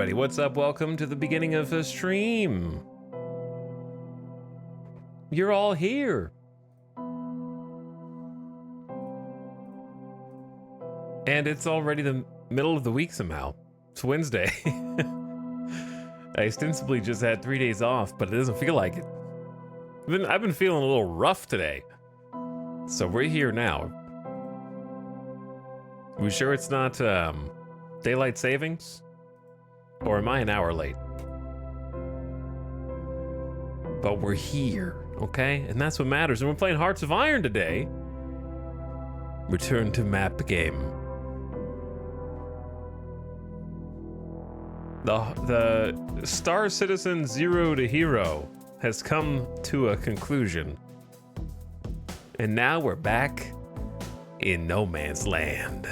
everybody, what's up? Welcome to the beginning of the stream. You're all here. And it's already the middle of the week somehow. It's Wednesday. I ostensibly just had 3 days off, but it doesn't feel like it. I've been feeling a little rough today. So we're here now. We sure it's not daylight savings? Or am I an hour late? But we're here, okay? And that's what matters. And we're playing Hearts of Iron today. Return to map game. The Star Citizen Zero to Hero has come to a conclusion. And now we're back in no man's land.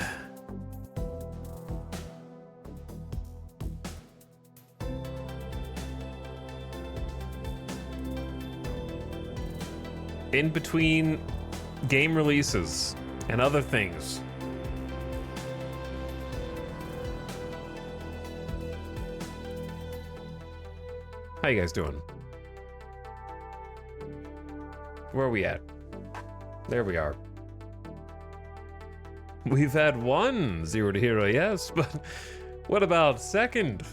In between game releases and other things. How you guys doing? Where are we at? There we are. We've had one Zero to Hero, yes, but what about second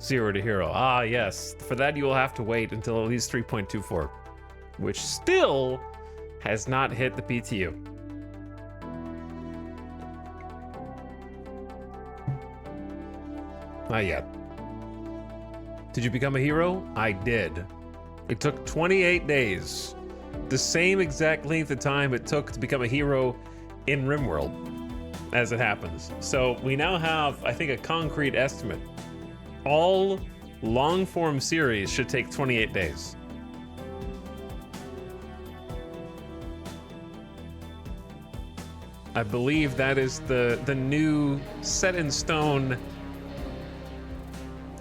Zero to Hero? Ah, yes. For that, you will have to wait until at least 3.24, which still has not hit the PTU. Not yet. Did you become a hero? I did. It took 28 days. The same exact length of time it took to become a hero in RimWorld, as it happens. So we now have, I think, a concrete estimate. All long-form series should take 28 days. I believe that is the new set-in-stone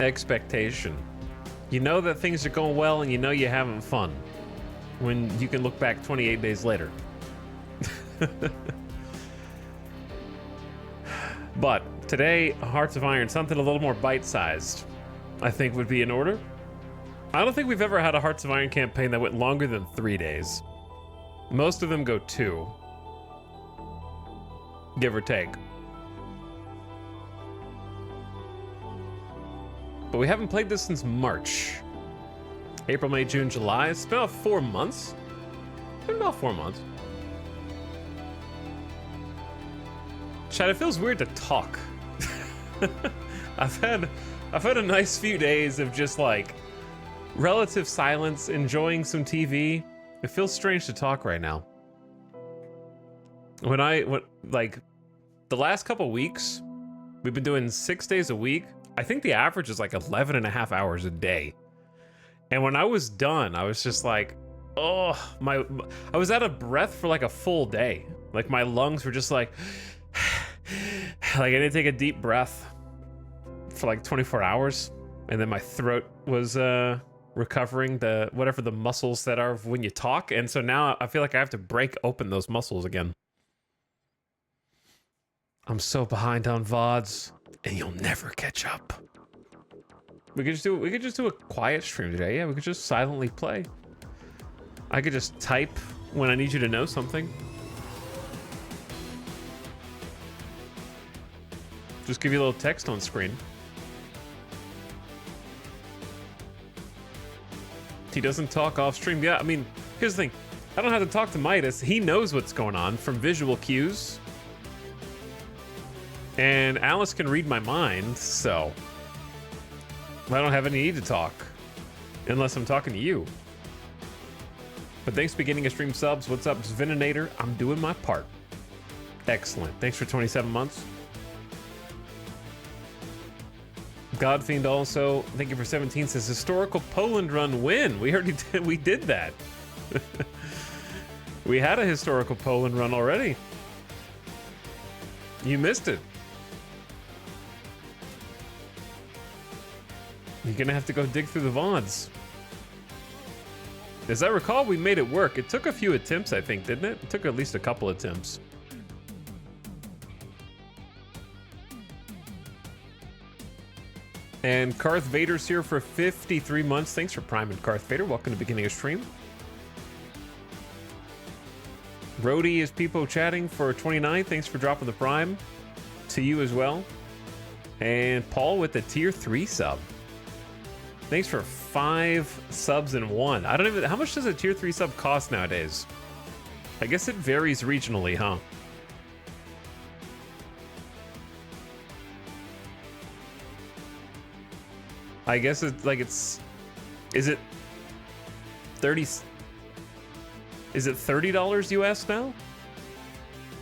expectation. You know that things are going well and you know you're having fun when you can look back 28 days later. But today, Hearts of Iron, something a little more bite-sized, I think would be in order. I don't think we've ever had a Hearts of Iron campaign that went longer than 3 days. Most of them go 2. Give or take. But we haven't played this since March. April, May, June, July. It's been about 4 months. It's been about 4 months. Chad, it feels weird to talk. I've had a nice few days of just like relative silence, enjoying some TV. It feels strange to talk right now. When like the last couple weeks, we've been doing 6 days a week. I think the average is like 11 and a half hours a day. And when I was done, I was just like, oh, I was out of breath for like a full day. Like my lungs were just like I didn't take a deep breath for like 24 hours. And then my throat was recovering whatever the muscles that are when you talk. And so now I feel like I have to break open those muscles again. I'm so behind on VODs, and you'll never catch up. We could just do a quiet stream today. Yeah, we could just silently play. I could just type when I need you to know something. Just give you a little text on screen. He doesn't talk off stream. Yeah, I mean, here's the thing. I don't have to talk to Midas. He knows what's going on from visual cues. And Alice can read my mind, so I don't have any need to talk unless I'm talking to you. But thanks for getting a stream subs. What's up, Sveninator? I'm doing my part. Excellent. Thanks for 27 months. Godfiend also, thank you for 17, says historical Poland run win. We already did, we did that. We had a historical Poland run already. You missed it. You're gonna have to go dig through the VODs. As I recall, we made it work. It took a few attempts, I think, didn't it? It took at least a couple attempts. And Karth Vader's here for 53 months. Thanks for priming, Karth Vader. Welcome to beginning of stream. Rhodey is people chatting for 29. Thanks for dropping the prime. To you as well. And Paul with the tier 3 sub. Thanks for 5 subs in one. I don't even... How much does a tier 3 sub cost nowadays? I guess it varies regionally, huh? I guess it's like it's... Is it 30... Is it $30 US now?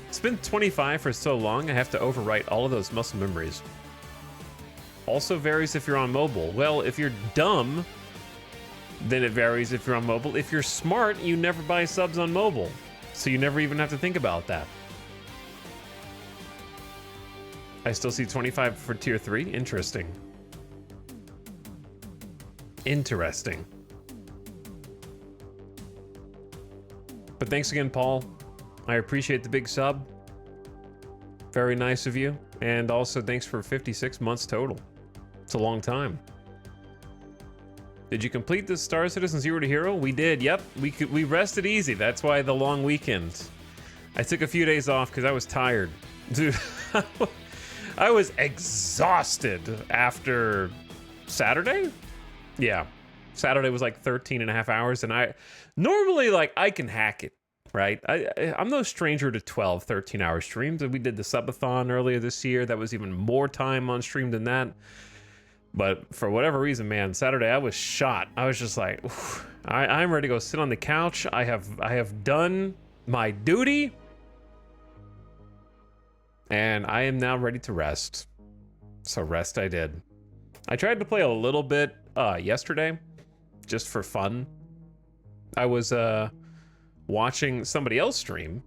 It's been 25 for so long, I have to overwrite all of those muscle memories. Also varies if you're on mobile. Well, if you're dumb, then it varies if you're on mobile. If you're smart, you never buy subs on mobile. So you never even have to think about that. I still see 25 for tier 3. Interesting. Interesting. But thanks again, Paul. I appreciate the big sub. Very nice of you. And also thanks for 56 months total. It's a long time. Did you complete the Star Citizen Zero to Hero? We did, yep. We rested easy. That's why the long weekend. I took a few days off because I was tired. Dude, I was exhausted after Saturday? Yeah. Saturday was like 13 and a half hours, and I normally, like, I can hack it, right? I'm no stranger to 12, 13-hour streams. We did the subathon earlier this year. That was even more time on stream than that. But for whatever reason, man, Saturday I was shot. I was just like, I'm ready to go sit on the couch. I have done my duty, and I am now ready to rest. So rest I did. I tried to play a little bit yesterday, just for fun. I was watching somebody else stream,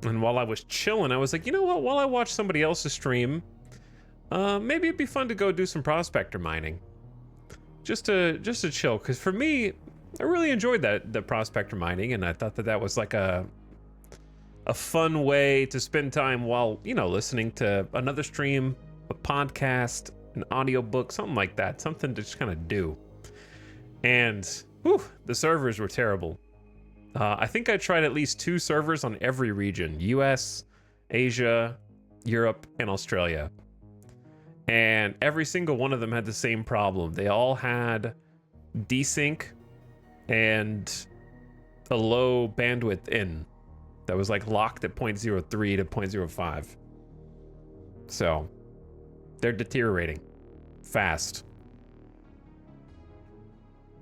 and while I was chilling, I was like, you know what? While I watch somebody else's stream, maybe it'd be fun to go do some prospector mining, just to chill. Because for me, I really enjoyed the prospector mining, and I thought that was like a fun way to spend time while, you know, listening to another stream, a podcast, an audiobook, something like that, something to just kind of do. And whew, the servers were terrible. I think I tried at least 2 servers on every region: US, Asia, Europe, and Australia. And every single one of them had the same problem. They all had desync and a low bandwidth in that was like locked at 0.03 to 0.05. So they're deteriorating fast.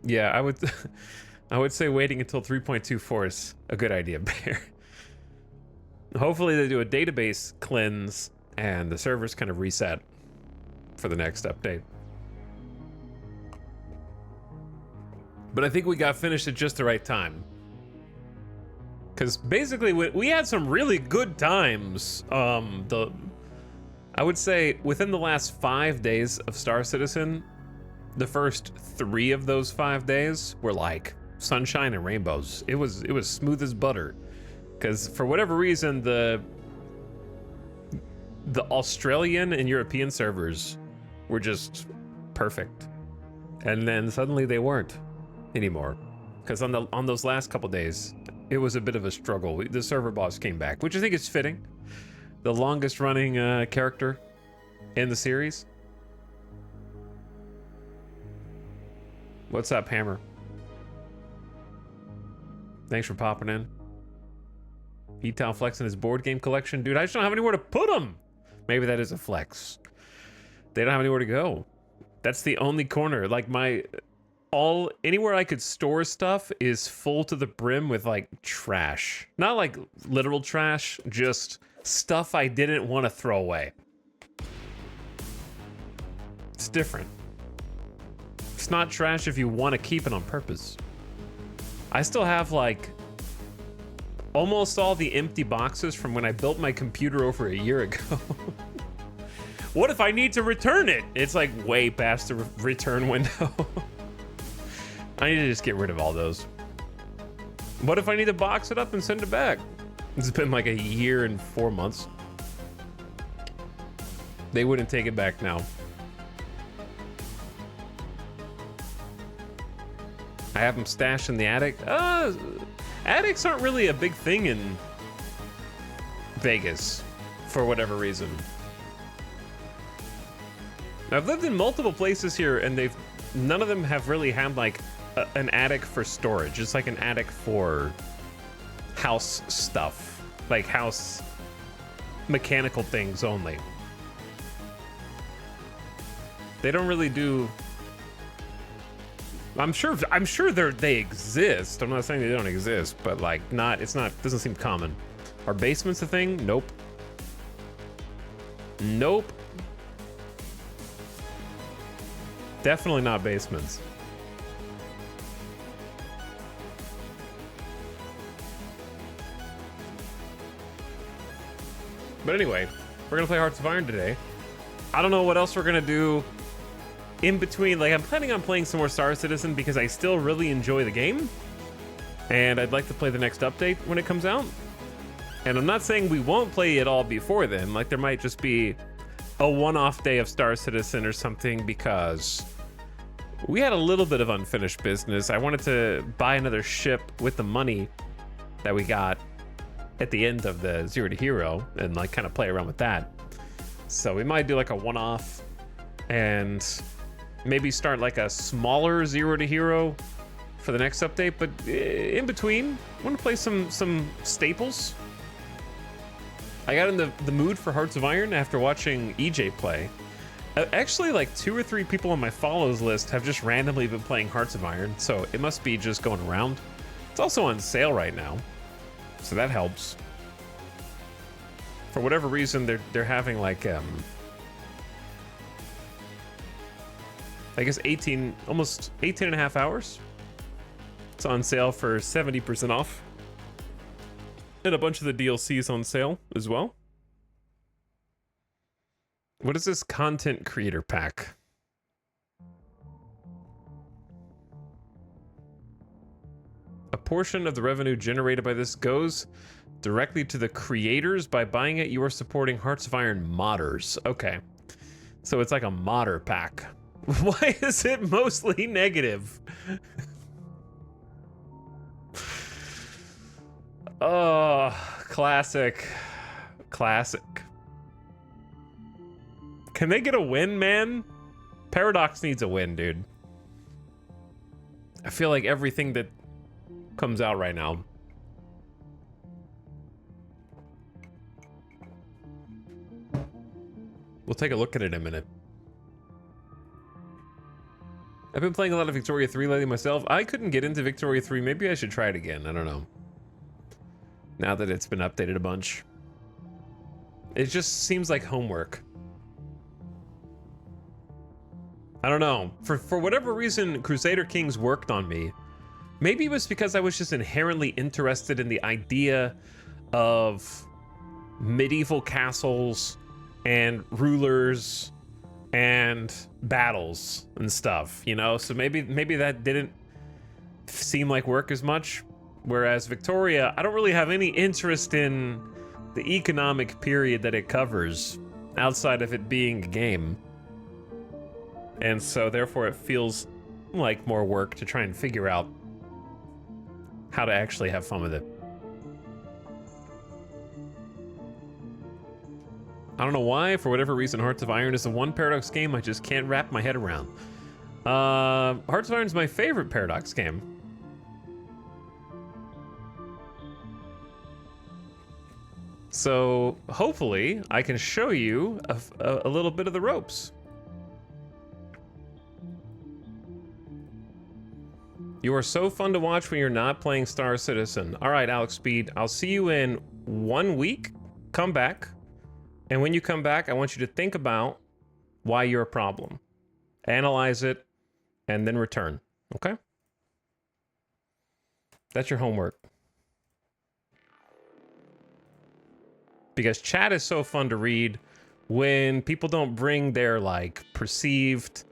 Yeah, I would say waiting until 3.24 is a good idea, Bear. Hopefully they do a database cleanse and the servers kind of reset for the next update. But I think we got finished at just the right time. Because basically we had some really good times. I would say within the last 5 days of Star Citizen, the first 3 of those 5 days were like sunshine and rainbows. It was smooth as butter. Because for whatever reason, the Australian and European servers were just perfect, and then suddenly they weren't anymore. Because on those last couple days, it was a bit of a struggle. The server boss came back, which I think is fitting. The longest running character in the series. What's up, Hammer? Thanks for popping in. E-Town flexing his board game collection. Dude, I just don't have anywhere to put them. Maybe that is a flex. They don't have anywhere to go. That's the only corner. Like anywhere I could store stuff is full to the brim with like trash. Not like literal trash, just stuff I didn't want to throw away. It's different. It's not trash if you want to keep it on purpose. I still have like almost all the empty boxes from when I built my computer over a year ago. What if I need to return it? It's like way past the return window. I need to just get rid of all those. What if I need to box it up and send it back? It's been like a year and 4 months. They wouldn't take it back now. I have them stashed in the attic. Attics aren't really a big thing in Vegas for whatever reason. I've lived in multiple places here, and none of them have really had like an attic for storage. It's like an attic for house stuff, like house mechanical things only. They don't really do. I'm sure they exist. I'm not saying they don't exist, but like doesn't seem common. Are basements a thing? Nope. Nope. Definitely not basements. But anyway, we're gonna play Hearts of Iron today. I don't know what else we're gonna do in between. Like, I'm planning on playing some more Star Citizen because I still really enjoy the game, and I'd like to play the next update when it comes out. And I'm not saying we won't play it all before then. Like, there might just be a one-off day of Star Citizen or something because we had a little bit of unfinished business. I wanted to buy another ship with the money that we got at the end of the Zero to Hero and like kind of play around with that. So we might do like a one-off and maybe start like a smaller Zero to Hero for the next update. But in between, I want to play some staples. I got in the mood for Hearts of Iron after watching EJ play. Actually, like 2 or 3 people on my follows list have just randomly been playing Hearts of Iron, so it must be just going around. It's also on sale right now, so that helps. For whatever reason, they're having like I guess almost 18 and a half hours. It's on sale for 70% off. And a bunch of the DLCs on sale as well. What is this content creator pack? A portion of the revenue generated by this goes directly to the creators. By buying it, you are supporting Hearts of Iron modders. Okay. So it's like a modder pack. Why is it mostly negative? Oh, classic. Classic. Can they get a win, man? Paradox needs a win, dude. I feel like everything that comes out right now. We'll take a look at it in a minute. I've been playing a lot of Victoria 3 lately myself. I couldn't get into Victoria 3. Maybe I should try it again. I don't know. Now that it's been updated a bunch. It just seems like homework. I don't know. For whatever reason, Crusader Kings worked on me. Maybe it was because I was just inherently interested in the idea of medieval castles and rulers and battles and stuff, you know? So maybe that didn't seem like work as much. Whereas Victoria, I don't really have any interest in the economic period that it covers outside of it being a game. And so therefore it feels like more work to try and figure out how to actually have fun with it. I don't know why, for whatever reason, Hearts of Iron is the one Paradox game I just can't wrap my head around. Hearts of Iron is my favorite Paradox game. So hopefully I can show you a little bit of the ropes. You are so fun to watch when you're not playing Star Citizen. All right, Alex Speed, I'll see you in 1 week. Come back. And when you come back, I want you to think about why you're a problem. Analyze it, and then return, okay? That's your homework. Because chat is so fun to read when people don't bring their, like, perceived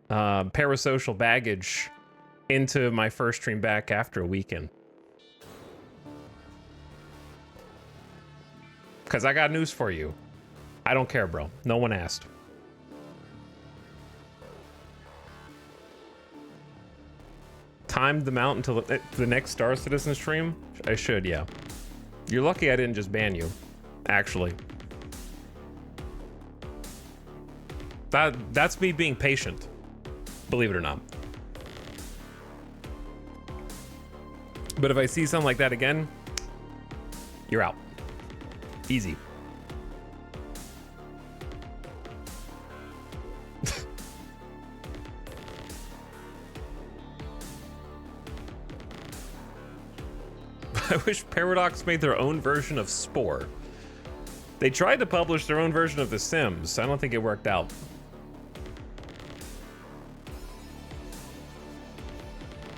parasocial baggage into my first stream back after a weekend. Because I got news for you. I don't care, bro. No one asked. timed them out until the next Star Citizen stream? I should, yeah. You're lucky I didn't just ban you, actually. That's me being patient, believe it or not. But if I see something like that again, you're out. Easy. I wish Paradox made their own version of Spore. They tried to publish their own version of The Sims. I don't think it worked out.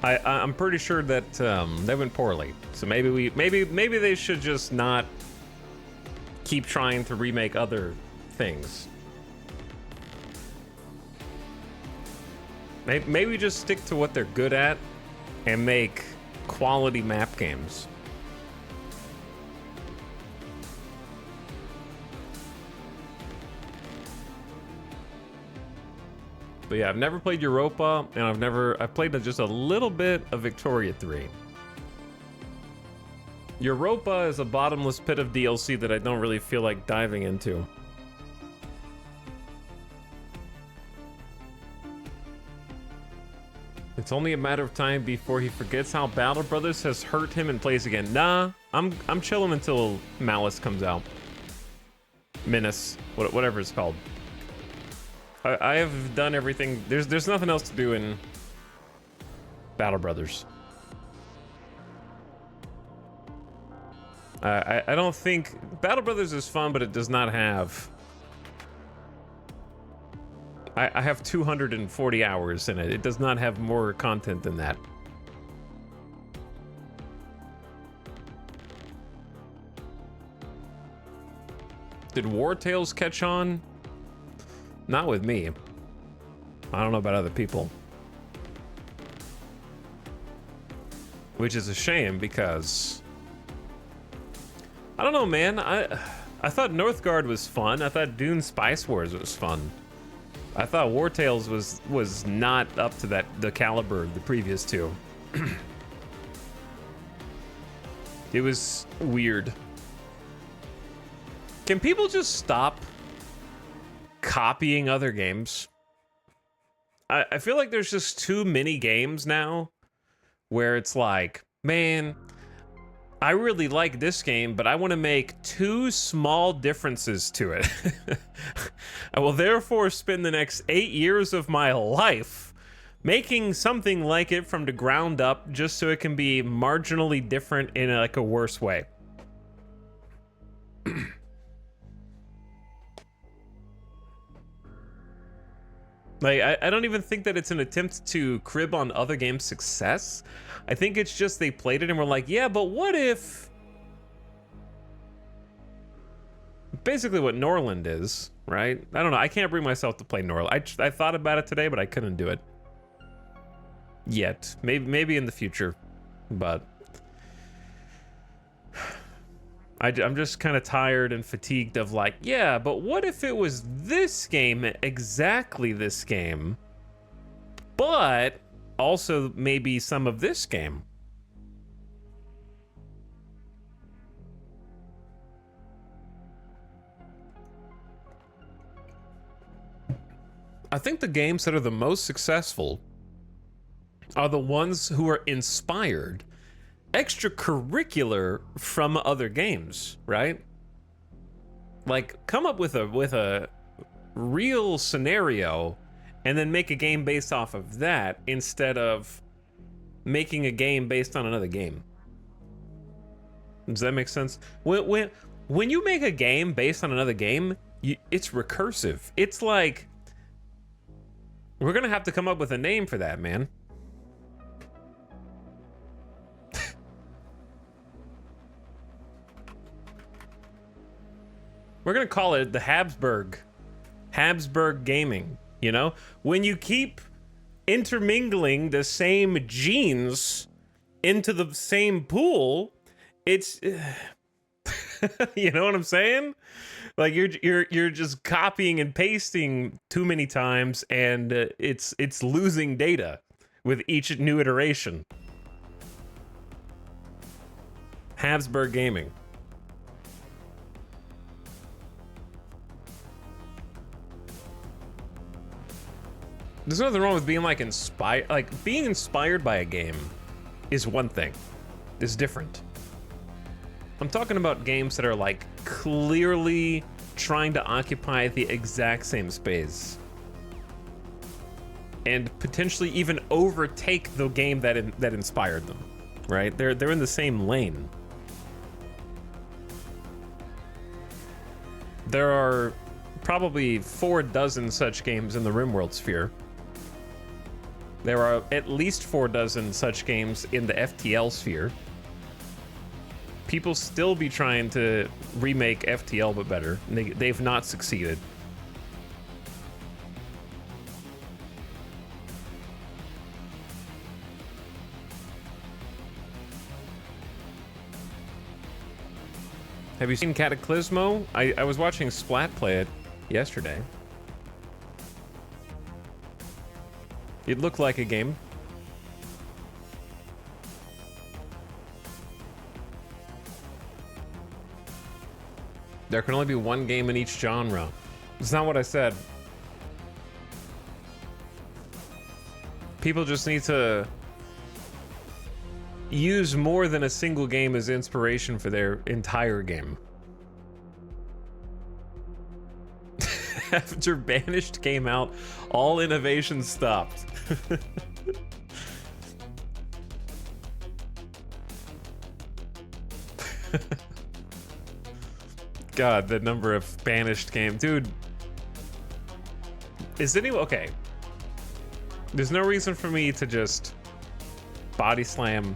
I'm pretty sure that that went poorly. So maybe they should just not keep trying to remake other things. Maybe just stick to what they're good at and make quality map games. But yeah, I've never played Europa, and I've played just a little bit of Victoria 3. Europa is a bottomless pit of DLC that I don't really feel like diving into. It's only a matter of time before he forgets how Battle Brothers has hurt him and plays again. Nah, I'm chilling until Malice comes out. Menace, whatever it's called. I have done everything. There's nothing else to do in Battle Brothers. I don't think Battle Brothers is fun, but it does not have. I have 240 hours in it. It does not have more content than that. Did War Tales catch on? Not with me. I don't know about other people. Which is a shame because I don't know, man. I thought Northgard was fun. I thought Dune Spice Wars was fun. I thought War Tales was not up to the caliber of the previous two. It was weird. Can people just stop copying other games? I feel like there's just too many games now where it's like, man, I really like this game, but I want to make 2 small differences to it. I will therefore spend the next 8 years of my life making something like it from the ground up just so it can be marginally different in like a worse way. Like, I don't even think that it's an attempt to crib on other games' success. I think it's just they played it and were like, yeah, but what if... Basically what Norland is, right? I don't know. I can't bring myself to play Norland. I thought about it today, but I couldn't do it. Yet. Maybe in the future. But... I'm just kind of tired and fatigued of like, yeah, but what if it was this game, exactly this game, but also maybe some of this game? I think the games that are the most successful are the ones who are inspired extracurricular from other games, right? Like, come up with a real scenario and then make a game based off of that instead of making a game based on another game. Does that make sense? When you make a game based on another game, it's recursive. It's like, we're gonna have to come up with a name for that, man. We're gonna call it the Habsburg gaming, you know? When you keep intermingling the same genes into the same pool, it's you know what I'm saying? Like you're just copying and pasting too many times and it's losing data. with each new iteration. Habsburg Gaming. There's nothing wrong with being like inspired. Like being inspired by a game is one thing. It's different. I'm talking about games that are like clearly trying to occupy the exact same space and potentially even overtake the game that inspired them. Right? They're in the same lane. There are probably 4 dozen such games in the RimWorld sphere. There are at least 4 dozen such games in the FTL sphere. People still be trying to remake FTL but better. They've not succeeded. Have you seen Cataclysmo? I was watching Splat play it yesterday. It looked like a game. There can only be one game in each genre. It's not what I said. People just need to use more than a single game as inspiration for their entire game. After Banished came out, all innovation stopped. God, the number of Banished games. Dude, is anyone... Okay. There's no reason for me to just body slam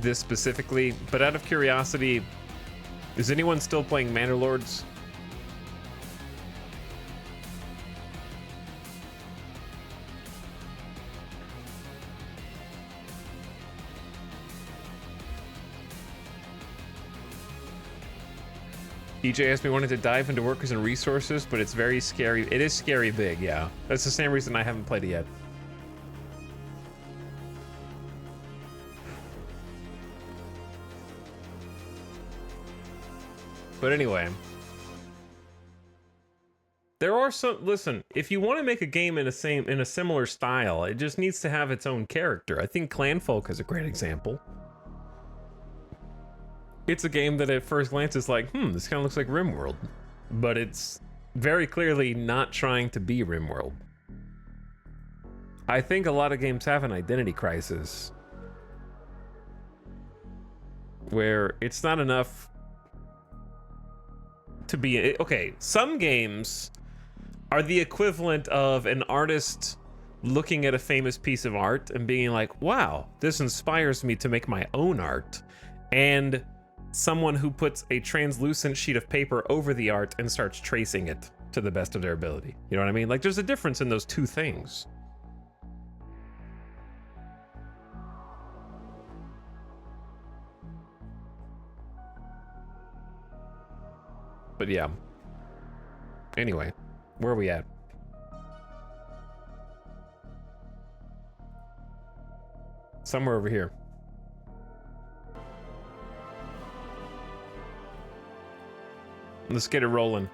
this specifically, but out of curiosity, is anyone still playing Manor Lords? DJ asked me wanted to dive into workers and resources, but it's very scary. It is scary big, yeah. That's the same reason I haven't played it yet. But anyway, there are some. Listen, if you want to make a game in a similar style, it just needs to have its own character. I think Clanfolk is a great example. It's a game that at first glance is like, this kind of looks like RimWorld, but it's very clearly not trying to be RimWorld. I think a lot of games have an identity crisis where it's not enough to be... Okay, some games are the equivalent of an artist looking at a famous piece of art and being like, wow, this inspires me to make my own art. And someone who puts a translucent sheet of paper over the art and starts tracing it to the best of their ability. You know what I mean? Like, there's a difference in those two things. But yeah. Anyway, where are we at? Somewhere over here. Let's get it rolling.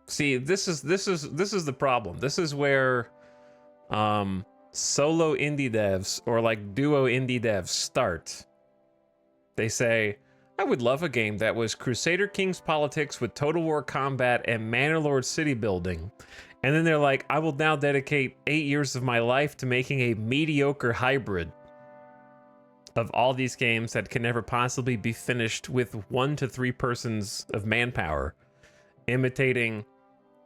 See, this is the problem. This is where solo indie devs or like duo indie devs start. They say, I would love a game that was Crusader Kings politics with Total War combat and Manor Lord city building. And then they're like, I will now dedicate 8 years of my life to making a mediocre hybrid of all these games that can never possibly be finished with 1 to 3 persons of manpower, imitating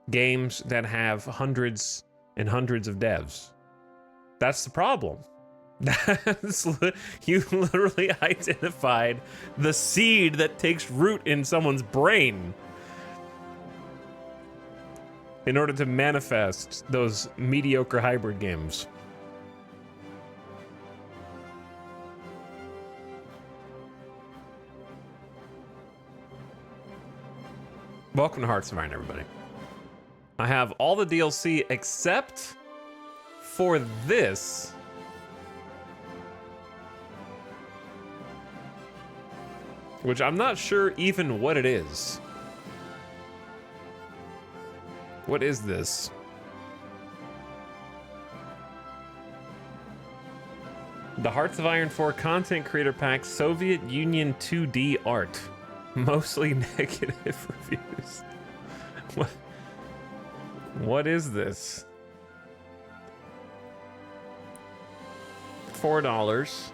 games that have hundreds and hundreds of devs. That's the problem. You literally identified the seed that takes root in someone's brain in order to manifest those mediocre hybrid games. Welcome to Hearts of Iron, everybody. I have all the DLC except for this. Which I'm not sure even what it is. What is this? The Hearts of Iron 4 Content Creator Pack Soviet Union 2D Art. Mostly negative reviews. What is this? $4.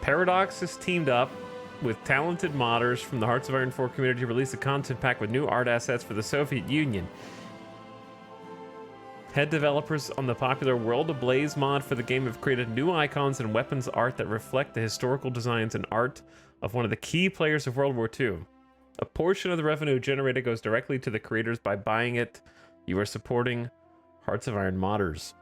Paradox has teamed up with talented modders from the Hearts of Iron 4 community to release a content pack with new art assets for the Soviet Union. Head developers on the popular World Ablaze mod for the game have created new icons and weapons art that reflect the historical designs and art of one of the key players of World War II. A portion of the revenue generated goes directly to the creators by buying it. You are supporting Hearts of Iron modders.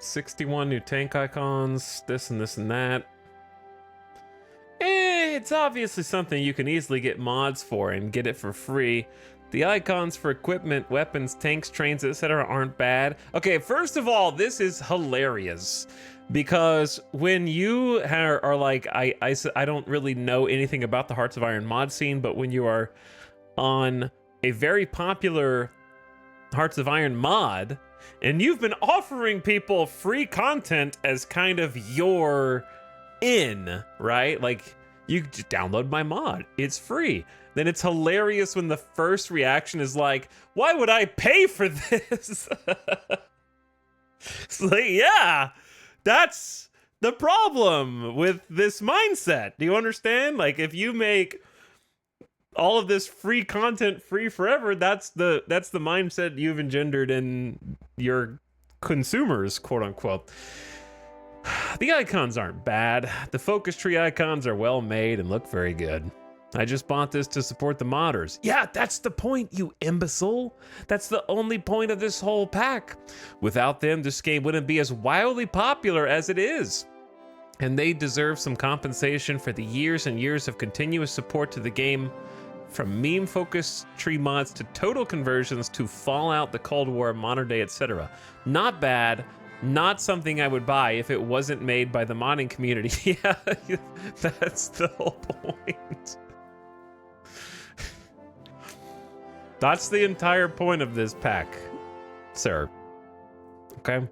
$61 new tank icons, this and this and that. It's obviously something you can easily get mods for and get it for free. The icons for equipment, weapons, tanks, trains, etc. aren't bad. Okay, first of all, this is hilarious. Because when you are like, I don't really know anything about the Hearts of Iron mod scene, but when you are on a very popular Hearts of Iron mod, and you've been offering people free content as kind of your in, right? Like, you just download my mod, it's free. Then it's hilarious when the first reaction is like, why would I pay for this? It's like, yeah, that's the problem with this mindset. Do you understand? Like, if you make all of this free content free forever, that's the mindset you've engendered in your consumers, quote unquote. The icons aren't bad. The focus tree icons are well made and look very good. I just bought this to support the modders. Yeah, that's the point, you imbecile. That's the only point of this whole pack. Without them, this game wouldn't be as wildly popular as it is. And they deserve some compensation for the years and years of continuous support to the game. From meme-focused tree mods to total conversions to Fallout, the Cold War, Modern Day, etc. Not bad. Not something I would buy if it wasn't made by the modding community. Yeah, that's the whole point. That's the entire point of this pack, sir. Okay?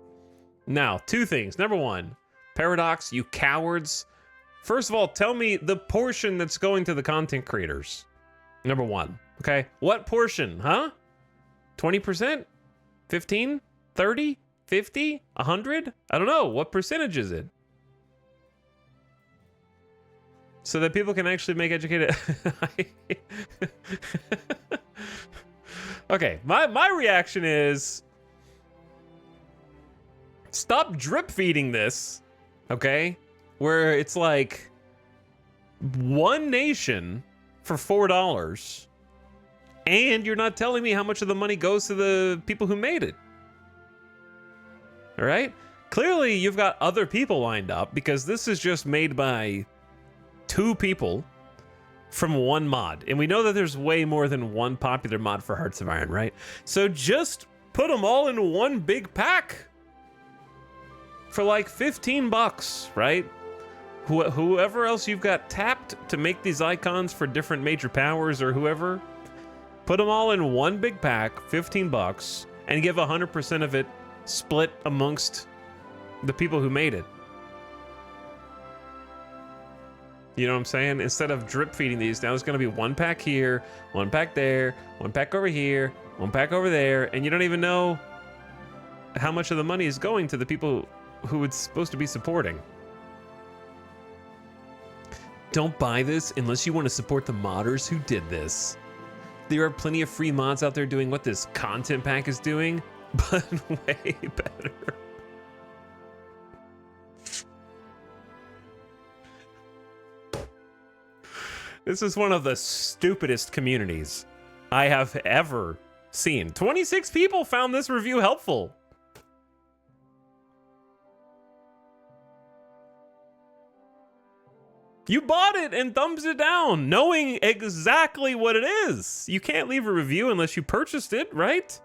Now, two things. Number one, Paradox, you cowards. First of all, tell me the portion that's going to the content creators. Number one, okay? What portion, huh? 20%? 15? 30? 50? 100? I don't know. What percentage is it? So that people can actually make educated... Okay, my reaction is... Stop drip feeding this, okay? Where it's like... one nation for $4. And you're not telling me how much of the money goes to the people who made it. All right? Clearly, you've got other people lined up because this is just made by 2 people from one mod. And we know that there's way more than one popular mod for Hearts of Iron, right? So just put them all in one big pack for like $15, right? Whoever else you've got tapped to make these icons for different major powers or whoever, put them all in one big pack, $15, and give 100% of it split amongst the people who made it. You know what I'm saying? Instead of drip feeding these, now there's going to be one pack here, one pack there, one pack over here, one pack over there, and you don't even know how much of the money is going to the people who it's supposed to be supporting. Don't buy this unless you want to support the modders who did this. There are plenty of free mods out there doing what this content pack is doing, but way better. This is one of the stupidest communities I have ever seen. 26 people found this review helpful. You bought it and thumbs it down, knowing exactly what it is. You can't leave a review unless you purchased it, right?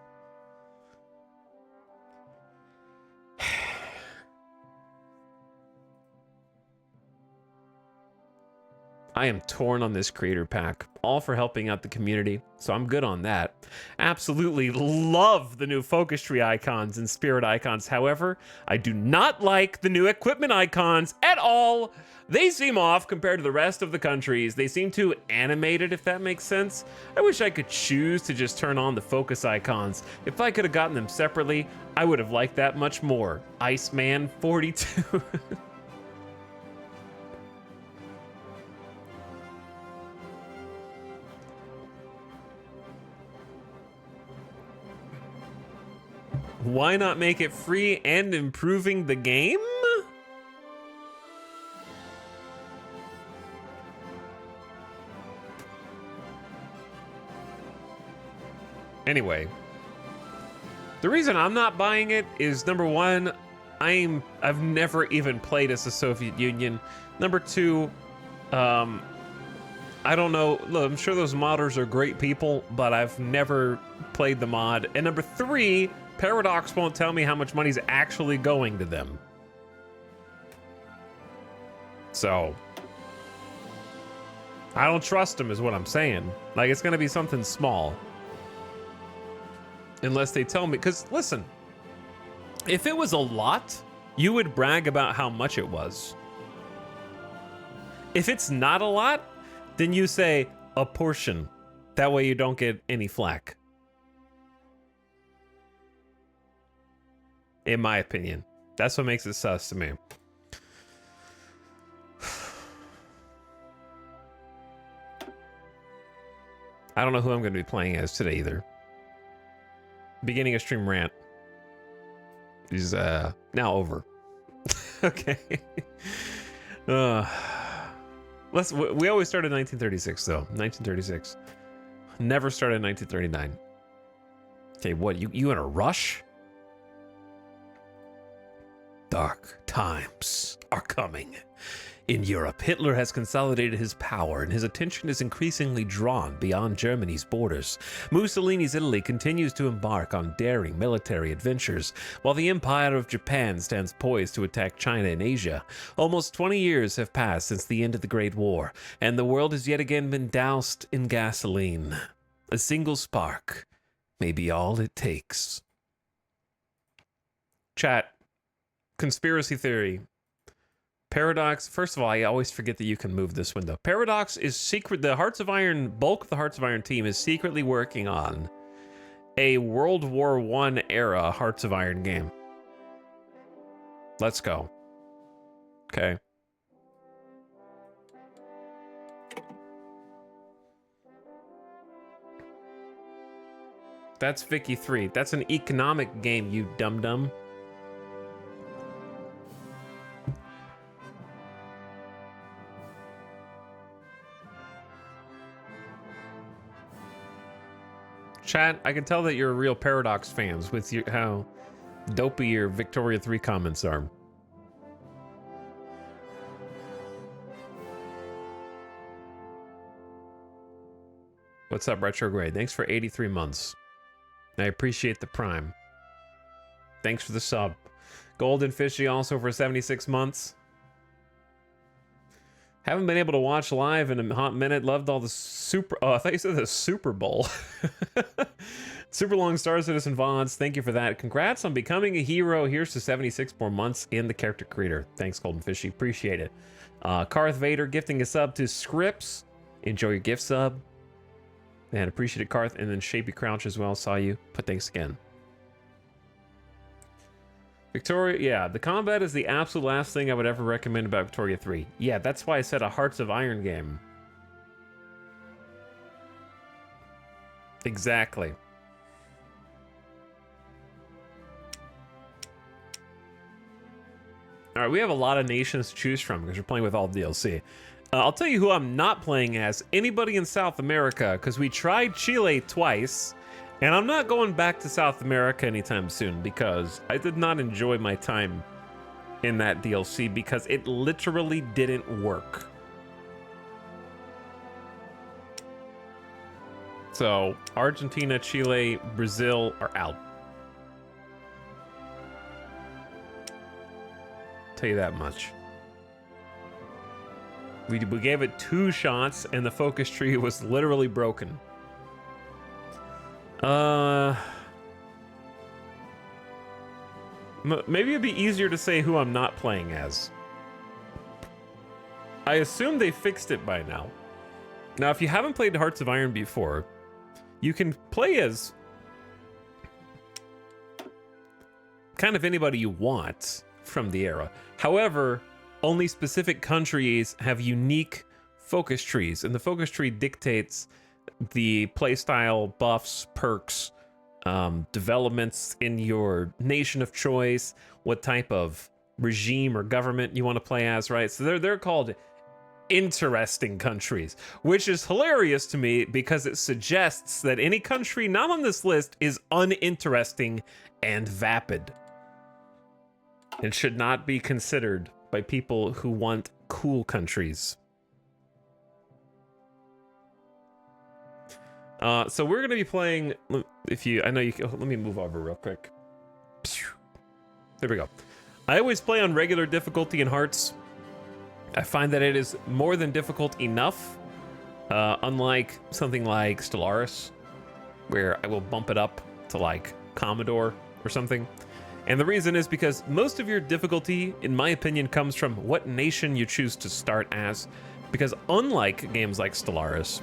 I am torn on this creator pack, all for helping out the community, so I'm good on that. Absolutely love the new focus tree icons and spirit icons. However, I do not like the new equipment icons at all. They seem off compared to the rest of the countries. They seem too animated, if that makes sense. I wish I could choose to just turn on the focus icons. If I could have gotten them separately, I would have liked that much more. Iceman 42. Why not make it free and improving the game? Anyway, the reason I'm not buying it is, number one, I've never even played as the Soviet Union. Number two, I don't know. Look, I'm sure those modders are great people, but I've never played the mod. And number three, Paradox won't tell me how much money's actually going to them. So, I don't trust them is what I'm saying. Like, it's gonna be something small. Unless they tell me, because listen, if it was a lot, you would brag about how much it was. If it's not a lot, then you say a portion. That way you don't get any flack. In my opinion. That's what makes it sus to me. I don't know who I'm going to be playing as today either. Beginning of stream rant is now over. Okay. We always started in 1936 though. 1936. Never started in 1939. Okay, what, you in a rush? Dark times are coming. In Europe, Hitler has consolidated his power and his attention is increasingly drawn beyond Germany's borders. Mussolini's Italy continues to embark on daring military adventures, while the Empire of Japan stands poised to attack China and Asia. Almost 20 years have passed since the end of the Great War, and the world has yet again been doused in gasoline. A single spark may be all it takes. Chat. Conspiracy theory. Paradox, first of all, I always forget that you can move this window. Paradox is secret. The Hearts of Iron, bulk of the Hearts of Iron team is secretly working on a World War I era Hearts of Iron game. Let's go. Okay. That's Vicky 3. That's an economic game, you dum-dum. Chat, I can tell that you're real Paradox fans with your, how dopey your Victoria 3 comments are. What's up, Retrograde? Thanks for 83 months. I appreciate the prime. Thanks for the sub. Golden Fishy also for 76 months. Haven't been able to watch live in a hot minute. Loved all the super... Oh, I thought you said the Super Bowl. Super long Star Citizen VODs. Thank you for that. Congrats on becoming a hero. Here's to 76 more months in the character creator. Thanks, Golden Fishy. Appreciate it. Karth Vader gifting a sub to Scripps. Enjoy your gift sub. Man, appreciate it, Karth. And then Shapey Crouch as well. Saw you. But thanks again. Victoria, yeah, the combat is the absolute last thing I would ever recommend about Victoria 3. Yeah, that's why I said a Hearts of Iron game. Exactly. All right, we have a lot of nations to choose from because we're playing with all DLC. I'll tell you who I'm not playing as. Anybody in South America, because we tried Chile twice. And I'm not going back to South America anytime soon because I did not enjoy my time in that DLC because it literally didn't work. So Argentina, Chile, Brazil are out. Tell you that much. We gave it 2 shots and the focus tree was literally broken. Maybe it'd be easier to say who I'm not playing as. I assume they fixed it by now. Now, if you haven't played Hearts of Iron before, you can play as kind of anybody you want from the era. However, only specific countries have unique focus trees, and the focus tree dictates the playstyle, buffs, perks, developments in your nation of choice, what type of regime or government you want to play as, right? So they're called interesting countries, which is hilarious to me because it suggests that any country not on this list is uninteresting and vapid and should not be considered by people who want cool countries. So we're gonna be playing. I know you can, let me move over real quick. There we go. I always play on regular difficulty in Hearts. I find that it is more than difficult enough, unlike something like Stellaris, where I will bump it up to like Commodore or something. And the reason is because most of your difficulty, in my opinion, comes from what nation you choose to start as. Because unlike games like Stellaris,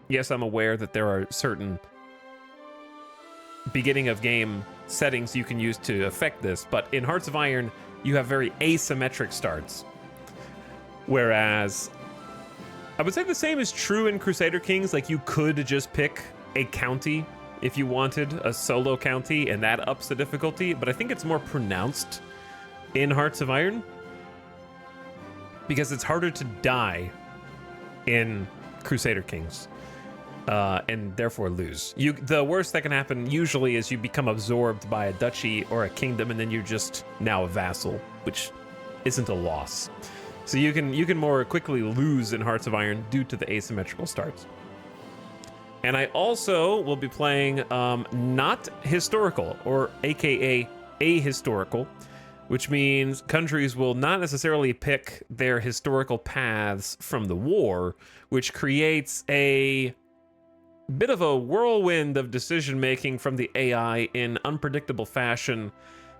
yes, I'm aware that there are certain beginning of game settings you can use to affect this, but in Hearts of Iron, you have very asymmetric starts. Whereas, I would say the same is true in Crusader Kings. Like, you could just pick a county if you wanted, a solo county, and that ups the difficulty, but I think it's more pronounced in Hearts of Iron because it's harder to die in Crusader Kings. And therefore lose. The worst that can happen usually is you become absorbed by a duchy or a kingdom, and then you're just now a vassal, which isn't a loss. So you can more quickly lose in Hearts of Iron due to the asymmetrical starts. And I also will be playing not historical, or AKA ahistorical, which means countries will not necessarily pick their historical paths from the war, which creates a bit of a whirlwind of decision-making from the AI in unpredictable fashion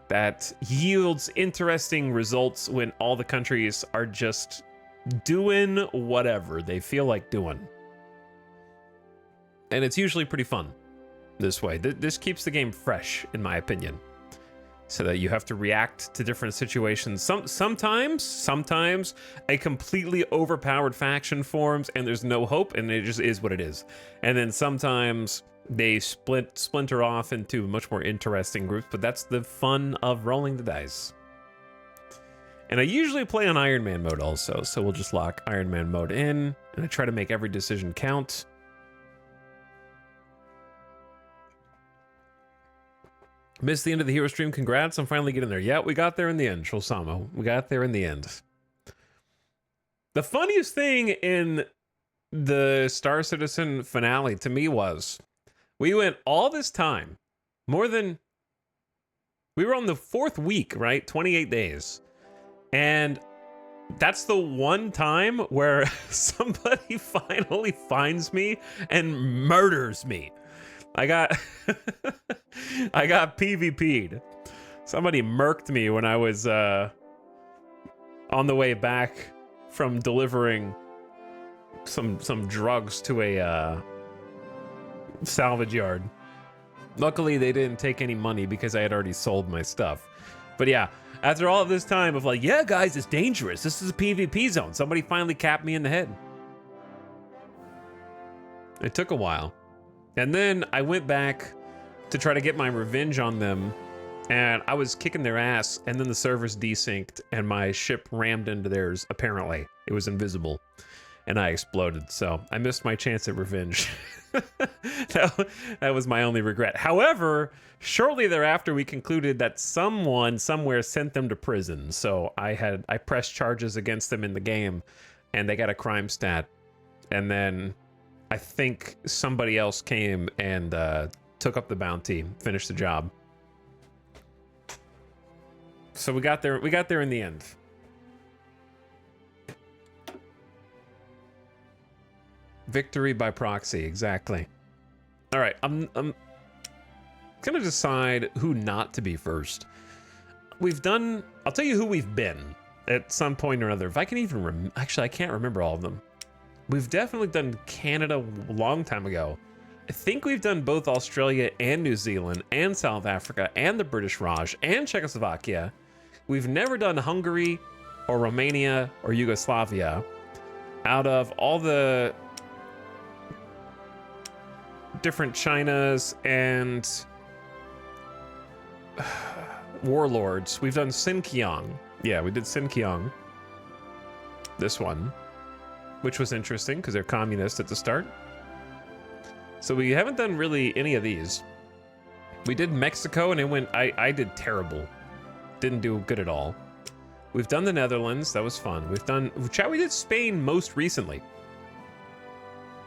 that yields interesting results when all the countries are just doing whatever they feel like doing. And it's usually pretty fun this way. This keeps the game fresh, in my opinion, so that you have to react to different situations. Sometimes a completely overpowered faction forms and there's no hope, and it just is what it is. And then sometimes they splinter off into much more interesting groups, but that's the fun of rolling the dice. And I usually play on Iron Man mode also, so we'll just lock Iron Man mode in, and I try to make every decision count. Missed the end of the hero stream. Congrats on finally getting there. Yeah, we got there in the end, Shulsamo. We got there in the end. The funniest thing in the Star Citizen finale to me was we went all this time, we were on the 4th week, right? 28 days. And that's the one time where somebody finally finds me and murders me. I got PvP'd. Somebody murked me when I was on the way back from delivering some drugs to a salvage yard. Luckily, they didn't take any money because I had already sold my stuff. But yeah, after all of this time of like, yeah, guys, it's dangerous. This is a PvP zone. Somebody finally capped me in the head. It took a while. And then I went back to try to get my revenge on them, and I was kicking their ass, and then the servers desynced, and my ship rammed into theirs, apparently. It was invisible, and I exploded, so I missed my chance at revenge. That was my only regret. However, shortly thereafter, we concluded that someone somewhere sent them to prison, so I pressed charges against them in the game, and they got a crime stat, and then I think somebody else came and took up the bounty, finished the job. So we got there. We got there in the end. Victory by proxy, exactly. All right, I'm gonna decide who not to be first. We've done. I'll tell you who we've been at some point or another. If I can even actually, I can't remember all of them. We've definitely done Canada a long time ago. I think we've done both Australia and New Zealand and South Africa and the British Raj and Czechoslovakia. We've never done Hungary or Romania or Yugoslavia. Out of all the different Chinas and warlords, we've done Xinjiang. Yeah, we did Xinjiang. This one, which was interesting because they're communist at the start. So we haven't done really any of these. We did Mexico and it went, I did terrible. Didn't do good at all. We've done the Netherlands, that was fun. We've done, we did Spain most recently.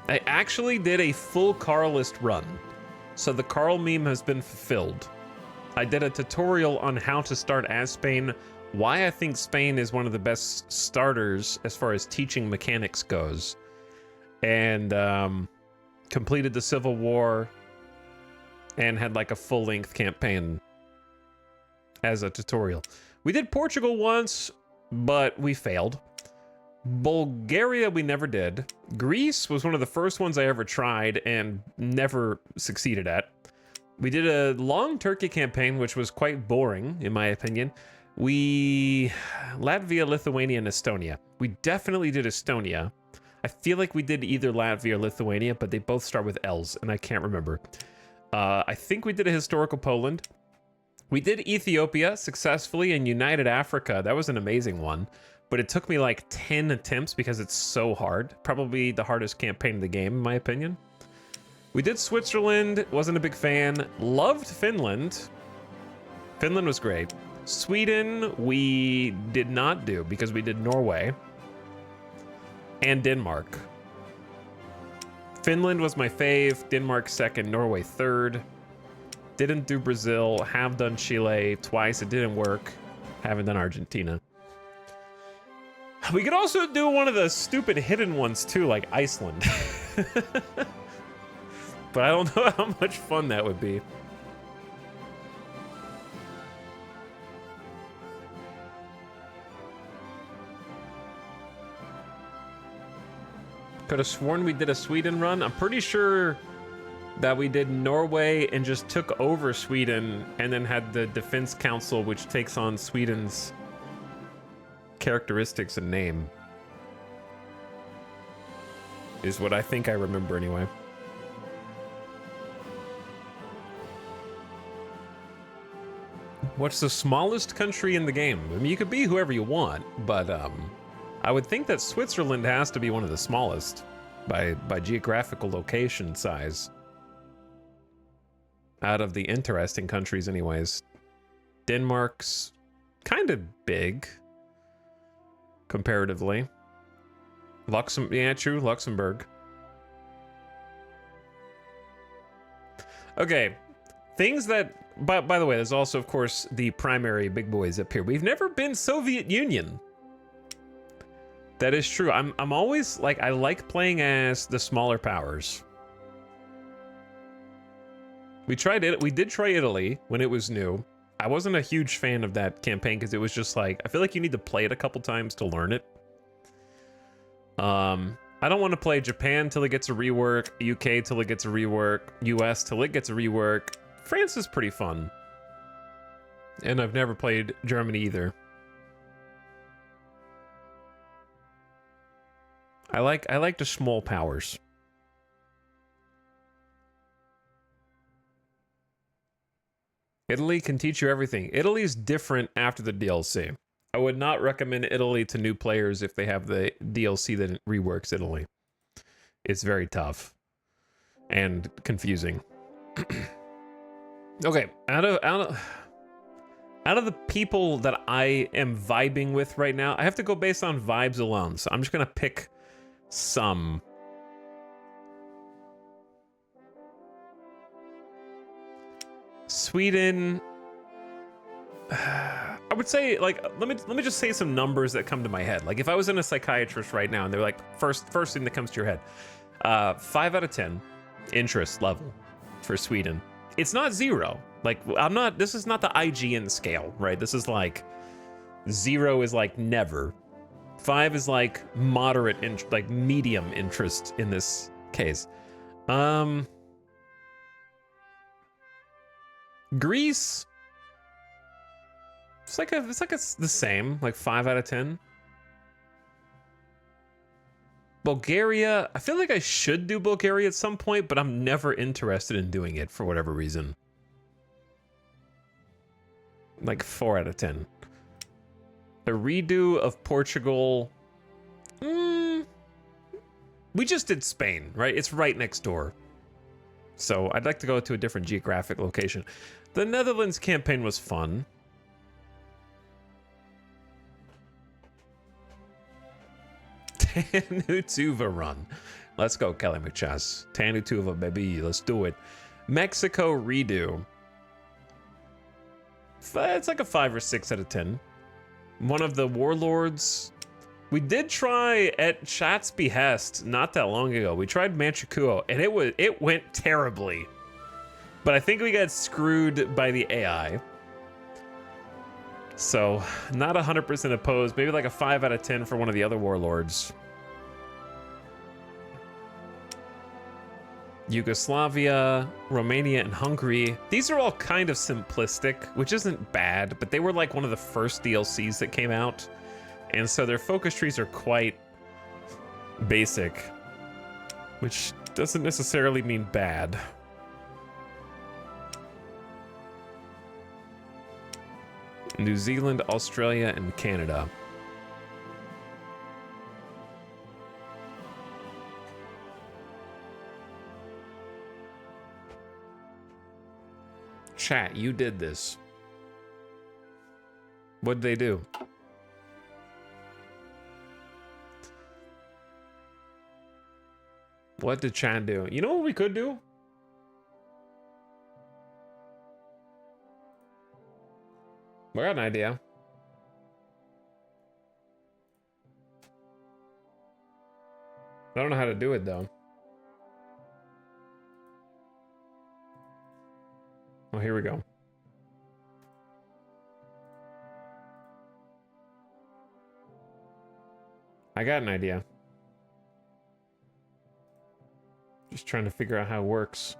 I actually did a full Carlist run. So the Carl meme has been fulfilled. I did a tutorial on how to start as Spain, why I think Spain is one of the best starters as far as teaching mechanics goes. And completed the Civil War and had like a full-length campaign as a tutorial. We did Portugal once, but we failed. Bulgaria we never did. Greece was one of the first ones I ever tried and never succeeded at. We did a long Turkey campaign, which was quite boring, in my opinion. Latvia, Lithuania, and Estonia. We definitely did Estonia. I feel like we did either Latvia or Lithuania, but they both start with L's, and I can't remember. I think we did a historical Poland. We did Ethiopia successfully and United Africa. That was an amazing one, but it took me like 10 attempts because it's so hard. Probably the hardest campaign in the game, in my opinion. We did Switzerland, wasn't a big fan. Loved Finland. Finland was great. Sweden, we did not do because we did Norway and Denmark. Finland was my fave, Denmark second, Norway third. Didn't do Brazil, have done Chile twice, it didn't work. Haven't done Argentina. We could also do one of the stupid hidden ones too, like Iceland. But I don't know how much fun that would be. Could have sworn we did a Sweden run. I'm pretty sure that we did Norway and just took over Sweden and then had the Defense Council, which takes on Sweden's characteristics and name. Is what I think I remember anyway. What's the smallest country in the game? I mean, you could be whoever you want, but I would think that Switzerland has to be one of the smallest by geographical location size. Out of the interesting countries anyways. Denmark's kind of big comparatively. Yeah, true, Luxembourg. Okay, things that, by the way, there's also, of course, the primary big boys up here. We've never been Soviet Union. That is true. I'm always like, I like playing as the smaller powers. We did try Italy when it was new. I wasn't a huge fan of that campaign because it was just like, I feel like you need to play it a couple times to learn it. I don't want to play Japan till it gets a rework, UK till it gets a rework, US till it gets a rework. France is pretty fun. And I've never played Germany either. I like the small powers. Italy can teach you everything. Italy's different after the DLC. I would not recommend Italy to new players if they have the DLC that reworks Italy. It's very tough and confusing. Okay, out of the people that I am vibing with right now, I have to go based on vibes alone. So I'm just gonna pick some. Sweden. I would say, like, let me just say some numbers that come to my head. Like, if I was in a psychiatrist right now and they're like, first thing that comes to your head, 5 out of 10 interest level for Sweden. It's not 0. Like, this is not the IGN scale, right? This is like 0 is like never. 5 is like moderate, like medium interest in this case. Greece. It's like it's the same, like 5 out of 10. Bulgaria, I feel like I should do Bulgaria at some point, but I'm never interested in doing it for whatever reason. Like 4 out of 10. A redo of Portugal. We just did Spain, right? It's right next door. So I'd like to go to a different geographic location. The Netherlands campaign was fun. Tanutuva run. Let's go, Kelly McChess. Tanutuva, baby. Let's do it. Mexico redo. It's like a 5 or 6 out of 10. One of the warlords. We did try at chat's behest not that long ago. We tried Manchukuo and it went terribly. But I think we got screwed by the AI. So not 100% opposed. Maybe like a 5 out of 10 for one of the other warlords. Yugoslavia, Romania, and Hungary. These are all kind of simplistic, which isn't bad, but they were like one of the first DLCs that came out. And so their focus trees are quite basic, which doesn't necessarily mean bad. New Zealand, Australia, and Canada. Chat, you did this. What'd they do? What did chat do? You know what we could do? I got an idea. I don't know how to do it though. Oh, here we go. I got an idea. Just trying to figure out how it works.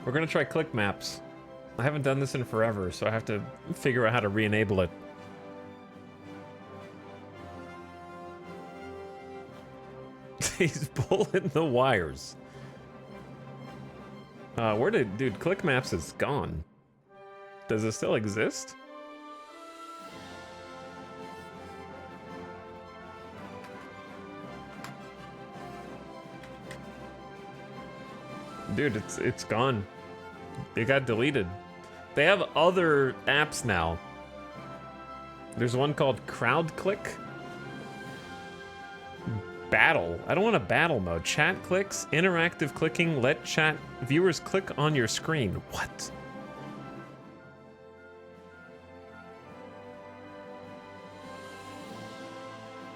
We're gonna try click maps. I haven't done this in forever, so I have to figure out how to re-enable it. He's pulling the wires. Where did... Dude, click maps is gone. Does it still exist? Dude, it's gone. It got deleted. They have other apps now. There's one called CrowdClick. Battle. I don't want a battle mode. Chat clicks, interactive clicking, let chat viewers click on your screen. What?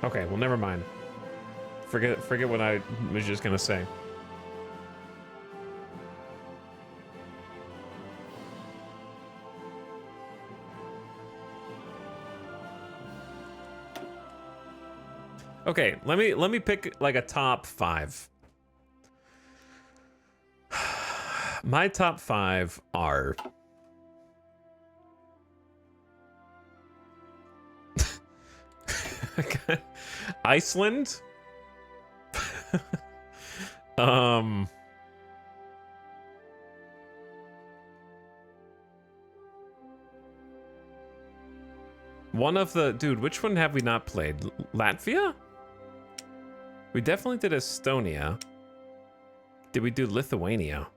Okay, well, never mind. Forget what I was just gonna say. Okay, let me pick like a top 5. My top 5 are Iceland. One of the... Dude, which one have we not played? Latvia? We definitely did Estonia. Did we do Lithuania?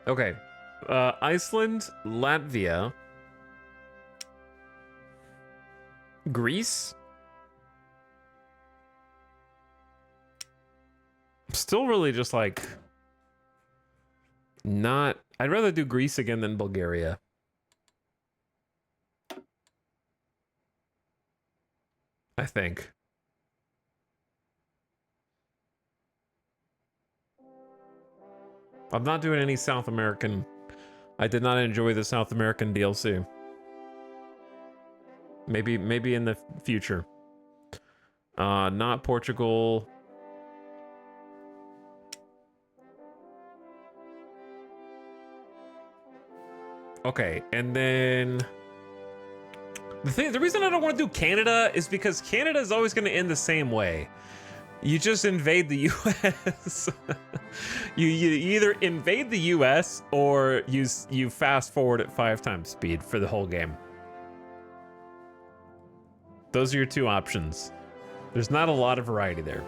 Okay. Iceland, Latvia, Greece. Still really just like not. I'd rather do Greece again than Bulgaria. I think. I'm not doing any South American. I did not enjoy the South American DLC. Maybe in the future. Not Portugal. Okay, and then the reason I don't want to do Canada is because Canada is always going to end the same way. You just invade the U.S. you either invade the U.S. or you fast forward at 5 times speed for the whole game. Those are your two options. There's not a lot of variety there.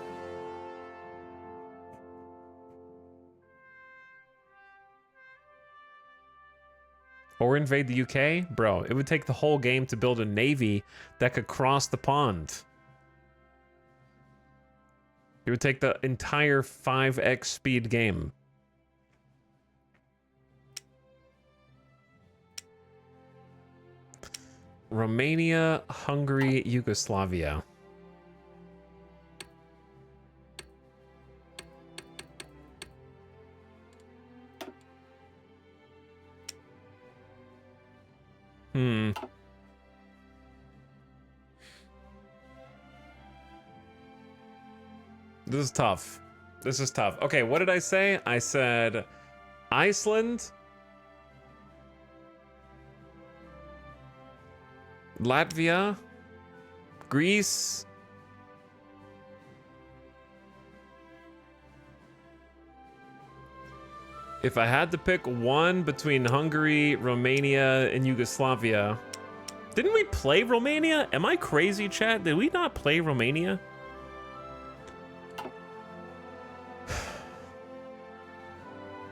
Or invade the UK? Bro, it would take the whole game to build a navy that could cross the pond. It would take the entire 5x speed game. Romania, Hungary, Yugoslavia. This is tough. This is tough. Okay, what did I say? I said Iceland, Latvia, Greece, if I had to pick one between Hungary, Romania, and Yugoslavia. Didn't we play Romania? Am I crazy, chat? Did we not play Romania?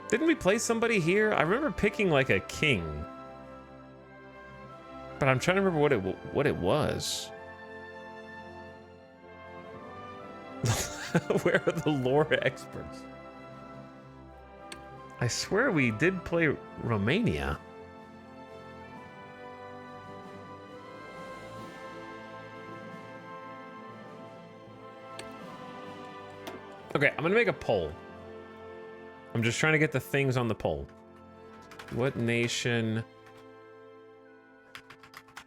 Didn't we play somebody here? I remember picking like a king. But I'm trying to remember what it was. Where are the lore experts? I swear we did play Romania. Okay, I'm gonna make a poll. I'm just trying to get the things on the poll. What nation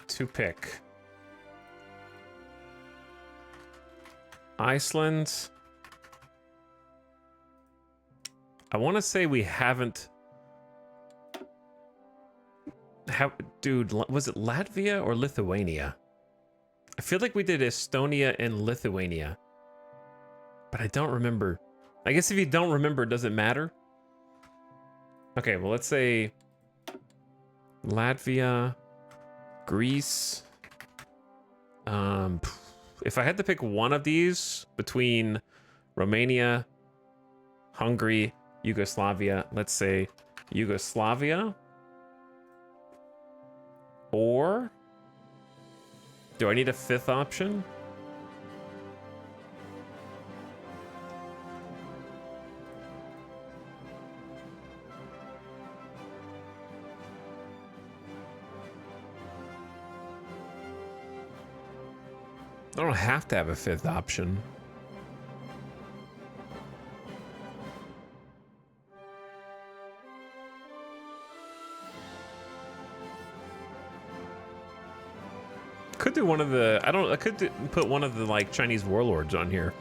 to pick? Iceland. I want to say we haven't. Dude, was it Latvia or Lithuania? I feel like we did Estonia and Lithuania, but I don't remember. I guess if you don't remember, does it matter? Okay, well, let's say Latvia, Greece. If I had to pick one of these between Romania, Hungary, Yugoslavia, let's say Yugoslavia. Or do I need a fifth option? I don't have to have a fifth option. Could do one of the, I could put one of the like Chinese warlords on here.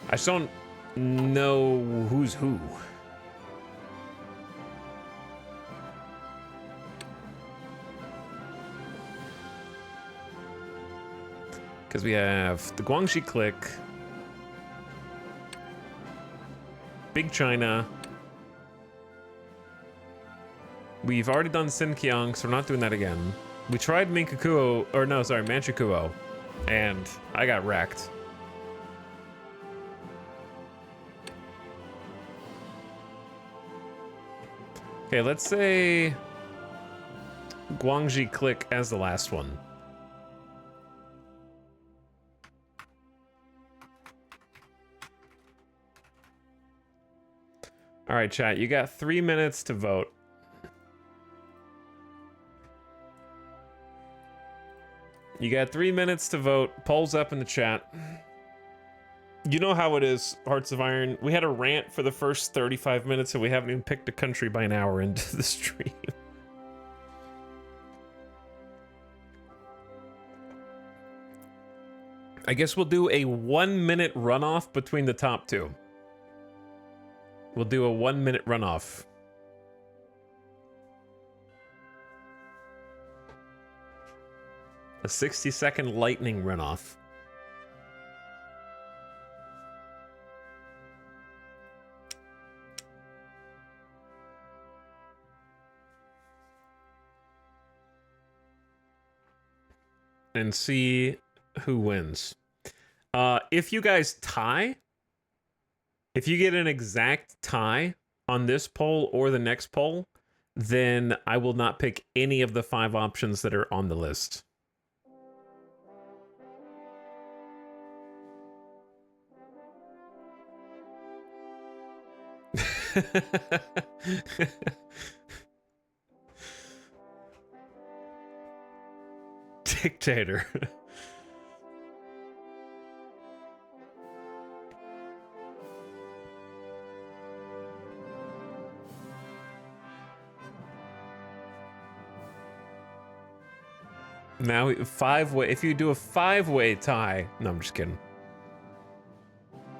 I just don't know who's who. Because we have the Guangxi clique, Big China. We've already done Xinjiang, so we're not doing that again. We tried Manchukuo, or no, sorry, Manchukuo, and I got wrecked. Okay, let's say Guangxi Click as the last one. All right, chat, you got 3 minutes to vote. You got 3 minutes to vote. Polls up in the chat. You know how it is, Hearts of Iron. We had a rant for the first 35 minutes and we haven't even picked a country by an hour into the stream. I guess we'll do a 1 minute runoff between the top two. We'll do a 1 minute runoff. A 60-second lightning runoff. And see who wins. If you guys tie, if you get an exact tie on this poll or the next poll, then I will not pick any of the 5 options that are on the list. Dictator. Now, 5-way. If you do a 5-way tie, no, I'm just kidding.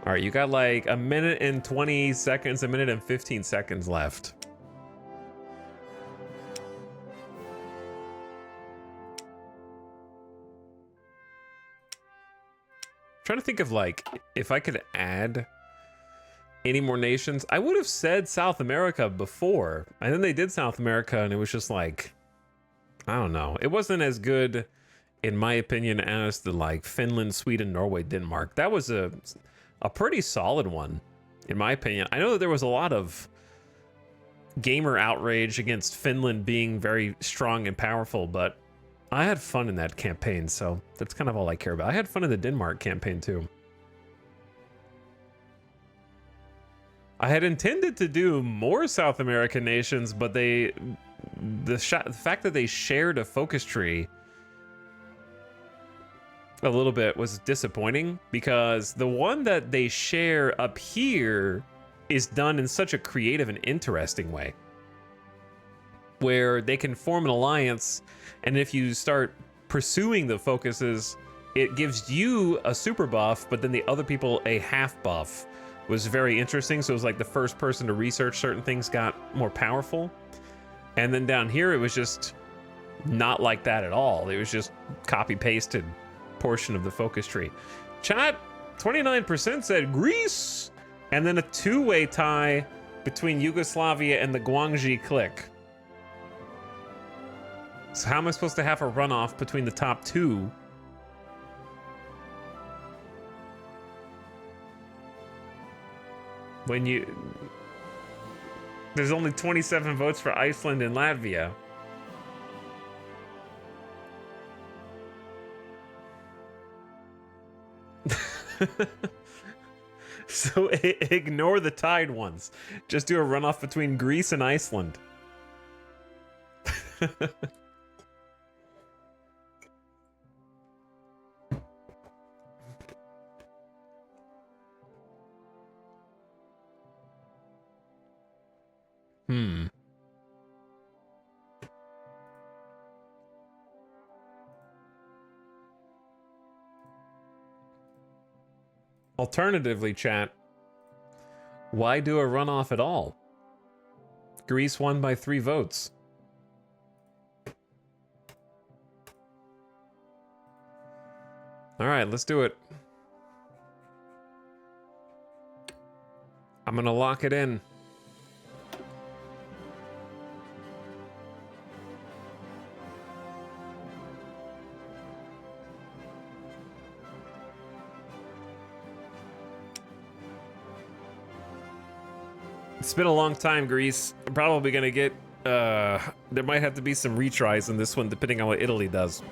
All right, you got like a minute and 20 seconds, a minute and 15 seconds left. Trying to think of like if I could add any more nations. I would have said South America before, and then they did South America, and it was just like, I don't know. It wasn't as good, in my opinion, as the like Finland, Sweden, Norway, Denmark. That was a pretty solid one, in my opinion. I know that there was a lot of gamer outrage against Finland being very strong and powerful, but I had fun in that campaign, so that's kind of all I care about. I had fun in the Denmark campaign too. I had intended to do more South American nations, but the fact that they shared a focus tree a little bit was disappointing, because the one that they share up here is done in such a creative and interesting way, where they can form an alliance, and if you start pursuing the focuses, it gives you a super buff, but then the other people a half buff. Was very interesting. So it was like the first person to research certain things got more powerful. And then down here, it was just not like that at all. It was just copy-pasted portion of the focus tree. Chat, 29% said Greece, and then a 2-way tie between Yugoslavia and the Guangxi Click. So how am I supposed to have a runoff between the top 2? When there's only 27 votes for Iceland and Latvia. So ignore the tied ones. Just do a runoff between Greece and Iceland. Alternatively, chat, why do a runoff at all? Greece won by 3 votes. All right, let's do it. I'm gonna lock it in. It's been a long time, Greece. I'm probably gonna get, there might have to be some retries in this one, depending on what Italy does.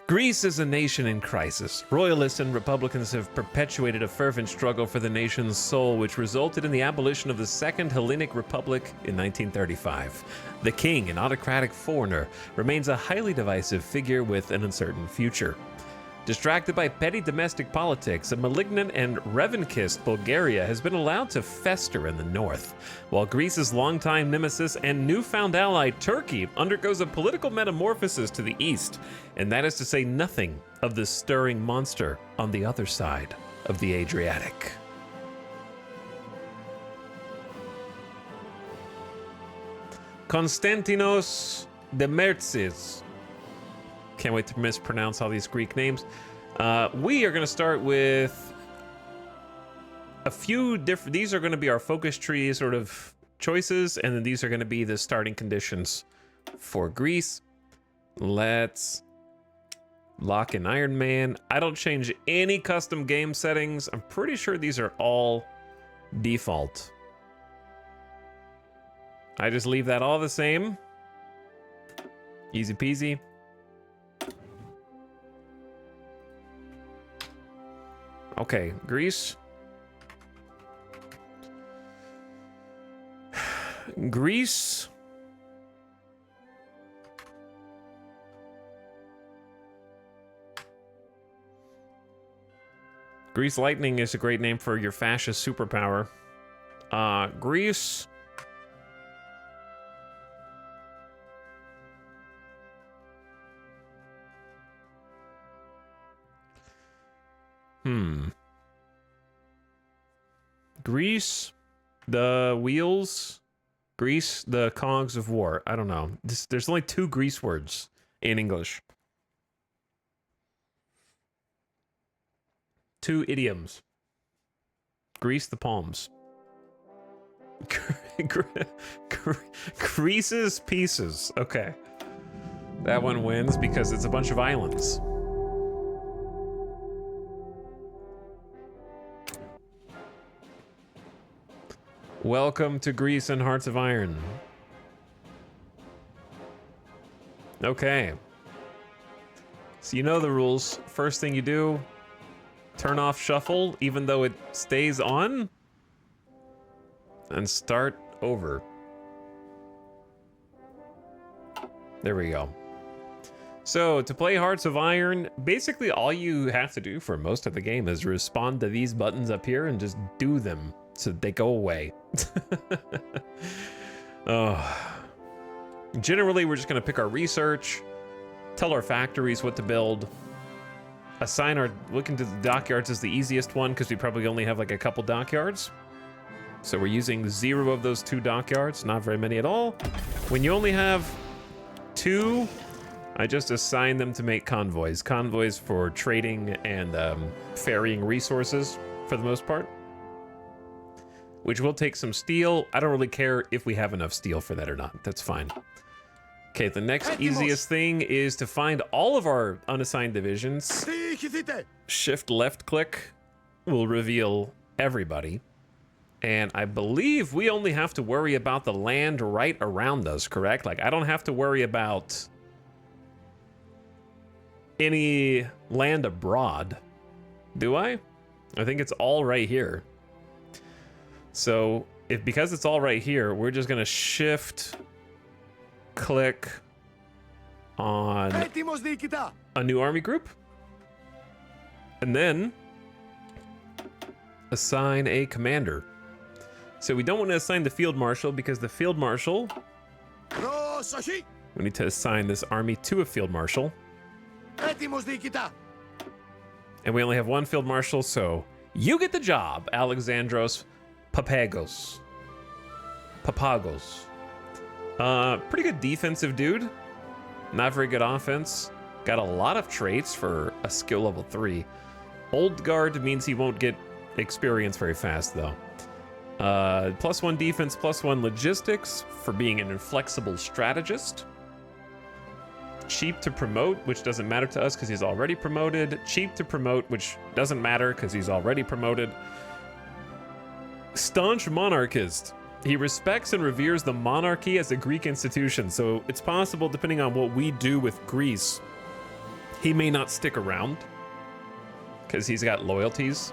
Greece is a nation in crisis. Royalists and Republicans have perpetuated a fervent struggle for the nation's soul, which resulted in the abolition of the Second Hellenic Republic in 1935. The king, an autocratic foreigner, remains a highly divisive figure with an uncertain future. Distracted by petty domestic politics, a malignant and revanchist Bulgaria has been allowed to fester in the north, while Greece's longtime nemesis and newfound ally Turkey undergoes a political metamorphosis to the east, and that is to say nothing of the stirring monster on the other side of the Adriatic. Konstantinos Demertzis. Can't wait to mispronounce all these Greek names. We are going to start with a few different... These are going to be our focus tree sort of choices, and then these are going to be the starting conditions for Greece. Let's lock in Iron Man. I don't change any custom game settings. I'm pretty sure these are all default. I just leave that all the same. Easy peasy. Okay, Greece. Greece. Greece Lightning is a great name for your fascist superpower. Greece. Greece, the wheels. Greece, the cogs of war. I don't know. There's only 2 Greece words in English. 2 idioms. Grease the palms. Greece's pieces. Okay. That one wins because it's a bunch of islands. Welcome to Greece and Hearts of Iron. Okay. So you know the rules. First thing you do, turn off shuffle, even though it stays on, and start over. There we go. So to play Hearts of Iron, basically all you have to do for most of the game is respond to these buttons up here and just do them so they go away. Oh. Generally, we're just gonna pick our research, tell our factories what to build, assign our, look into the dockyards is the easiest one because we probably only have like a couple dockyards. So we're using 0 of those 2 dockyards, not very many at all. When you only have 2, I just assign them to make convoys. Convoys for trading and ferrying resources for the most part. Which will take some steel. I don't really care if we have enough steel for that or not. That's fine. Okay, the next easiest thing is to find all of our unassigned divisions. Shift left click will reveal everybody. And I believe we only have to worry about the land right around us, correct? Like, I don't have to worry about any land abroad, do I? I think it's all right here. So because it's all right here, we're just gonna shift click on a new army group and then assign a commander. So we don't want to assign the field marshal because the field marshal, we need to assign this army to a field marshal. And we only have 1 field marshal, so you get the job, Alexandros Papagos. Pretty good defensive dude. Not very good offense. Got a lot of traits for a skill level 3. Old guard means he won't get experience very fast though. +1 defense, +1 logistics for being an inflexible strategist. Cheap to promote, which doesn't matter to us because he's already promoted. Cheap to promote, which doesn't matter because he's already promoted. Staunch monarchist. He respects and reveres the monarchy as a Greek institution, so it's possible, depending on what we do with Greece, he may not stick around because he's got loyalties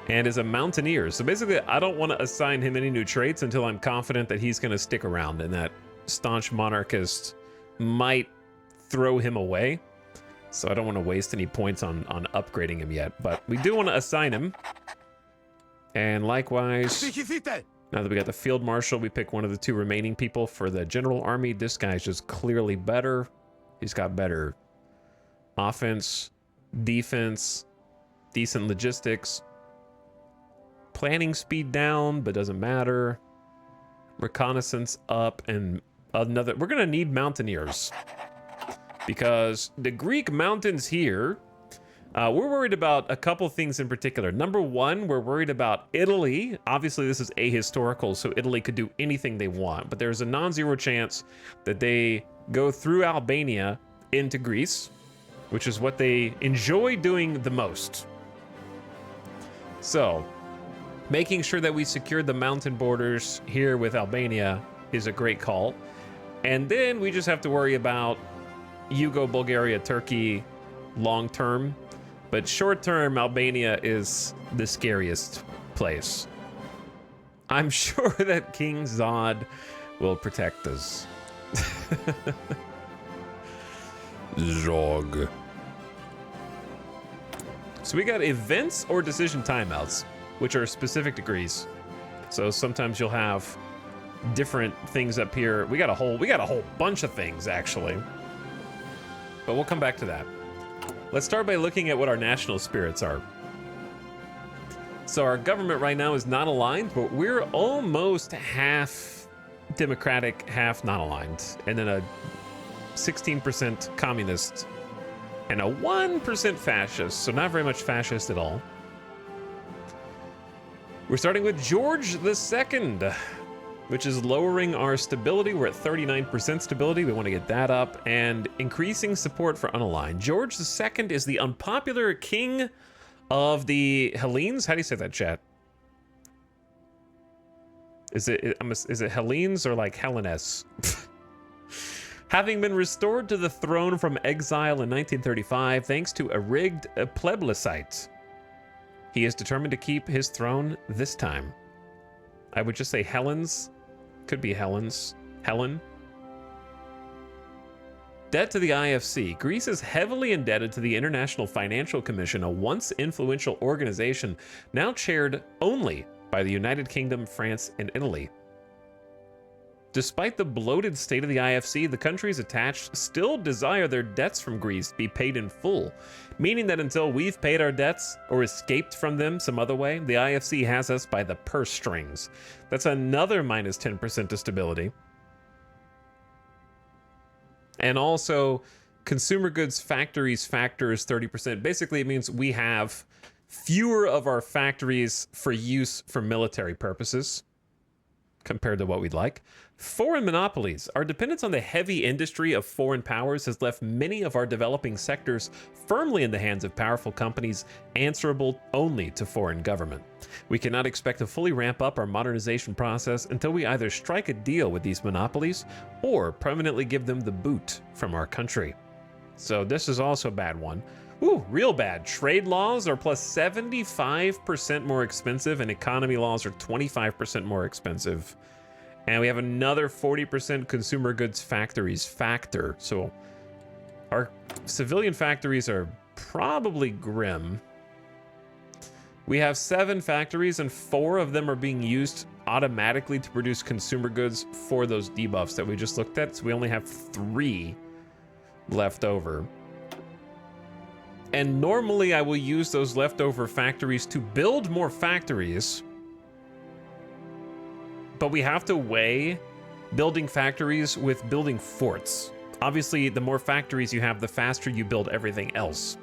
and is a mountaineer. So basically, I don't want to assign him any new traits until I'm confident that he's going to stick around and that staunch monarchist might throw him away. So I don't want to waste any points on upgrading him yet, but we do want to assign him. And likewise, now that we got the field marshal, we pick one of the two remaining people for the general army. This guy's just clearly better. He's got better offense, defense, decent logistics, planning speed down, but doesn't matter. Reconnaissance up, and another. We're gonna need mountaineers because the Greek mountains here. We're worried about a couple things in particular. Number one, we're worried about Italy. Obviously, this is ahistorical, so Italy could do anything they want, but there's a non-zero chance that they go through Albania into Greece, which is what they enjoy doing the most. So, making sure that we secure the mountain borders here with Albania is a great call. And then we just have to worry about Yugo, Bulgaria, Turkey long term. But short term, Albania is the scariest place. I'm sure that King Zod will protect us. Zog. So we got events or decision timeouts, which are specific to Greece. So sometimes you'll have different things up here. We got a whole bunch of things actually. But we'll come back to that. Let's start by looking at what our national spirits are. So our government right now is not aligned, but we're almost half democratic, half not aligned. And then a 16% communist and a 1% fascist, so not very much fascist at all. We're starting with George II, which is lowering our stability. We're at 39% stability. We want to get that up, and increasing support for unaligned. George II is the unpopular king of the Hellenes. How do you say that, chat? Is it Hellenes or like Hellenes? Having been restored to the throne from exile in 1935 thanks to a rigged plebiscite, he is determined to keep his throne this time. I would just say Helens. Could be Helens. Helen. Debt to the IFC. Greece is heavily indebted to the International Financial Commission, a once influential organization now chaired only by the United Kingdom, France, and Italy. Despite the bloated state of the IFC, the countries attached still desire their debts from Greece be paid in full, meaning that until we've paid our debts or escaped from them some other way, the IFC has us by the purse strings. That's another minus 10% to stability. And also, consumer goods factories factors 30%. Basically, it means we have fewer of our factories for use for military purposes compared to what we'd like. Foreign monopolies. Our dependence on the heavy industry of foreign powers has left many of our developing sectors firmly in the hands of powerful companies answerable only to foreign government. We cannot expect to fully ramp up our modernization process until we either strike a deal with these monopolies or permanently give them the boot from our country. So this is also a bad one. Ooh, real bad. Trade laws are plus 75% more expensive, and economy laws are 25% more expensive. And we have another 40% consumer goods factories factor. So our civilian factories are probably grim. We have 7 factories, and 4 of them are being used automatically to produce consumer goods for those debuffs that we just looked at. So we only have 3 left over. And normally I will use those leftover factories to build more factories. But we have to weigh building factories with building forts. Obviously, the more factories you have, the faster you build everything else.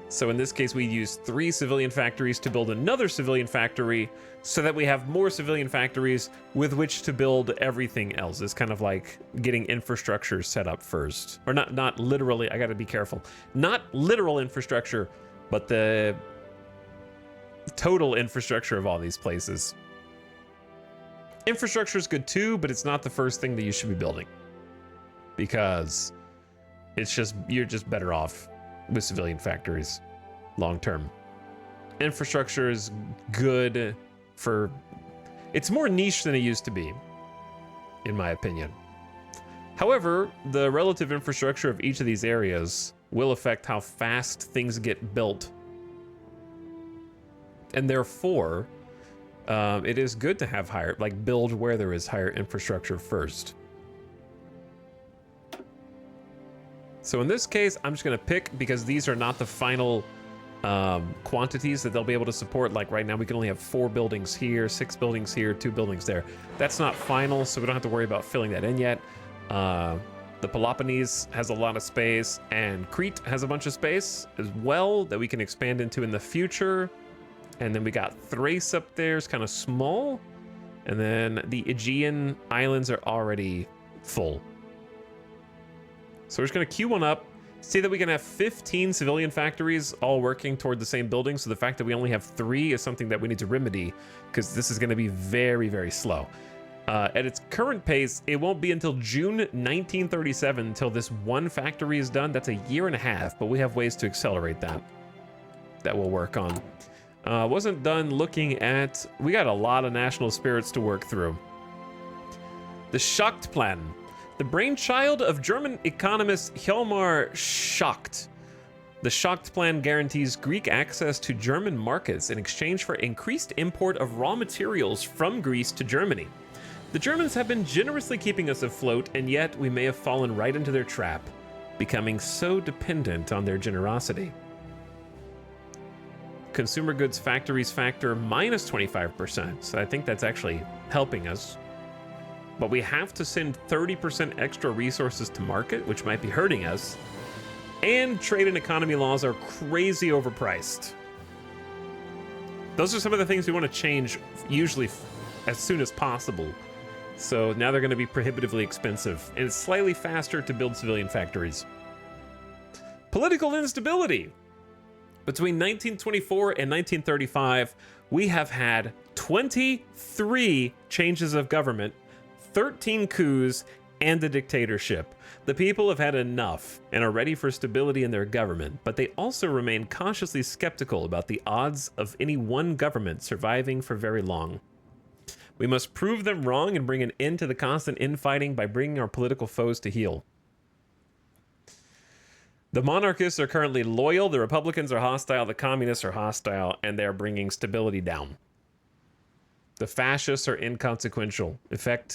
So in this case, we use 3 civilian factories to build another civilian factory so that we have more civilian factories with which to build everything else. It's kind of like getting infrastructure set up first. Or not literally, I gotta be careful. Not literal infrastructure, but the total infrastructure of all these places. Infrastructure is good too, but it's not the first thing that you should be building, because you're just better off with civilian factories long term. Infrastructure is good for, it's more niche than it used to be, in my opinion. However, the relative infrastructure of each of these areas will affect how fast things get built. And therefore, it is good to have higher, like, build where there is higher infrastructure first. So in this case, I'm just going to pick, because these are not the final quantities that they'll be able to support. Like right now, we can only have 4 buildings here, 6 buildings here, 2 buildings there. That's not final, so we don't have to worry about filling that in yet. The Peloponnese has a lot of space, and Crete has a bunch of space as well that we can expand into in the future. And then we got Thrace up there, it's kind of small. And then the Aegean Islands are already full. So we're just gonna queue one up, see that we can have 15 civilian factories all working toward the same building. So the fact that we only have 3 is something that we need to remedy, because this is gonna be very, very slow. At its current pace, it won't be until June 1937 until this one factory is done. That's a year and a half, but we have ways to accelerate that we'll work on. Wasn't done looking at, we got a lot of national spirits to work through. The Schacht Plan, the brainchild of German economist Hjalmar Schacht. The Schacht Plan guarantees Greek access to German markets in exchange for increased import of raw materials from Greece to Germany. The Germans have been generously keeping us afloat, and yet we may have fallen right into their trap, becoming so dependent on their generosity. Consumer goods factories factor minus 25%, so I think that's actually helping us. But we have to send 30% extra resources to market, which might be hurting us. And trade and economy laws are crazy overpriced. Those are some of the things we want to change, usually as soon as possible. So now they're going to be prohibitively expensive, and it's slightly faster to build civilian factories. Political instability. Between 1924 and 1935, we have had 23 changes of government, 13 coups, and a dictatorship. The people have had enough and are ready for stability in their government, but they also remain cautiously skeptical about the odds of any one government surviving for very long. We must prove them wrong and bring an end to the constant infighting by bringing our political foes to heel. The monarchists are currently loyal, the Republicans are hostile, the communists are hostile, and they're bringing stability down. The fascists are inconsequential.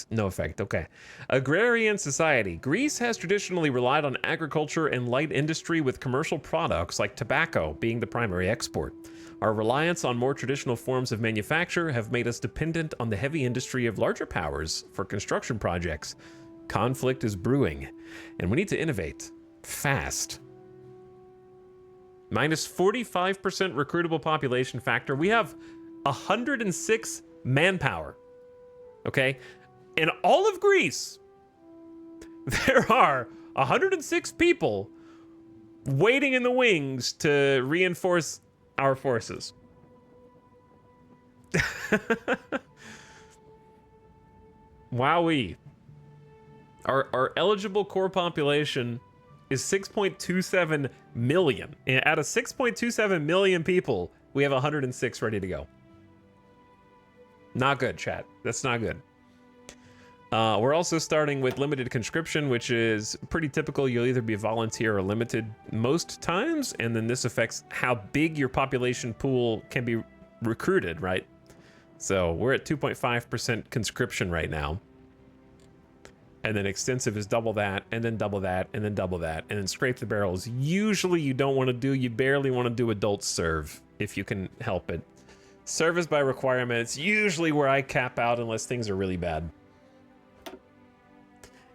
No effect, okay. Agrarian society. Greece has traditionally relied on agriculture and light industry, with commercial products like tobacco being the primary export. Our reliance on more traditional forms of manufacture have made us dependent on the heavy industry of larger powers for construction projects. Conflict is brewing, and we need to innovate fast. Minus 45% recruitable population factor. We have 106 manpower, okay? In all of Greece, there are 106 people waiting in the wings to reinforce our forces. Wowee. Our eligible core population is 6.27 million. And out of 6.27 million people, we have 106 ready to go. Not good, chat. That's not good. We're also starting with limited conscription, which is pretty typical. You'll either be volunteer or limited most times, and then this affects how big your population pool can be recruited, right? So we're at 2.5% conscription right now. And then extensive is double that, and then double that, and then double that, and then scrape the barrels. Usually you don't want to do, you barely want to do adult serve if you can help it. Service by requirement, it's usually where I cap out unless things are really bad.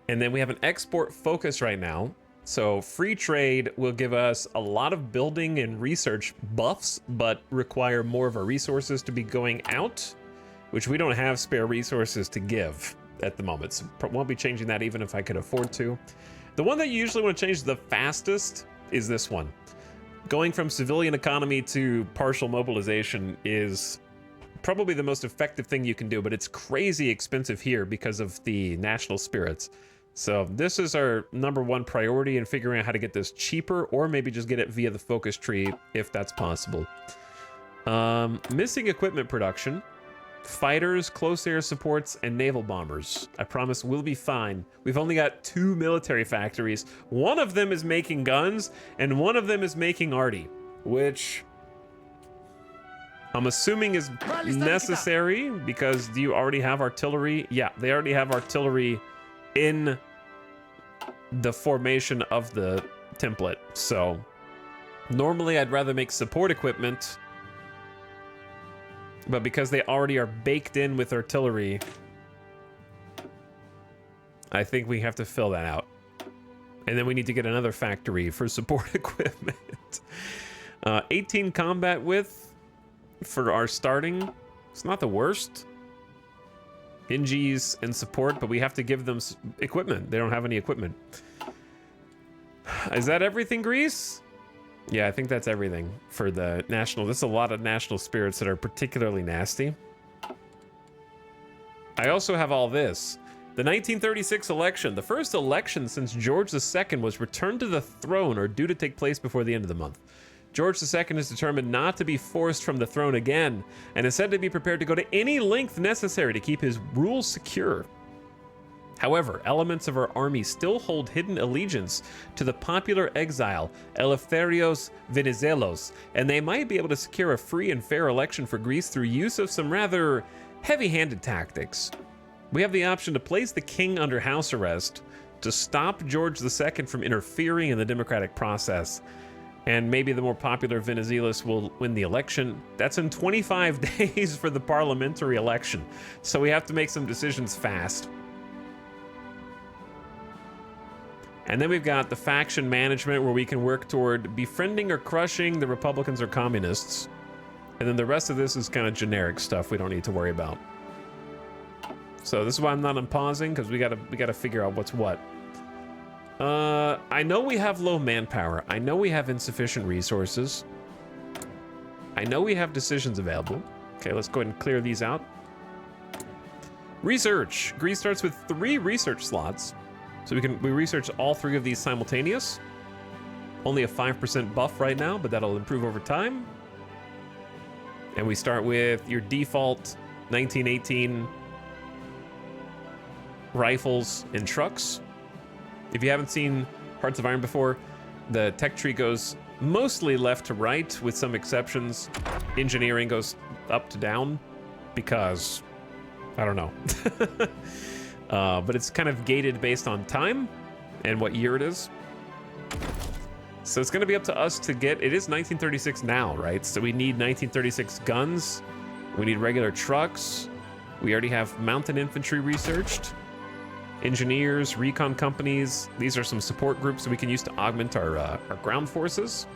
And then we have an export focus right now. So free trade will give us a lot of building and research buffs, but require more of our resources to be going out, which we don't have spare resources to give at the moment. So won't be changing that even if I could afford to. The one that you usually want to change the fastest is this one. Going from civilian economy to partial mobilization is probably the most effective thing you can do, but it's crazy expensive here because of the national spirits. So this is our #1 priority in figuring out how to get this cheaper, or maybe just get it via the focus tree if that's possible. Missing equipment production. Fighters, close air supports, and naval bombers. I promise we'll be fine. We've only got 2 military factories. One of them is making guns, and one of them is making arty, which I'm assuming is necessary because do you already have artillery? Yeah, they already have artillery in the formation of the template. So normally I'd rather make support equipment, but because they already are baked in with artillery, I think we have to fill that out. And then we need to get another factory for support equipment. 18 combat width for our starting. It's not the worst. Hinges and support, but we have to give them equipment. They don't have any equipment. Is that everything, Greece? Yeah, I think that's everything for the national. There's a lot of national spirits that are particularly nasty. I also have all this. The 1936 election, the first election since George II was returned to the throne, are due to take place before the end of the month. George II is determined not to be forced from the throne again, and is said to be prepared to go to any length necessary to keep his rule secure. However, elements of our army still hold hidden allegiance to the popular exile Eleftherios Venizelos, and they might be able to secure a free and fair election for Greece through use of some rather heavy-handed tactics. We have the option to place the king under house arrest to stop George II from interfering in the democratic process, and maybe the more popular Venizelos will win the election. That's in 25 days for the parliamentary election, so we have to make some decisions fast. And then we've got the faction management, where we can work toward befriending or crushing the Republicans or communists. And then the rest of this is kind of generic stuff we don't need to worry about. So this is why I'm not unpausing, because we gotta figure out what's what. I know we have low manpower. I know we have insufficient resources. I know we have decisions available. Okay, let's go ahead and clear these out. Research. Greece starts with 3 research slots. So we research all 3 of these simultaneous. Only a 5% buff right now, but that'll improve over time. And we start with your default 1918 rifles and trucks. If you haven't seen Hearts of Iron before, the tech tree goes mostly left to right, with some exceptions. Engineering goes up to down because I don't know. But it's kind of gated based on time and what year it is. So it's going to be up to us to get... It is 1936 now, right? So we need 1936 guns. We need regular trucks. We already have mountain infantry researched. Engineers, recon companies. These are some support groups that we can use to augment our ground forces.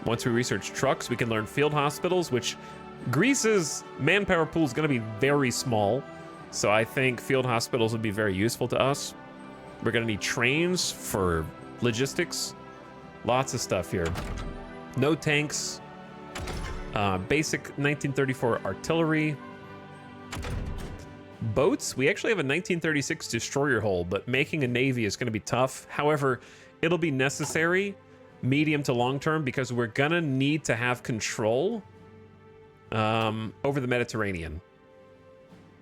Once we research trucks, we can learn field hospitals, which Greece's manpower pool is going to be very small. So I think field hospitals would be very useful to us. We're going to need trains for logistics. Lots of stuff here. No tanks. Basic 1934 artillery. Boats. We actually have a 1936 destroyer hull, but making a navy is going to be tough. However, it'll be necessary medium to long term because we're going to need to have control over the Mediterranean.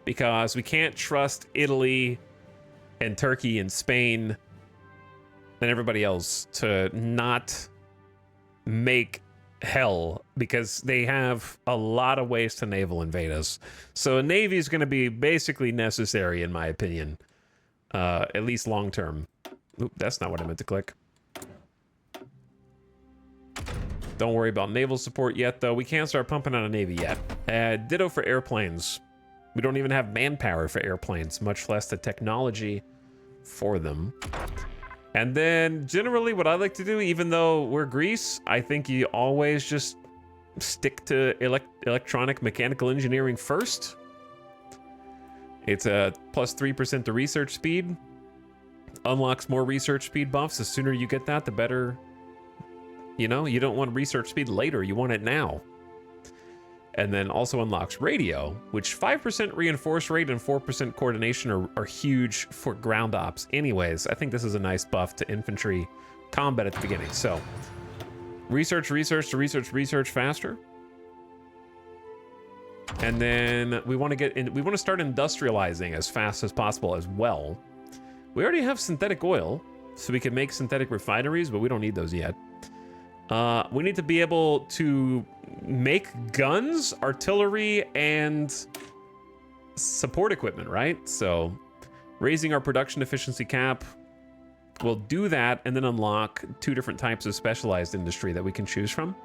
Because we can't trust Italy and Turkey and Spain and everybody else to not make hell, because they have a lot of ways to naval invade us. So a navy is going to be basically necessary, in my opinion, at least long term. Oop, that's not what I meant to click. Don't worry about naval support yet, though. We can't start pumping out a navy yet. Ditto for airplanes. We don't even have manpower for airplanes, much less the technology for them. And then generally what I like to do, even though we're Greece, I think you always just stick to electronic mechanical engineering first. It's a plus 3% to research speed. Unlocks more research speed buffs. The sooner you get that, the better. You know, you don't want research speed later. You want it now. And then also unlocks radio, which 5% reinforce rate and 4% coordination are huge for ground ops. Anyways, I think this is a nice buff to infantry combat at the beginning. So research to research faster. And then we want to start industrializing as fast as possible as well. We already have synthetic oil, so we can make synthetic refineries, but we don't need those yet. We need to be able to make guns, artillery, and support equipment, right? So raising our production efficiency cap, we'll do that and then unlock 2 different types of specialized industry that we can choose from.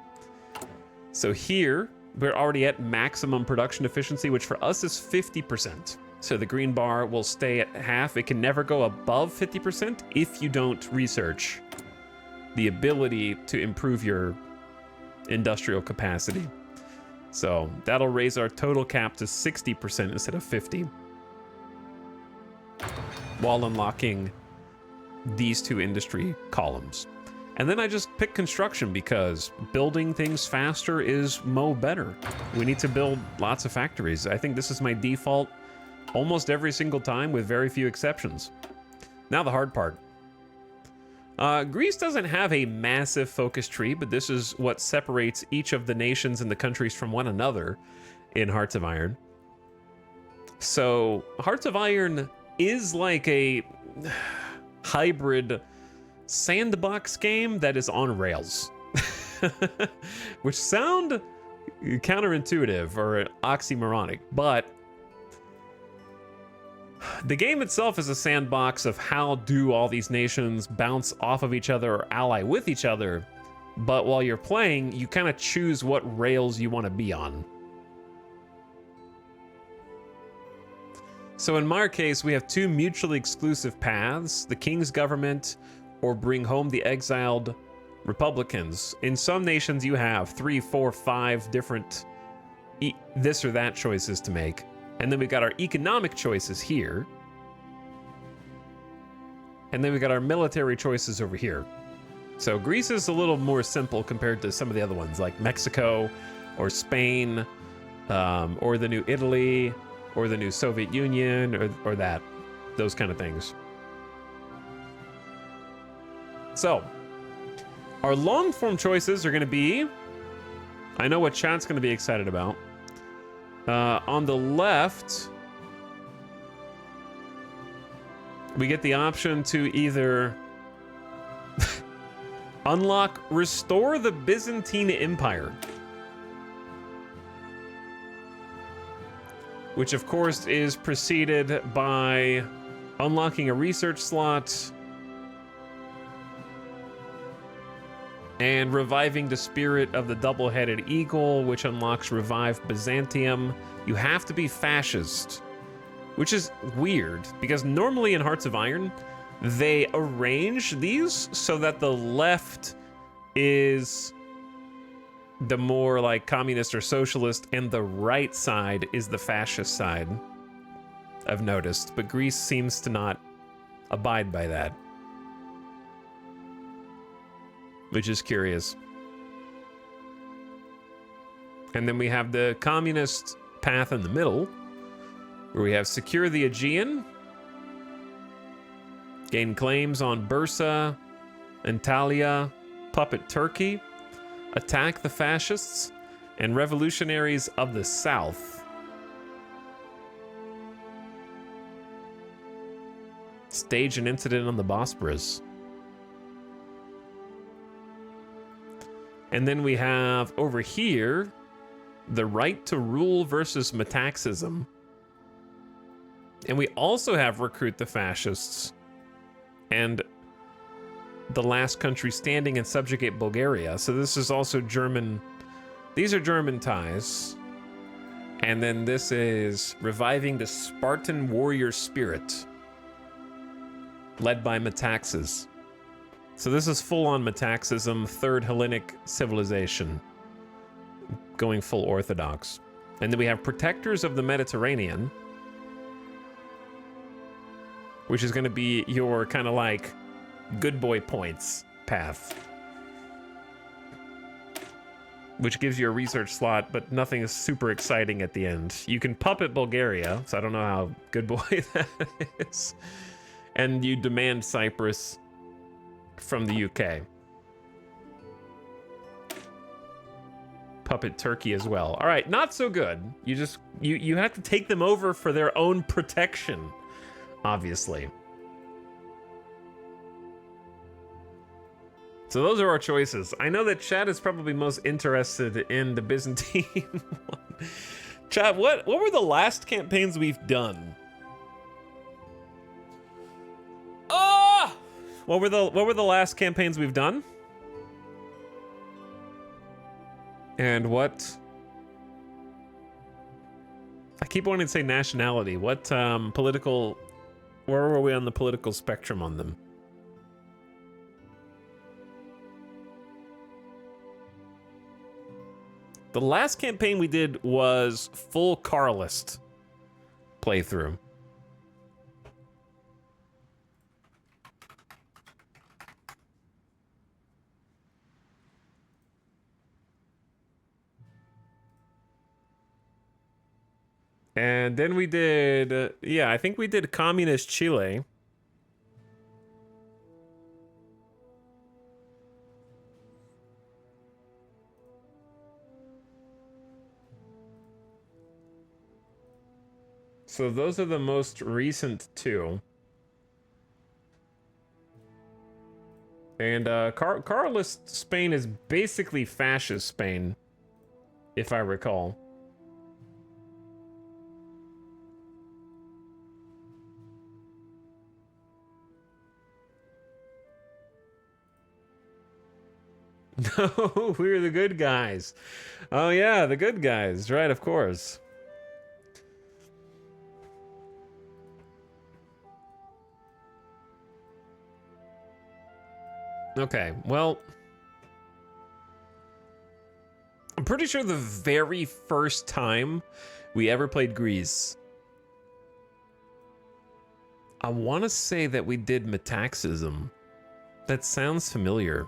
So here, we're already at maximum production efficiency, which for us is 50%. So the green bar will stay at half. It can never go above 50% if you don't research the ability to improve your industrial capacity. So that'll raise our total cap to 60% instead of 50, while unlocking these 2 industry columns. And then I just pick construction because building things faster is better. We need to build lots of factories. I think this is my default almost every single time with very few exceptions. Now the hard part. Greece doesn't have a massive focus tree, but this is what separates each of the nations and the countries from one another in Hearts of Iron. So Hearts of Iron is like a hybrid sandbox game that is on rails, which sound counterintuitive or oxymoronic, but the game itself is a sandbox of how do all these nations bounce off of each other or ally with each other, but while you're playing, you kind of choose what rails you want to be on. So in my case, we have 2 mutually exclusive paths, the king's government or bring home the exiled Republicans. In some nations, you have 3, 4, 5 different this or that choices to make. And then we got our economic choices here. And then we got our military choices over here. So Greece is a little more simple compared to some of the other ones, like Mexico or Spain, or the new Italy, or the new Soviet Union, or those kind of things. So, our long-form choices are going to be, I know what chat's going to be excited about. On the left, we get the option to either unlock Restore the Byzantine Empire, which of course is preceded by unlocking a research slot and reviving the spirit of the double-headed eagle, which unlocks Revive Byzantium. You have to be fascist, which is weird because normally in Hearts of Iron, they arrange these so that the left is the more like communist or socialist and the right side is the fascist side, I've noticed, but Greece seems to not abide by that, which is curious. And then we have the communist path in the middle, where we have secure the Aegean, gain claims on Bursa, Antalya, puppet Turkey, attack the fascists, and revolutionaries of the south. Stage an incident on the Bosporus. And then we have over here the right to rule versus metaxism. And we also have recruit the fascists and the last country standing and subjugate Bulgaria. So this is also German. These are German ties. And then this is reviving the Spartan warrior spirit, led by Metaxas. So this is full-on Metaxism, third Hellenic civilization, going full Orthodox. And then we have Protectors of the Mediterranean, which is going to be your kind of like good boy points path. which gives you a research slot, but nothing is super exciting at the end. You can puppet Bulgaria, so I don't know how good boy that is. And you demand Cyprus from the UK. Puppet Turkey as well. All right, not so good. You have to take them over for their own protection, obviously. So those are our choices. I know that Chad is probably most interested in the Byzantine one. Chad, what were the last campaigns we've done? Ah! What were the last campaigns we've done? And what? I keep wanting to say nationality. What political? Where were we on the political spectrum on them? The last campaign we did was full Carlist playthrough. And then we did, yeah, I think we did Communist Chile. So those are the most recent two. And Carlist Spain is basically fascist Spain, if I recall. No, we're the good guys. Oh yeah, the good guys, right, of course. Okay, well, I'm pretty sure the very first time we ever played Greece, I want to say that we did Metaxism. That sounds familiar.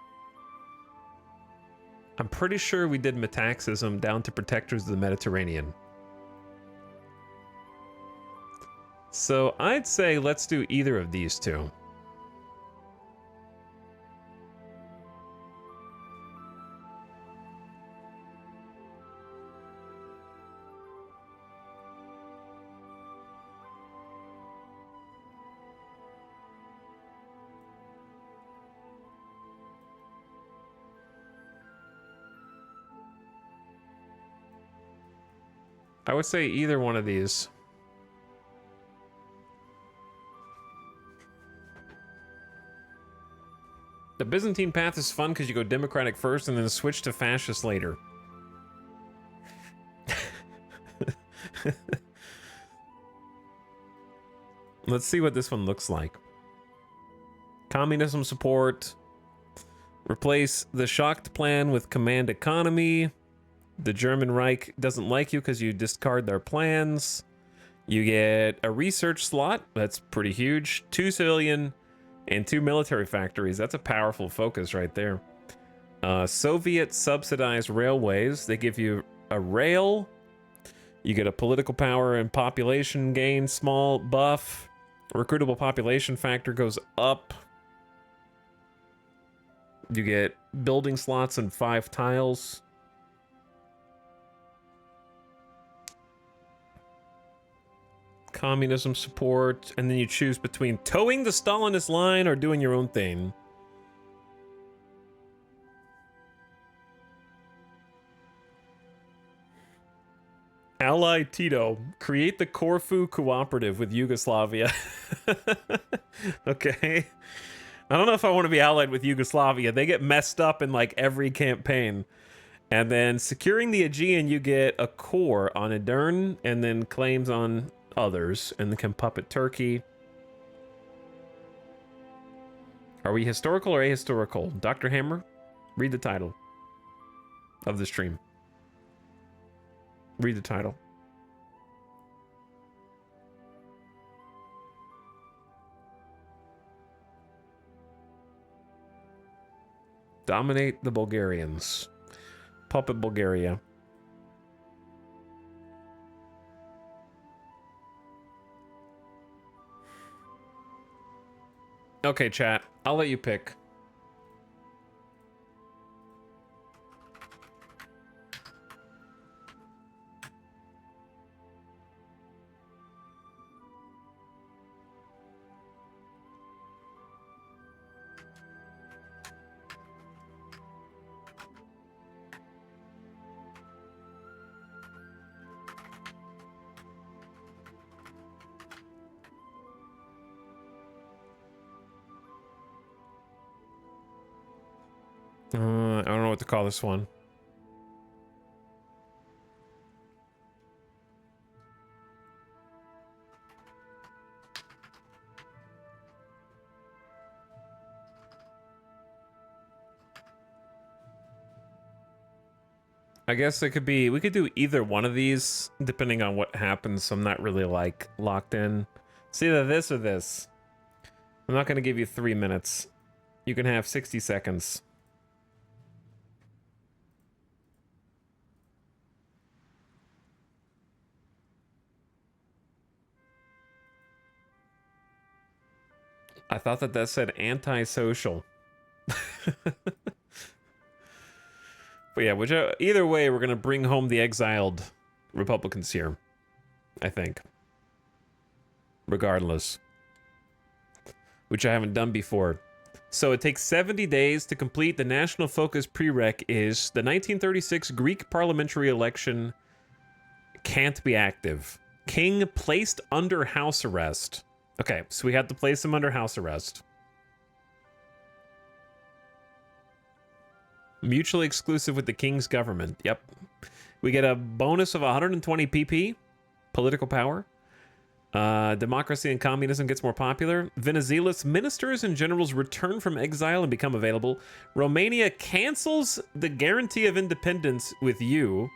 I'm pretty sure we did Metaxism down to Protectors of the Mediterranean. So I'd say let's do either of these two. I would say either one of these. The Byzantine path is fun because you go democratic first and then switch to fascist later. Let's see what this one looks like. Communism support. Replace the shocked plan with command economy. The German Reich doesn't like you because you discard their plans. You get a research slot. That's pretty huge. 2 civilian and 2 military factories. That's a powerful focus right there. Soviet subsidized railways. They give you a rail. You get a political power and population gain, small buff. Recruitable population factor goes up. You get building slots and 5 tiles. Communism support, and then you choose between towing the Stalinist line or doing your own thing. Ally Tito, create the Corfu cooperative with Yugoslavia. Okay. I don't know if I want to be allied with Yugoslavia. They get messed up in like every campaign. And then securing the Aegean, you get a core on Edirne, and then claims on others, and then can puppet Turkey. Are we historical or ahistorical? Dr. Hammer, read the title of the stream. Read the title. Dominate the Bulgarians. Puppet Bulgaria. Okay, chat. I'll let you pick. I don't know what to call this one. I guess it could be, we could do either one of these depending on what happens. So I'm not really like locked in. It's either this or this. I'm not going to give you 3 minutes. You can have 60 seconds. I thought that said antisocial. But yeah, either way, we're going to bring home the exiled Republicans here, I think. Regardless. Which I haven't done before. So it takes 70 days to complete. The national focus prereq is the 1936 Greek parliamentary election can't be active. King placed under house arrest. Okay, so we have to place him under house arrest. Mutually exclusive with the king's government. Yep. We get a bonus of 120 PP. Political power. Democracy and communism gets more popular. Venezuela's ministers and generals return from exile and become available. Romania cancels the guarantee of independence with you.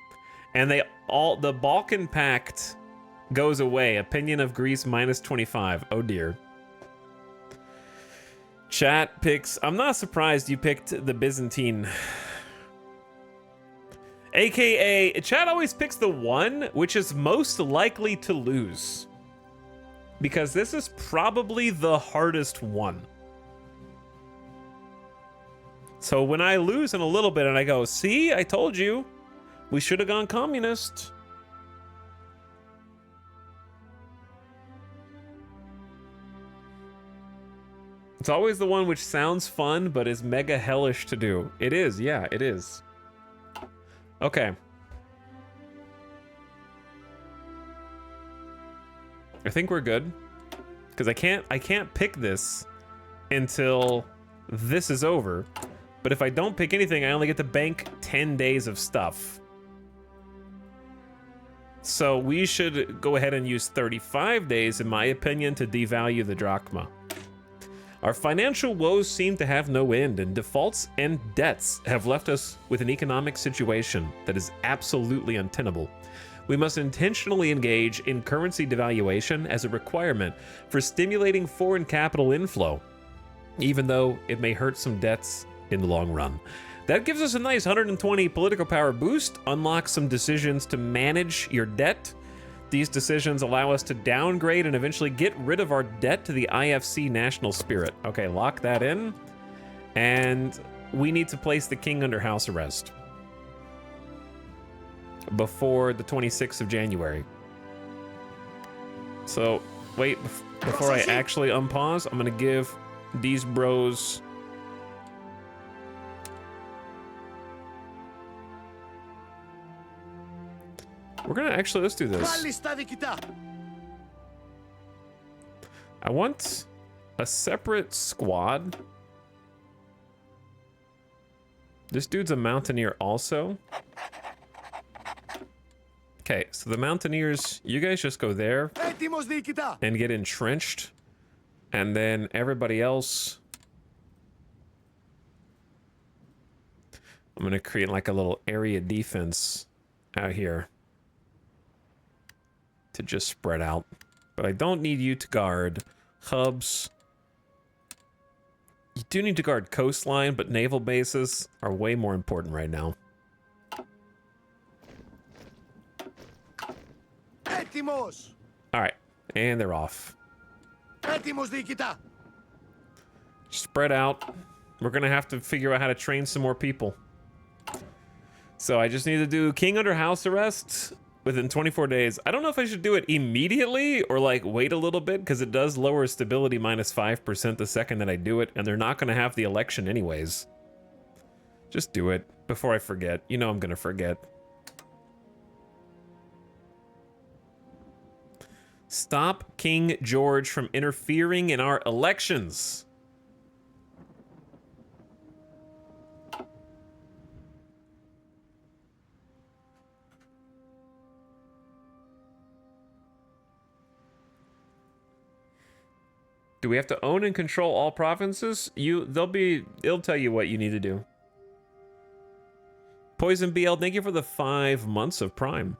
And the Balkan Pact goes away. Opinion of Greece minus 25. Oh dear. Chat picks. I'm not surprised you picked the Byzantine. AKA, chat always picks the one which is most likely to lose. Because this is probably the hardest one. So when I lose in a little bit and I go, see, I told you, we should have gone communist. It's always the one which sounds fun, but is mega hellish to do. It is, yeah, it is. Okay. I think we're good. Because I can't pick this until this is over. But if I don't pick anything, I only get to bank 10 days of stuff. So we should go ahead and use 35 days, in my opinion, to devalue the drachma. Our financial woes seem to have no end, and defaults and debts have left us with an economic situation that is absolutely untenable. We must intentionally engage in currency devaluation as a requirement for stimulating foreign capital inflow, even though it may hurt some debts in the long run. That gives us a nice 120 political power boost, unlocks some decisions to manage your debt. These decisions allow us to downgrade and eventually get rid of our debt to the IFC national spirit. Okay, lock that in. And we need to place the king under house arrest before the 26th of January. So, wait, before I actually unpause, I'm gonna give these bros... We're gonna actually, let's do this. I want a separate squad. This dude's a mountaineer also. Okay, so the mountaineers, you guys just go there and get entrenched. And then everybody else, I'm gonna create like a little area defense out here to just spread out. But I don't need you to guard hubs. You do need to guard coastline, but naval bases are way more important right now. Έτοιμος. All right, and they're off. Έτοιμος, διοικητά. Spread out. We're gonna have to figure out how to train some more people. So I just need to do king under house arrest within 24 days. I don't know if I should do it immediately or like wait a little bit, because it does lower stability minus 5% the second that I do it, and they're not gonna have the election anyways. Just do it before I forget. You know I'm gonna forget. Stop King George from interfering in our elections. Do we have to own and control all provinces? It'll tell you what you need to do. Poison BL, thank you for the 5 months of Prime.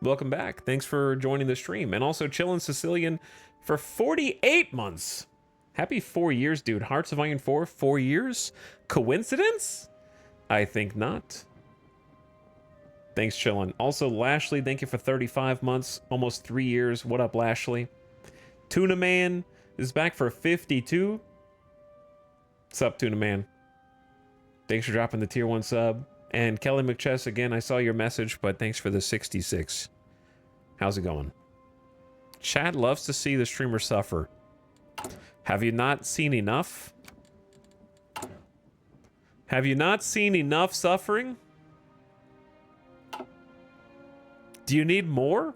Welcome back. Thanks for joining the stream. And also Chillin' Sicilian for 48 months. Happy 4 years, dude. Hearts of Iron 4, 4 years? Coincidence? I think not. Thanks, Chillin'. Also, Lashley, thank you for 35 months, almost 3 years. What up, Lashley? Tuna Man is back for 52. What's up, Tuna Man? Thanks for dropping the tier 1 sub. And Kelly McChess, again, I saw your message, but thanks for the 66. How's it going? Chad loves to see the streamer suffer. Have you not seen enough? Have you not seen enough suffering? Do you need more?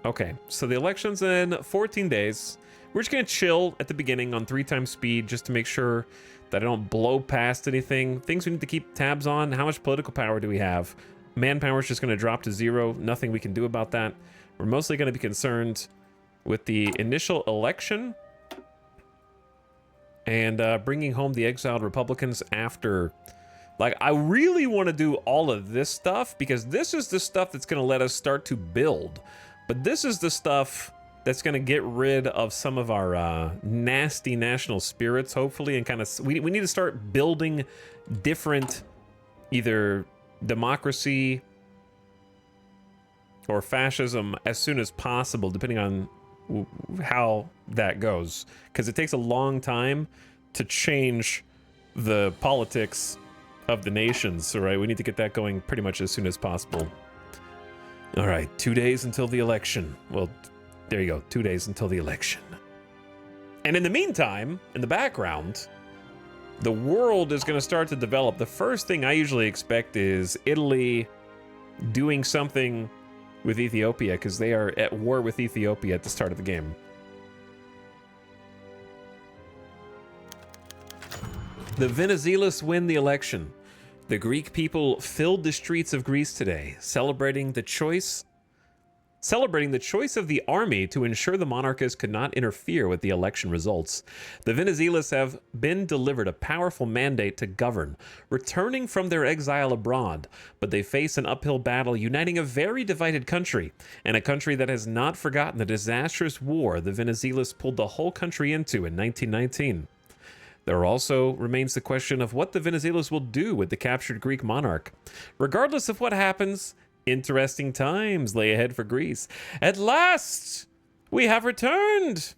Okay, so the election's in 14 days. We're just gonna chill at the beginning on 3 times speed just to make sure that I don't blow past anything. Things we need to keep tabs on. How much political power do we have? Manpower is just gonna drop to 0. Nothing we can do about that. We're mostly gonna be concerned with the initial election and bringing home the exiled Republicans after. Like, I really want to do all of this stuff because this is the stuff that's gonna let us start to build. But this is the stuff that's going to get rid of some of our nasty national spirits, hopefully, and kind of... We need to start building different either democracy or fascism as soon as possible, depending on how that goes. Because it takes a long time to change the politics of the nations, right? We need to get that going pretty much as soon as possible. All right, 2 days until the election. Well, there you go, 2 days until the election. And in the meantime, in the background, the world is going to start to develop. The first thing I usually expect is Italy doing something with Ethiopia, because they are at war with Ethiopia at the start of the game. The Venizelos win the election. The Greek people filled the streets of Greece today, celebrating the choice of the army to ensure the monarchists could not interfere with the election results. The Venizelos have been delivered a powerful mandate to govern, returning from their exile abroad, but they face an uphill battle uniting a very divided country, and a country that has not forgotten the disastrous war the Venizelos pulled the whole country into in 1919. There also remains the question of what the Venizelos will do with the captured Greek monarch. Regardless of what happens, interesting times lay ahead for Greece. At last, we have returned!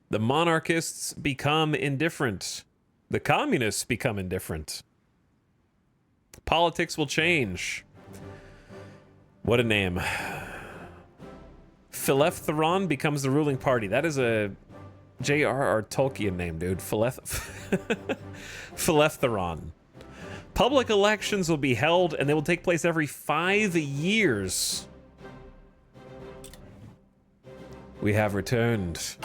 The monarchists become indifferent. The communists become indifferent. Politics will change. What a name. Phileptheron becomes the ruling party. That is a J.R.R. Tolkien name, dude. Phileptheron. Public elections will be held, and they will take place every 5 years. We have returned.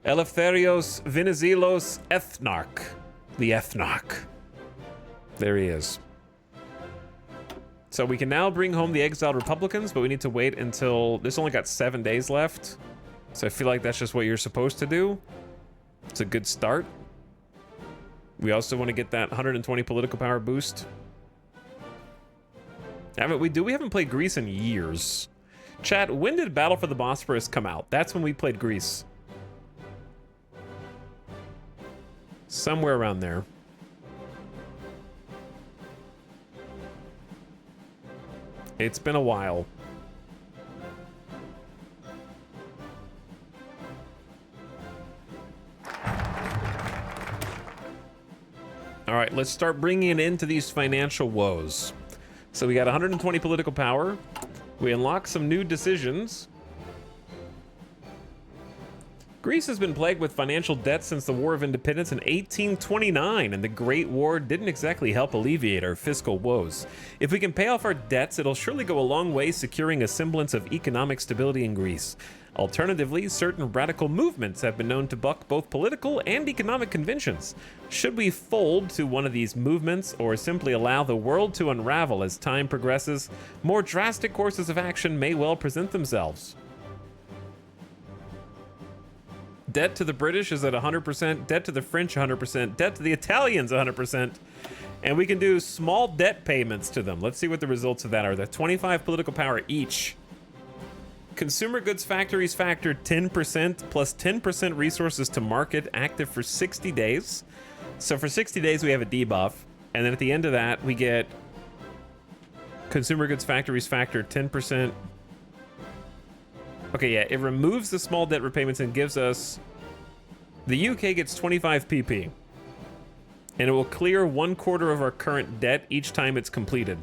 Eleftherios Venizelos Ethnarch. The Ethnarch. There he is. So we can now bring home the exiled Republicans, but we need to wait until... This only got 7 days left. So I feel like that's just what you're supposed to do. It's a good start. We also want to get that 120 political power boost. We haven't played Greece in years. Chat, when did Battle for the Bosphorus come out? That's when we played Greece. Somewhere around there. It's been a while. All right, let's start bringing it into these financial woes. So we got 120 political power. We unlock some new decisions. Greece has been plagued with financial debt since the War of Independence in 1829, and the Great War didn't exactly help alleviate our fiscal woes. If we can pay off our debts, it'll surely go a long way securing a semblance of economic stability in Greece. Alternatively, certain radical movements have been known to buck both political and economic conventions. Should we fold to one of these movements, or simply allow the world to unravel as time progresses, more drastic courses of action may well present themselves. Debt to the British is at 100%, debt to the French 100%, debt to the Italians 100%, and we can do small debt payments to them. Let's see what the results of that are. They're 25 political power each. Consumer goods factories factor 10% plus 10% resources to market active for 60 days. So for 60 days we have a debuff, and then at the end of that we get consumer goods factories factor 10%. Okay, yeah, it removes the small debt repayments and gives us... The UK gets 25 PP. And it will clear 1/4 of our current debt each time it's completed.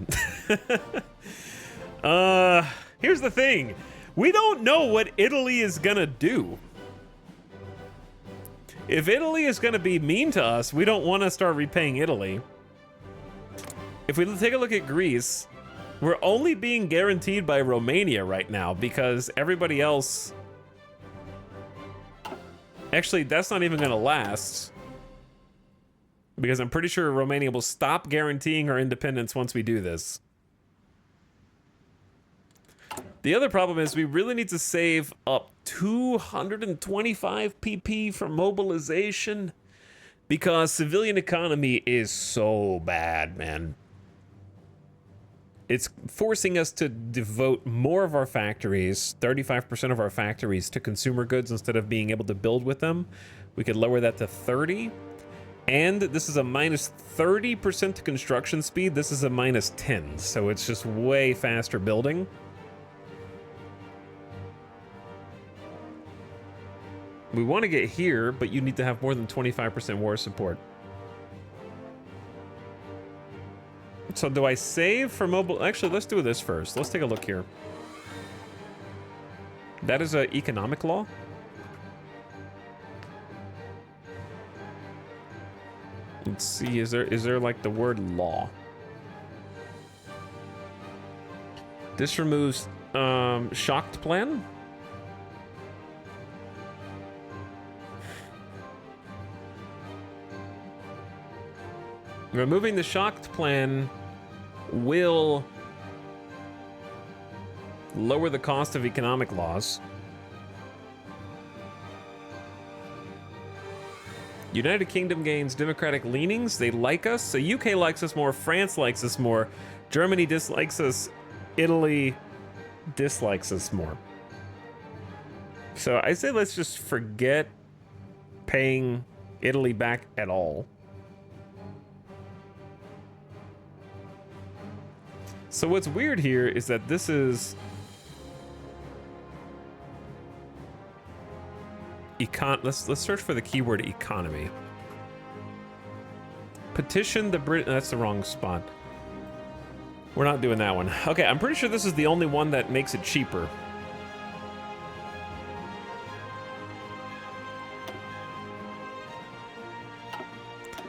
Here's the thing. We don't know what Italy is gonna do. If Italy is gonna be mean to us, we don't want to start repaying Italy. If we take a look at Greece... We're only being guaranteed by Romania right now because everybody else... Actually, that's not even going to last. Because I'm pretty sure Romania will stop guaranteeing our independence once we do this. The other problem is we really need to save up 225 PP for mobilization. Because civilian economy is so bad, man. It's forcing us to devote more of our factories, 35% of our factories, to consumer goods instead of being able to build with them. We could lower that to 30. And this is a minus 30% to construction speed. This is a minus 10. So it's just way faster building. We want to get here, but you need to have more than 25% war support. So do I save for mobile? Actually, let's do this first. Let's take a look here. That is an economic law. Let's see, is there like the word law? This removes shocked plan. Removing the shocked plan will lower the cost of economic laws. United Kingdom gains democratic leanings. They like us. So UK likes us more. France likes us more. Germany dislikes us. Italy dislikes us more. So I say let's just forget paying Italy back at all. So what's weird here is that this is let's search for the keyword economy. Petition the Brit. That's the wrong spot. We're not doing that one. Okay, I'm pretty sure this is the only one that makes it cheaper.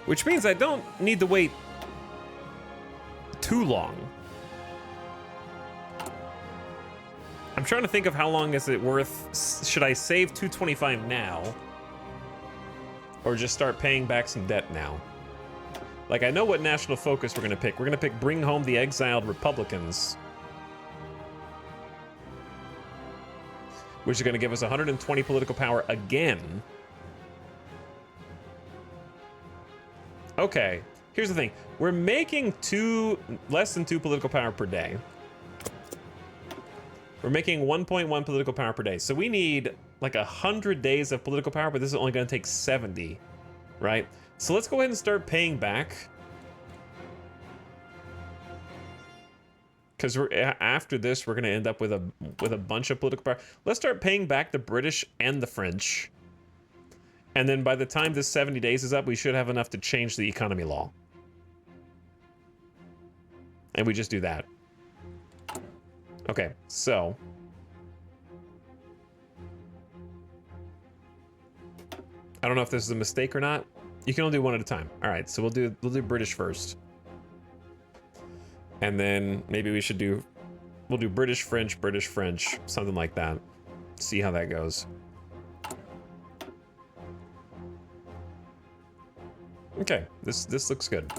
Which means I don't need to wait too long. I'm trying to think of how long is it worth. Should I save 225 now? Or just start paying back some debt now? Like, I know what national focus we're gonna pick. We're gonna pick Bring Home the Exiled Republicans. Which is gonna give us 120 political power again. Okay, here's the thing. We're making less than 2 political power per day. We're making 1.1 political power per day. So we need like 100 days of political power, but this is only going to take 70, right? So let's go ahead and start paying back. Because after this, we're going to end up with a bunch of political power. Let's start paying back the British and the French. And then by the time this 70 days is up, we should have enough to change the economy law. And we just do that. Okay, so... I don't know if this is a mistake or not. You can only do one at a time. All right, so we'll do British first. And then maybe we'll do British, French, something like that. See how that goes. Okay, this looks good.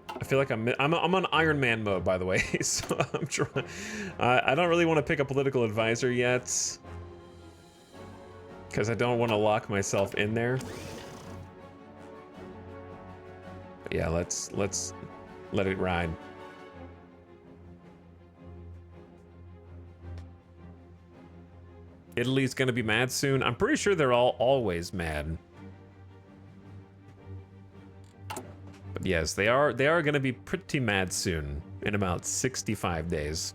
I feel like I'm on Iron Man mode, by the way. So I'm trying. I don't really want to pick a political advisor yet, because I don't want to lock myself in there. But yeah, let's let it ride. Italy's gonna be mad soon. I'm pretty sure they're always mad. But yes, they are gonna be pretty mad soon, in about 65 days.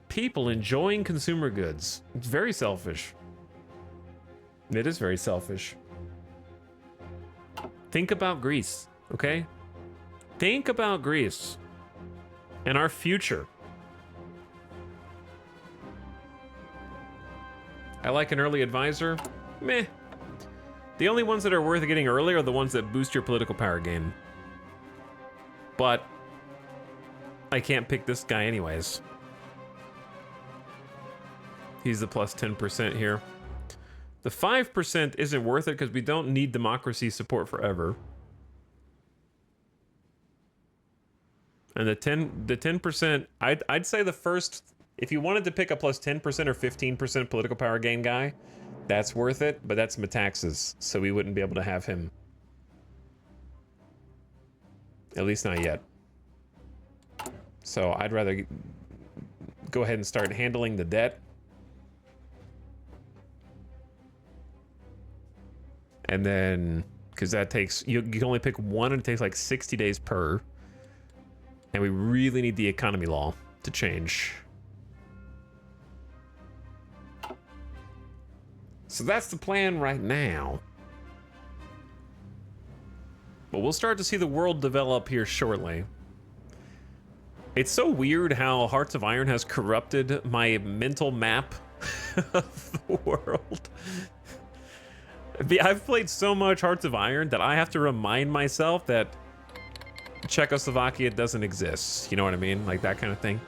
People enjoying consumer goods. It's very selfish. It is very selfish. Think about Greece, okay? Think about Greece and our future. I like an early advisor. Meh. The only ones that are worth getting early are the ones that boost your political power gain. But I can't pick this guy anyways. He's the plus 10% here. The 5% isn't worth it because we don't need democracy support forever. And the 10%, I'd say the first, if you wanted to pick a plus 10% or 15% political power gain guy, that's worth it, but that's Metaxas, so we wouldn't be able to have him. At least not yet. So I'd rather go ahead and start handling the debt. And then, because that takes, you can only pick one and it takes like 60 days per. And we really need the economy law to change. So that's the plan right now. But we'll start to see the world develop here shortly. It's so weird how Hearts of Iron has corrupted my mental map of the world. I've played so much Hearts of Iron that I have to remind myself that Czechoslovakia doesn't exist. You know what I mean? Like that kind of thing.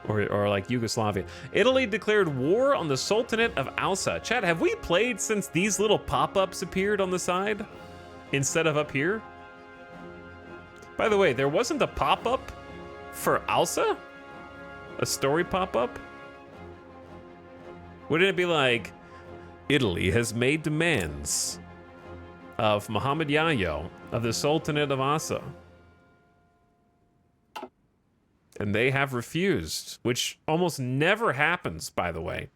Or like Yugoslavia. Italy declared war on the Sultanate of Alsa. Chad, have we played since these little pop-ups appeared on the side instead of up here? By the way, there wasn't a pop-up for Alsa? A story pop-up? Wouldn't it be like, Italy has made demands of Muhammad Yayo of the Sultanate of Asa? And they have refused, which almost never happens, by the way.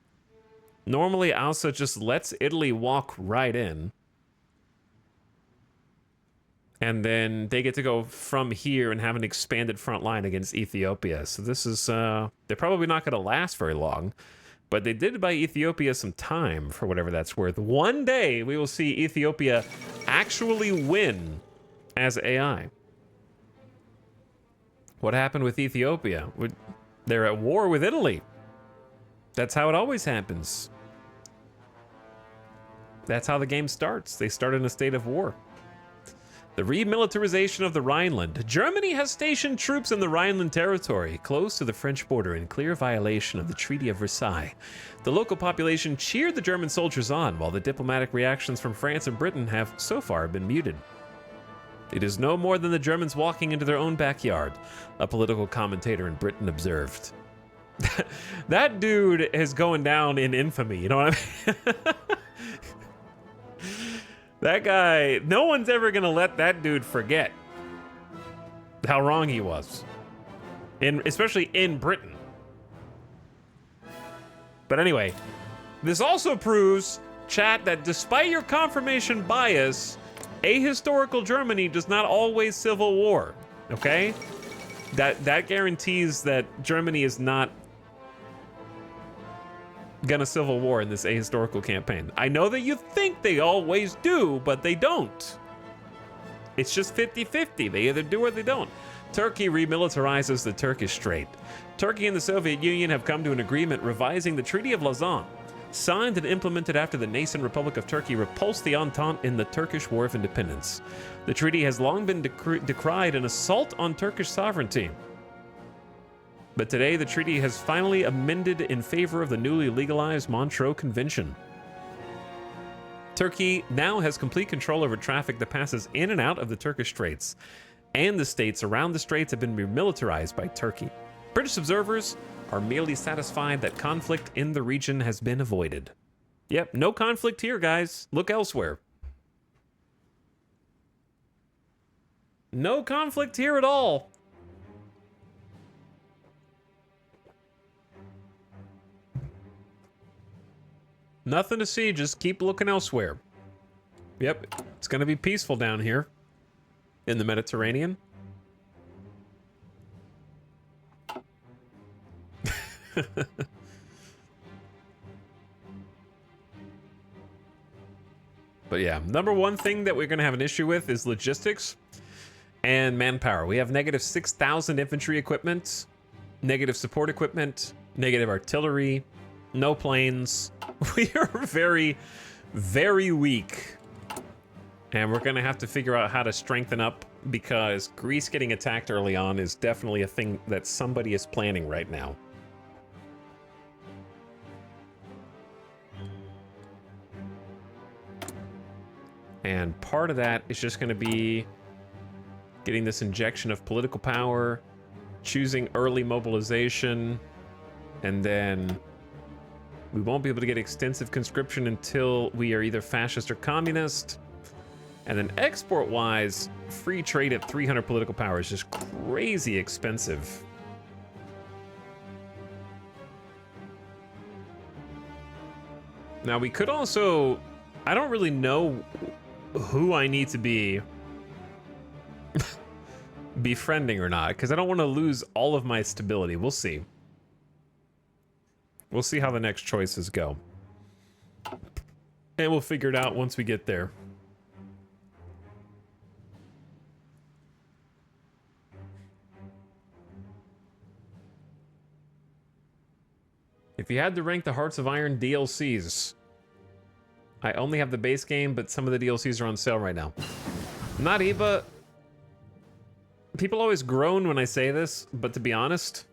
Normally, Alsa just lets Italy walk right in. And then they get to go from here and have an expanded front line against Ethiopia. So this is, they're probably not going to last very long. But they did buy Ethiopia some time, for whatever that's worth. One day, we will see Ethiopia actually win as AI. What happened with Ethiopia? They're at war with Italy. That's how it always happens. That's how the game starts. They start in a state of war. The remilitarization of the Rhineland. Germany has stationed troops in the Rhineland territory, close to the French border, in clear violation of the Treaty of Versailles. The local population cheered the German soldiers on, while the diplomatic reactions from France and Britain have so far been muted. It is no more than the Germans walking into their own backyard, a political commentator in Britain observed. That dude is going down in infamy, you know what I mean? That guy, no one's ever gonna let that dude forget how wrong he was. Especially in Britain. But anyway, this also proves chat, that despite your confirmation bias, ahistorical Germany does not always civil war, okay? That guarantees that Germany is not gonna civil war in this ahistorical campaign. I know that you think they always do, but they don't. It's just 50-50. They either do or they don't. Turkey remilitarizes the Turkish Strait. Turkey and the Soviet Union have come to an agreement revising the Treaty of Lausanne, signed and implemented after the nascent Republic of Turkey repulsed the Entente in the Turkish War of Independence. The treaty has long been decried an assault on Turkish sovereignty. But today, the treaty has finally amended in favor of the newly legalized Montreux Convention. Turkey now has complete control over traffic that passes in and out of the Turkish Straits, and the states around the straits have been remilitarized by Turkey. British observers are merely satisfied that conflict in the region has been avoided. Yep, no conflict here, guys. Look elsewhere. No conflict here at all. Nothing to see, just keep looking elsewhere. Yep, it's gonna be peaceful down here in the Mediterranean. But yeah, number one thing that we're gonna have an issue with is logistics and manpower. We have negative 6,000 infantry equipment, negative support equipment, negative artillery, no planes. We are very, very weak. And we're gonna have to figure out how to strengthen up, because Greece getting attacked early on is definitely a thing that somebody is planning right now. And part of that is just gonna be getting this injection of political power, choosing early mobilization, and then we won't be able to get extensive conscription until we are either fascist or communist. And then export-wise, free trade at 300 political power is just crazy expensive. Now, we could also... I don't really know who I need to be befriending or not, because I don't want to lose all of my stability. We'll see. We'll see how the next choices go. And we'll figure it out once we get there. If you had to rank the Hearts of Iron DLCs, I only have the base game, but some of the DLCs are on sale right now. Not Eba. People always groan when I say this, but to be honest,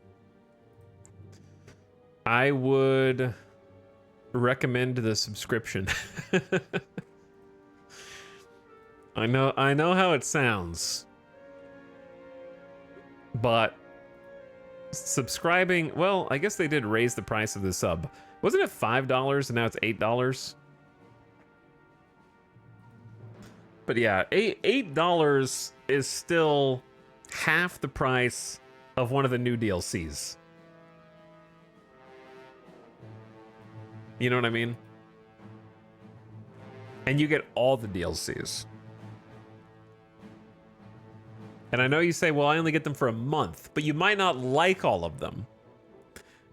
I would recommend the subscription. I know how it sounds, but subscribing, well, I guess they did raise the price of the sub. Wasn't it $5 and now it's $8? But yeah, $8 is still half the price of one of the new DLCs. You know what I mean? And you get all the DLCs. And I know you say, well, I only get them for a month, but you might not like all of them.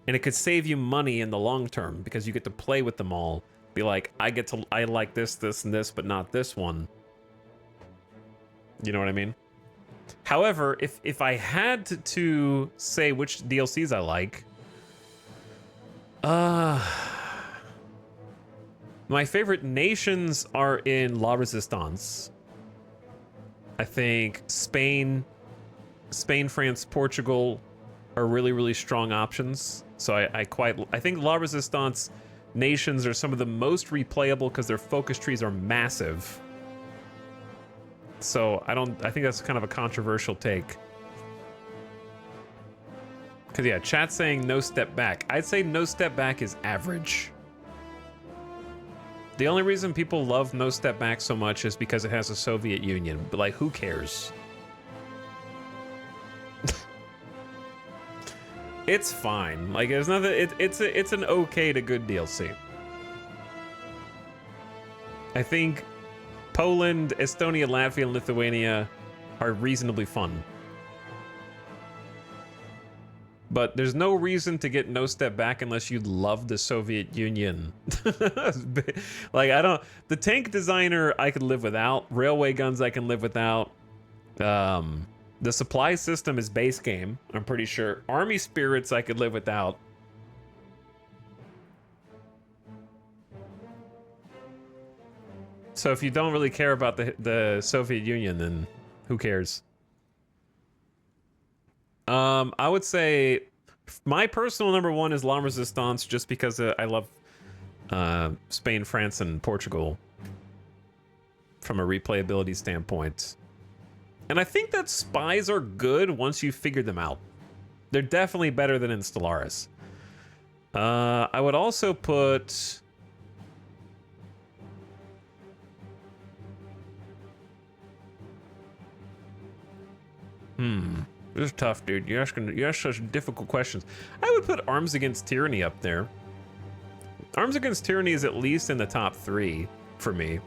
And it could save you money in the long term, because you get to play with them all. Be like, I like this, this, and this, but not this one. You know what I mean? However, if I had to say which DLCs I like, my favorite nations are in La Resistance. I think Spain, France, Portugal are really, really strong options. So I think La Resistance nations are some of the most replayable because their focus trees are massive. So I think that's kind of a controversial take. Because yeah, chat's saying no step back. I'd say no step back is average. The only reason people love No Step Back so much is because it has a Soviet Union. But like, who cares? It's fine. Like, there's nothing. It's an okay to good DLC. I think Poland, Estonia, Latvia, and Lithuania are reasonably fun. But there's no reason to get no step back unless you love the Soviet Union. Like, I don't... The tank designer I could live without. Railway guns I can live without. The supply system is base game, I'm pretty sure. Army spirits I could live without. So if you don't really care about the Soviet Union, then who cares? I would say my personal number one is La Resistance, just because I love Spain, France, and Portugal from a replayability standpoint. And I think that spies are good once you figure them out. They're definitely better than in Stellaris. I would also put... This is tough, dude. You ask such difficult questions. I would put Arms Against Tyranny up there. Arms Against Tyranny is at least in the top 3 for me.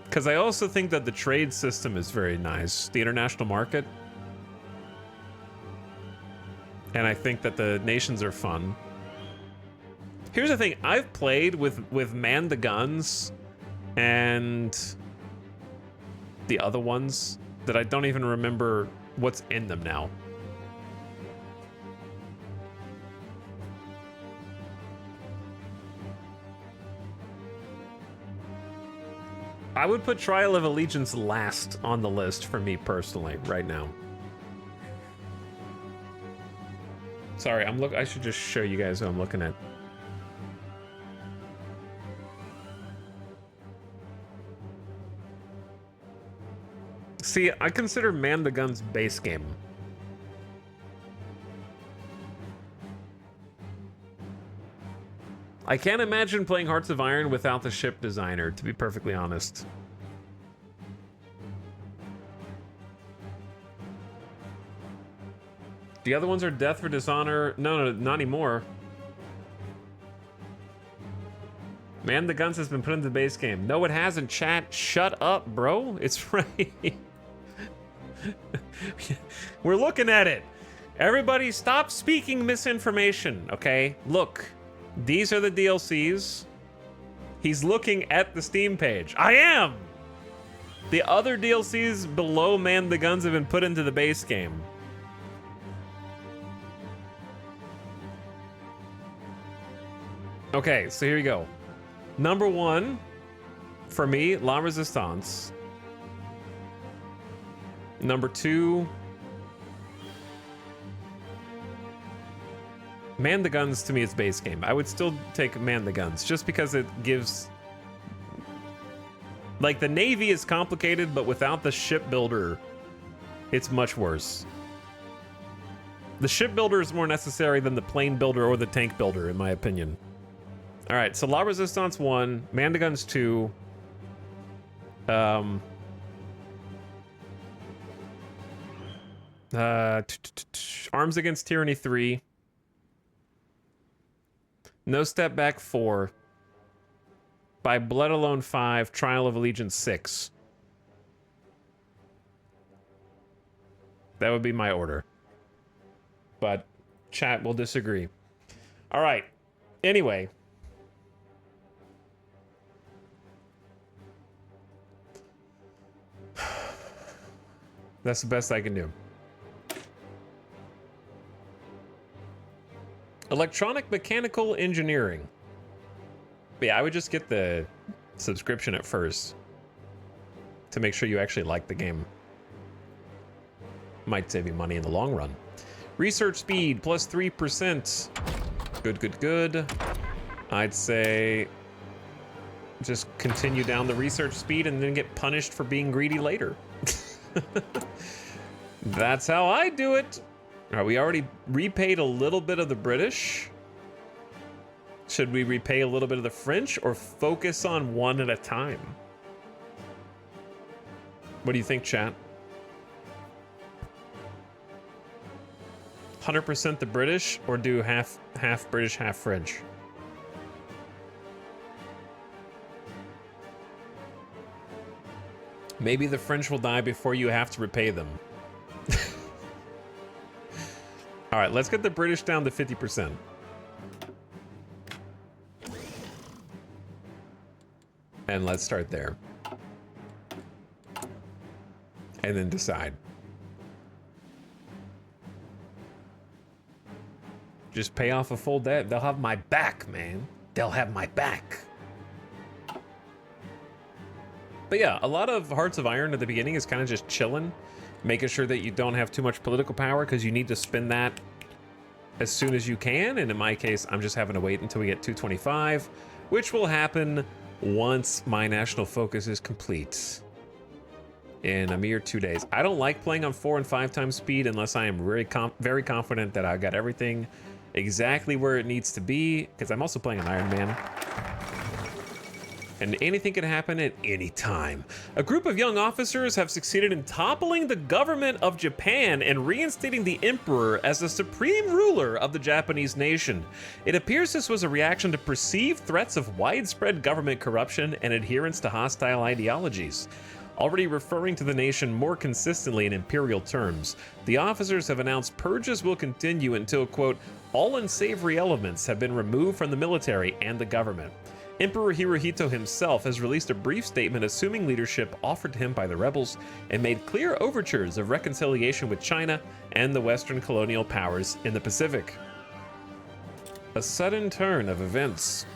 Because I also think that the trade system is very nice. The international market. And I think that the nations are fun. Here's the thing. I've played with Man the Guns and the other ones that I don't even remember what's in them now. I would put Trial of Allegiance last on the list for me personally right now. Sorry, I should just show you guys what I'm looking at. See, I consider Man the Guns base game. I can't imagine playing Hearts of Iron without the ship designer, to be perfectly honest. The other ones are Death for Dishonor. No, not anymore. Man the Guns has been put into the base game. No, it hasn't, chat. Shut up, bro. It's right. We're looking at it. Everybody stop speaking misinformation, okay? Look, these are the DLCs. He's looking at the Steam page. I am! The other DLCs below Man the Guns have been put into the base game. Okay, so here we go. Number 1, for me, La Resistance. Number 2, Man the Guns. To me, it's base game. I would still take Man the Guns just because it gives... Like, the Navy is complicated, but without the shipbuilder, it's much worse. The shipbuilder is more necessary than the plane builder or the tank builder, in my opinion. All right, so La Resistance 1, Man the Guns 2, Arms Against Tyranny 3, No Step Back 4, By Blood Alone 5, Trial of Allegiance 6. That would be my order. But chat will disagree. All right. Anyway. That's the best I can do. Electronic Mechanical Engineering. But yeah, I would just get the subscription at first to make sure you actually like the game. Might save you money in the long run. Research speed plus 3%. Good, good, good. I'd say just continue down the research speed and then get punished for being greedy later. That's how I do it. All right, we already repaid a little bit of the British. Should we repay a little bit of the French or focus on one at a time? What do you think, chat? 100% the British or do half British, half French? Maybe the French will die before you have to repay them. All right, let's get the British down to 50%. And let's start there. And then decide. Just pay off a full debt. They'll have my back, man. They'll have my back. But yeah, a lot of Hearts of Iron at the beginning is kind of just chilling, making sure that you don't have too much political power because you need to spend that as soon as you can. And in my case, I'm just having to wait until we get 225, which will happen once my national focus is complete in a mere 2 days. I don't like playing on 4 and 5 times speed unless I am very confident that I got everything exactly where it needs to be, because I'm also playing an Iron Man. And anything can happen at any time. A group of young officers have succeeded in toppling the government of Japan and reinstating the emperor as the supreme ruler of the Japanese nation. It appears this was a reaction to perceived threats of widespread government corruption and adherence to hostile ideologies. Already referring to the nation more consistently in imperial terms, the officers have announced purges will continue until, quote, all unsavory elements have been removed from the military and the government. Emperor Hirohito himself has released a brief statement assuming leadership offered to him by the rebels and made clear overtures of reconciliation with China and the Western colonial powers in the Pacific. A sudden turn of events.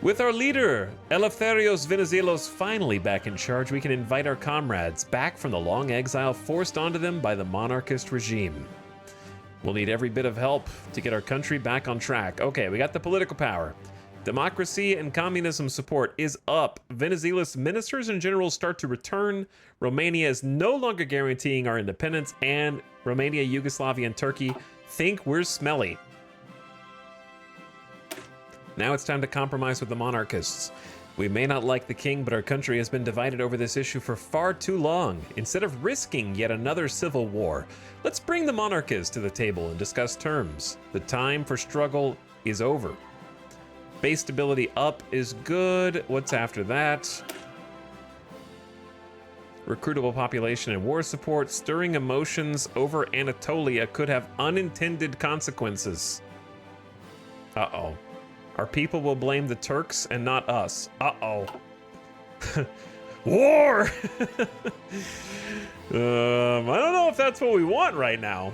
With our leader, Eleftherios Venizelos, finally back in charge, we can invite our comrades back from the long exile forced onto them by the monarchist regime. We'll need every bit of help to get our country back on track. Okay, we got the political power. Democracy and communism support is up. Venizelos ministers and generals start to return. Romania is no longer guaranteeing our independence, and Romania, Yugoslavia, and Turkey think we're smelly. Now it's time to compromise with the monarchists. We may not like the king, but our country has been divided over this issue for far too long. Instead of risking yet another civil war, let's bring the monarchists to the table and discuss terms. The time for struggle is over. Base stability up is good. What's after that? Recruitable population and war support. Stirring emotions over Anatolia could have unintended consequences. Uh-oh. Our people will blame the Turks and not us. Uh-oh. War! I don't know if that's what we want right now.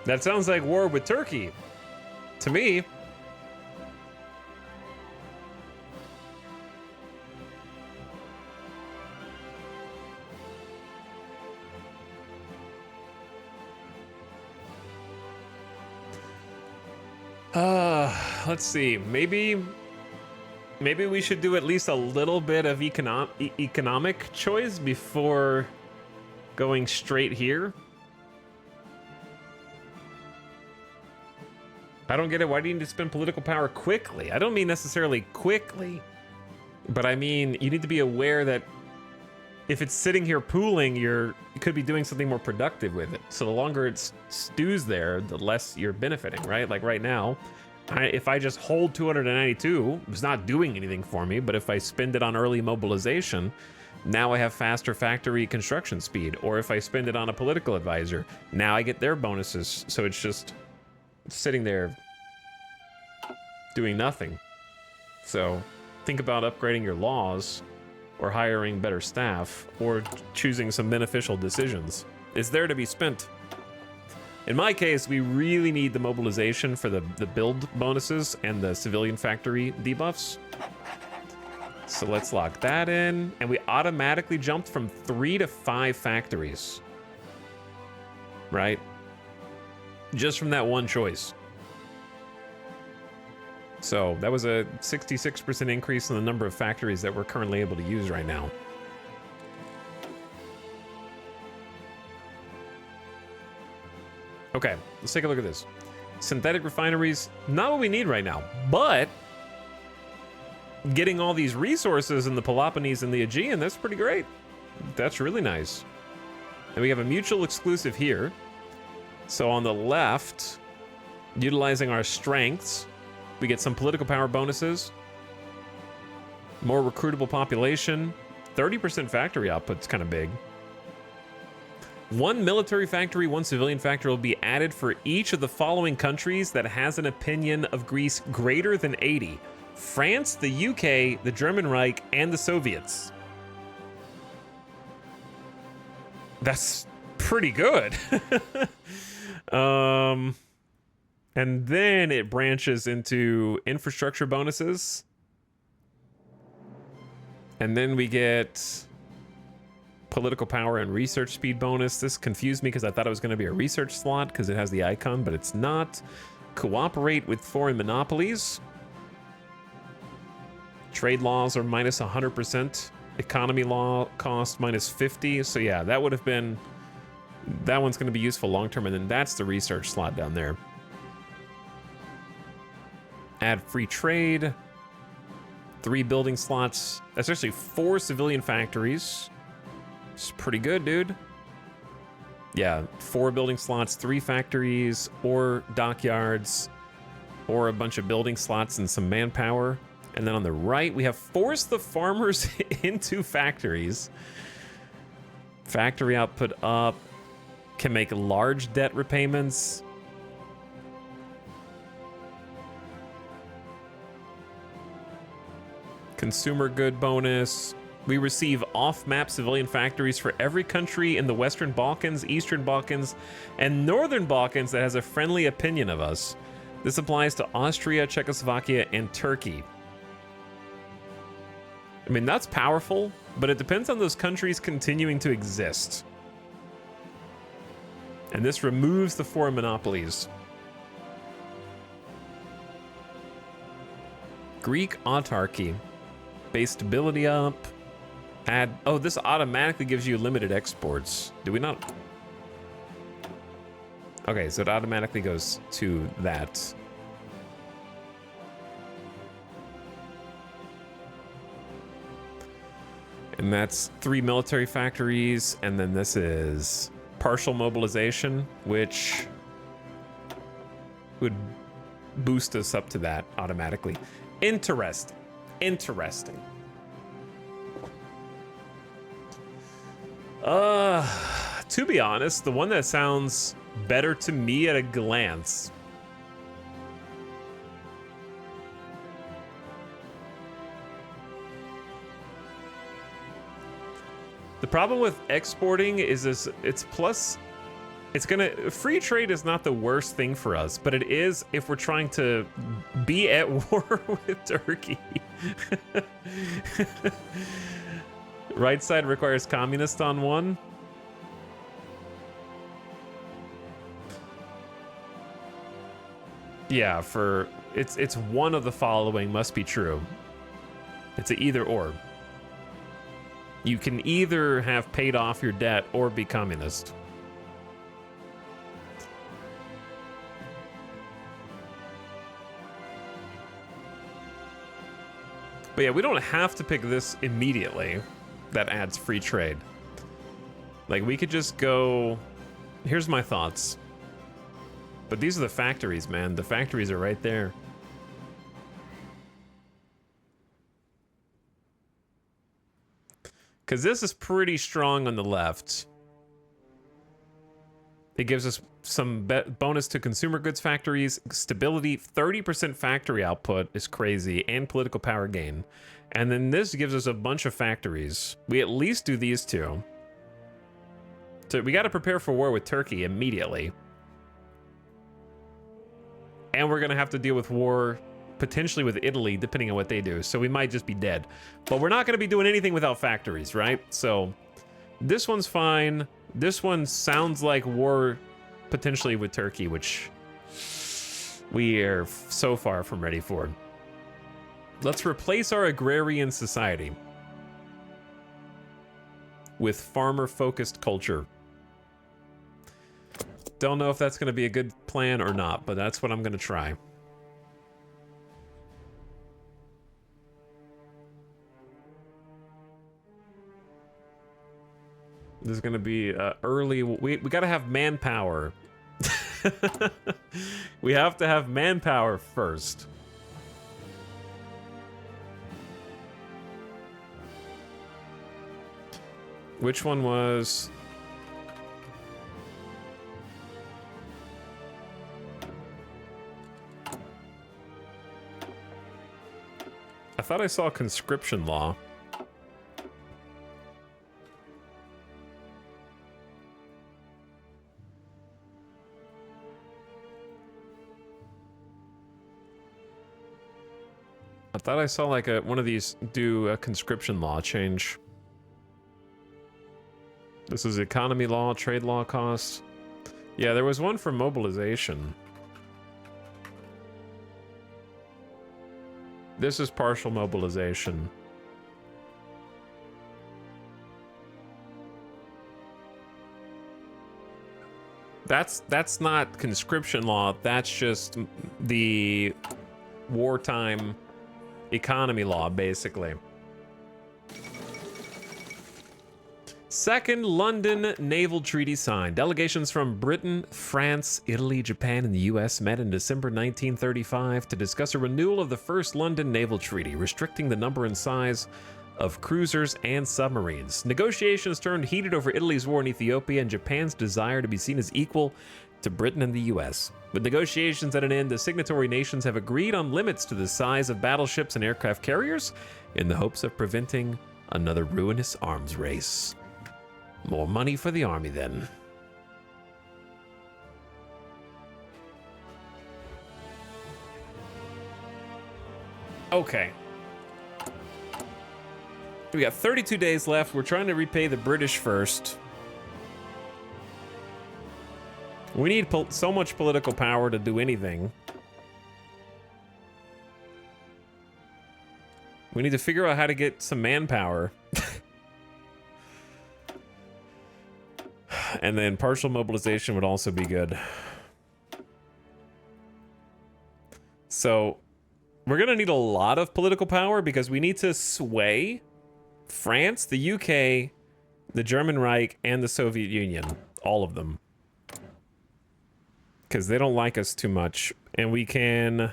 That sounds like war with Turkey. To me. Let's see. Maybe we should do at least a little bit of economic choice before going straight here. I don't get it. Why do you need to spend political power quickly? I don't mean necessarily quickly, but I mean you need to be aware that if it's sitting here pooling, you could be doing something more productive with it. So the longer it stews there, the less you're benefiting, right? Like right now, if I just hold 292, it's not doing anything for me, but if I spend it on early mobilization, now I have faster factory construction speed. Or if I spend it on a political advisor, now I get their bonuses. So it's just sitting there doing nothing. So think about upgrading your laws or hiring better staff or choosing some beneficial decisions. It's there to be spent. In my case, we really need the mobilization for the build bonuses and the civilian factory debuffs. So let's lock that in. And we automatically jumped from 3 to 5 factories. Right? Just from that one choice. So that was a 66% increase in the number of factories that we're currently able to use right now. Okay, let's take a look at this. Synthetic refineries, not what we need right now, but getting all these resources in the Peloponnese and the Aegean, that's pretty great. That's really nice. And we have a mutual exclusive here. So on the left, utilizing our strengths, we get some political power bonuses. More recruitable population. 30% factory output's kind of big. One military factory, one civilian factory will be added for each of the following countries that has an opinion of Greece greater than 80. France, the UK, the German Reich, and the Soviets. That's pretty good. And then it branches into infrastructure bonuses. And then we get political power and research speed bonus. This confused me because I thought it was going to be a research slot because it has the icon, but it's not. Cooperate with foreign monopolies. Trade laws are minus 100%. Economy law cost minus 50. So yeah, that would have been, that one's going to be useful long term. And then that's the research slot down there. Add free trade. 3 building slots. That's actually 4 civilian factories. It's pretty good, dude. Yeah, 4 building slots, 3 factories, or dockyards, or a bunch of building slots and some manpower. And then on the right, we have force the farmers into factories. Factory output up. Can make large debt repayments. Consumer good bonus. We receive off-map civilian factories for every country in the Western Balkans, Eastern Balkans, and Northern Balkans that has a friendly opinion of us. This applies to Austria, Czechoslovakia, and Turkey. I mean, that's powerful, but it depends on those countries continuing to exist. And this removes the foreign monopolies. Greek autarky. Base stability up. Add, oh, this automatically gives you limited exports. Do we not? Okay, so it automatically goes to that. And that's 3 military factories, and then this is partial mobilization, which would boost us up to that automatically. Interesting. Interesting. To be honest, the one that sounds better to me at a glance. The problem with exporting is this, it's plus, it's gonna, free trade is not the worst thing for us, but it is if we're trying to be at war with Turkey. Right side requires communist on one. Yeah, for it's one of the following must be true. It's a either or. You can either have paid off your debt or be communist. But yeah, we don't have to pick this immediately. That adds free trade. Like, we could just go... Here's my thoughts. But these are the factories, man. The factories are right there. Because this is pretty strong on the left. It gives us some bonus to consumer goods factories. Stability, 30% factory output is crazy, and political power gain. And then this gives us a bunch of factories. We at least do these two. So we got to prepare for war with Turkey immediately. And we're going to have to deal with war potentially with Italy, depending on what they do. So we might just be dead. But we're not going to be doing anything without factories, right? So this one's fine. This one sounds like war potentially with Turkey, which we are so far from ready for. Let's replace our agrarian society with farmer-focused culture. Don't know if that's going to be a good plan or not, but that's what I'm going to try. This is going to be early. We got to have manpower. We have to have manpower first. Which one was... I thought I saw conscription law. I thought I saw like one of these do a conscription law change. This is economy law, trade law cost. Yeah, there was one for mobilization. This is partial mobilization. That's not conscription law. That's just the wartime economy law, basically. Second London Naval Treaty signed. Delegations from Britain, France, Italy, Japan, and the U.S. met in December 1935 to discuss a renewal of the First London Naval Treaty, restricting the number and size of cruisers and submarines. Negotiations turned heated over Italy's war in Ethiopia and Japan's desire to be seen as equal to Britain and the U.S. With negotiations at an end, the signatory nations have agreed on limits to the size of battleships and aircraft carriers in the hopes of preventing another ruinous arms race. More money for the army, then. Okay. We got 32 days left. We're trying to repay the British first. We need so much political power to do anything. We need to figure out how to get some manpower. And then partial mobilization would also be good. So we're going to need a lot of political power because we need to sway France, the UK, the German Reich, and the Soviet Union. All of them. Because they don't like us too much. And we can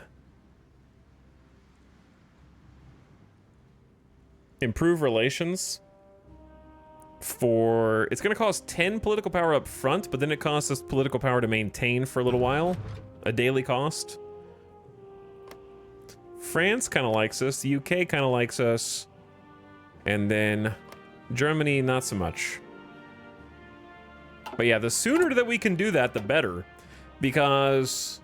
improve relations. It's going to cost 10 political power up front, but then it costs us political power to maintain for a little while. A daily cost. France kind of likes us. The UK kind of likes us. And then Germany, not so much. But yeah, the sooner that we can do that, the better. Because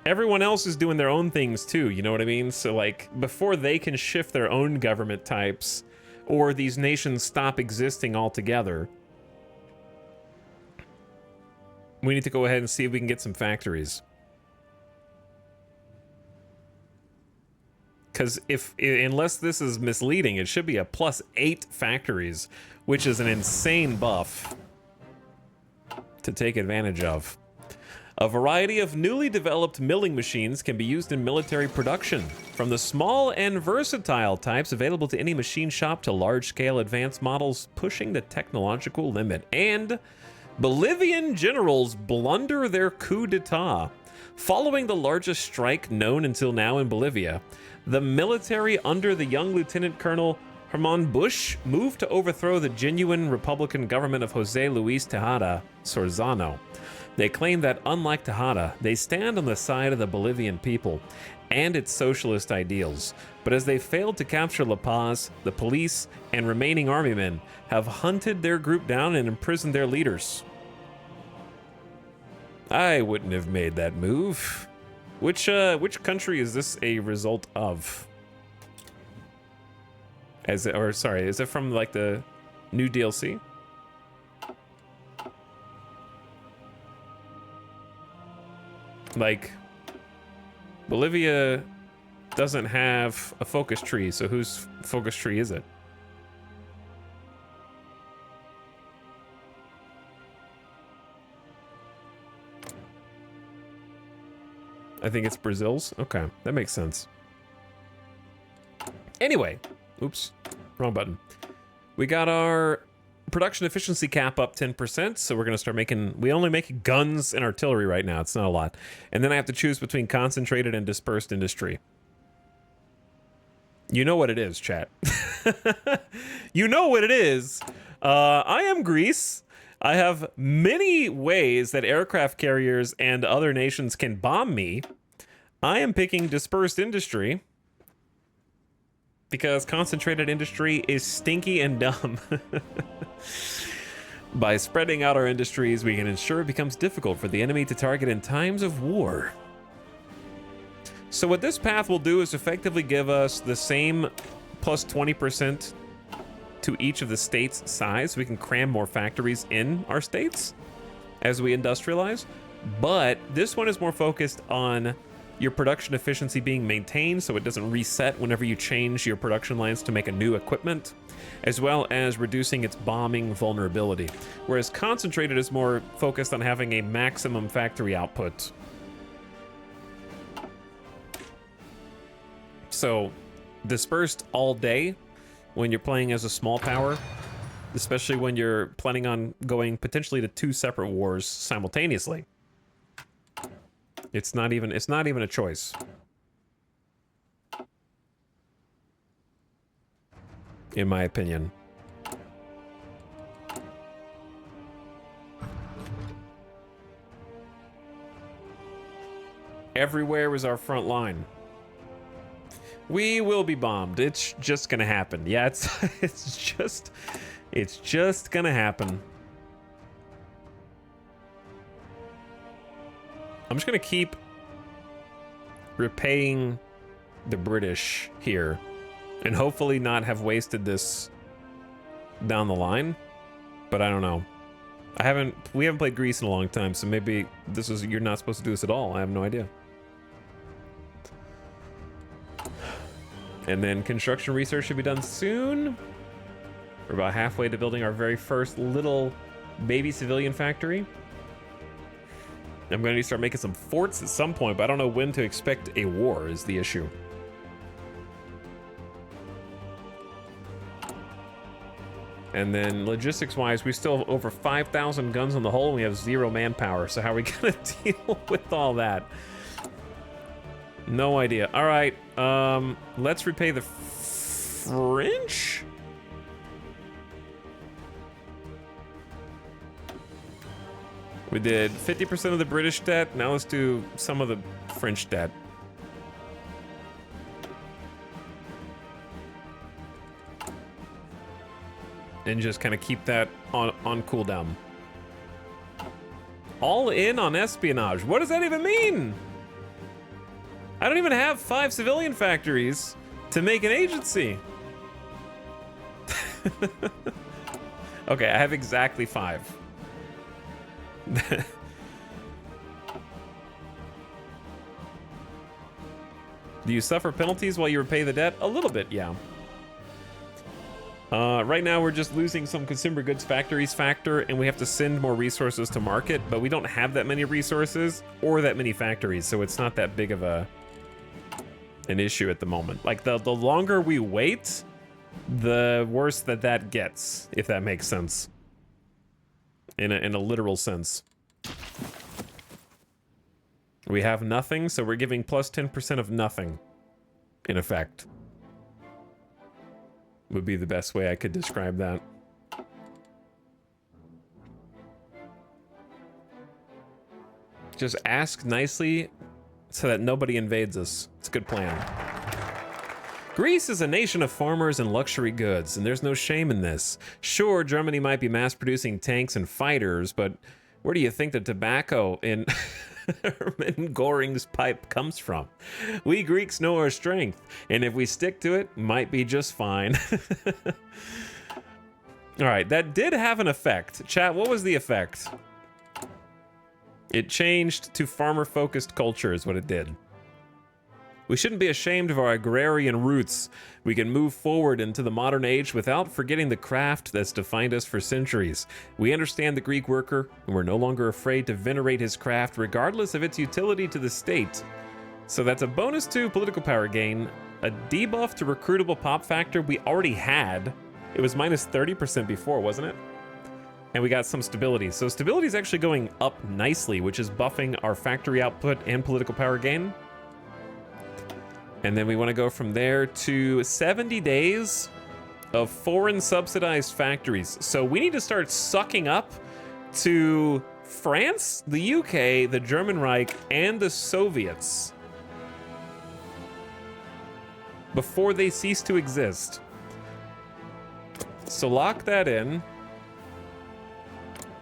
everyone else is doing their own things too, you know what I mean? So like, before they can shift their own government types, or these nations stop existing altogether, we need to go ahead and see if we can get some factories. Because unless this is misleading, it should be a +8 factories, which is an insane buff to take advantage of. A variety of newly developed milling machines can be used in military production, from the small and versatile types available to any machine shop to large-scale advanced models pushing the technological limit. And Bolivian generals blunder their coup d'etat. Following the largest strike known until now in Bolivia, the military under the young Lieutenant Colonel Herman Bush moved to overthrow the genuine Republican government of José Luis Tejada Sorzano. They claim that, unlike Tejada, they stand on the side of the Bolivian people and its socialist ideals. But as they failed to capture La Paz, the police and remaining army men have hunted their group down and imprisoned their leaders. I wouldn't have made that move. Which country is this a result of? Is it from like the new DLC? Like, Bolivia doesn't have a focus tree, so whose focus tree is it? I think it's Brazil's. Okay, that makes sense. Anyway, oops, wrong button. We got our production efficiency cap up 10%, so we're going to start making... We only make guns and artillery right now. It's not a lot. And then I have to choose between concentrated and dispersed industry. You know what it is, chat. You know what it is. I am Greece. I have many ways that aircraft carriers and other nations can bomb me. I am picking dispersed industry because concentrated industry is stinky and dumb. By spreading out our industries, we can ensure it becomes difficult for the enemy to target in times of war. So what this path will do is effectively give us the same plus 20% to each of the states' size. We can cram more factories in our states as we industrialize. But this one is more focused on your production efficiency being maintained so it doesn't reset whenever you change your production lines to make a new equipment, as well as reducing its bombing vulnerability. Whereas concentrated is more focused on having a maximum factory output. So, dispersed all day when you're playing as a small power, especially when you're planning on going potentially to 2 separate wars simultaneously. It's not even a choice. In my opinion. Everywhere is our front line. We will be bombed. It's just gonna happen. Yeah, it's just gonna happen. I'm just gonna keep repaying the British here and hopefully not have wasted this down the line. But I don't know. We haven't played Greece in a long time, so maybe you're not supposed to do this at all. I have no idea. And then construction research should be done soon. We're about halfway to building our very first little baby civilian factory. I'm going to start making some forts at some point, but I don't know when to expect a war is the issue. And then logistics-wise, we still have over 5,000 guns on the hull, and we have 0 manpower. So how are we going to deal with all that? No idea. All right, let's repay the French. We did 50% of the British debt. Now let's do some of the French debt. And just kind of keep that on cooldown. All in on espionage. What does that even mean? I don't even have 5 civilian factories to make an agency. Okay, I have exactly 5. Do you suffer penalties while you repay the debt? A little bit, yeah. Right now we're just losing some consumer goods factories factor, and we have to send more resources to market, but we don't have that many resources or that many factories, so it's not that big of an issue at the moment. Like, the longer we wait, the worse that gets, if that makes sense. In a literal sense. We have nothing, so we're giving plus 10% of nothing, in effect. Would be the best way I could describe that. Just ask nicely so that nobody invades us. It's a good plan. Greece is a nation of farmers and luxury goods, and there's no shame in this. Sure, Germany might be mass-producing tanks and fighters, but where do you think the tobacco in Hermann Göring's pipe comes from? We Greeks know our strength, and if we stick to it, might be just fine. All right, that did have an effect. Chat, what was the effect? It changed to farmer-focused culture is what it did. We shouldn't be ashamed of our agrarian roots. We can move forward into the modern age without forgetting the craft that's defined us for centuries. We understand the Greek worker, and we're no longer afraid to venerate his craft regardless of its utility to the state. So that's a bonus to political power gain, a debuff to recruitable pop factor we already had. It was minus 30% before, wasn't it? And we got some stability. So stability is actually going up nicely, which is buffing our factory output and political power gain. And then we want to go from there to 70 days of foreign subsidized factories. So we need to start sucking up to France, the UK, the German Reich, and the Soviets before they cease to exist. So lock that in.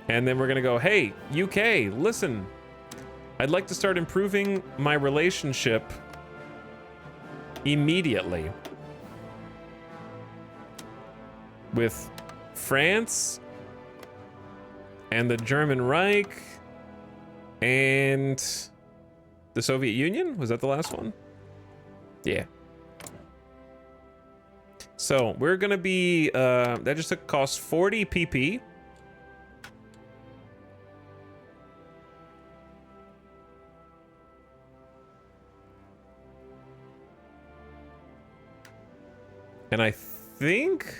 And then we're gonna go, hey, UK, listen, I'd like to start improving my relationship immediately with France and the German Reich and the Soviet Union. Was that the last one? Yeah. So we're gonna be, that just took cost 40 PP. And I think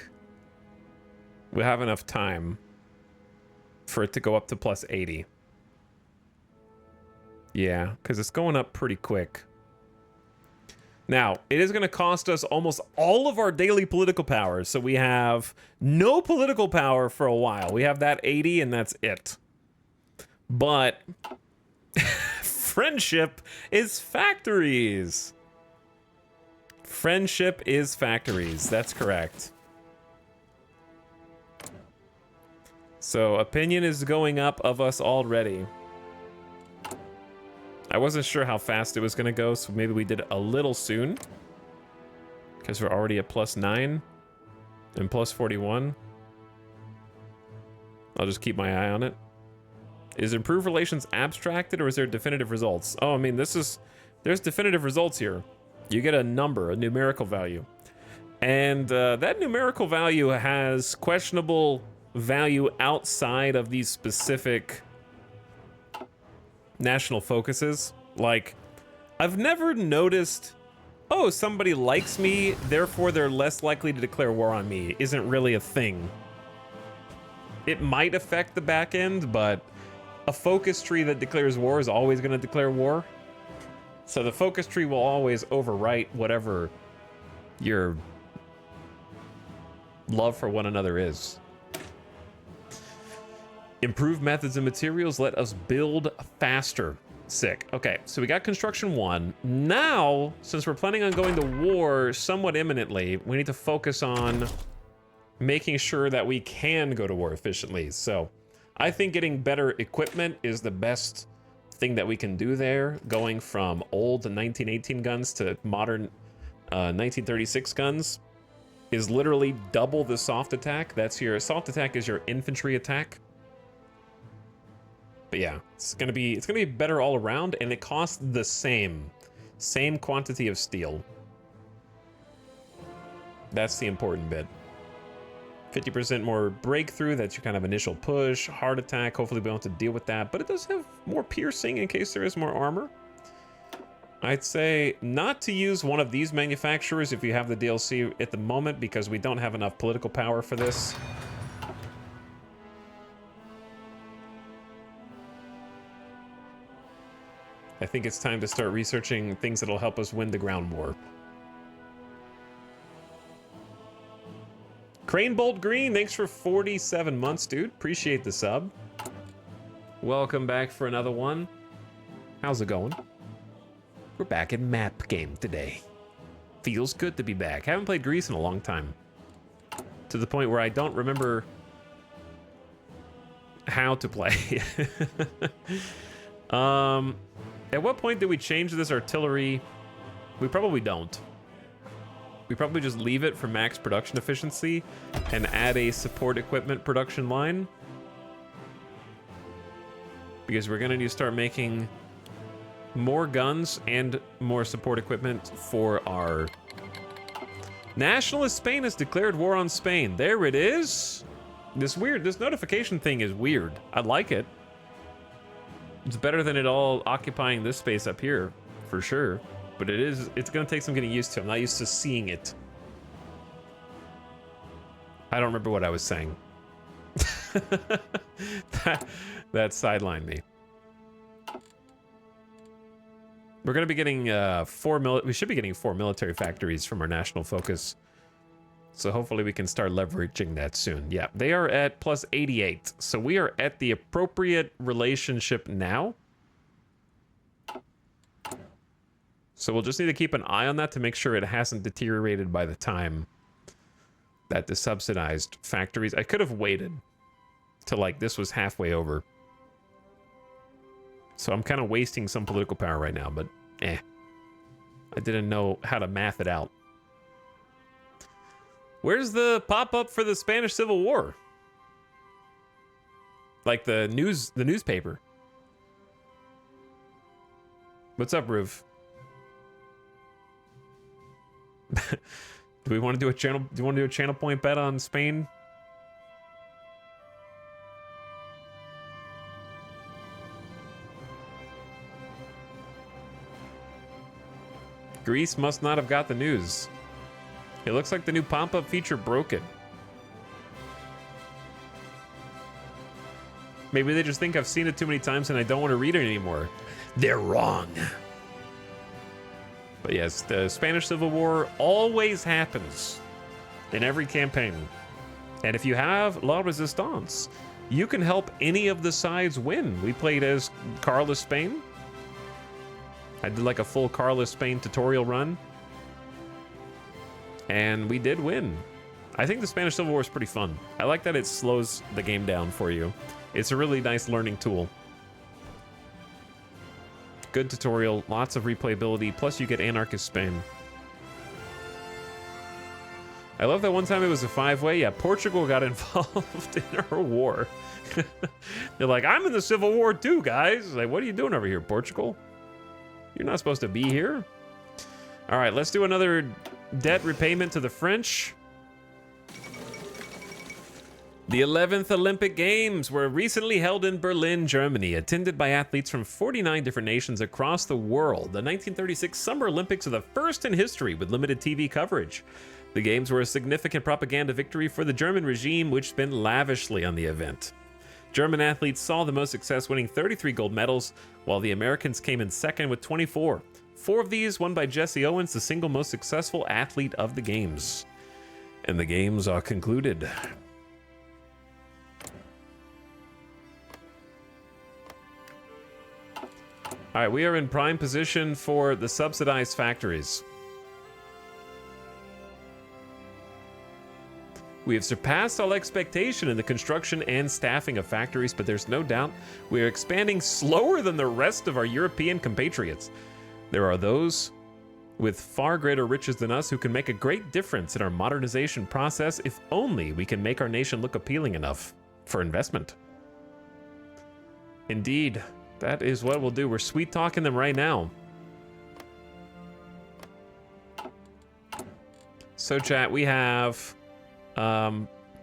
we have enough time for it to go up to plus 80. Yeah, because it's going up pretty quick. Now, it is going to cost us almost all of our daily political power. So we have no political power for a while. We have that 80 and that's it. But friendship is factories. Friendship is factories. That's correct. So opinion is going up of us already. I wasn't sure how fast it was going to go, so maybe we did it a little soon. Because we're already at plus 9 and plus 41. I'll just keep my eye on it. Is improved relations abstracted or is there definitive results? Oh, I mean, there's definitive results here. You get a number, a numerical value. And that numerical value has questionable value outside of these specific national focuses. Like, I've never noticed, oh, somebody likes me, therefore they're less likely to declare war on me, isn't really a thing. It might affect the back end, but a focus tree that declares war is always going to declare war. So the focus tree will always overwrite whatever your love for one another is. Improved methods and materials let us build faster. Sick. Okay, so we got construction 1. Now, since we're planning on going to war somewhat imminently, we need to focus on making sure that we can go to war efficiently. So I think getting better equipment is the best thing that we can do there, going from old 1918 guns to modern 1936 guns is literally double the soft attack. That's your soft attack is your infantry attack. But yeah, it's gonna be better all around, and it costs the same quantity of steel. That's the important bit. 50% more breakthrough, that's your kind of initial push. Hard attack, hopefully we don't have to deal with that, but it does have more piercing in case there is more armor. I'd say not to use one of these manufacturers if you have the DLC at the moment, because we don't have enough political power for this. I think it's time to start researching things that'll help us win the ground war. Crane Bolt Green, thanks for 47 months, dude. Appreciate the sub. Welcome back for another one. How's it going? We're back in map game today. Feels good to be back. Haven't played Greece in a long time. To the point where I don't remember how to play. At what point did we change this artillery? We probably don't. We probably just leave it for max production efficiency and add a support equipment production line. Because we're gonna need to start making more guns and more support equipment for our... Nationalist Spain has declared war on Spain. There it is. This notification thing is weird. I like it. It's better than it all occupying this space up here, for sure. But it's gonna take some getting used to. I'm not used to seeing it. I don't remember what I was saying. that sidelined me. We're going to be getting we should be getting 4 military factories from our national focus. So hopefully we can start leveraging that soon. Yeah, they are at plus 88. So we are at the appropriate relationship now. So we'll just need to keep an eye on that to make sure it hasn't deteriorated by the time that the subsidized factories... I could have waited till like this was halfway over. So I'm kind of wasting some political power right now, but I didn't know how to math it out. Where's the pop-up for the Spanish Civil War? Like the newspaper. What's up, Ruv? Do we want to do a channel? Do you want to do a channel point bet on Spain? Greece must not have got the news. It looks like the new pop-up feature broke it. Maybe they just think I've seen it too many times and I don't want to read it anymore. They're wrong. But yes, the Spanish Civil War always happens in every campaign. And if you have La Resistance, you can help any of the sides win. We played as Carlos Spain. I did like a full Carlos Spain tutorial run. And we did win. I think the Spanish Civil War is pretty fun. I like that it slows the game down for you. It's a really nice learning tool. Good tutorial, lots of replayability, plus you get Anarchist Spain. I love that one time it was a 5-way. Yeah, Portugal got involved in our war. They're like, I'm in the Civil War too, guys. Like, what are you doing over here, Portugal? You're not supposed to be here. All right, let's do another debt repayment to the French. The 11th Olympic Games were recently held in Berlin, Germany, attended by athletes from 49 different nations across the world. The 1936 Summer Olympics are the first in history with limited TV coverage. The Games were a significant propaganda victory for the German regime, which spent lavishly on the event. German athletes saw the most success, winning 33 gold medals, while the Americans came in second with 24. 4 of these won by Jesse Owens, the single most successful athlete of the Games. And the Games are concluded. All right, we are in prime position for the subsidized factories. We have surpassed all expectation in the construction and staffing of factories, but there's no doubt we are expanding slower than the rest of our European compatriots. There are those with far greater riches than us who can make a great difference in our modernization process if only we can make our nation look appealing enough for investment. Indeed. That is what we'll do. We're sweet talking them right now. So chat, we have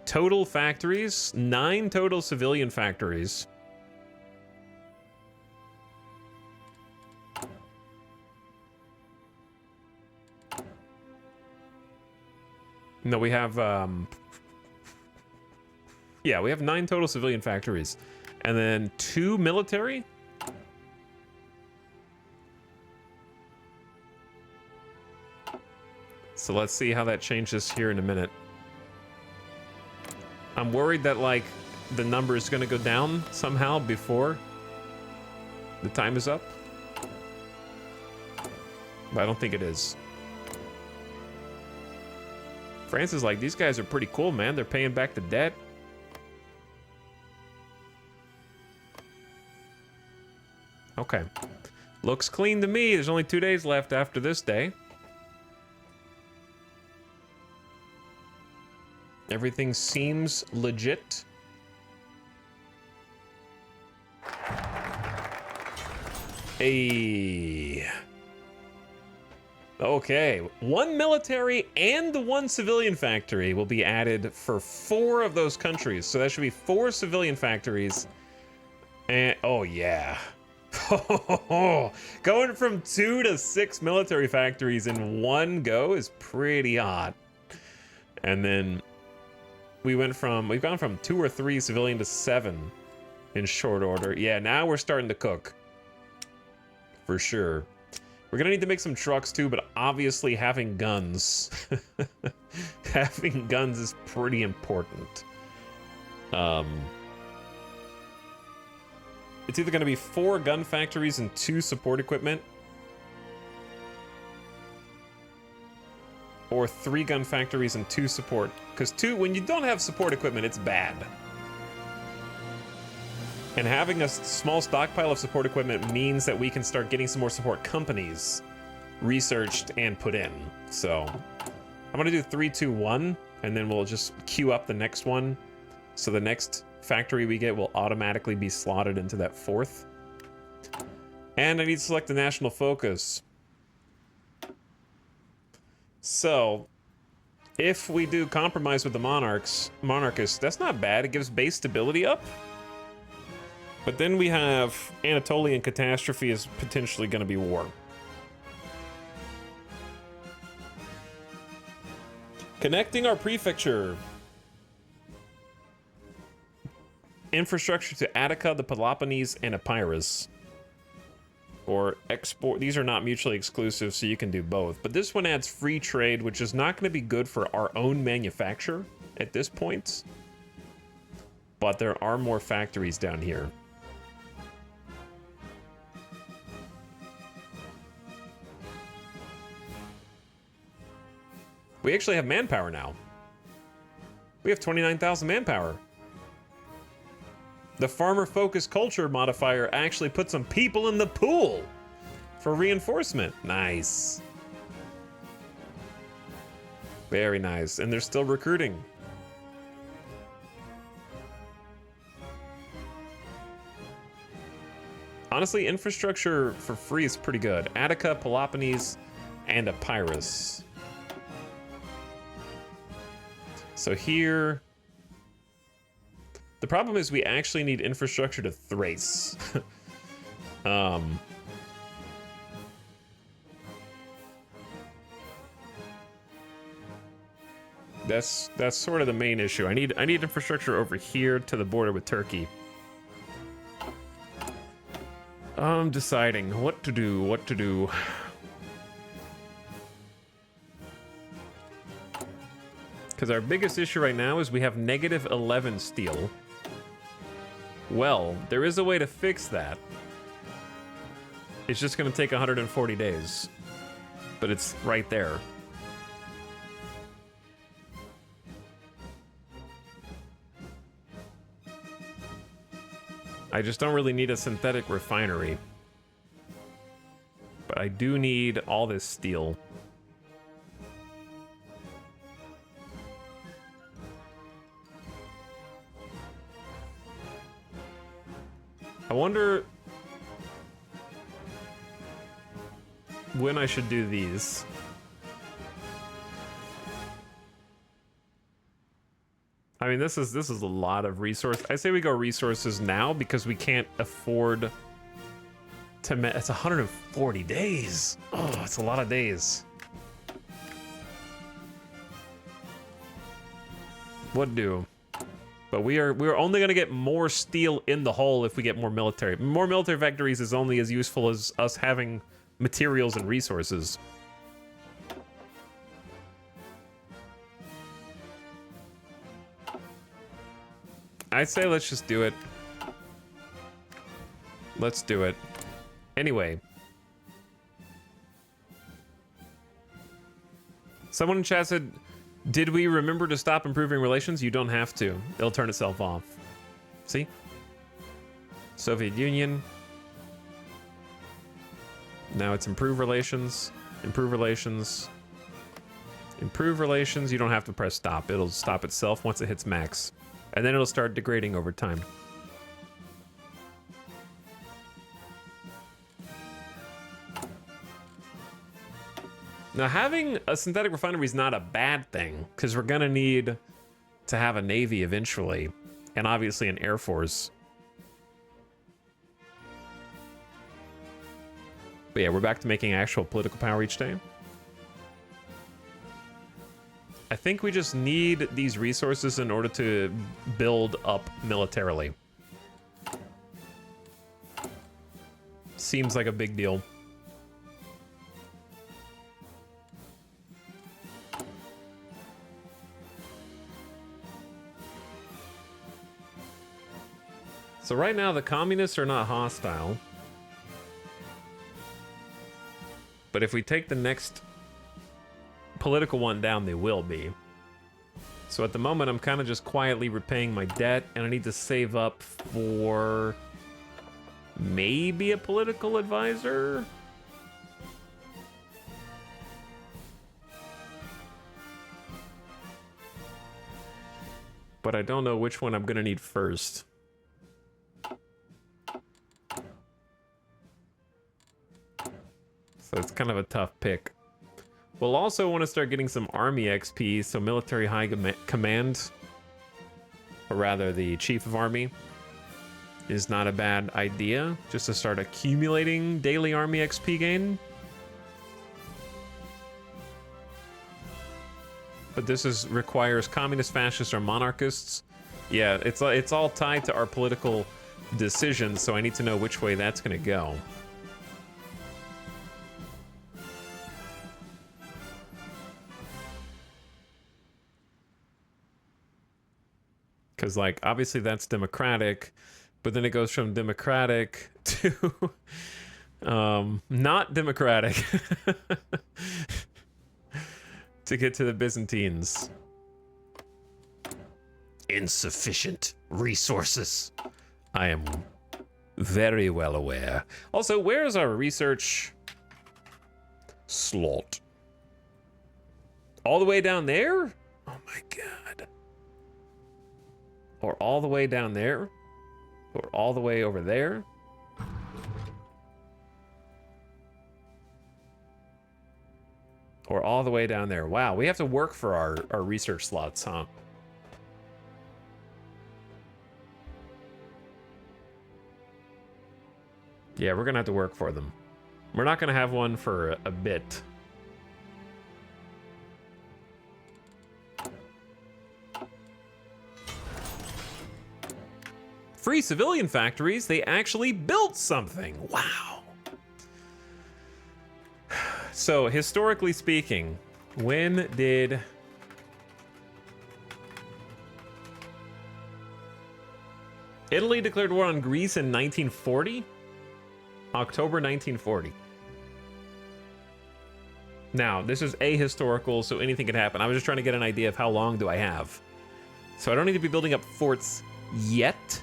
total factories, 9 total civilian factories. No, we have yeah, we have 9 total civilian factories. And then 2 military. So let's see how that changes here in a minute. I'm worried that, like, the number is going to go down somehow before the time is up. But I don't think it is. France is like, these guys are pretty cool, man. They're paying back the debt. Okay. Looks clean to me. There's only 2 days left after this day. Everything seems legit. Hey. Okay. 1 military and 1 civilian factory will be added for 4 of those countries. So that should be 4 civilian factories. And oh yeah. Going from 2 to 6 military factories in one go is pretty hot. And then we've gone from 2 or 3 civilian to 7 in short order. Yeah, now we're starting to cook. For sure. We're gonna need to make some trucks too, but obviously having guns, having guns is pretty important. It's either gonna be 4 gun factories and 2 support equipment, or 3 gun factories and 2 support. Because when you don't have support equipment, it's bad. And having a small stockpile of support equipment means that we can start getting some more support companies researched and put in. So I'm gonna do 3, 2, 1, and then we'll just queue up the next one. So the next factory we get will automatically be slotted into that 4th. And I need to select the national focus. So if we do compromise with the monarchists, that's not bad. It gives base stability up. But then we have Anatolian catastrophe is potentially going to be war. Connecting our prefecture. Infrastructure to Attica, the Peloponnese, and Epirus. Or export. These are not mutually exclusive, so you can do both. But this one adds free trade, which is not going to be good for our own manufacture at this point. But there are more factories down here. We actually have manpower now. We have 29,000 manpower. The farmer-focused culture modifier actually put some people in the pool for reinforcement. Nice. Very nice. And they're still recruiting. Honestly, infrastructure for free is pretty good. Attica, Peloponnese, and Epirus. So here, the problem is we actually need infrastructure to Thrace. That's sort of the main issue. I need infrastructure over here to the border with Turkey. I'm deciding what to do. Because our biggest issue right now is we have negative 11 steel. Well, there is a way to fix that. It's just going to take 140 days. But it's right there. I just don't really need a synthetic refinery. But I do need all this steel. I wonder when I should do these. I mean, this is a lot of resource. I say we go resources now because we can't afford to. It's 140 days. Oh, it's a lot of days. What do? But we're only going to get more steel in the hole if we get more military. More military factories is only as useful as us having materials and resources. I'd say let's just do it. Let's do it. Anyway. Someone in chat said, did we remember to stop improving relations? You don't have to. It'll turn itself off. See? Soviet Union. Now it's improve relations. Improve relations. Improve relations. You don't have to press stop. It'll stop itself once it hits max. And then it'll start degrading over time. Now, having a synthetic refinery is not a bad thing, because we're going to need to have a navy eventually, and obviously an air force. But yeah, we're back to making actual political power each day. I think we just need these resources in order to build up militarily. Seems like a big deal. So right now the communists are not hostile. But if we take the next political one down, they will be. So at the moment, I'm kind of just quietly repaying my debt, and I need to save up for maybe a political advisor? But I don't know which one I'm gonna need first. So it's kind of a tough pick. We'll also want to start getting some army XP, so military high command, or rather the chief of army, is not a bad idea, just to start accumulating daily army XP gain. But this requires communist, fascists, or monarchists. Yeah, it's all tied to our political decisions, so I need to know which way that's gonna go. Because, like, obviously that's democratic, but then it goes from democratic to not democratic to get to the Byzantines. Insufficient resources. I am very well aware. Also, where is our research slot? All the way down there? Oh my god. Or all the way down there? Or all the way over there? Or all the way down there? Wow, we have to work for our research slots, huh? Yeah, we're gonna have to work for them. We're not gonna have one for a bit. Free civilian factories, they actually built something. Wow. So, historically speaking, when did Italy declared war on Greece in 1940? October 1940. Now, this is ahistorical, so anything can happen. I was just trying to get an idea of how long do I have. So I don't need to be building up forts yet,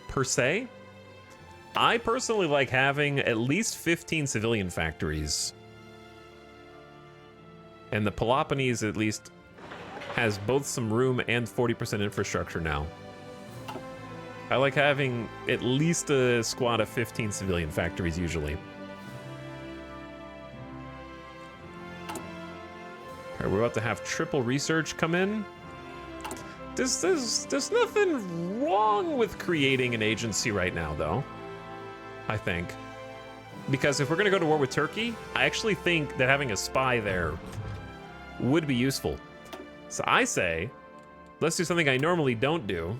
per se. I personally like having at least 15 civilian factories. And the Peloponnese at least has both some room and 40% infrastructure now. I like having at least a squad of 15 civilian factories usually. Alright, we're about to have triple research come in. There's nothing wrong with creating an agency right now, though. I think. Because if we're going to go to war with Turkey, I actually think that having a spy there would be useful. So I say, let's do something I normally don't do.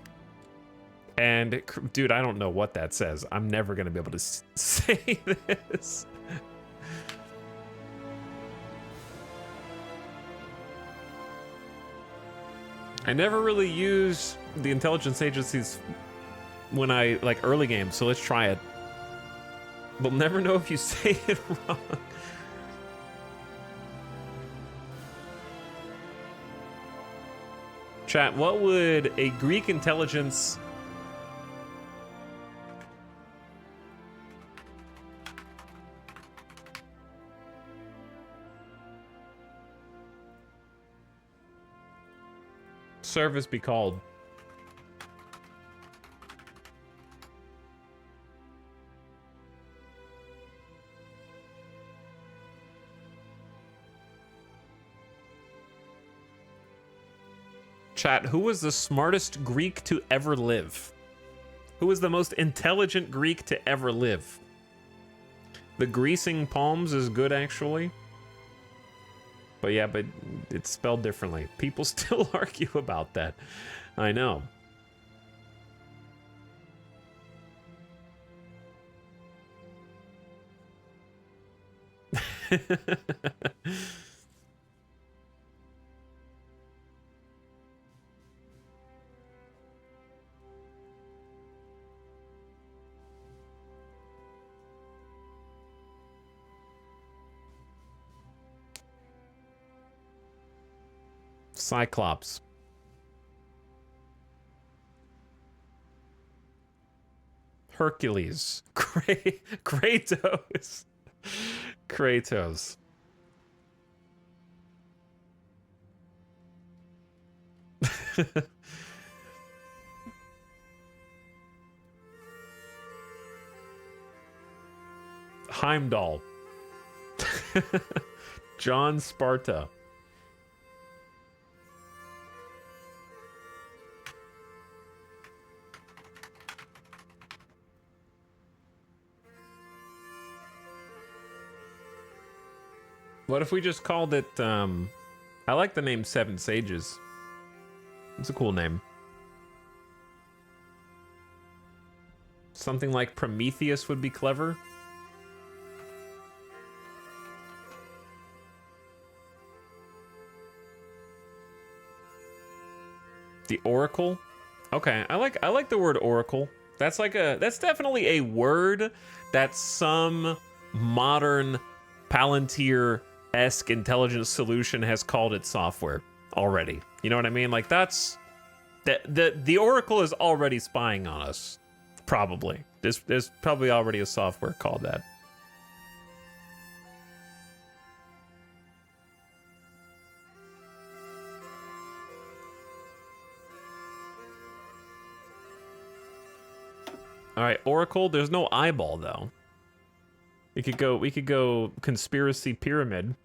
And, dude, I don't know what that says. I'm never going to be able to say this. I never really use the intelligence agencies when I, like, early game, so let's try it. We'll never know if you say it wrong. Chat, what would a Greek intelligence... service be called? Chat, who was the smartest Greek to ever live? Who was the most intelligent Greek to ever live? The greasing palms is good, actually. But yeah, but it's spelled differently. People still argue about that. I know. Cyclops. Hercules. Kratos. Kratos. Heimdall. John Sparta. What if we just called it, I like the name Seven Sages. It's a cool name. Something like Prometheus would be clever. The Oracle? Okay, I like the word Oracle. That's definitely a word that some modern Palantir-esque intelligence solution has called its software already. You know what I mean? Like that's the Oracle is already spying on us. Probably. There's probably already a software called that. All right, Oracle. There's no eyeball though. We could go conspiracy pyramid.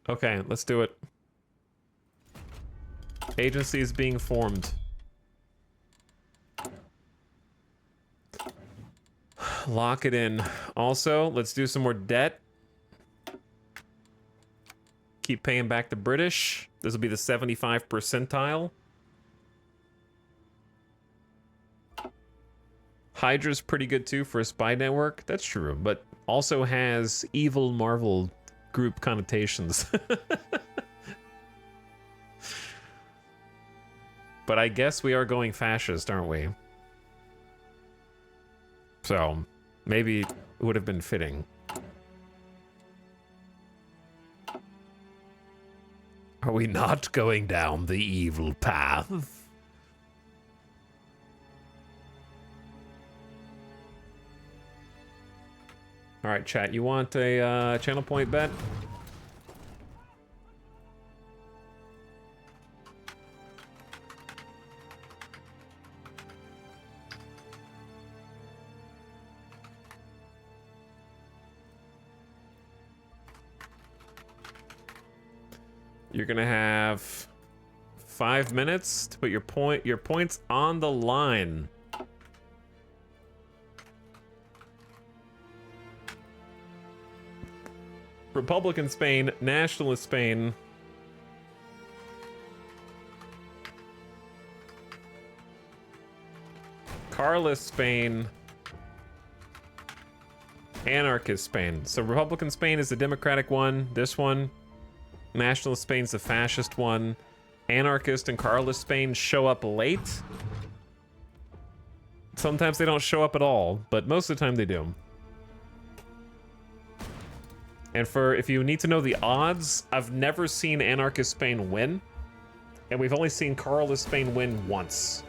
Okay, let's do it. Agency is being formed. Lock it in. Also, let's do some more debt. Keep paying back the British. This will be the 75th percentile. Hydra's pretty good too for a spy network. That's true, but also has evil Marvel group connotations. But I guess we are going fascist, aren't we? So, maybe it would have been fitting. Are we not going down the evil path? All right, chat, you want a channel point bet? You're gonna have 5 minutes to put your points on the line. Republican Spain, Nationalist Spain. Carlist Spain. Anarchist Spain. So Republican Spain is the democratic one. This one. Nationalist Spain's the fascist one. Anarchist and Carlist Spain show up late. Sometimes they don't show up at all, but most of the time they do. And if you need to know the odds, I've never seen Anarchist Spain win. And we've only seen Carlist Spain win once.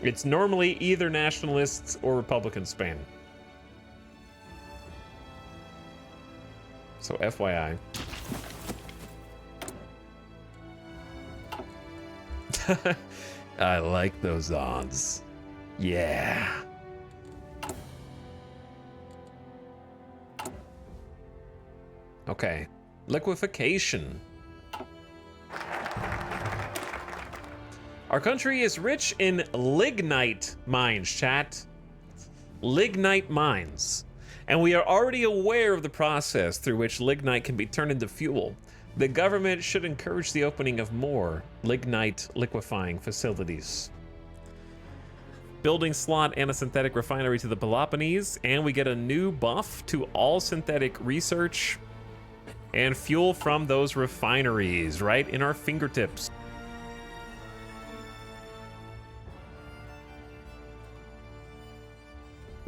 It's normally either Nationalists or Republican Spain. So FYI. I like those odds. Yeah. Okay. Liquefaction. Our country is rich in lignite mines, chat. Lignite mines. And we are already aware of the process through which lignite can be turned into fuel. The government should encourage the opening of more lignite liquefying facilities. Building slot and a synthetic refinery to the Peloponnese, and we get a new buff to all synthetic research and fuel from those refineries right in our fingertips.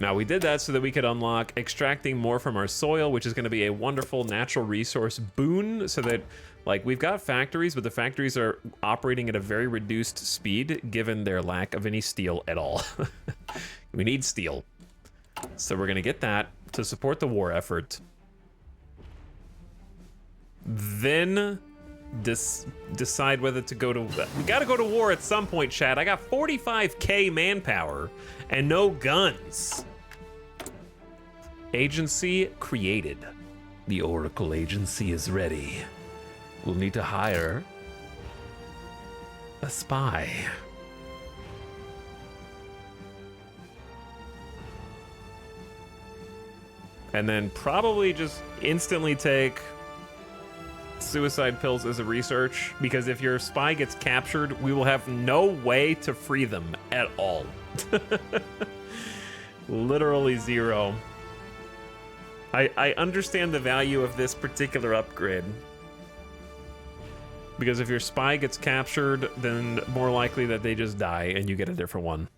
Now, we did that so that we could unlock extracting more from our soil, which is going to be a wonderful natural resource boon, so that, like, we've got factories, but the factories are operating at a very reduced speed, given their lack of any steel at all. We need steel. So we're going to get that to support the war effort. Then decide whether to go to... We got to go to war at some point, Chad. I got 45k manpower and no guns. Agency created. The Oracle Agency is ready. We'll need to hire a spy. And then probably just instantly take suicide pills as a research, because if your spy gets captured, we will have no way to free them at all. Literally zero. I understand the value of this particular upgrade, because if your spy gets captured, then more likely that they just die and you get a different one.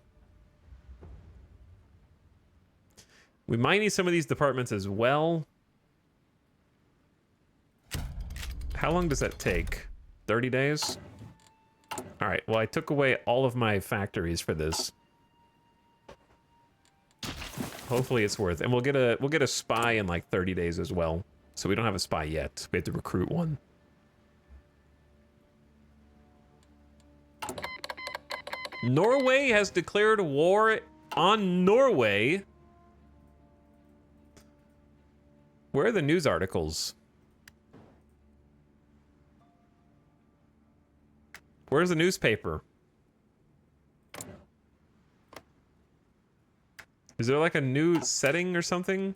We might need some of these departments as well. How long does that take? 30 days? All right, well, I took away all of my factories for this. Hopefully it's worth it. And we'll get a spy in like 30 days as well. So we don't have a spy yet. We have to recruit one. Norway has declared war on Norway. Where are the news articles? Where's the newspaper? Is there like a new setting or something?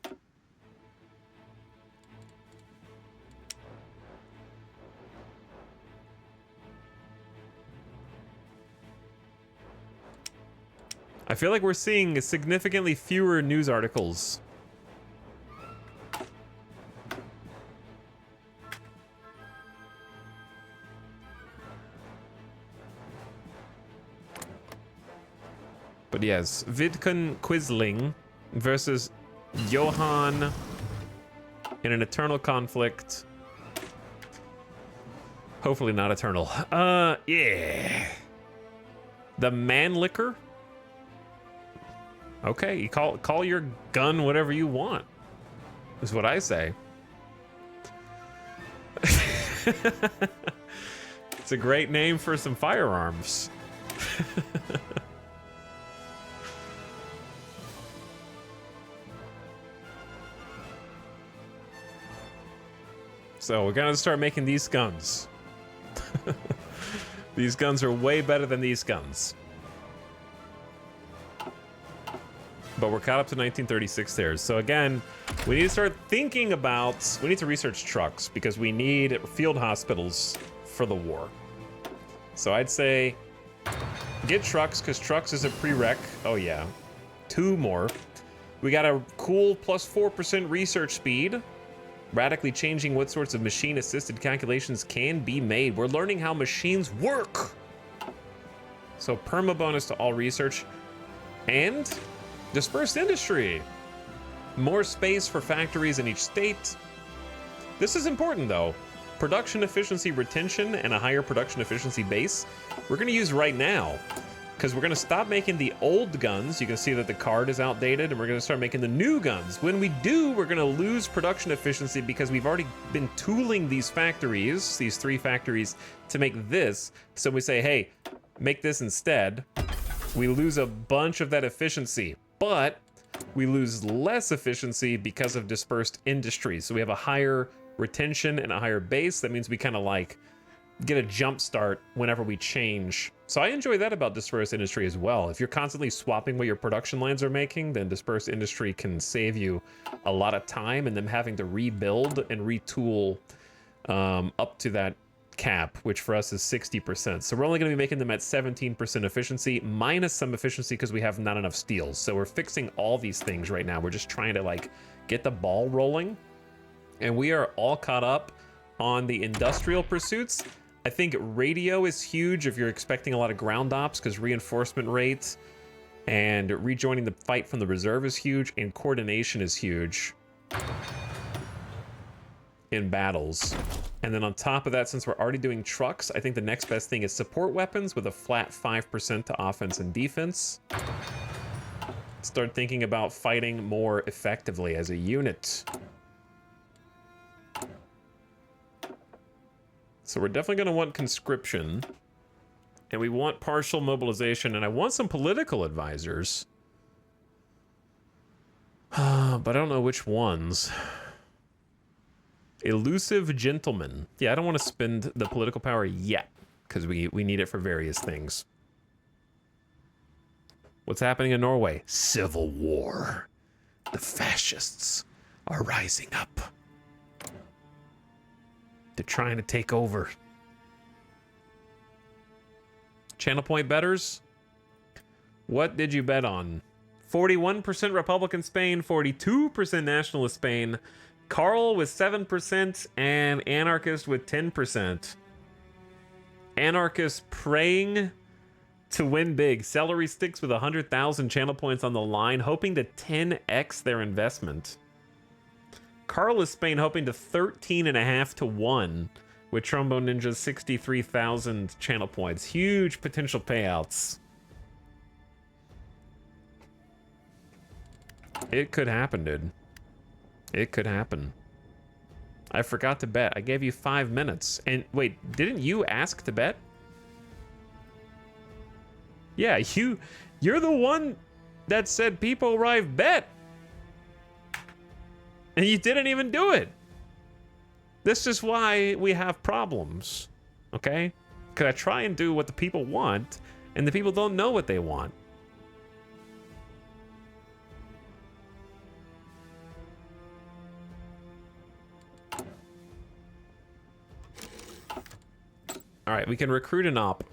I feel like we're seeing significantly fewer news articles. But yes, Vidkun Quisling versus Johan in an eternal conflict. Hopefully not eternal. Yeah. The Manlicker? Okay, you call your gun whatever you want, is what I say. It's a great name for some firearms. So we're gonna start making these guns. These guns are way better than these guns. But we're caught up to 1936 there. So again, we need to start thinking about, we need to research trucks because we need field hospitals for the war. So I'd say get trucks, because trucks is a prereq. Oh yeah, 2 more. We got a cool plus 4% research speed, radically changing what sorts of machine-assisted calculations can be made. We're learning how machines work. So perma bonus to all research. And dispersed industry. More space for factories in each state. This is important though. Production efficiency retention and a higher production efficiency base we're going to use right now, because we're going to stop making the old guns. You can see that the card is outdated, and we're going to start making the new guns. When we do, we're going to lose production efficiency because we've already been tooling these factories, these 3 factories, to make this. So we say, hey, make this instead. We lose a bunch of that efficiency, but we lose less efficiency because of dispersed industry. So we have a higher retention and a higher base. That means we kind of like get a jump start whenever we change. So I enjoy that about dispersed industry as well. If you're constantly swapping what your production lines are making, then dispersed industry can save you a lot of time and them having to rebuild and retool up to that cap, which for us is 60%. So we're only going to be making them at 17% efficiency, minus some efficiency because we have not enough steel. So we're fixing all these things right now. We're just trying to like get the ball rolling. And we are all caught up on the industrial pursuits. I think radio is huge if you're expecting a lot of ground ops, because reinforcement rates And rejoining the fight from the reserve is huge, and coordination is huge in battles. And then on top of that, since we're already doing trucks, I think the next best thing is support weapons with a flat 5% to offense and defense. Start thinking about fighting more effectively as a unit. So we're definitely going to want conscription. And we want partial mobilization, and I want some political advisors. But I don't know which ones. Elusive gentleman. Yeah, I don't want to spend the political power yet, because we need it for various things. What's happening in Norway? Civil war. The fascists are rising up. They're trying to take over. Channel point betters. What did you bet on? 41% Republican Spain, 42% Nationalist Spain, Carl with 7%, and Anarchist with 10%. Anarchist praying to win big. Celery sticks with 100,000 channel points on the line, hoping to 10x their investment. Carl is Spain hoping to 13.5 to 1. With Trombone Ninja's 63,000 channel points. Huge potential payouts. It could happen, dude. It could happen. I forgot to bet. I gave you 5 minutes. And wait, didn't you ask to bet? Yeah, you're the one that said people arrive bet. And you didn't even do it. This is why we have problems, okay? Because I try and do what the people want, and the people don't know what they want. All right, we can recruit an op.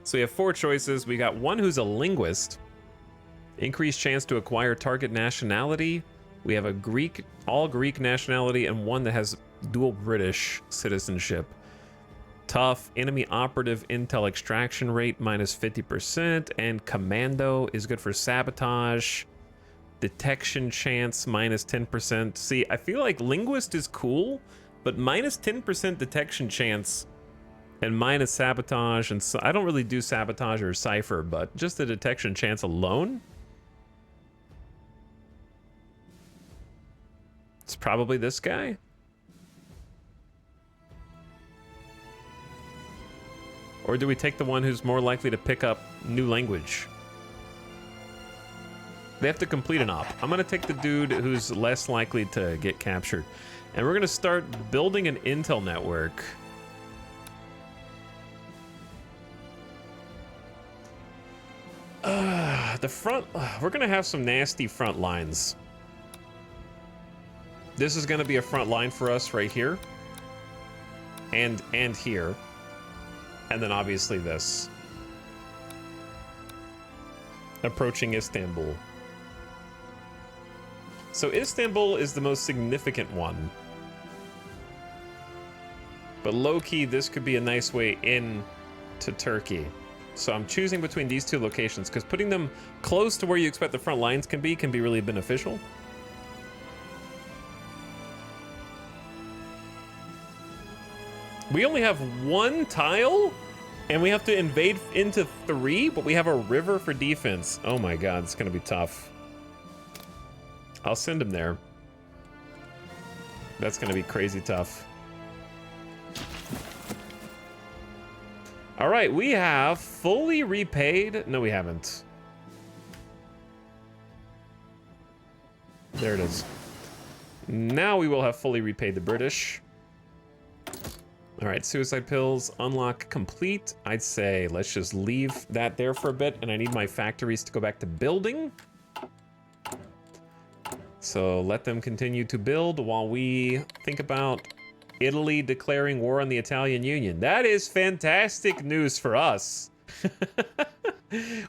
So we have 4 choices. We got one who's a linguist. Increased chance to acquire target nationality. We have a Greek, all Greek nationality, and one that has dual British citizenship. Tough, enemy operative intel extraction rate minus 50%, and commando is good for sabotage. Detection chance minus 10%. See, I feel like linguist is cool, but minus 10% detection chance and minus sabotage, and so I don't really do sabotage or cipher, but just the detection chance alone, it's probably this guy. Or do we take the one who's more likely to pick up new language? They have to complete an op. I'm gonna take the dude who's less likely to get captured. And we're gonna start building an intel network. The front, we're gonna have some nasty front lines. This is gonna be a front line for us right here. And here. And then obviously this. Approaching Istanbul. So Istanbul is the most significant one. But low-key, this could be a nice way in to Turkey. So I'm choosing between these 2 locations, because putting them close to where you expect the front lines can be really beneficial. We only have 1 tile, and we have to invade into 3, but we have a river for defense. Oh my god, it's gonna be tough. I'll send him there. That's gonna be crazy tough. All right, we have fully repaid. No, we haven't. There it is. Now we will have fully repaid the British. All right, suicide pills, unlock complete. I'd say let's just leave that there for a bit, and I need my factories to go back to building. So let them continue to build while we think about Italy declaring war on the Italian Union. That is fantastic news for us.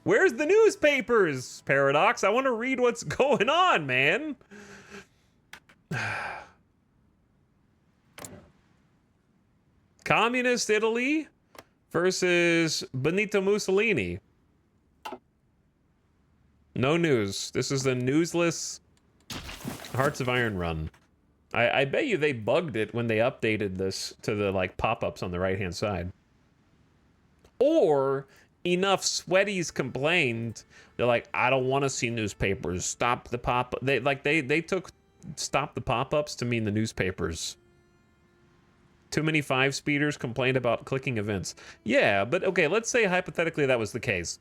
Where's the newspapers, Paradox? I want to read what's going on, man. Communist Italy versus Benito Mussolini. No news. This is the newsless Hearts of Iron run. I bet you they bugged it when they updated this to the like pop-ups on the right-hand side. Or enough sweaties complained. They're like, I don't want to see newspapers. Stop the pop. They took stop the pop-ups to mean the newspapers. Too many 5-speeders complained about clicking events. Yeah, but okay, let's say hypothetically that was the case.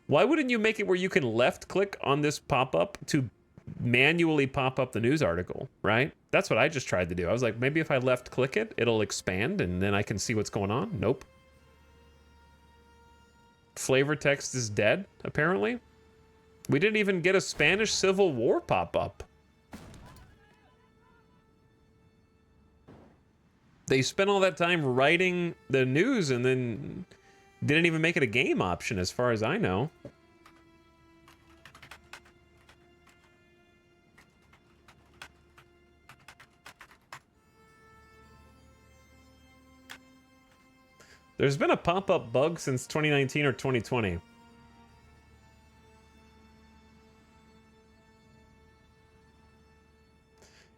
Why wouldn't you make it where you can left click on this pop-up to manually pop up the news article, right? That's what I just tried to do. I was like, maybe if I left click it, it'll expand and then I can see what's going on. Nope. Flavor text is dead, apparently. We didn't even get a Spanish Civil War pop-up. They spent all that time writing the news and then didn't even make it a game option as far as I know. There's been a pop-up bug since 2019 or 2020.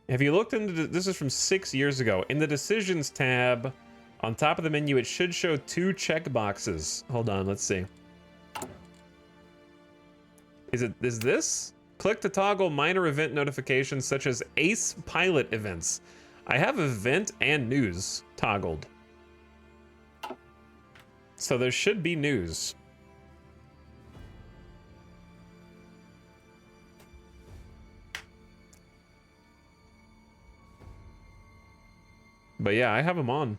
Have you looked into this? Is from 6 years ago. In the decisions tab, on top of the menu, it should show 2 checkboxes. Hold on, let's see. Is this? Click to toggle minor event notifications such as ACE pilot events. I have event and news toggled. So there should be news. But yeah, I have them on.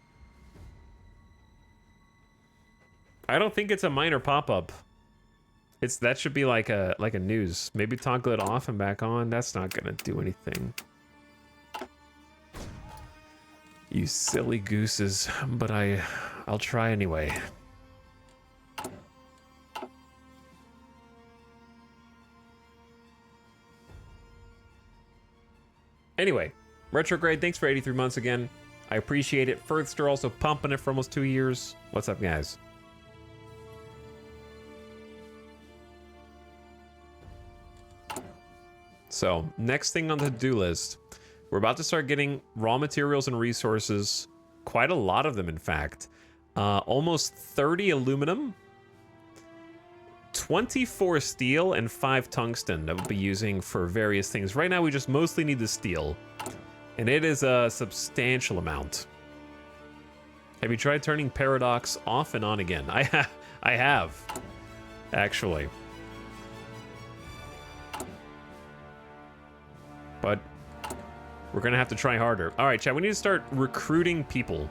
I don't think it's a minor pop-up. That should be like a news. Maybe toggle it off and back on. That's not gonna do anything. You silly gooses. But I'll try anyway. Anyway, Retrograde, thanks for 83 months again. I appreciate it. Firthster also pumping it for almost 2 years. What's up, guys? So, next thing on the to-do list. We're about to start getting raw materials and resources. Quite a lot of them, in fact. Almost 30 aluminum. 24 steel and 5 tungsten that we'll be using for various things. Right now, we just mostly need the steel. And it is a substantial amount. Have you tried turning Paradox off and on again? I have, actually. But we're gonna have to try harder. All right, chat, we need to start recruiting people.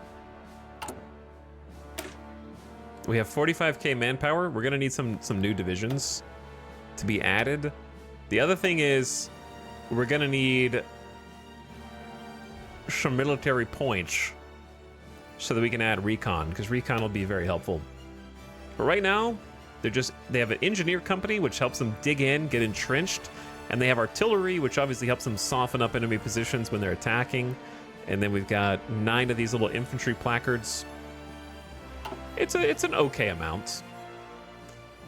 We have 45k manpower. We're gonna need some new divisions to be added. The other thing is we're gonna need some military points so that we can add recon, because recon will be very helpful. But right now, they have an engineer company which helps them dig in, get entrenched, and they have artillery, which obviously helps them soften up enemy positions when they're attacking. And then we've got 9 of these little infantry placards. It's an okay amount.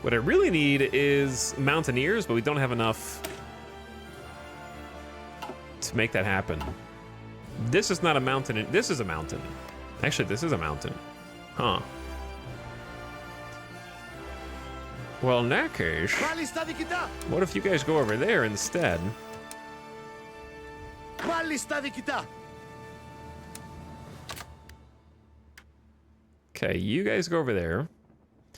What I really need is mountaineers, but we don't have enough to make that happen. This is not a mountain. This is a mountain. Actually, this is a mountain. Huh. Well, in that case, what if you guys go over there instead? Okay, you guys go over there.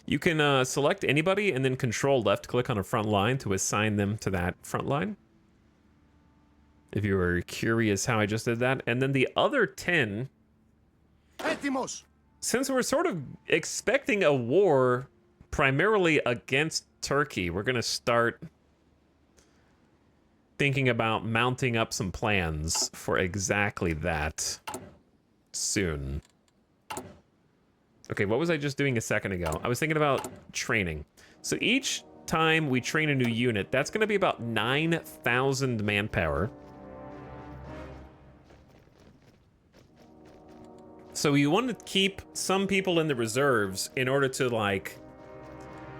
You can select anybody and then control left click on a front line to assign them to that front line. If you were curious how I just did that. And then the other 10, since we're sort of expecting a war primarily against Turkey, we're going to start thinking about mounting up some plans for exactly that soon. Okay, what was I just doing a second ago? I was thinking about training. So each time we train a new unit, that's going to be about 9,000 manpower. So you want to keep some people in the reserves in order to, like,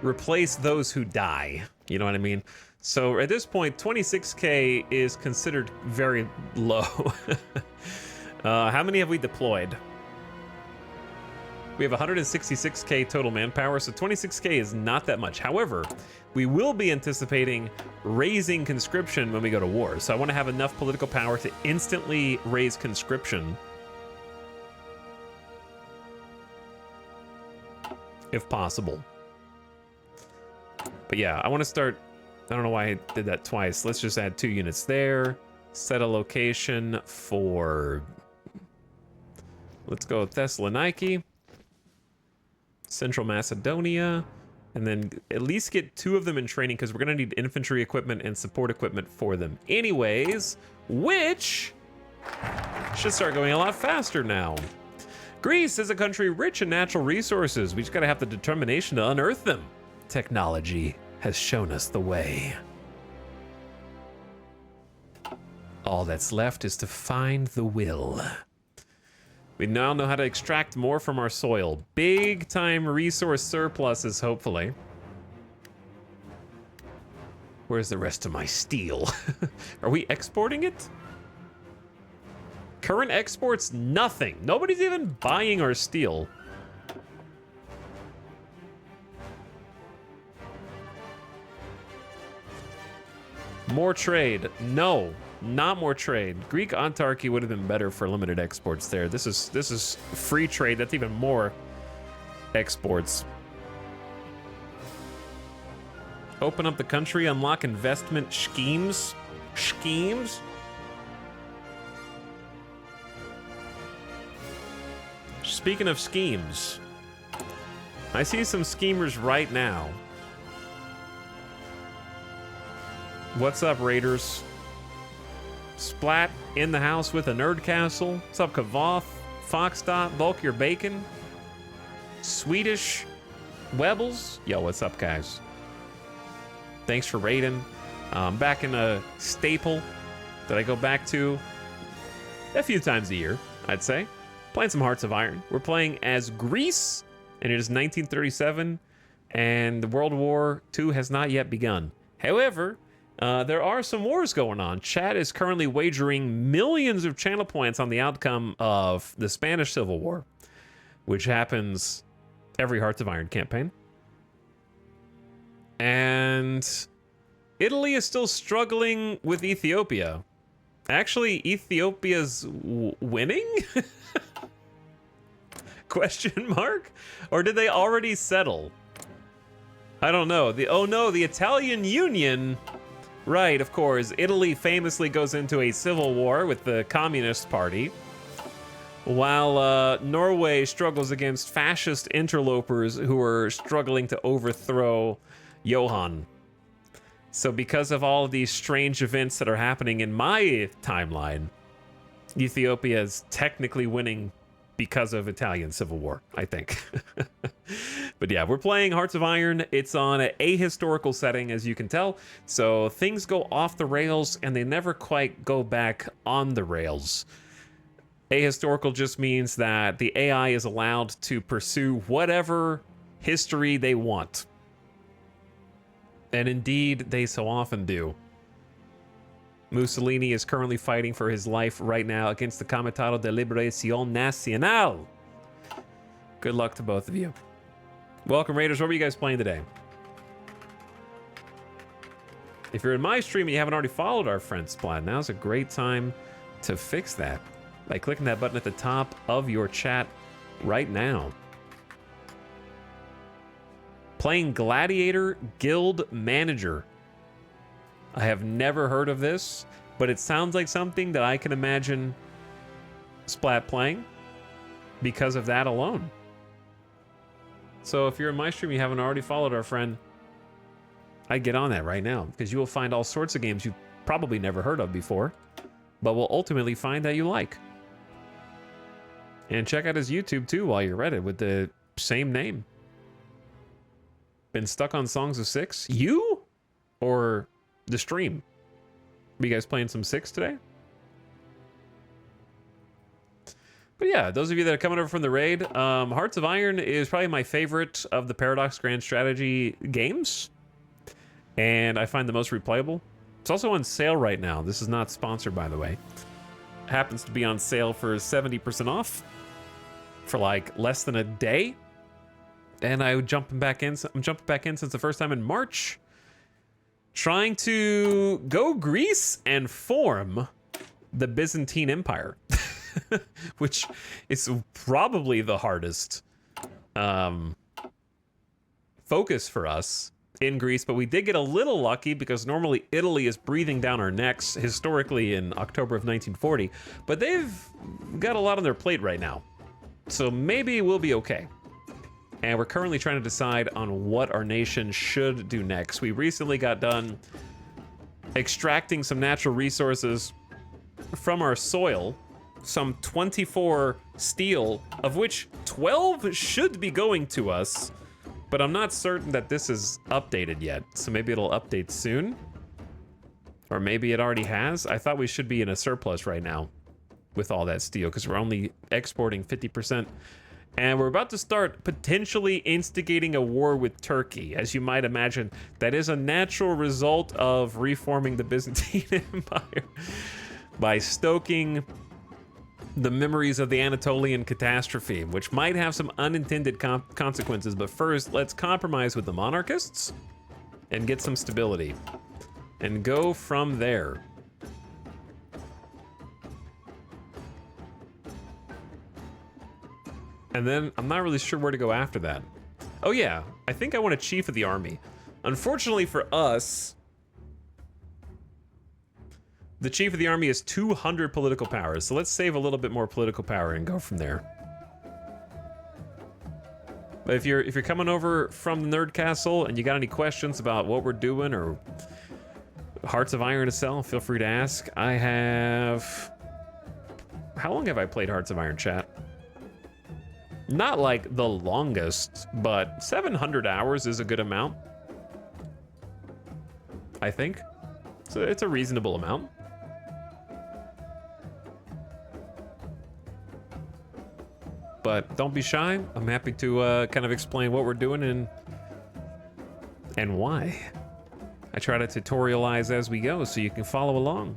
replace those who die. You know what I mean? So at this point, 26K is considered very low. How many have we deployed? We have 166K total manpower, so 26K is not that much. However, we will be anticipating raising conscription when we go to war. So I want to have enough political power to instantly raise conscription, if possible. But yeah, I want to start. I don't know why I did that twice. Let's just add 2 units there. Set a location for, let's go Thessaloniki, Central Macedonia, and then at least get 2 of them in training, because we're going to need infantry equipment and support equipment for them anyways, which should start going a lot faster now. Greece is a country rich in natural resources. We just got to have the determination to unearth them. Technology has shown us the way. All that's left is to find the will. We now know how to extract more from our soil. Big time resource surpluses, hopefully. Where's the rest of my steel? Are we exporting it? Current exports, nothing. Nobody's even buying our steel. More trade. No, not more trade. Greek autarky would have been better for limited exports there. This is free trade. That's even more exports. Open up the country, unlock investment schemes. Schemes? Speaking of schemes, I see some schemers right now. What's up, Raiders? Splat in the house with a nerd castle. What's up, Kavoth? Foxdot, bulk your bacon. Swedish Webbles. Yo, what's up, guys? Thanks for raiding. Back in a staple that I go back to a few times a year, I'd say. Playing some Hearts of Iron. We're playing as Greece, and it is 1937, and the World War II has not yet begun. However, there are some wars going on. Chat is currently wagering millions of channel points on the outcome of the Spanish Civil War, which happens every Hearts of Iron campaign. And Italy is still struggling with Ethiopia. Actually, Ethiopia's winning? Question mark? Or did they already settle? I don't know. Oh no, the Italian Union. Right, of course. Italy famously goes into a civil war with the Communist Party, while Norway struggles against fascist interlopers who are struggling to overthrow Johan. So because of all of these strange events that are happening in my timeline, Ethiopia is technically winning because of Italian Civil War, I think. But yeah, we're playing Hearts of Iron. It's on an ahistorical setting, as you can tell. So things go off the rails and they never quite go back on the rails. Ahistorical just means that the AI is allowed to pursue whatever history they want. And indeed, they so often do. Mussolini is currently fighting for his life right now against the Comitato de Liberación Nacional. Good luck to both of you. Welcome, Raiders. What were you guys playing today? If you're in my stream and you haven't already followed our friend Splat, now's a great time to fix that by clicking that button at the top of your chat right now. Playing Gladiator Guild Manager. I have never heard of this, but it sounds like something that I can imagine Splat playing because of that alone. So if you're in my stream, you haven't already followed our friend, I'd get on that right now, because you will find all sorts of games you've probably never heard of before, but will ultimately find that you like. And check out his YouTube too while you're at it with the same name. Been stuck on Songs of Six? You? Or the stream? Are you guys playing some Six today? But yeah, those of you that are coming over from the raid, Hearts of Iron is probably my favorite of the Paradox Grand Strategy games. and I find the most replayable. It's also on sale right now. This is not sponsored, by the way. It happens to be on sale for 70% off for like less than a day. And I'm jumping back in since the first time in March, trying to go Greece and form the Byzantine Empire, which is probably the hardest focus for us in Greece. But we did get a little lucky because normally Italy is breathing down our necks historically in October of 1940, but they've got a lot on their plate right now. So maybe we'll be okay. And we're currently trying to decide on what our nation should do next. We recently got done extracting some natural resources from our soil, some 24 steel, of which 12 should be going to us, but I'm not certain that this is updated yet. So maybe it'll update soon, or maybe it already has. I thought we should be in a surplus right now with all that steel because we're only exporting 50%. And we're about to start potentially instigating a war with Turkey. As you might imagine, that is a natural result of reforming the Byzantine Empire by stoking the memories of the Anatolian catastrophe, which might have some unintended consequences. But first, let's compromise with the monarchists and get some stability and go from there. And then I'm not really sure where to go after that. Oh yeah, I think I want a chief of the army. Unfortunately for us, the chief of the army is 200 political powers. So let's save a little bit more political power and go from there. But if you're coming over from the Nerd Castle and you got any questions about what we're doing or Hearts of Iron to sell, feel free to ask. I have... How long have I played Hearts of Iron, chat? Not like the longest, but 700 hours is a good amount. I think. So it's a reasonable amount. But don't be shy. I'm happy to kind of explain what we're doing and why. I try to tutorialize as we go so you can follow along.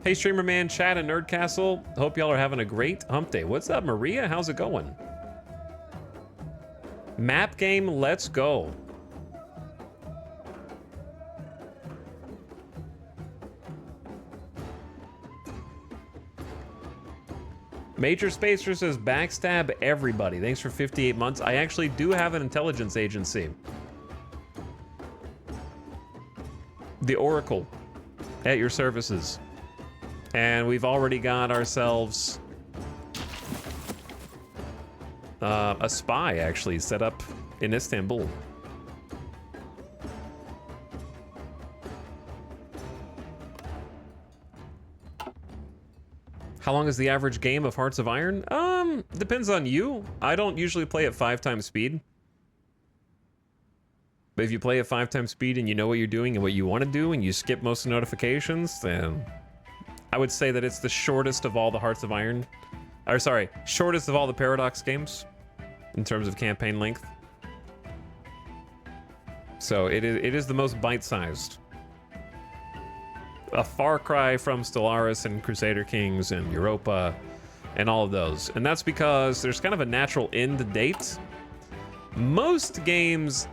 Hey, Streamer Man, chat, and Nerd Castle. Hope y'all are having a great hump day. What's up, Maria? How's it going? Map game, let's go. Major Spacer says backstab everybody. Thanks for 58 months. I actually do have an intelligence agency. The Oracle at your services. And we've already got ourselves a spy actually set up in Istanbul. How long is the average game of Hearts of Iron? Depends on you. I don't usually play at 5 times speed. But if you play at 5 times speed and you know what you're doing and what you want to do and you skip most of the notifications, then I would say that it's the shortest of all the Hearts of Iron. Or sorry, shortest of all the Paradox games in terms of campaign length. So it is the most bite-sized. A far cry from Stellaris and Crusader Kings and Europa and all of those. And that's because there's kind of a natural end date. Most games,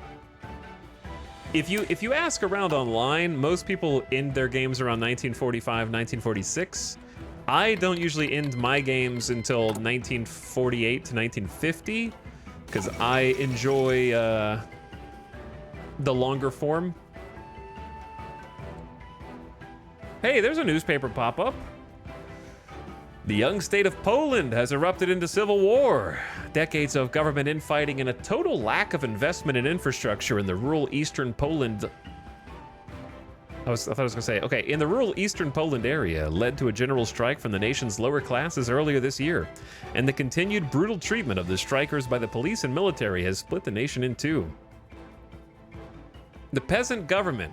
if you ask around online, most people end their games around 1945, 1946. I don't usually end my games until 1948 to 1950 because I enjoy the longer form. Hey, there's a newspaper pop-up. The young state of Poland has erupted into civil war. Decades of government infighting and a total lack of investment in infrastructure in the rural eastern Poland. I thought I was gonna say, okay, in the rural eastern Poland area led to a general strike from the nation's lower classes earlier this year. And the continued brutal treatment of the strikers by the police and military has split the nation in two. The peasant government,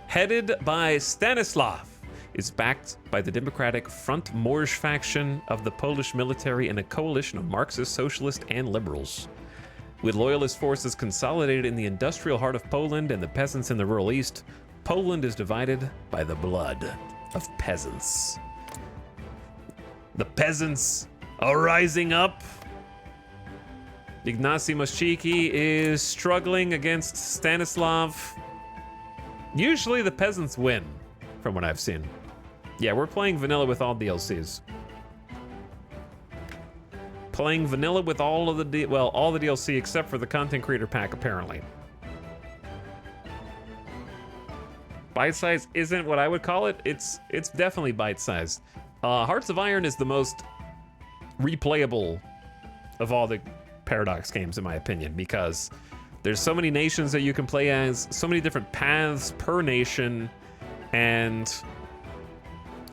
headed by Stanislav, is backed by the Democratic Front Morge faction of the Polish military and a coalition of Marxist, socialist, and liberals. With loyalist forces consolidated in the industrial heart of Poland and the peasants in the rural east, Poland is divided by the blood of peasants. The peasants are rising up. Ignacy Moshiki is struggling against Stanislav. Usually the peasants win, from what I've seen. Yeah, we're playing vanilla with all DLCs. Playing vanilla with all of the all the DLC except for the content creator pack, apparently. Bite size isn't what I would call it. It's definitely bite sized. Hearts of Iron is the most replayable of all the Paradox games, in my opinion, because there's so many nations that you can play as, so many different paths per nation, and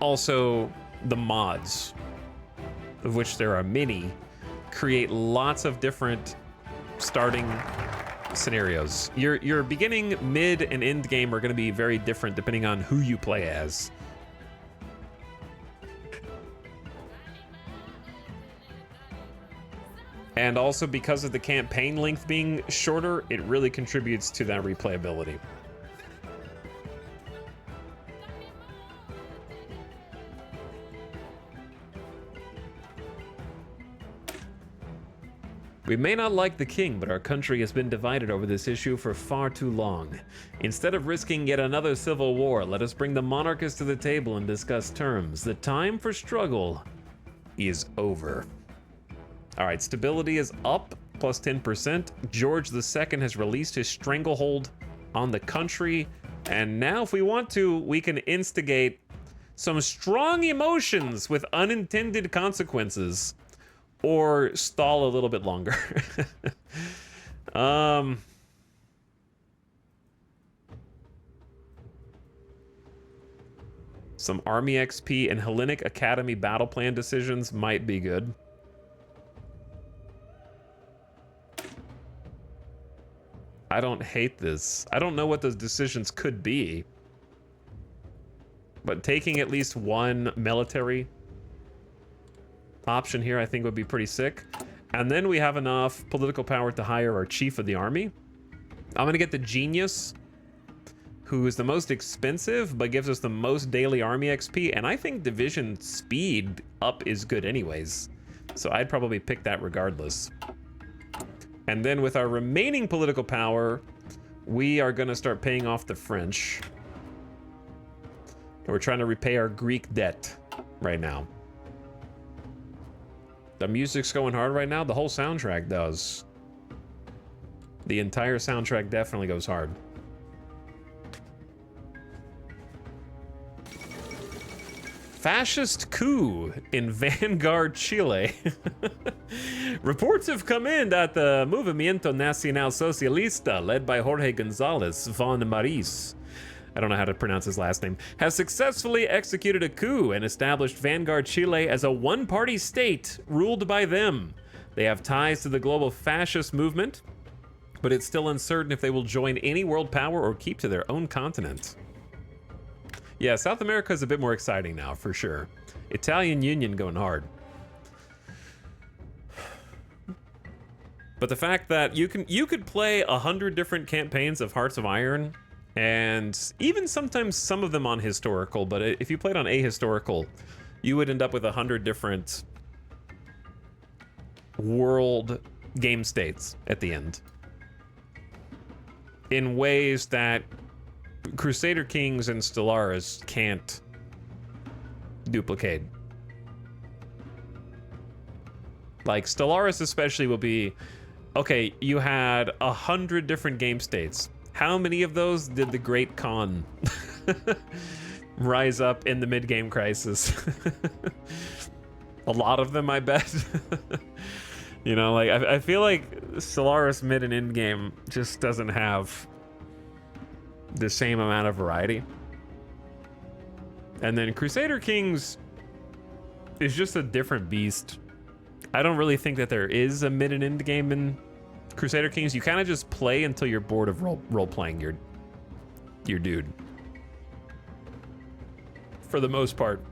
also the mods, of which there are many, create lots of different starting scenarios. Your beginning, mid, and end game are going to be very different depending on who you play as. And also because of the campaign length being shorter, it really contributes to that replayability. We may not like the king, but our country has been divided over this issue for far too long. Instead of risking yet another civil war, let us bring the monarchists to the table and discuss terms. The time for struggle is over. All right, stability is up, plus 10%. George II has released his stranglehold on the country. And now, if we want to, we can instigate some strong emotions with unintended consequences. Or stall a little bit longer. Some Army XP and Hellenic Academy battle plan decisions might be good. I don't hate this. I don't know what those decisions could be. But taking at least one military option here I think would be pretty sick. And then we have enough political power to hire our chief of the army. I'm gonna get the genius, who is the most expensive but gives us the most daily army XP, and I think division speed up is good anyways, so I'd probably pick that regardless. And then with our remaining political power, we are gonna start paying off the French. We're trying to repay our Greek debt right now. The music's going hard right now. The whole soundtrack does. The entire soundtrack definitely goes hard. Fascist coup in Vanguard, Chile. Reports have come in that the Movimiento Nacional Socialista, led by Jorge González von Maris, I don't know how to pronounce his last name, has successfully executed a coup and established Vanguard Chile as a one-party state ruled by them. They have ties to the global fascist movement, but it's still uncertain if they will join any world power or keep to their own continent. Yeah, South America is a bit more exciting now, for sure. Italian Union going hard. But the fact that you could play 100 different campaigns of Hearts of Iron, and even sometimes some of them on historical, but if you played on ahistorical, you would end up with 100 different world game states at the end, in ways that Crusader Kings and Stellaris can't duplicate. Like Stellaris especially will be, okay, you had 100 different game states. How many of those did the Great Khan rise up in the mid-game crisis? A lot of them, I bet. You know, like, I feel like Stellaris mid and end game just doesn't have the same amount of variety. And then Crusader Kings is just a different beast. I don't really think that there is a mid and end game in Crusader Kings. You kind of just play until you're bored of role-playing your dude. For the most part.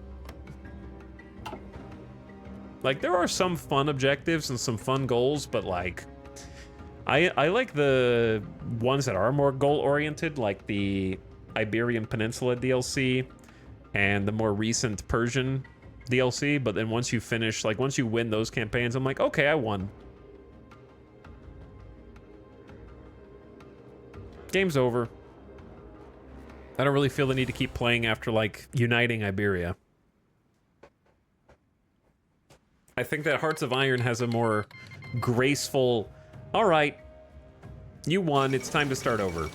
Like, there are some fun objectives and some fun goals, but like, I like the ones that are more goal-oriented, like the Iberian Peninsula DLC and the more recent Persian DLC, but then once you finish, like once you win those campaigns, I'm like, okay, I won. Game's over. I don't really feel the need to keep playing after, like, uniting Iberia. I think that Hearts of Iron has a more graceful, all right, you won, it's time to start over.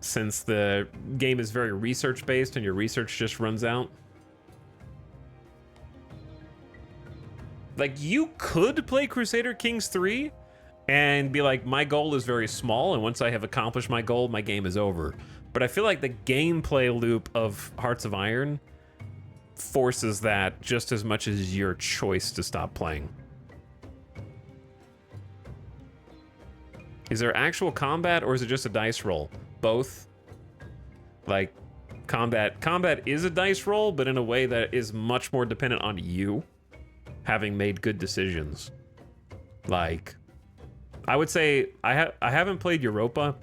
Since the game is very research-based and your research just runs out. Like, you could play Crusader Kings 3 and be like, my goal is very small, and once I have accomplished my goal, my game is over. But I feel like the gameplay loop of Hearts of Iron forces that just as much as your choice to stop playing. Is there actual combat, or is it just a dice roll? Both. Like, combat is a dice roll, but in a way that is much more dependent on you having made good decisions. Like, I would say I haven't played Europa,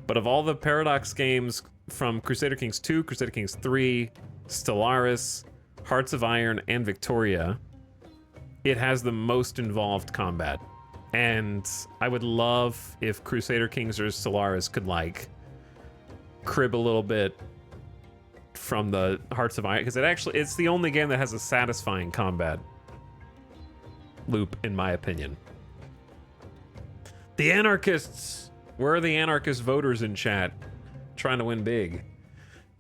but of all the Paradox games from Crusader Kings 2, Crusader Kings 3, Stellaris, Hearts of Iron, and Victoria, it has the most involved combat. And I would love if Crusader Kings or Stellaris could, like, crib a little bit from the Hearts of Iron, because it's the only game that has a satisfying combat loop, in my opinion. The anarchists! Where are the anarchist voters in chat? Trying to win big.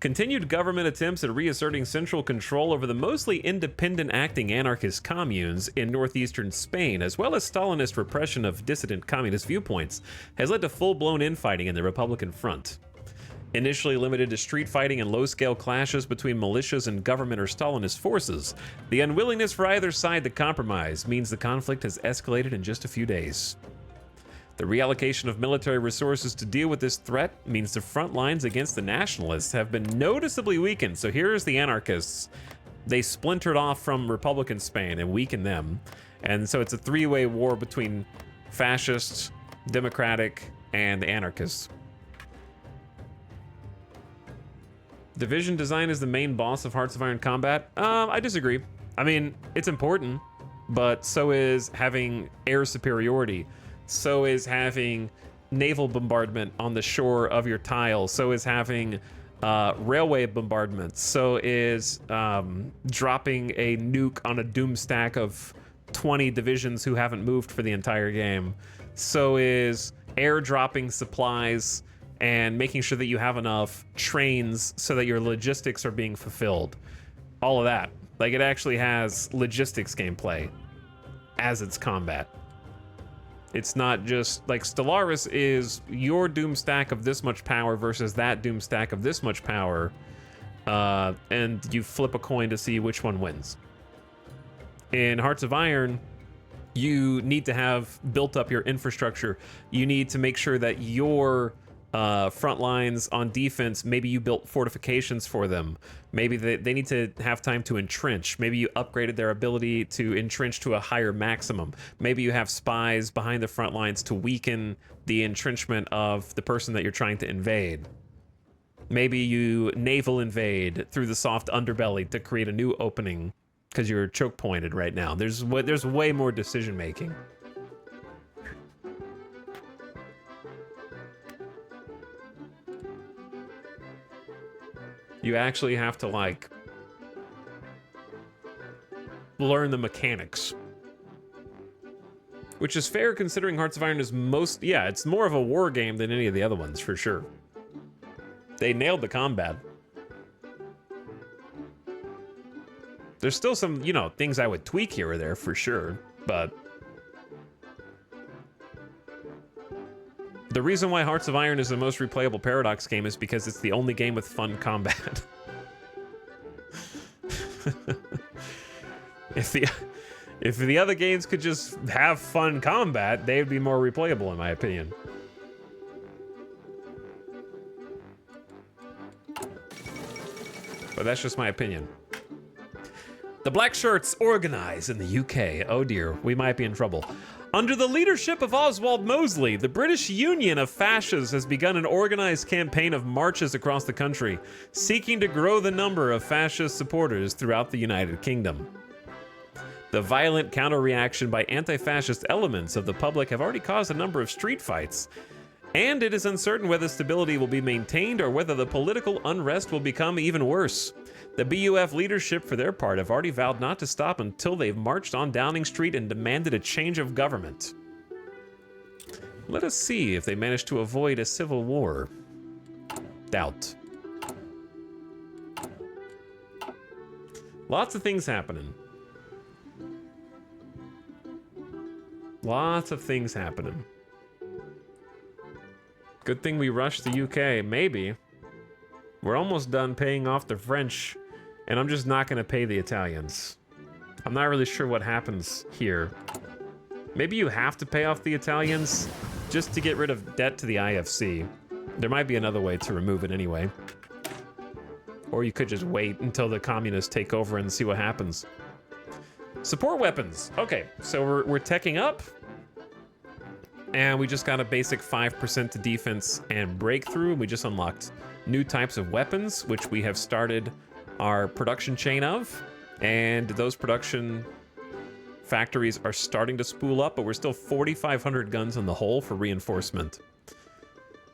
Continued government attempts at reasserting central control over the mostly independent acting anarchist communes in northeastern Spain, as well as Stalinist repression of dissident communist viewpoints, has led to full-blown infighting in the Republican front. Initially limited to street fighting and low-scale clashes between militias and government or Stalinist forces, the unwillingness for either side to compromise means the conflict has escalated in just a few days. The reallocation of military resources to deal with this threat means the front lines against the nationalists have been noticeably weakened. So here's the anarchists. They splintered off from Republican Spain and weakened them. And so it's a three-way war between fascists, democratic, and anarchists. Division design is the main boss of Hearts of Iron combat. I disagree. I mean, it's important, but so is having air superiority. So is having naval bombardment on the shore of your tile. So is having railway bombardments. So is dropping a nuke on a doom stack of 20 divisions who haven't moved for the entire game. So is airdropping supplies and making sure that you have enough trains so that your logistics are being fulfilled. All of that. Like, it actually has logistics gameplay as its combat. It's not just like Stellaris is your doom stack of this much power versus that doom stack of this much power, and you flip a coin to see which one wins. In Hearts of Iron, you need to have built up your infrastructure. You need to make sure that your front lines on defense, maybe you built fortifications for them. Maybe they need to have time to entrench. Maybe you upgraded their ability to entrench to a higher maximum. Maybe you have spies behind the front lines to weaken the entrenchment of the person that you're trying to invade. Maybe you naval invade through the soft underbelly to create a new opening because you're choke pointed right now. There's way more decision making. You actually have to, like, learn the mechanics. Which is fair considering Hearts of Iron is it's more of a war game than any of the other ones, for sure. They nailed the combat. There's still some, things I would tweak here or there, for sure, but the reason why Hearts of Iron is the most replayable Paradox game is because it's the only game with fun combat. If the other games could just have fun combat, they would be more replayable, in my opinion. But that's just my opinion. The Black Shirts organize in the UK. Oh dear, we might be in trouble. Under the leadership of Oswald Mosley, the British Union of Fascists has begun an organized campaign of marches across the country, seeking to grow the number of fascist supporters throughout the United Kingdom. The violent counter-reaction by anti-fascist elements of the public have already caused a number of street fights, and it is uncertain whether stability will be maintained or whether the political unrest will become even worse. The BUF leadership, for their part, have already vowed not to stop until they've marched on Downing Street and demanded a change of government. Let us see if they manage to avoid a civil war. Doubt. Lots of things happening. Lots of things happening. Good thing we rushed the UK, maybe. We're almost done paying off the French, and I'm just not going to pay the Italians. I'm not really sure what happens here. Maybe you have to pay off the Italians just to get rid of debt to the IFC. There might be another way to remove it anyway. Or you could just wait until the communists take over and see what happens. Support weapons. Okay, so we're teching up. And we just got a basic 5% to defense and breakthrough. We just unlocked new types of weapons, which we have started our production chain of. And those production factories are starting to spool up, but we're still 4,500 guns in the hole for reinforcement.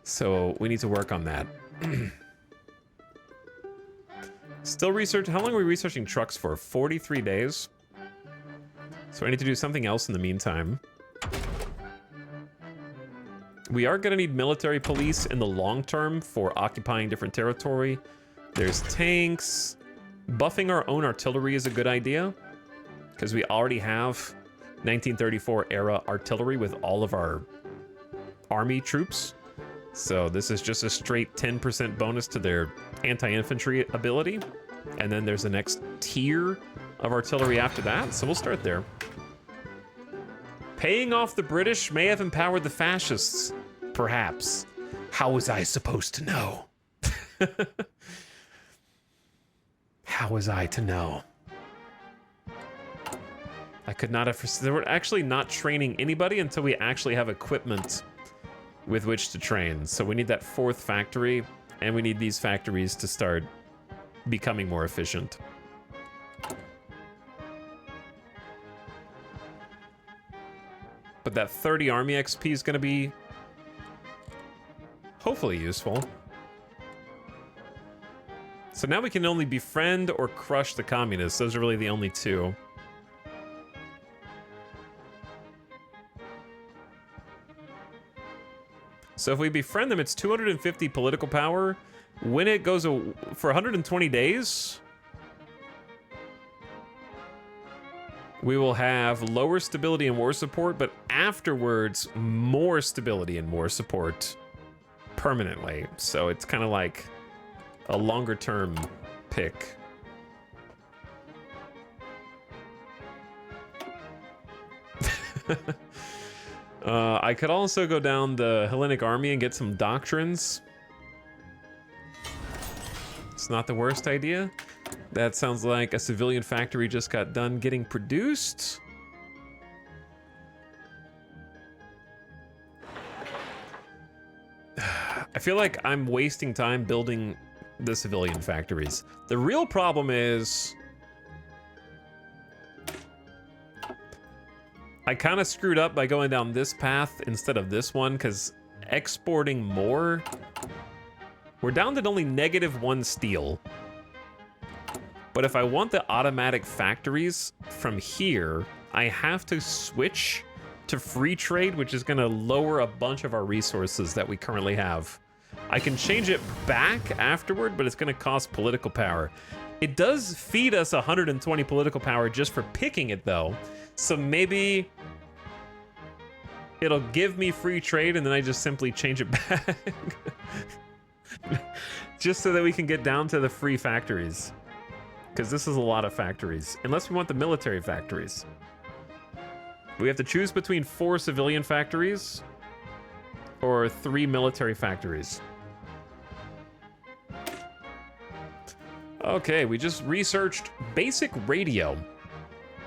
So we need to work on that. Still research. How long are we researching trucks for? 43 days. So I need to do something else in the meantime. We are going to need military police in the long term for occupying different territory. There's tanks. Buffing our own artillery is a good idea, because we already have 1934 era artillery with all of our army troops. So this is just a straight 10% bonus to their anti-infantry ability. And then there's the next tier of artillery after that. So we'll start there. Paying off the British may have empowered the fascists. Perhaps. How was I supposed to know? How was I to know? I could not have... They were actually not training anybody until we actually have equipment with which to train. So we need that fourth factory, and we need these factories to start becoming more efficient. But that 30 army XP is going to be hopefully useful. So now we can only befriend or crush the communists. Those are really the only two. So if we befriend them, it's 250 political power. When it goes for 120 days, we will have lower stability and war support, but afterwards, more stability and war support permanently. So it's kind of like a longer term pick. I could also go down the Hellenic army and get some doctrines. It's not the worst idea. That sounds like a civilian factory just got done getting produced. I feel like I'm wasting time building the civilian factories. The real problem is I kind of screwed up by going down this path instead of this one, because exporting more, we're down to only -1 steel. But if I want the automatic factories from here, I have to switch to free trade, which is going to lower a bunch of our resources that we currently have. I can change it back afterward, but it's going to cost political power. It does feed us 120 political power just for picking it, though. So maybe it'll give me free trade, and then I just simply change it back. Just so that we can get down to the free factories. Because this is a lot of factories. Unless we want the military factories. We have to choose between 4 civilian factories or 3 military factories. Okay, we just researched basic radio.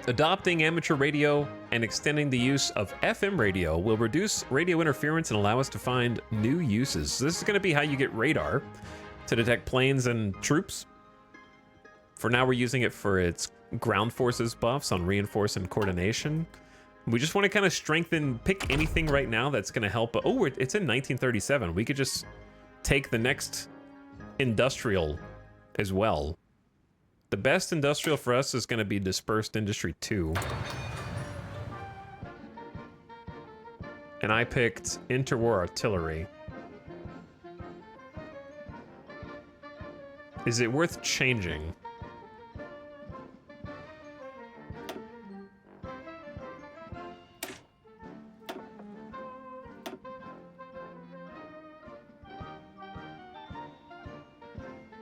Adopting amateur radio and extending the use of FM radio will reduce radio interference and allow us to find new uses. So this is going to be how you get radar to detect planes and troops. For now, we're using it for its ground forces buffs on reinforce and coordination. We just want to kind of strengthen, pick anything right now that's going to help. Oh, it's in 1937. We could just take the next industrial as well. The best industrial for us is going to be Dispersed Industry 2. And I picked Interwar Artillery. Is it worth changing?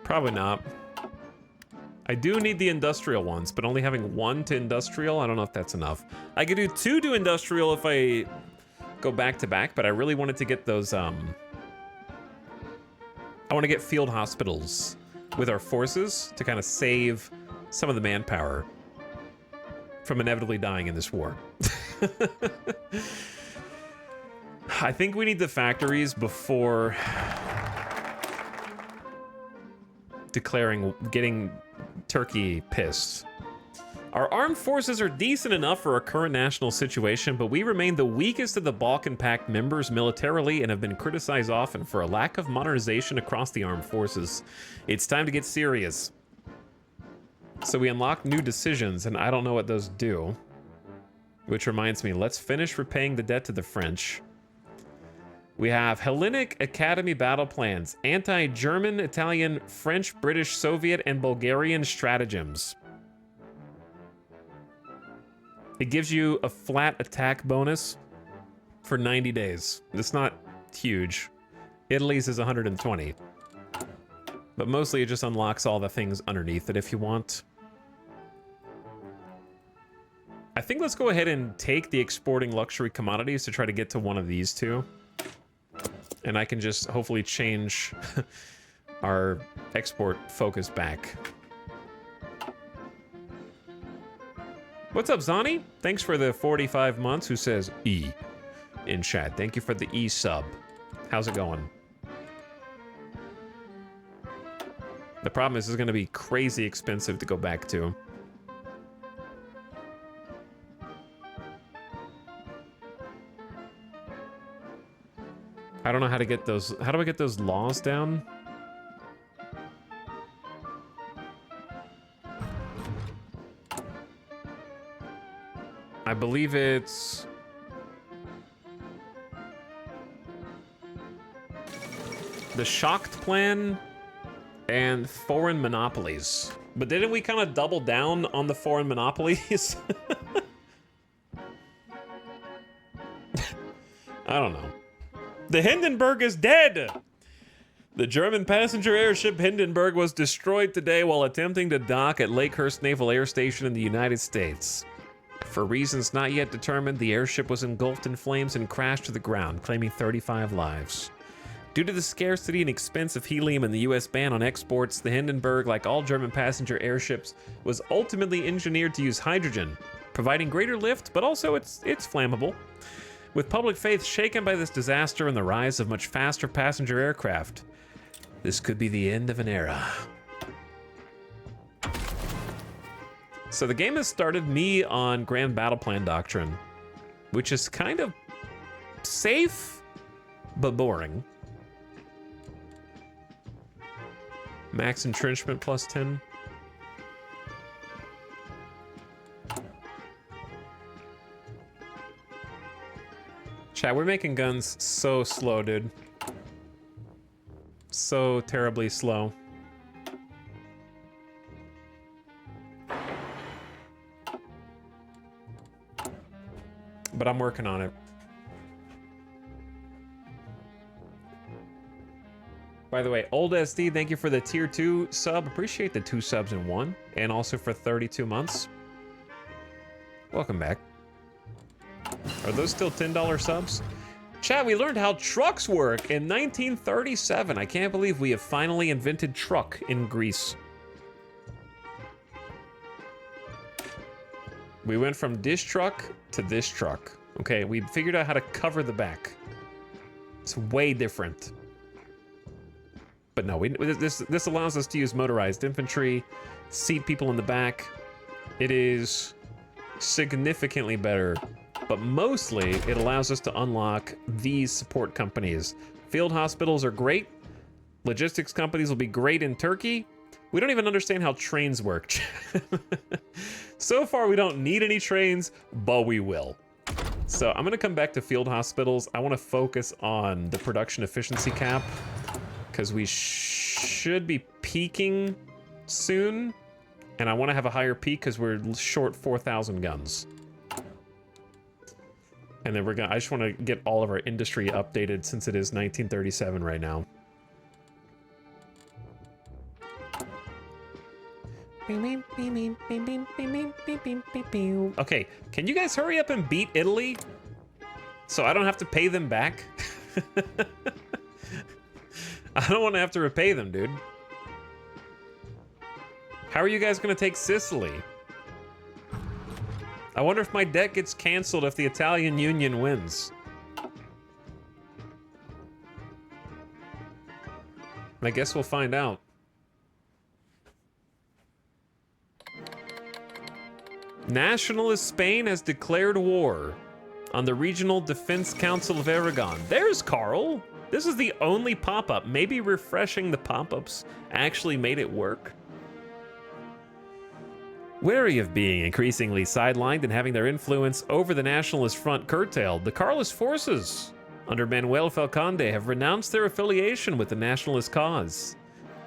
Probably not. I do need the industrial ones, but only having one to industrial, I don't know if that's enough. I could do 2 to industrial if I go back to back, but I really wanted to get those, I want to get field hospitals with our forces to kind of save some of the manpower from inevitably dying in this war. I think we need the factories before getting Turkey pissed. Our armed forces are decent enough for our current national situation, but we remain the weakest of the Balkan Pact members militarily and have been criticized often for a lack of modernization across the armed forces. It's time to get serious. So we unlock new decisions, and I don't know what those do. Which reminds me, let's finish repaying the debt to the French. We have Hellenic Academy battle plans, anti-German, Italian, French, British, Soviet, and Bulgarian stratagems. It gives you a flat attack bonus for 90 days. It's not huge. Italy's is 120. But mostly it just unlocks all the things underneath it if you want. I think let's go ahead and take the exporting luxury commodities to try to get to one of these two. And I can just hopefully change our export focus back. What's up, Zani? Thanks for the 45 months. Who says E in chat? Thank you for the E sub. How's it going? The problem is, it's going to be crazy expensive to go back to. I don't know how to get those. How do I get those laws down? I believe it's the Shocked Plan and foreign monopolies. But didn't we kind of double down on the foreign monopolies? I don't know. The Hindenburg is dead! The German passenger airship Hindenburg was destroyed today while attempting to dock at Lakehurst Naval Air Station in the United States. For reasons not yet determined, the airship was engulfed in flames and crashed to the ground, claiming 35 lives. Due to the scarcity and expense of helium and the US ban on exports, the Hindenburg, like all German passenger airships, was ultimately engineered to use hydrogen, providing greater lift, but also it's flammable. With public faith shaken by this disaster and the rise of much faster passenger aircraft, this could be the end of an era. So the game has started me on Grand Battle Plan Doctrine, which is kind of safe, but boring. Max entrenchment plus 10. Chat, we're making guns so slow, dude. So terribly slow. But I'm working on it. By the way, Old SD, thank you for the tier 2 sub. Appreciate the 2 subs in 1. And also for 32 months. Welcome back. Are those still $10 subs? Chat, we learned how trucks work in 1937. I can't believe we have finally invented truck in Greece. We went from this truck to this truck. Okay, we figured out how to cover the back. It's way different. But no, this allows us to use motorized infantry, seat people in the back. It is significantly better, but mostly it allows us to unlock these support companies. Field hospitals are great. Logistics companies will be great in Turkey. We don't even understand how trains work. So far, we don't need any trains, but we will. So I'm gonna come back to field hospitals. I wanna focus on the production efficiency cap because we should be peaking soon. And I wanna have a higher peak because we're short 4,000 guns. And then I just wanna get all of our industry updated since it is 1937 right now. Okay, can you guys hurry up and beat Italy so I don't have to pay them back? I don't want to have to repay them, dude. How are you guys going to take Sicily? I wonder if my debt gets canceled if the Italian Union wins. I guess we'll find out. Nationalist Spain has declared war on the Regional Defense Council of Aragon. There's Carl. This is the only pop-up. Maybe refreshing the pop-ups actually made it work. Wary of being increasingly sidelined and having their influence over the Nationalist Front curtailed, the Carlist forces under Manuel Falconde have renounced their affiliation with the nationalist cause,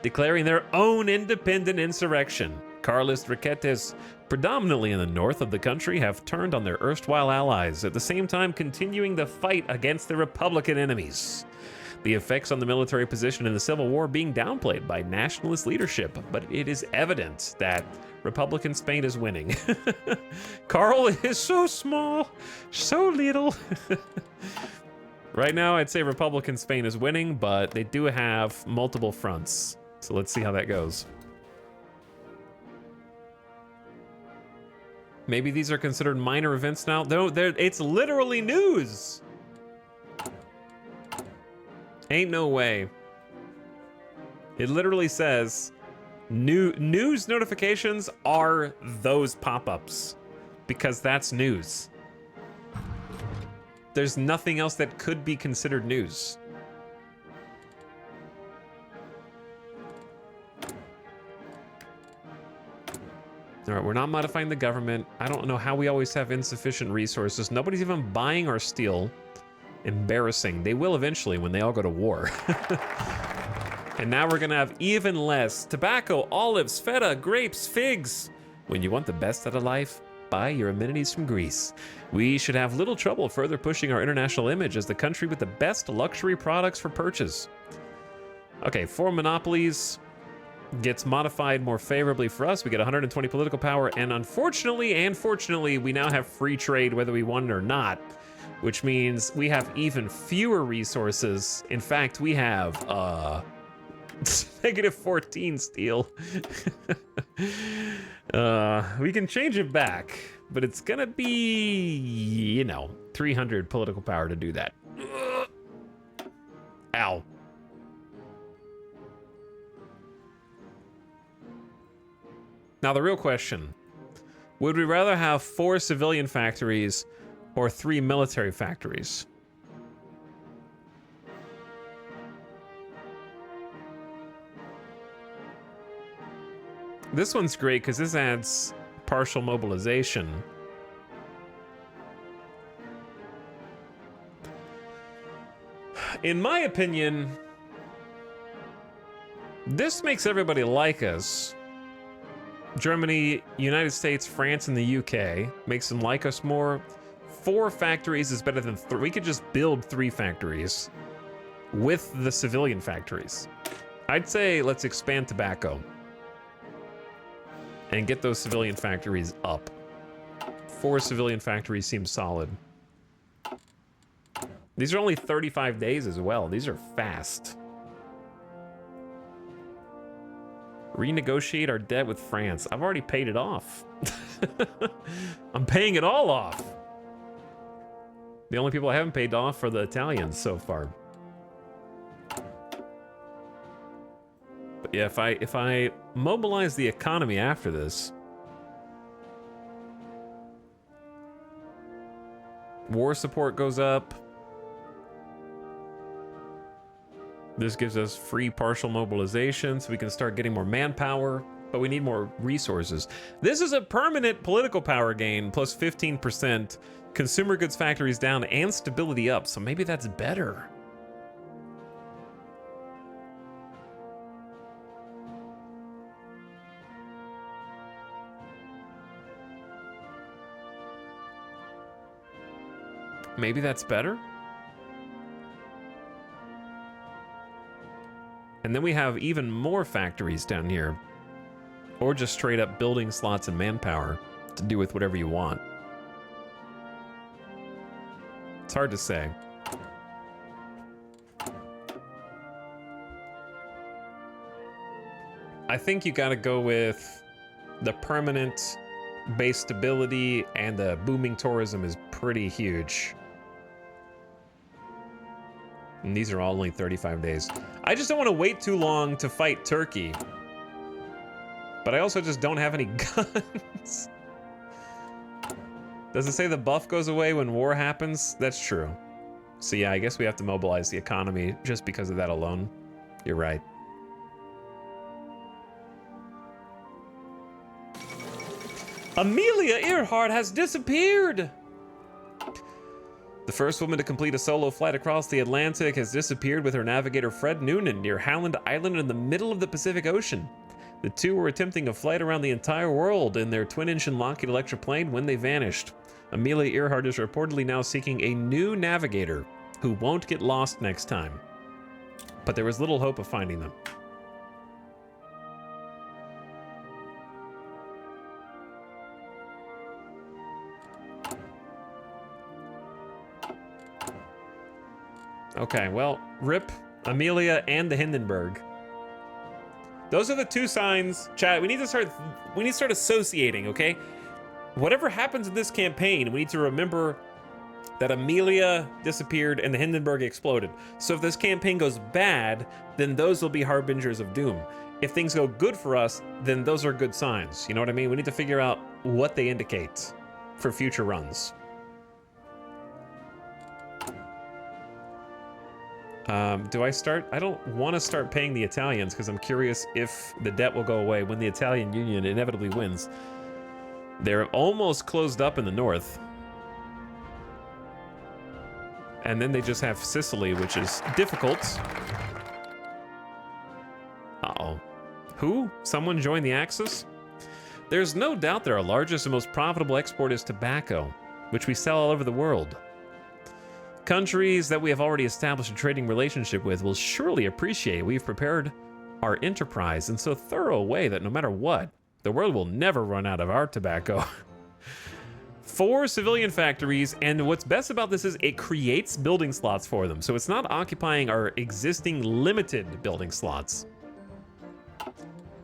declaring their own independent insurrection. Carlist riquetes, predominantly in the north of the country, have turned on their erstwhile allies, at the same time continuing the fight against their Republican enemies. The effects on the military position in the Civil War being downplayed by nationalist leadership, but it is evident that Republican Spain is winning. Carl is so small, so little. Right now, I'd say Republican Spain is winning, but they do have multiple fronts. So let's see how that goes. Maybe these are considered minor events now. No, it's literally news. Ain't no way. It literally says news notifications are those pop-ups because that's news. There's nothing else that could be considered news. All right, we're not modifying the government. I don't know how we always have insufficient resources. Nobody's even buying our steel. Embarrassing. They will eventually when they all go to war. And now we're gonna have even less tobacco, olives, feta, grapes, figs. When you want the best out of life, buy your amenities from Greece. We should have little trouble further pushing our international image as the country with the best luxury products for purchase. Okay, 4 monopolies gets modified more favorably for us. We get 120 political power, and unfortunately and fortunately, we now have free trade whether we want it or not, which means we have even fewer resources. In fact, we have negative 14 steel. We can change it back, but it's gonna be, you know, 300 political power to do that. Ow. Now the real question, would we rather have 4 civilian factories or 3 military factories? This one's great because this adds partial mobilization. In my opinion, this makes everybody like us. Germany, United States, France, and the UK makes them like us more. 4 factories is better than 3. We could just build 3 factories with the civilian factories. I'd say let's expand tobacco and get those civilian factories up. 4 civilian factories seems solid. These are only 35 days as well. These are fast. Renegotiate our debt with France. I've already paid it off. I'm paying it all off. The only people I haven't paid off are the Italians so far. But yeah, if I mobilize the economy after this, war support goes up. This gives us free partial mobilization, so we can start getting more manpower, but we need more resources. This is a permanent political power gain, plus 15%, consumer goods factories down, and stability up, so maybe that's better. Maybe that's better? And then we have even more factories down here. Or just straight up building slots and manpower to do with whatever you want. It's hard to say. I think you gotta go with the permanent base stability, and the booming tourism is pretty huge. And these are all only 35 days. I just don't want to wait too long to fight Turkey. But I also just don't have any guns. Does it say the buff goes away when war happens? That's true. So yeah, I guess we have to mobilize the economy just because of that alone. You're right. Amelia Earhart has disappeared! The first woman to complete a solo flight across the Atlantic has disappeared with her navigator Fred Noonan near Howland Island in the middle of the Pacific Ocean. The two were attempting a flight around the entire world in their twin-engine Lockheed Electra plane when they vanished. Amelia Earhart is reportedly now seeking a new navigator who won't get lost next time. But there was little hope of finding them. Okay, well, rip Amelia and the Hindenburg. Those are the two signs. Chat, we need to start associating, okay? Whatever happens in this campaign, we need to remember that Amelia disappeared and the Hindenburg exploded. So if this campaign goes bad, then those will be harbingers of doom. If things go good for us, then those are good signs. You know what I mean? We need to figure out what they indicate for future runs. Do I start? I don't want to start paying the Italians because I'm curious if the debt will go away when the Italian Union inevitably wins. They're almost closed up in the north. And then they just have Sicily, which is difficult. Uh-oh. Who? Someone joined the Axis? There's no doubt that our largest and most profitable export is tobacco, which we sell all over the world. Countries that we have already established a trading relationship with will surely appreciate we've prepared our enterprise in so thorough a way that no matter what, the world will never run out of our tobacco. 4 civilian factories, and what's best about this is it creates building slots for them, so it's not occupying our existing limited building slots.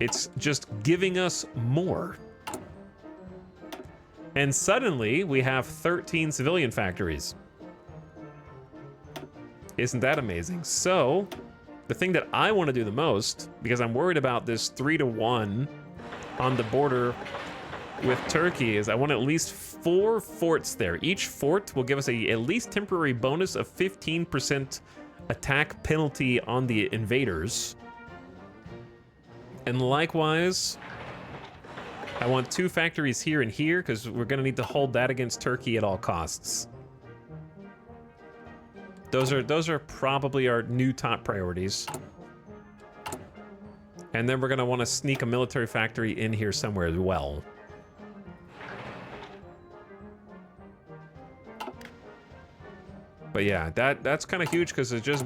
It's just giving us more. And suddenly, we have 13 civilian factories. Isn't that amazing? So, the thing that I want to do the most, because I'm worried about this 3-to-1 on the border with Turkey, is I want at least 4 forts there. Each fort will give us a at least temporary bonus of 15% attack penalty on the invaders. And likewise, I want 2 factories here and here, because we're going to need to hold that against Turkey at all costs. Those are probably our new top priorities. And then we're gonna want to sneak a military factory in here somewhere as well. But yeah, that's kind of huge because it's just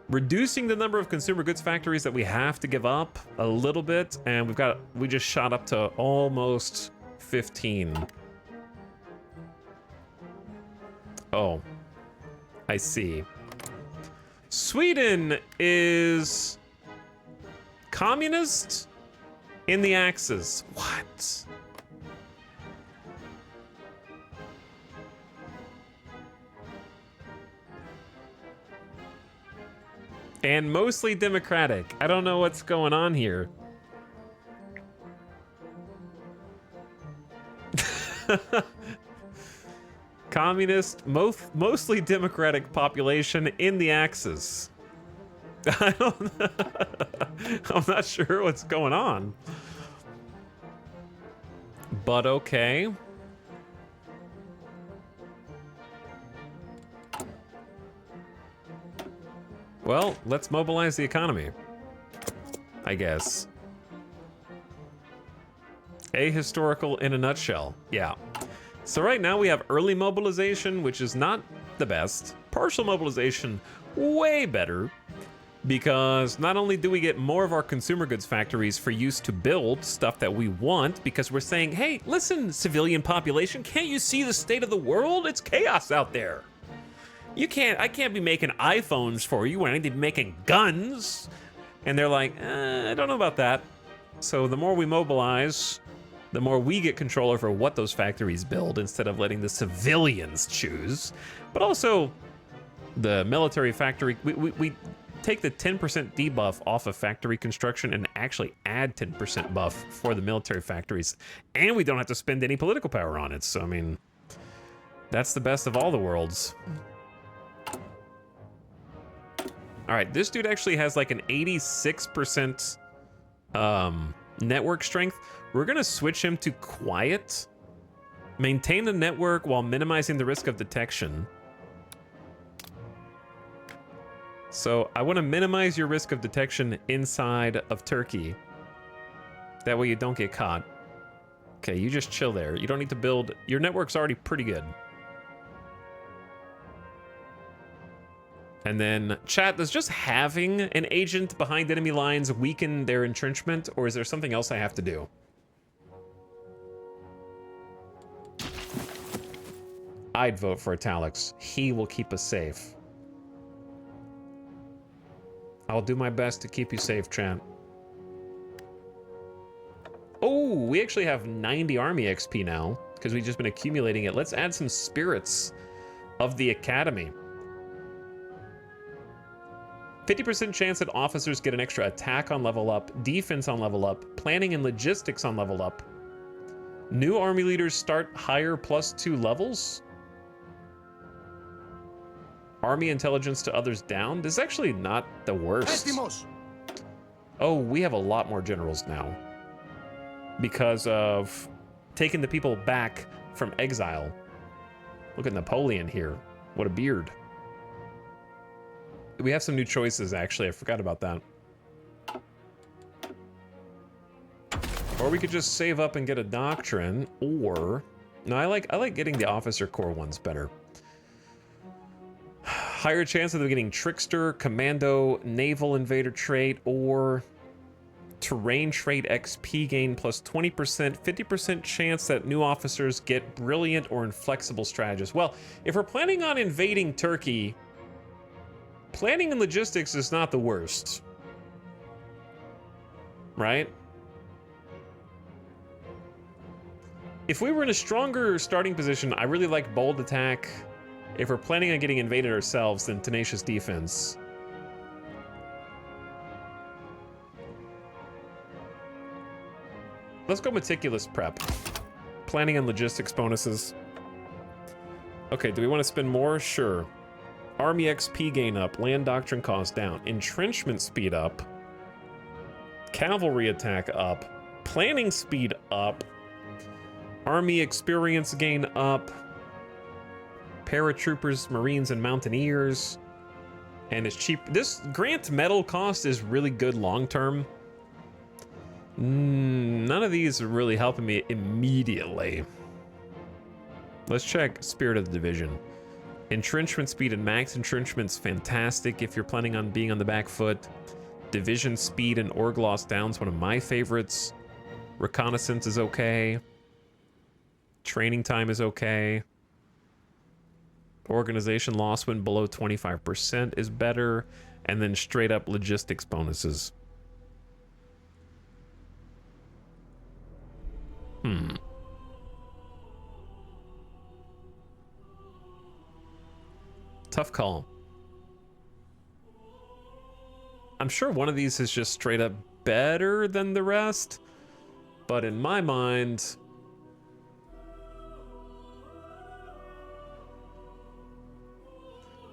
reducing the number of consumer goods factories that we have to give up a little bit, and we just shot up to almost 15. Oh. I see. Sweden is communist in the Axis. What? and mostly democratic. I don't know what's going on here. Communist, mostly democratic population in the Axis. I don't I'm not sure what's going on. But okay. Well, let's mobilize the economy, I guess. Ahistorical in a nutshell. Yeah. So right now we have early mobilization, which is not the best. Partial mobilization, way better. Because not only do we get more of our consumer goods factories for use to build stuff that we want, because we're saying, hey, listen, civilian population, can't you see the state of the world? It's chaos out there. I can't be making iPhones for you when I need to be making guns. And they're like, I don't know about that. So the more we mobilize, the more we get control over what those factories build instead of letting the civilians choose. But also, the military factory, we take the 10% debuff off of factory construction and actually add 10% buff for the military factories. And we don't have to spend any political power on it. So, I mean, that's the best of all the worlds. All right, this dude actually has like an 86% network strength. We're gonna switch him to quiet. Maintain the network while minimizing the risk of detection. So I want to minimize your risk of detection inside of Turkey. That way you don't get caught. Okay, you just chill there. You don't need to build. Your network's already pretty good. And then, chat, does just having an agent behind enemy lines weaken their entrenchment, or is there something else I have to do? I'd vote for Italics. He will keep us safe. I'll do my best to keep you safe, chat. Oh, we actually have 90 army XP now, because we've just been accumulating it. Let's add some spirits of the academy. 50% chance that officers get an extra attack on level up, defense on level up, planning and logistics on level up. New army leaders start higher +2 levels. Army intelligence to others down. This is actually not the worst. Έτοιμος. Oh, we have a lot more generals now. Because of taking the people back from exile. Look at Napoleon here. What a beard. We have some new choices, actually. I forgot about that. Or we could just save up and get a doctrine, or... No, I like getting the officer corps ones better. Higher chance of them getting trickster, commando, naval invader trait, or terrain trait XP gain plus 20%, 50% chance that new officers get brilliant or inflexible strategists. Well, if we're planning on invading Turkey, planning and logistics is not the worst. Right? If we were in a stronger starting position, I really like bold attack. If we're planning on getting invaded ourselves, then tenacious defense. Let's go meticulous prep. Planning on logistics bonuses. Okay, do we want to spend more? Sure. Army XP gain up, land doctrine cost down, entrenchment speed up, cavalry attack up, planning speed up, army experience gain up, paratroopers, marines, and mountaineers, and it's cheap. This grant metal cost is really good long-term. None of these are really helping me immediately. Let's check Spirit of the Division. Entrenchment speed and max entrenchment's fantastic if you're planning on being on the back foot. Division speed and org loss down's one of my favorites. Reconnaissance is okay. Training time is okay. Organization loss when below 25% is better. And then straight up logistics bonuses. Tough call. I'm sure one of these is just straight up better than the rest, but in my mind,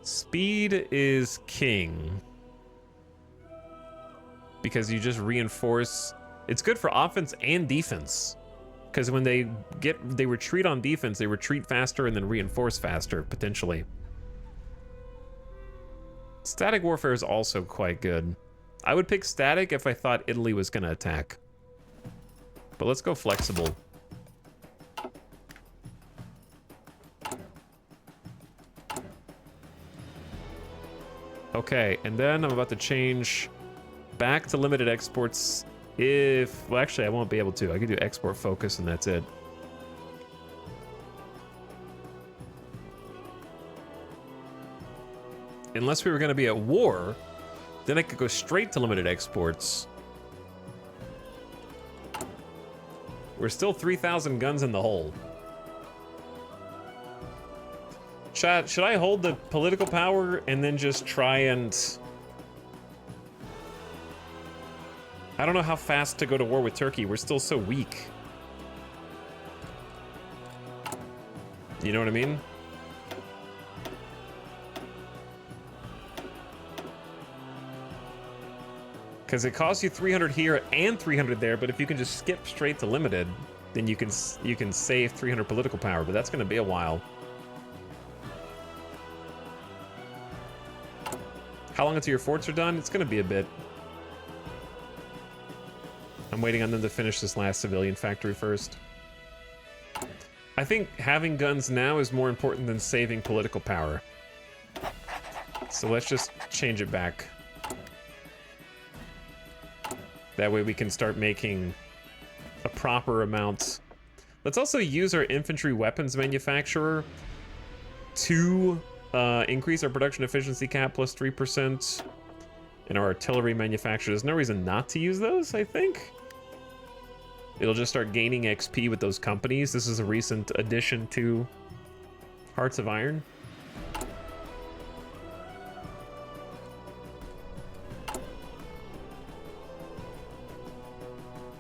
speed is king. Because you just reinforce. It's good for offense and defense. Because when they retreat on defense, they retreat faster and then reinforce faster, potentially. Static warfare is also quite good. I would pick static if I thought Italy was going to attack. But let's go flexible. Okay, and then I'm about to change back to limited exports if... Well, actually, I won't be able to. I can do export focus and that's it. Unless we were going to be at war, then I could go straight to limited exports. We're still 3,000 guns in the hole. Chat, should I hold the political power and then just try and... I don't know how fast to go to war with Turkey. We're still so weak. You know what I mean? Because it costs you 300 here and 300 there, but if you can just skip straight to limited, then you can save 300 political power, but that's going to be a while. How long until your forts are done? It's going to be a bit. I'm waiting on them to finish this last civilian factory first. I think having guns now is more important than saving political power. So let's just change it back. That way we can start making a proper amount. Let's also use our infantry weapons manufacturer to increase our production efficiency cap plus 3%. And our artillery manufacturer. There's no reason not to use those, I think. It'll just start gaining XP with those companies. This is a recent addition to Hearts of Iron.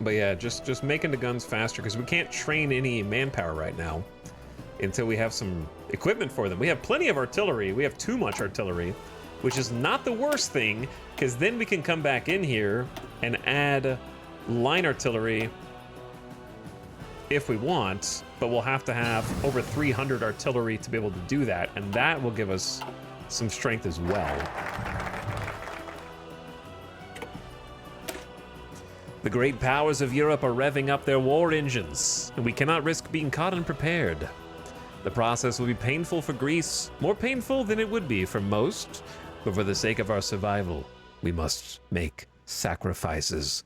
But yeah, just making the guns faster because we can't train any manpower right now until we have some equipment for them. We have plenty of artillery. We have too much artillery, which is not the worst thing because then we can come back in here and add line artillery if we want, but we'll have to have over 300 artillery to be able to do that, and that will give us some strength as well. The great powers of Europe are revving up their war engines, and we cannot risk being caught unprepared. The process will be painful for Greece, more painful than it would be for most, but for the sake of our survival, we must make sacrifices.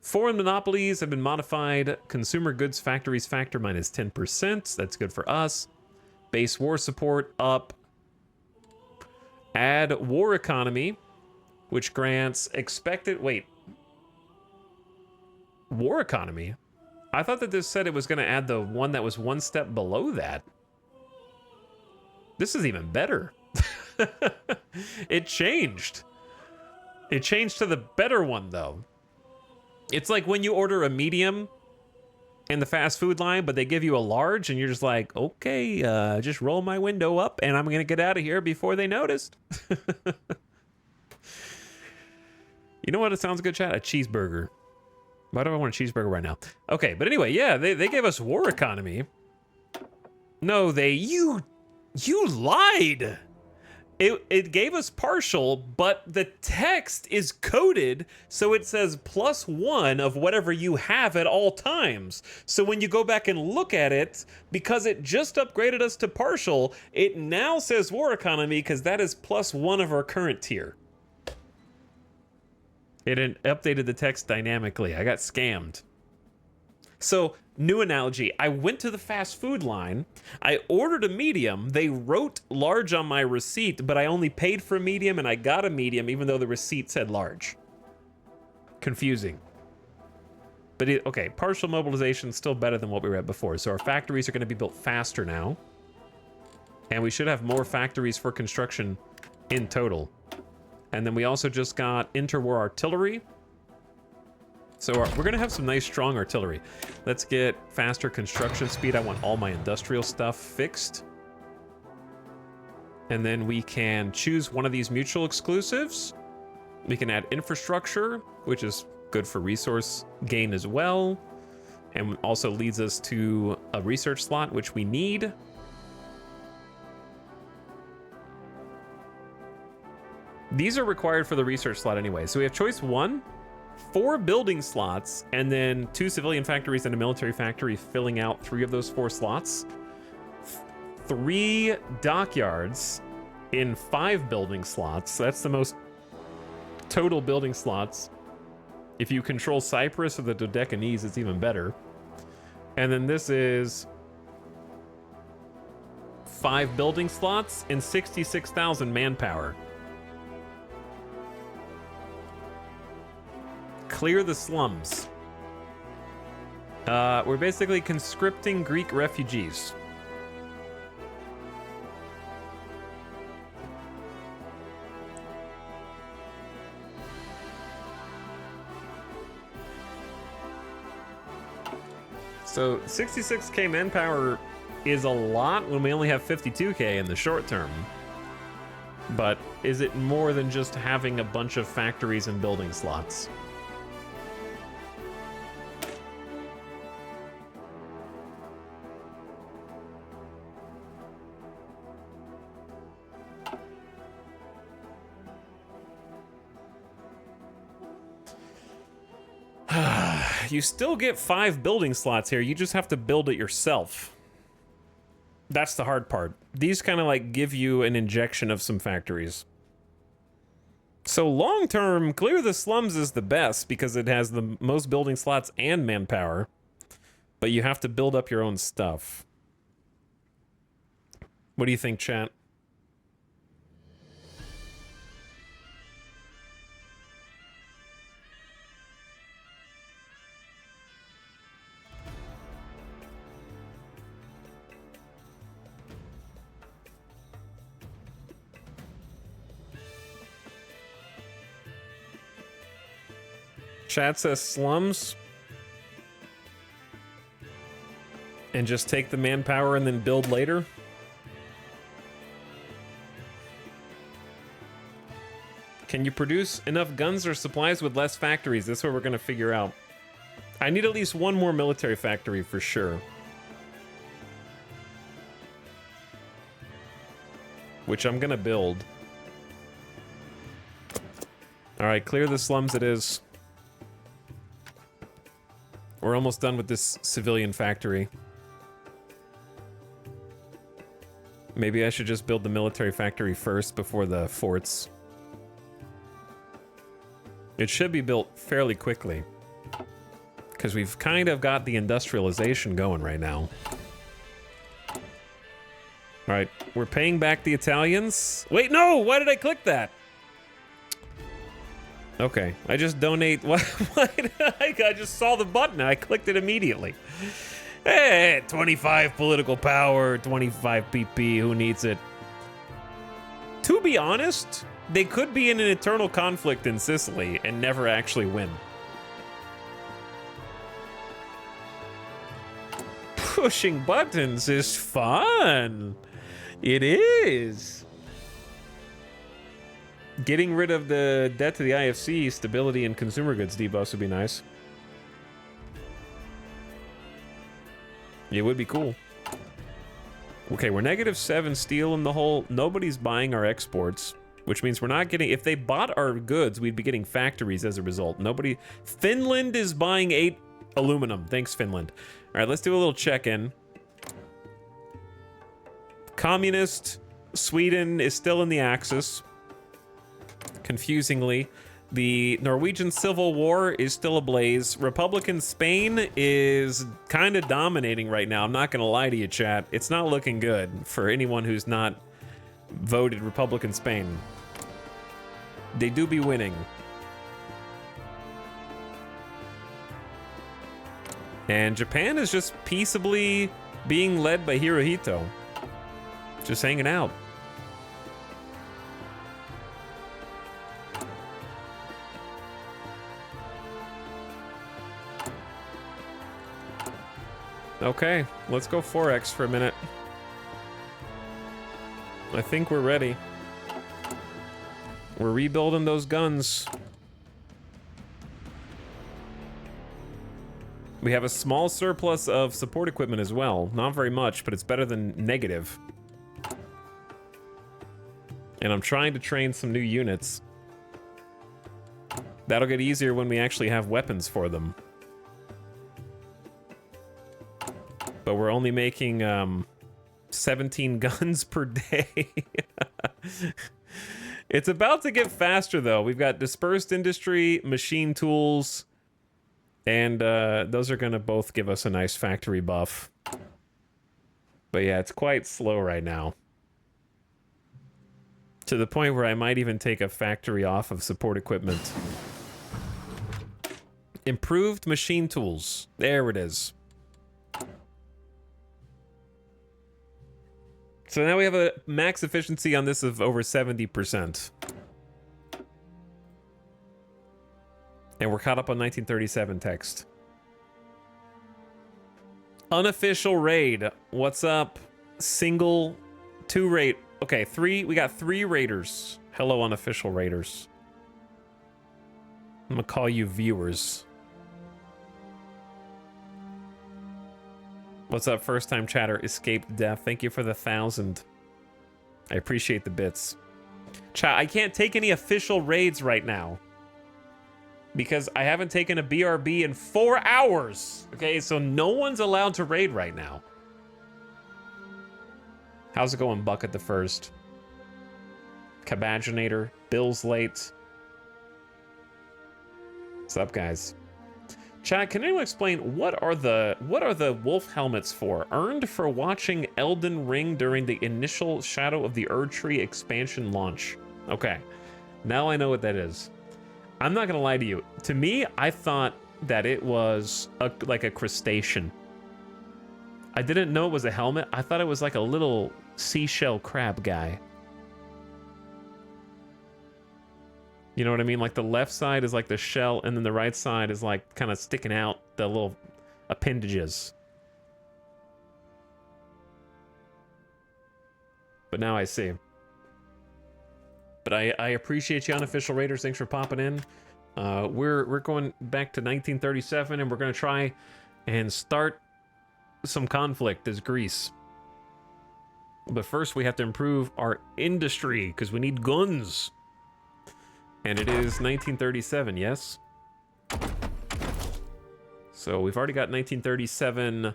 Foreign monopolies have been modified. Consumer goods factories factor minus 10%. That's good for us. Base war support up. Add war economy, which grants expected... Wait. War economy? I thought that this said it was going to add the one that was one step below that. This is even better. It changed. It changed to the better one, though. It's like when you order a medium in the fast food line, but they give you a large, and you're just like, okay, just roll my window up, and I'm going to get out of here before they noticed. You know what? It sounds good, chat? A cheeseburger. Why do I want a cheeseburger right now? Okay, but anyway, yeah, they gave us war economy. No, you lied. It gave us partial, but the text is coded so it says +1 of whatever you have at all times. So when you go back and look at it, because it just upgraded us to partial, it now says war economy because that is +1 of our current tier. It updated the text dynamically. I got scammed. So, new analogy. I went to the fast food line. I ordered a medium. They wrote large on my receipt, but I only paid for a medium and I got a medium even though the receipt said large. Confusing. But okay, partial mobilization is still better than what we were at before. So our factories are going to be built faster now. And we should have more factories for construction in total. And then we also just got interwar artillery. So we're gonna have some nice strong artillery. Let's get faster construction speed. I want all my industrial stuff fixed. And then we can choose one of these mutual exclusives. We can add infrastructure, which is good for resource gain as well. And also leads us to a research slot, which we need. These are required for the research slot anyway. So we have choice 1, 4 building slots, and then 2 civilian factories and a military factory filling out 3 of those 4 slots. 3 dockyards in 5 building slots. That's the most total building slots. If you control Cyprus or the Dodecanese, it's even better. And then this is 5 building slots and 66,000 manpower. Clear the slums. We're basically conscripting Greek refugees. So 66k manpower is a lot when we only have 52k in the short term. But is it more than just having a bunch of factories and building slots? You still get 5 building slots here. You just have to build it yourself. That's the hard part. These kind of like give you an injection of some factories. So long term, clear the slums is the best because it has the most building slots and manpower. But you have to build up your own stuff. What do you think, chat? Chat says slums. And just take the manpower and then build later. Can you produce enough guns or supplies with less factories? That's what we're going to figure out. I need at least 1 more military factory for sure. Which I'm going to build. All right, clear the slums it is. We're almost done with this civilian factory. Maybe I should just build the military factory first before the forts. It should be built fairly quickly. Because we've kind of got the industrialization going right now. Alright, we're paying back the Italians. Wait, no! Why did I click that? Okay, I just donate. Why did I just saw the button and I clicked it immediately. Hey, 25 political power, 25 PP, who needs it? To be honest, they could be in an eternal conflict in Sicily and never actually win. Pushing buttons is fun. It is. Getting rid of the debt to the IFC, stability, and consumer goods debuffs would be nice. It would be cool. Okay, we're -7 steel in the hole. Nobody's buying our exports, which means we're not getting... If they bought our goods, we'd be getting factories as a result. Nobody... Finland is buying 8 aluminum. Thanks, Finland. All right, let's do a little check-in. Communist Sweden is still in the Axis. Confusingly, the Norwegian Civil War is still ablaze. Republican Spain is kind of dominating right now. I'm not going to lie to you, chat. It's not looking good for anyone who's not voted Republican Spain. They do be winning. And Japan is just peaceably being led by Hirohito. Just hanging out. Okay, let's go 4X for a minute. I think we're ready. We're rebuilding those guns. We have a small surplus of support equipment as well. Not very much, but it's better than negative. And I'm trying to train some new units. That'll get easier when we actually have weapons for them. But we're only making 17 guns per day. It's about to get faster, though. We've got dispersed industry, machine tools, and those are going to both give us a nice factory buff. But yeah, it's quite slow right now. To the point where I might even take a factory off of support equipment. Improved machine tools. There it is. So now we have a max efficiency on this of over 70%. And we're caught up on 1937 text. Unofficial raid. What's up? Single, 2 raid. Okay, 3. We got 3 raiders. Hello, unofficial raiders. I'm gonna call you viewers. What's up, first time chatter? Escaped death. Thank you for the 1,000. I appreciate the bits. Chat, I can't take any official raids right now. Because I haven't taken a BRB in 4 hours. Okay, so no one's allowed to raid right now. How's it going, Bucket the First? Cabaginator. Bill's late. What's up, guys? Chat, can anyone explain what are the wolf helmets for? Earned for watching Elden Ring during the initial Shadow of the Erdtree expansion launch. Okay, now I know what that is. I'm not gonna lie to you. To me, I thought that it was like a crustacean. I didn't know it was a helmet. I thought it was like a little seashell crab guy. You know what I mean? Like the left side is like the shell, and then the right side is like kind of sticking out the little appendages. But now I see. But I appreciate you, unofficial raiders. Thanks for popping in. We're going back to 1937, and we're gonna try and start some conflict as Greece. But first, we have to improve our industry because we need guns. And it is 1937, yes? So we've already got 1937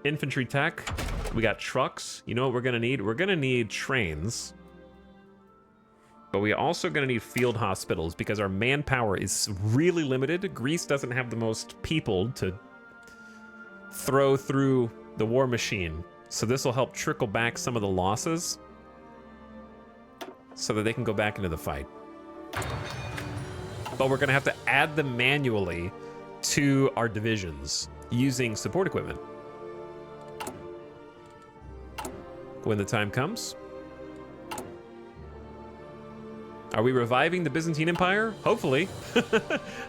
infantry tech. We got trucks. You know what we're gonna need? We're gonna need trains. But we're also gonna need field hospitals because our manpower is really limited. Greece doesn't have the most people to throw through the war machine. So this will help trickle back some of the losses so that they can go back into the fight. But we're gonna have to add them manually to our divisions using support equipment. When the time comes. Are we reviving the Byzantine Empire? Hopefully.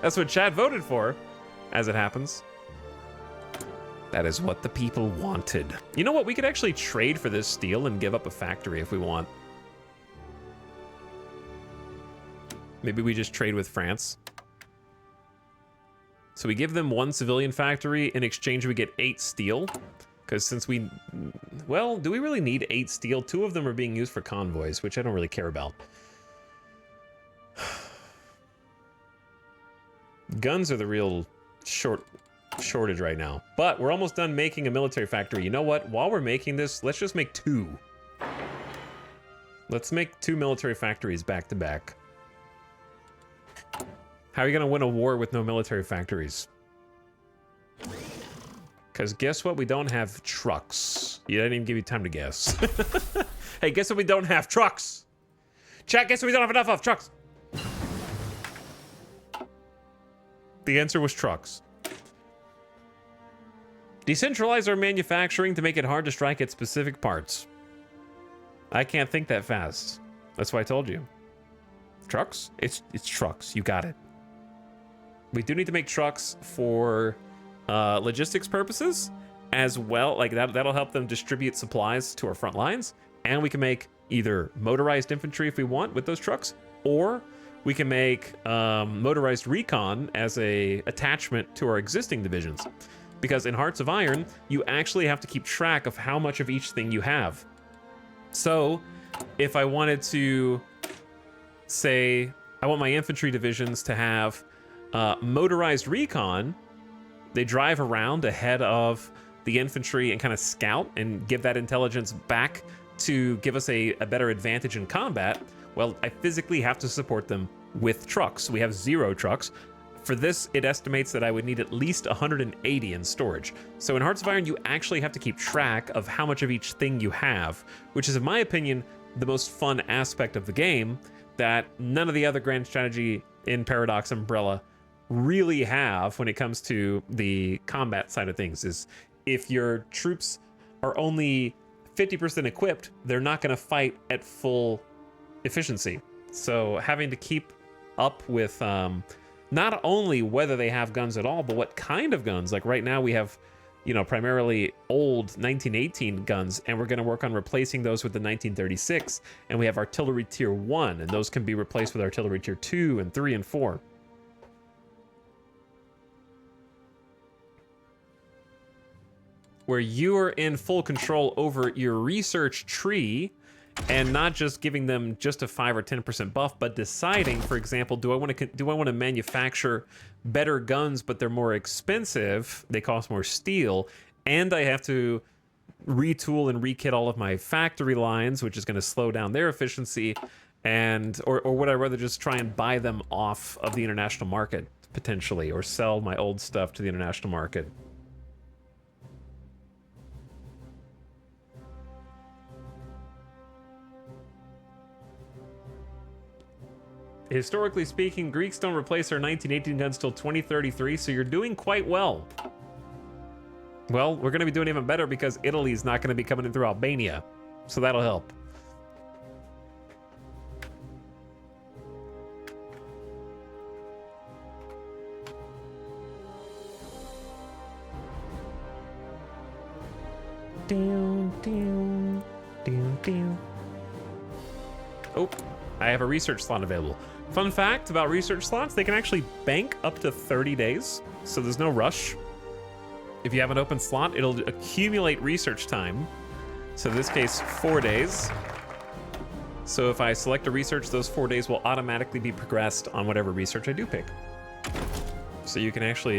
That's what Chad voted for, as it happens. That is what the people wanted. You know what? We could actually trade for this steel and give up a factory if we want. Maybe we just trade with France. So we give them 1 civilian factory. In exchange, we get 8 steel. Because since we... Well, do we really need 8 steel? 2 of them are being used for convoys, which I don't really care about. Guns are the real shortage right now. But we're almost done making a military factory. You know what? While we're making this, let's just make 2. Let's make 2 military factories back to back. How are you going to win a war with no military factories? Because guess what? We don't have trucks. Yeah, I didn't even give you time to guess. Hey, guess what? We don't have trucks. Chat, guess what? We don't have enough of trucks. The answer was trucks. Decentralize our manufacturing to make it hard to strike at specific parts. I can't think that fast. That's why I told you. Trucks? It's trucks. You got it. We do need to make trucks for logistics purposes, as well. Like that'll help them distribute supplies to our front lines. And we can make either motorized infantry if we want with those trucks, or we can make motorized recon as a attachment to our existing divisions. Because in Hearts of Iron, you actually have to keep track of how much of each thing you have. So if I wanted to say, I want my infantry divisions to have motorized recon, they drive around ahead of the infantry and kind of scout and give that intelligence back to give us a better advantage in combat. Well, I physically have to support them with trucks. We have 0 trucks. For this, it estimates that I would need at least 180 in storage. So in Hearts of Iron, you actually have to keep track of how much of each thing you have, which is, in my opinion, the most fun aspect of the game that none of the other grand strategy in Paradox Umbrella really have when it comes to the combat side of things. Is if your troops are only 50% equipped, they're not going to fight at full efficiency. So having to keep up with not only whether they have guns at all, but what kind of guns. Like right now we have, primarily old 1918 guns, and we're going to work on replacing those with the 1936. And we have artillery tier 1, and those can be replaced with artillery tier 2 and 3 and 4. Where you are in full control over your research tree, and not just giving them just a 5 or 10% buff, but deciding, for example, do I want to manufacture better guns, but they're more expensive, they cost more steel, and I have to retool and rekit all of my factory lines, which is going to slow down their efficiency, or would I rather just try and buy them off of the international market potentially, or sell my old stuff to the international market? Historically speaking, Greeks don't replace their 1918 guns till 2033, so you're doing quite well. Well, we're going to be doing even better because Italy's not going to be coming in through Albania, so that'll help. Oh, I have a research slot available. Fun fact about research slots, they can actually bank up to 30 days, so there's no rush. If you have an open slot, it'll accumulate research time. So in this case, 4 days. So if I select a research, those 4 days will automatically be progressed on whatever research I do pick. So you can actually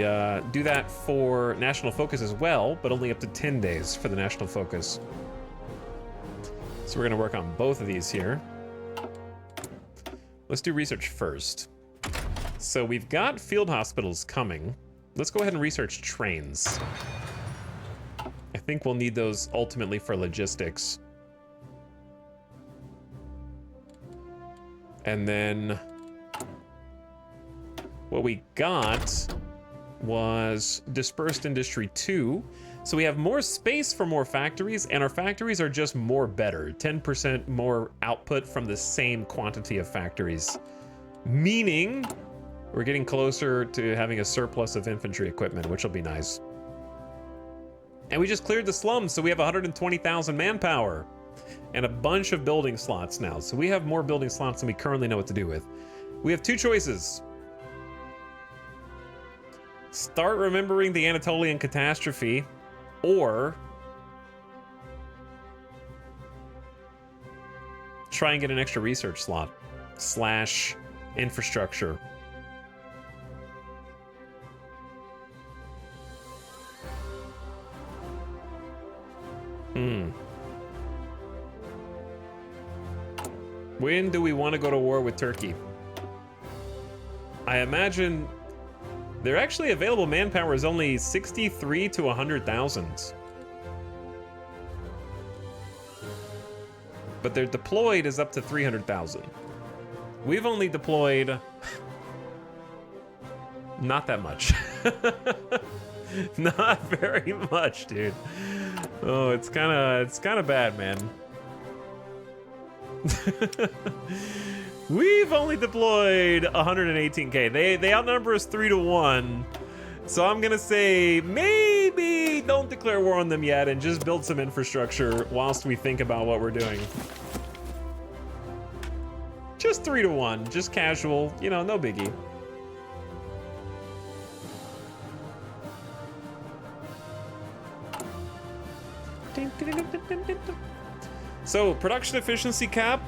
do that for National Focus as well, but only up to 10 days for the National Focus. So we're gonna work on both of these here. Let's do research first. So we've got field hospitals coming. Let's go ahead and research trains. I think we'll need those ultimately for logistics. And then what we got was dispersed industry 2. So we have more space for more factories, and our factories are just more better. 10% more output from the same quantity of factories. Meaning we're getting closer to having a surplus of infantry equipment, which will be nice. And we just cleared the slums, so we have 120,000 manpower and a bunch of building slots now. So we have more building slots than we currently know what to do with. We have 2 choices. Start remembering the Anatolian catastrophe, or try and get an extra research slot / infrastructure. When do we want to go to war with Turkey? I imagine their actually available manpower is only 63 to 100,000. But their deployed is up to 300,000. We've only deployed not that much. Not very much, dude. Oh, it's kind of bad, man. We've only deployed 118k. They outnumber us 3 to 1. So I'm gonna say maybe don't declare declare war on them yet and just build some infrastructure whilst we think about what we're doing. Just 3-1, just casual, you know, no biggie. So production efficiency cap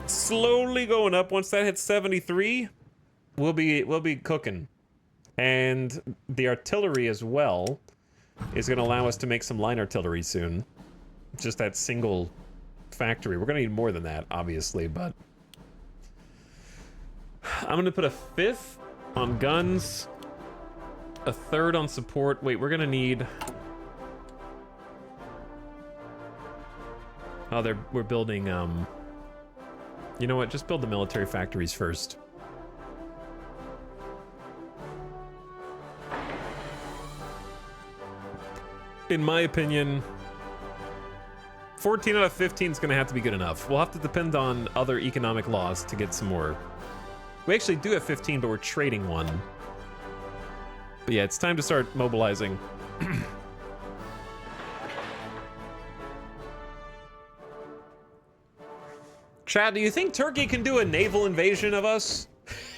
slowly going up. Once that hits 73, we'll be cooking. And the artillery as well is going to allow us to make some line artillery soon. Just that single factory. We're going to need more than that, obviously, but I'm going to put a 5th on guns, a 3rd on support. Wait, we're going to need... Oh, we're building, you know what? Just build the military factories first. In my opinion, 14 out of 15 is going to have to be good enough. We'll have to depend on other economic laws to get some more. We actually do have 15, but we're trading one. But yeah, it's time to start mobilizing. Chad, do you think Turkey can do a naval invasion of us?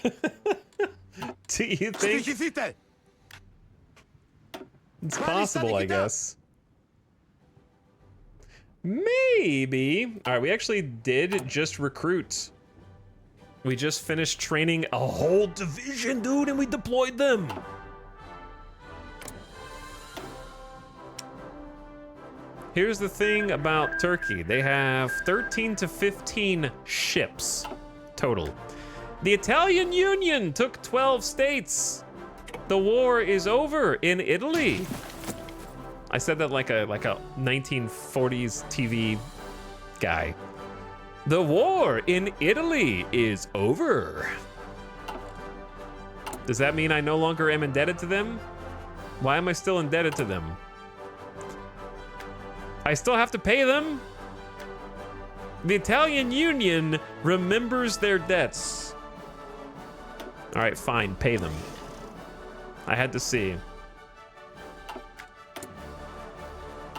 Do you think? It's possible, I guess. Maybe. All right, we actually did just recruit. We just finished training a whole division, dude, and we deployed them. Here's the thing about Turkey. They have 13 to 15 ships total. The Italian Union took 12 states. The war is over in Italy. I said that like a 1940s TV guy. The war in Italy is over. Does that mean I no longer am indebted to them? Why am I still indebted to them? I still have to pay them? The Italian Union remembers their debts. All right, fine, pay them. I had to see.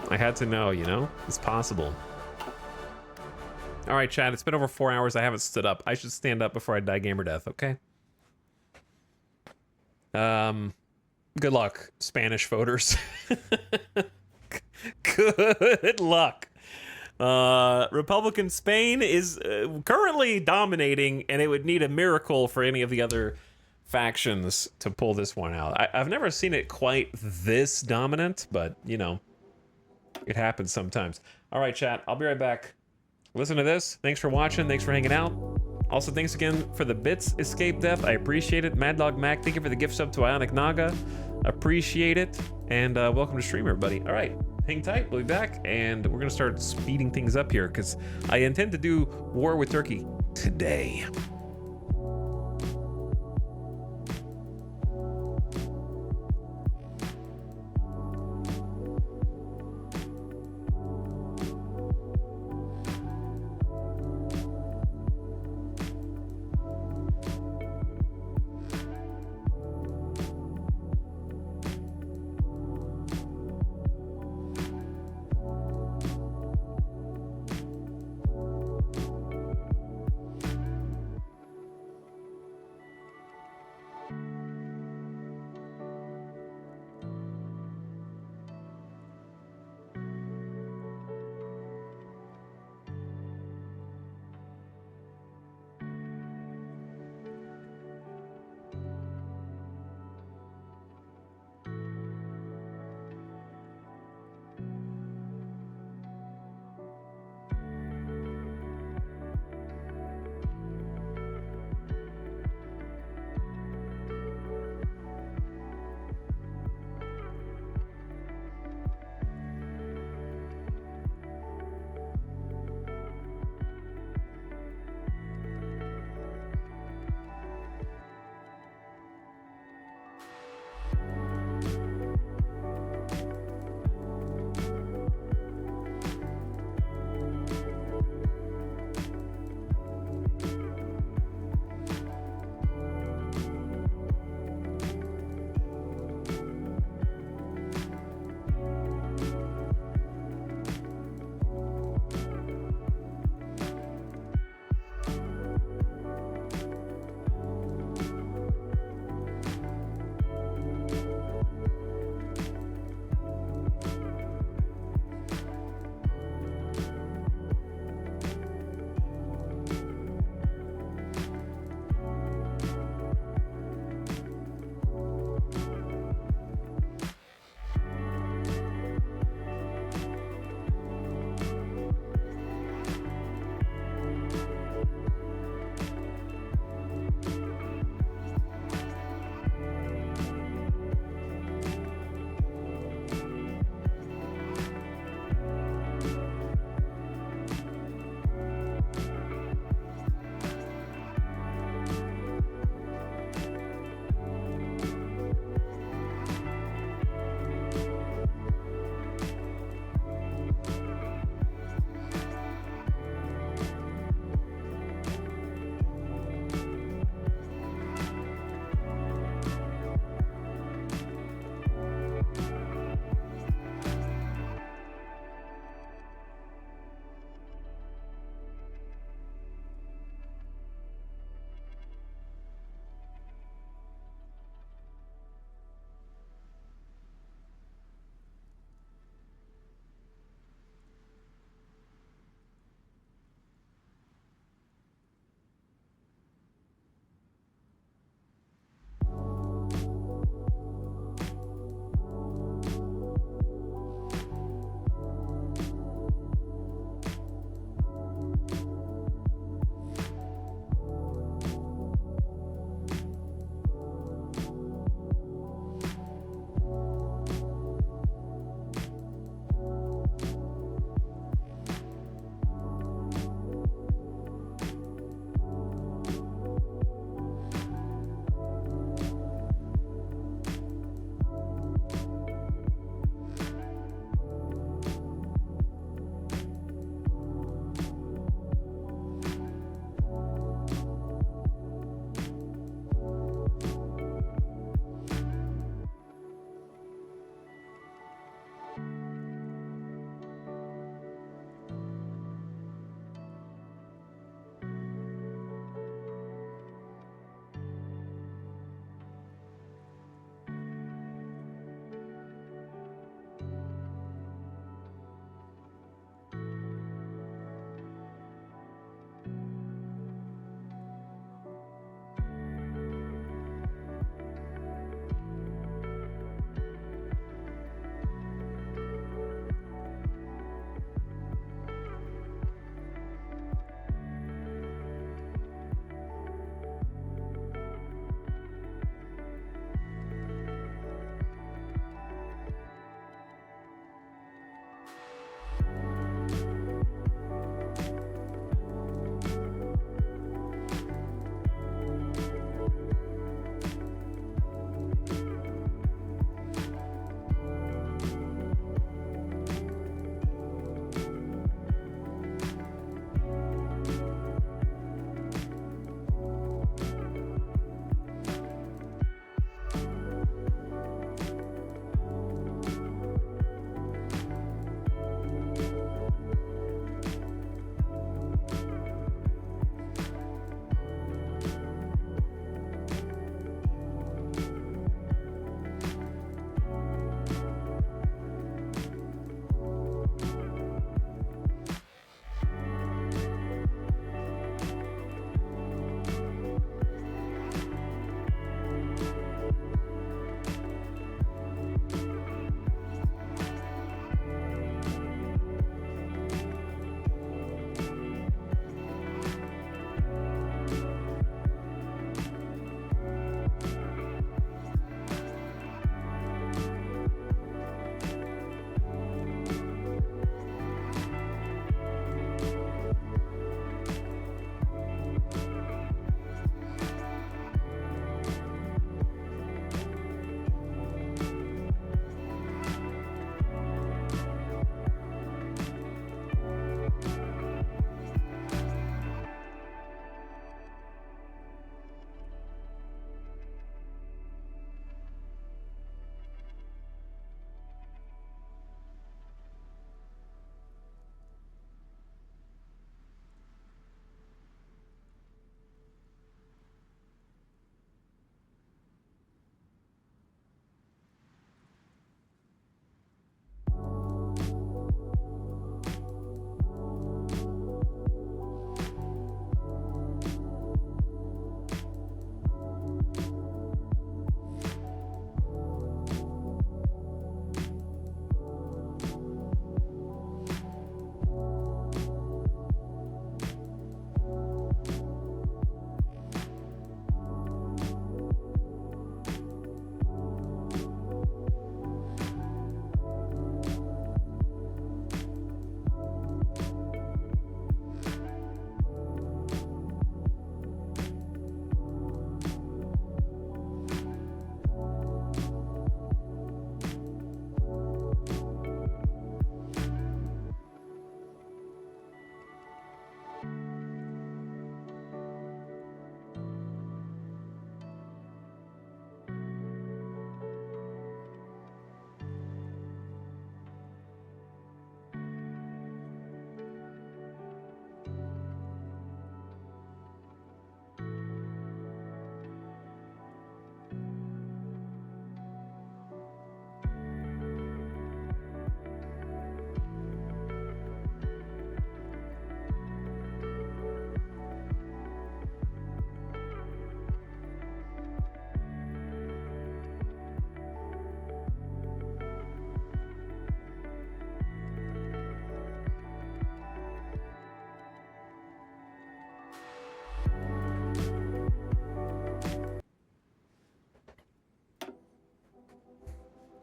I had to know, you know? It's possible. All right, Chad, it's been over 4 hours. I haven't stood up. I should stand up before I die gamer death, okay? Good luck, Spanish voters. Good luck. Republican Spain is currently dominating, and it would need a miracle for any of the other factions to pull this one out. I've never seen it quite this dominant, but, you know, it happens sometimes. All right, chat, I'll be right back. Listen to this. Thanks for watching. Thanks for hanging out. Also, thanks again for the bits, Escape Death. I appreciate it. Mad Dog Mac, thank you for the gift sub to Ionic Naga. Appreciate it. And welcome to stream, everybody. All right, hang tight. We'll be back, and we're going to start speeding things up here because I intend to do war with Turkey today.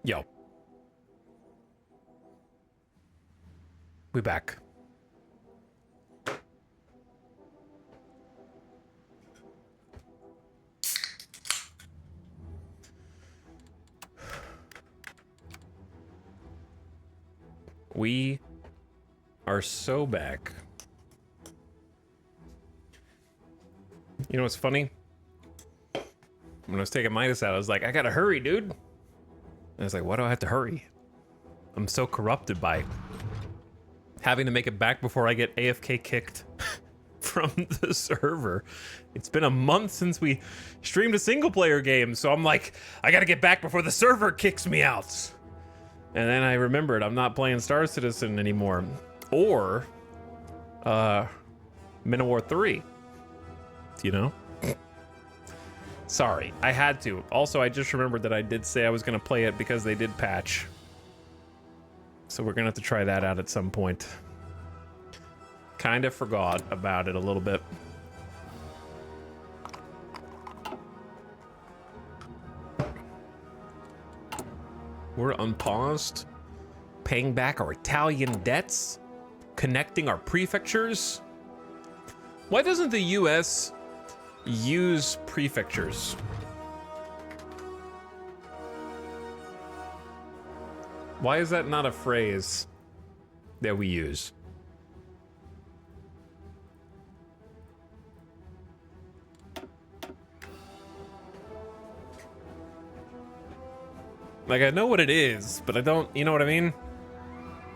Yo. We back. We are so back. You know what's funny? When I was taking Midas out, I was like, I gotta hurry, dude. And I was like, why do I have to hurry? I'm so corrupted by having to make it back before I get AFK kicked from the server. It's been a month since we streamed a single player game, so I'm like, I gotta get back before the server kicks me out. And then I remembered I'm not playing Star Citizen anymore. Or, Minowar 3. You know? Sorry, I had to. Also, I just remembered that I did say I was gonna play it because they did patch. So we're gonna have to try that out at some point. Kind of forgot about it a little bit. We're unpaused, paying back our Italian debts, connecting our prefectures. Why doesn't the US use prefectures? Why is that not a phrase that we use? Like, I know what it is, but I don't, you know what I mean?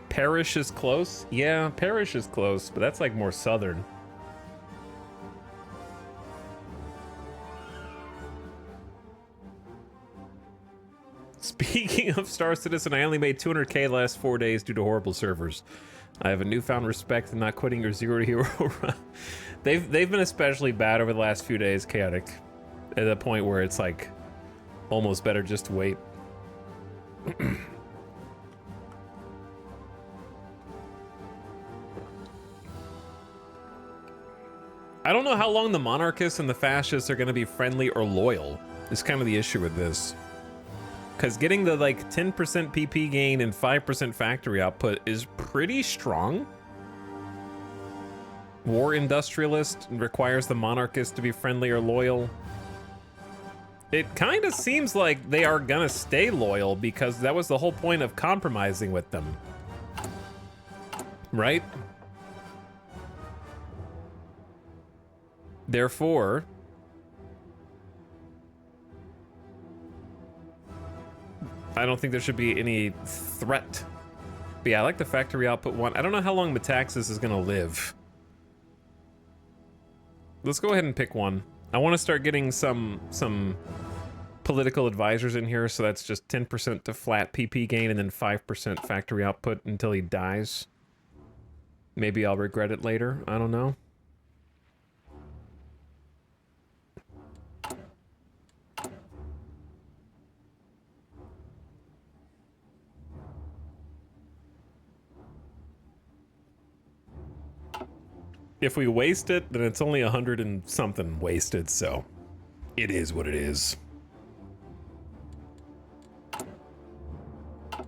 Parish is close? Yeah, parish is close, but that's like more southern. Speaking of Star Citizen, I only made 200k last 4 days due to horrible servers. I have a newfound respect in not quitting your zero to hero run. They've been especially bad over the last few days, chaotic. At a point where it's like almost better just to wait. I don't know how long the monarchists and the fascists are going to be friendly or loyal. Is kind of the issue with this. Because getting the like 10% PP gain and 5% factory output is pretty strong. War industrialist requires the monarchists to be friendly or loyal. It kind of seems like they are gonna stay loyal because that was the whole point of compromising with them. Right? Therefore, I don't think there should be any threat. But yeah, I like the factory output one. I don't know how long Metaxas is gonna live. Let's go ahead and pick one. I want to start getting some political advisors in here, so that's just 10% to flat PP gain and then 5% factory output until he dies. Maybe I'll regret it later. I don't know. If we waste it, then it's only 100 and something wasted, so it is what it is.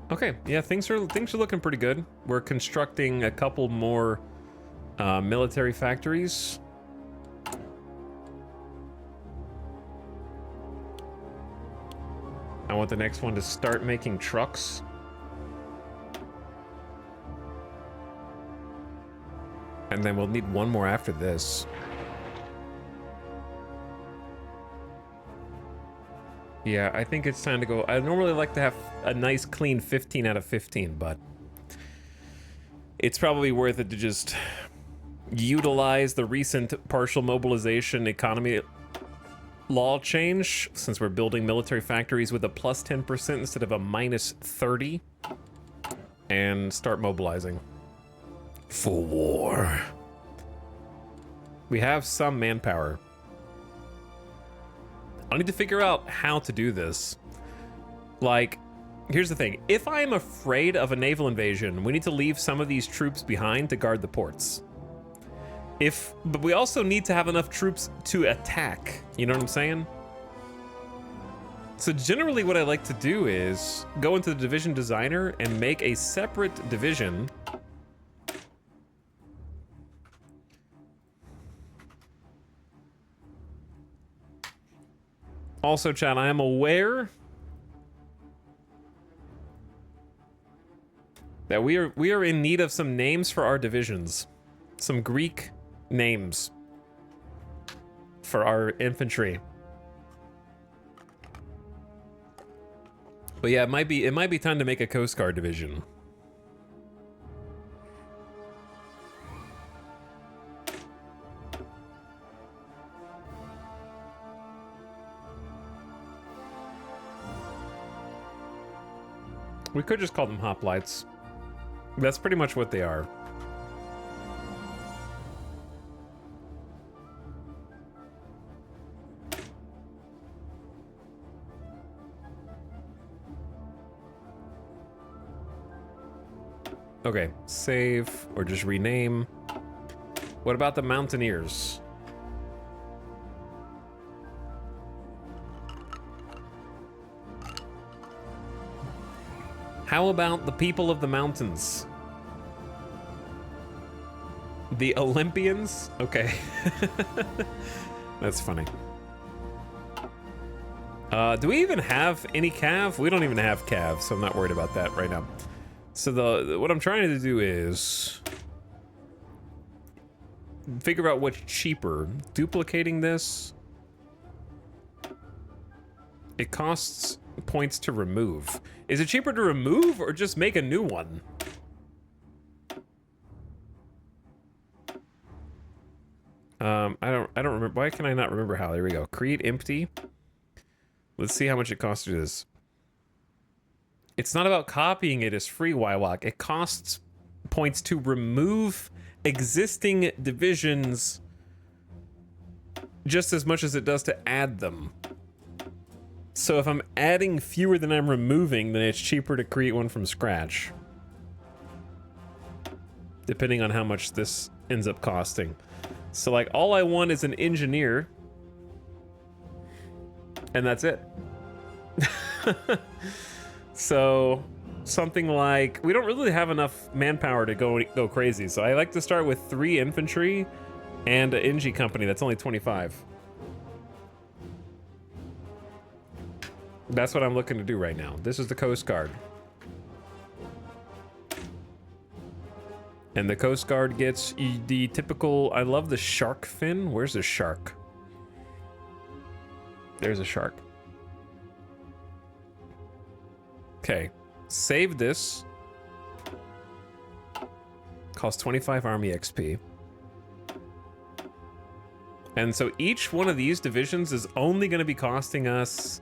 Okay, yeah, things are looking pretty good. We're constructing a couple more military factories. I want the next one to start making trucks. And then we'll need one more after this. Yeah, I think it's time to go. I normally like to have a nice clean 15 out of 15, but it's probably worth it to just utilize the recent partial mobilization economy law change, since we're building military factories with a plus 10% instead of a minus 30, and start mobilizing. For war. We have some manpower. I need to figure out how to do this. Like, here's the thing. If I am afraid of a naval invasion, we need to leave some of these troops behind to guard the ports. But we also need to have enough troops to attack. You know what I'm saying? So generally what I like to do is go into the division designer and make a separate division. Also, chat, I am aware that we are in need of some names for our divisions. Some Greek names for our infantry. But yeah, it might be time to make a Coast Guard division. We could just call them hoplites. That's pretty much what they are. Okay, save or just rename. What about the Mountaineers? How about the people of the mountains? The Olympians? Okay. That's funny. Do we even have any cav? We don't even have cav, so I'm not worried about that right now. So what I'm trying to do is figure out what's cheaper. Duplicating this. It costs points to remove. Is it cheaper to remove or just make a new one? I don't remember. Why can I not remember how? There we go. Create empty. Let's see how much it costs to do this. It's not about copying it as free, Wywalk. It costs points to remove existing divisions just as much as it does to add them. So if I'm adding fewer than I'm removing, then it's cheaper to create one from scratch. Depending on how much this ends up costing. So like all I want is an engineer. And that's it. So something like, we don't really have enough manpower to go crazy. So I like to start with 3 infantry and an NG company that's only 25. That's what I'm looking to do right now. This is the Coast Guard. And the Coast Guard gets the typical, I love the shark fin. Where's the shark? There's a shark. Okay, save this. Costs 25 army XP. And so each one of these divisions is only going to be costing us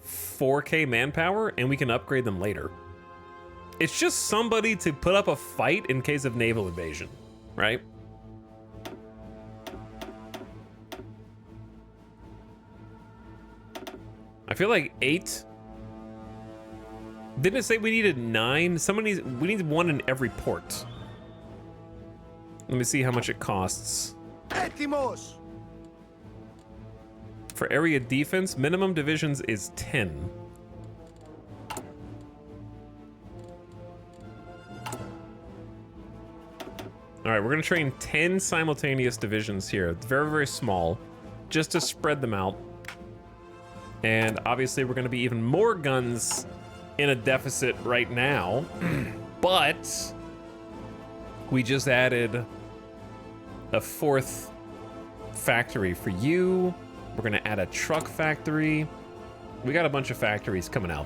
4K manpower, and we can upgrade them later. It's just somebody to put up a fight in case of naval invasion, right? I feel like 8. Didn't it say we needed 9? We need 1 in every port. Let me see how much it costs. Έτοιμος! For area defense, minimum divisions is 10. All right, we're gonna train 10 simultaneous divisions here. It's very, very small, just to spread them out. And obviously we're gonna be even more guns in a deficit right now, but we just added a 4th factory for you. We're gonna add a truck factory. We got a bunch of factories coming out.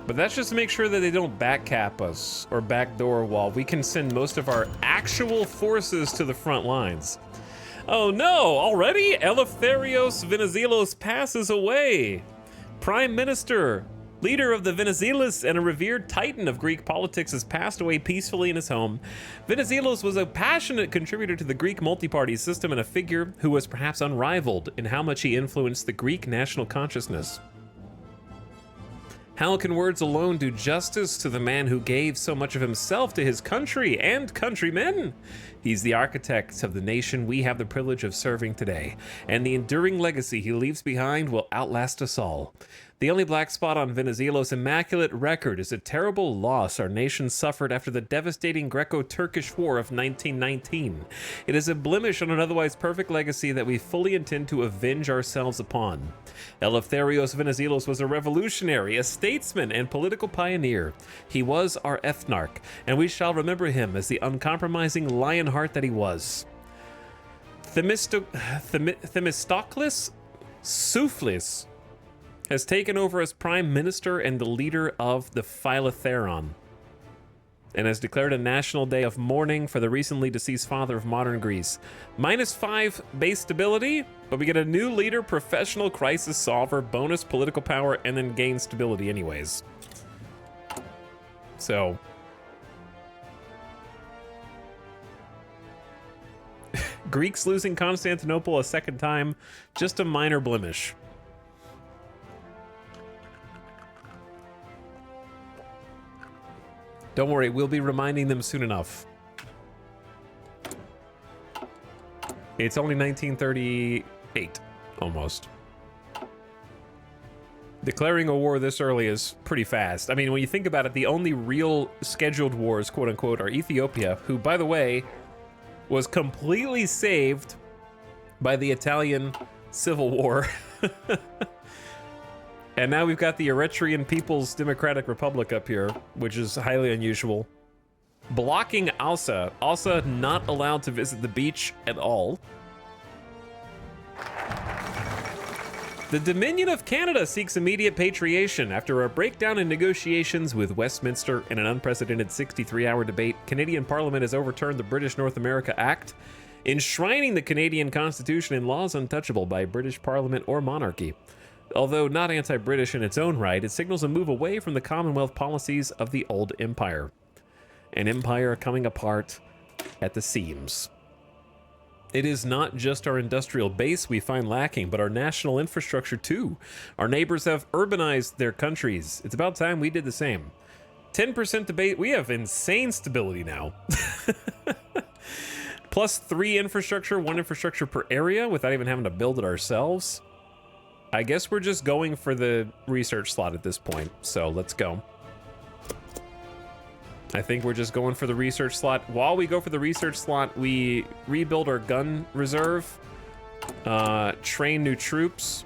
But that's just to make sure that they don't backcap us or backdoor while we can send most of our actual forces to the front lines. Oh no, already? Eleftherios Venizelos passes away. Prime Minister, leader of the Venizelos and a revered titan of Greek politics, has passed away peacefully in his home. Venizelos was a passionate contributor to the Greek multi-party system and a figure who was perhaps unrivaled in how much he influenced the Greek national consciousness. How can words alone do justice to the man who gave so much of himself to his country and countrymen? He's the architect of the nation we have the privilege of serving today, and the enduring legacy he leaves behind will outlast us all. The only black spot on Venizelos' immaculate record is a terrible loss our nation suffered after the devastating Greco-Turkish War of 1919. It is a blemish on an otherwise perfect legacy that we fully intend to avenge ourselves upon. Eleftherios Venizelos was a revolutionary, a statesman, and political pioneer. He was our ethnarch, and we shall remember him as the uncompromising lionheart that he was. Themistocles Souflis has taken over as prime minister and the leader of the Philotheron, and has declared a national day of mourning for the recently deceased father of modern Greece. -5 base stability, but we get a new leader, professional crisis solver, bonus political power, and then gain stability anyways. So Greeks losing Constantinople a second time, just a minor blemish. Don't worry, we'll be reminding them soon enough. It's only 1938, almost. Declaring a war this early is pretty fast. I mean, when you think about it, the only real scheduled wars, quote unquote, are Ethiopia, who, by the way, was completely saved by the Italian Civil War. And now we've got the Eritrean People's Democratic Republic up here, which is highly unusual. Blocking Alsa. Alsa not allowed to visit the beach at all. The Dominion of Canada seeks immediate patriation. After a breakdown in negotiations with Westminster in an unprecedented 63-hour debate, Canadian Parliament has overturned the British North America Act, enshrining the Canadian Constitution in laws untouchable by British Parliament or monarchy. Although not anti-British in its own right, it signals a move away from the Commonwealth policies of the old empire. An empire coming apart at the seams. It is not just our industrial base we find lacking, but our national infrastructure too. Our neighbors have urbanized their countries. It's about time we did the same. 10% debate. We have insane stability now. +3 infrastructure, 1 infrastructure per area without even having to build it ourselves. I guess we're just going for the research slot at this point, so let's go. I think we're just going for the research slot. While we go for the research slot, we rebuild our gun reserve, train new troops,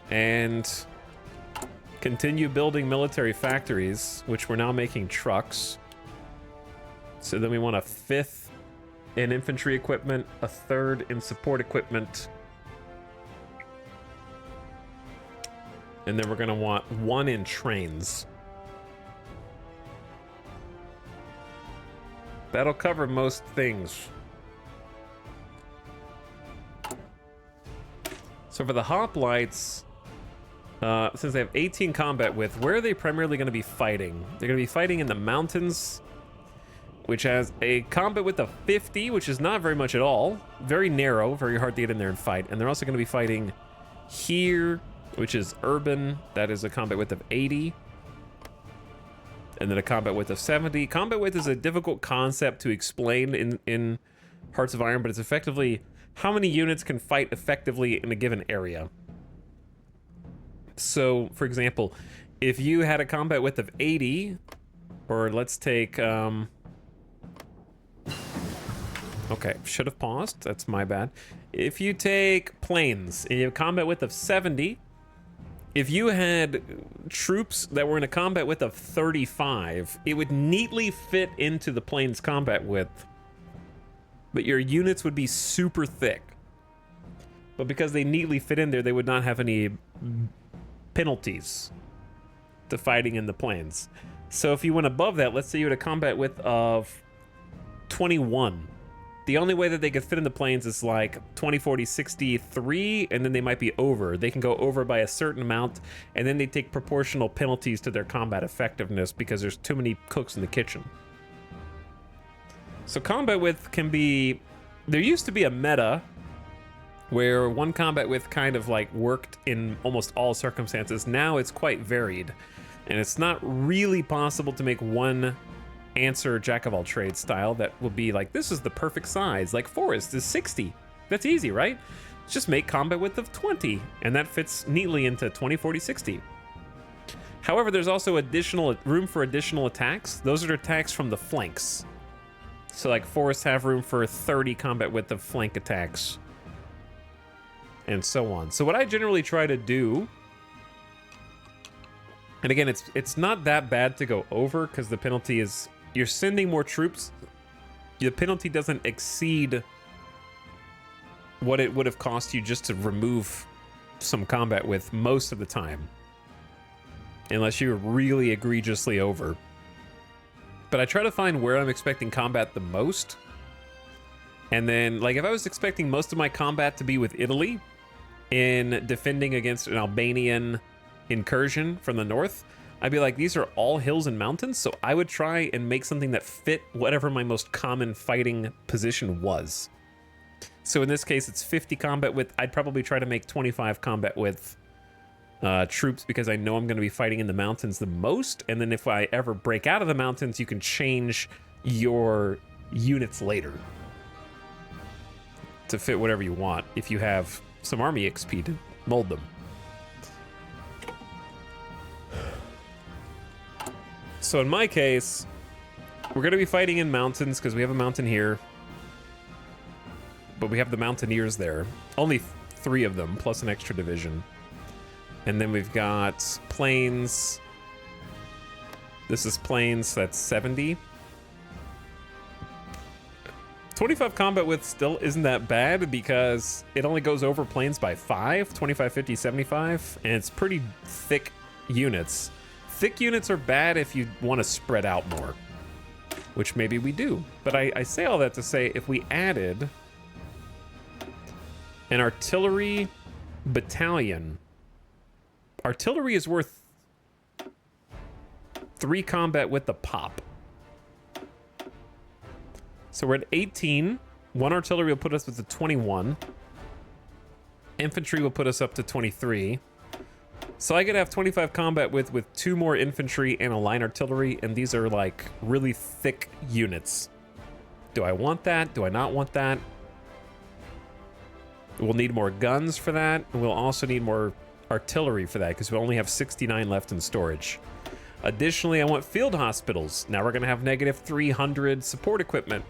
and continue building military factories, which we're now making trucks. So then we want a 5th in infantry equipment, a 3rd in support equipment, and then we're gonna want 1 in trains. That'll cover most things. So for the hoplites, since they have 18 combat width, where are they primarily gonna be fighting? They're gonna be fighting in the mountains, which has a combat width of 50, which is not very much at all. Very narrow, very hard to get in there and fight. And they're also gonna be fighting here, which is urban. That is a combat width of 80. And then a combat width of 70. Combat width is a difficult concept to explain in Hearts of Iron, but it's effectively how many units can fight effectively in a given area. So, for example, if you had a combat width of 80, or let's take... Okay, should have paused. That's my bad. If you take planes and you have combat width of 70, if you had troops that were in a combat width of 35, it would neatly fit into the plane's combat width, but your units would be super thick. But because they neatly fit in there, they would not have any penalties to fighting in the planes. So if you went above that, let's say you had a combat width of 21. The only way that they could fit in the planes is like 20, 40, 63, and then they might be over. They can go over by a certain amount, and then they take proportional penalties to their combat effectiveness because there's too many cooks in the kitchen. So combat width can be... There used to be a meta where one combat width kind of like worked in almost all circumstances. Now it's quite varied. And it's not really possible to make one answer jack of all trades style that will be like, this is the perfect size. Like Forest is 60. That's easy, right? Just make combat width of 20, and that fits neatly into 20, 40, 60. However, there's also additional room for additional attacks. Those are attacks from the flanks. So like Forests have room for 30 combat width of flank attacks, and so on. So what I generally try to do, and again, it's not that bad to go over because the penalty is, you're sending more troops. The penalty doesn't exceed what it would have cost you just to remove some combat with most of the time, unless you're really egregiously over. But I try to find where I'm expecting combat the most, and then like if I was expecting most of my combat to be with Italy in defending against an Albanian incursion from the north, I'd be like, these are all hills and mountains, so I would try and make something that fit whatever my most common fighting position was. So in this case, it's 50 combat width. I'd probably try to make 25 combat width troops because I know I'm going to be fighting in the mountains the most. And then if I ever break out of the mountains, you can change your units later to fit whatever you want if you have some army XP to mold them. So in my case, we're going to be fighting in mountains because we have a mountain here. But we have the Mountaineers there. Only 3 of them, plus an extra division. And then we've got Plains. This is Plains, that's 70. 25 combat width still isn't that bad because it only goes over Plains by 5, 25, 50, 75, and it's pretty thick units. Thick units are bad if you want to spread out more, which maybe we do. But I say all that to say, if we added an artillery battalion. Artillery is worth 3 combat with the pop. So we're at 18. 1 artillery will put us with the 21. Infantry will put us up to 23. So I could have 25 combat with 2 more infantry and a line artillery, and these are like really thick units. Do I want that? Do I not want that? We'll need more guns for that, and we'll also need more artillery for that because we only have 69 left in storage. Additionally, I want field hospitals. Now we're going to have negative 300 support equipment,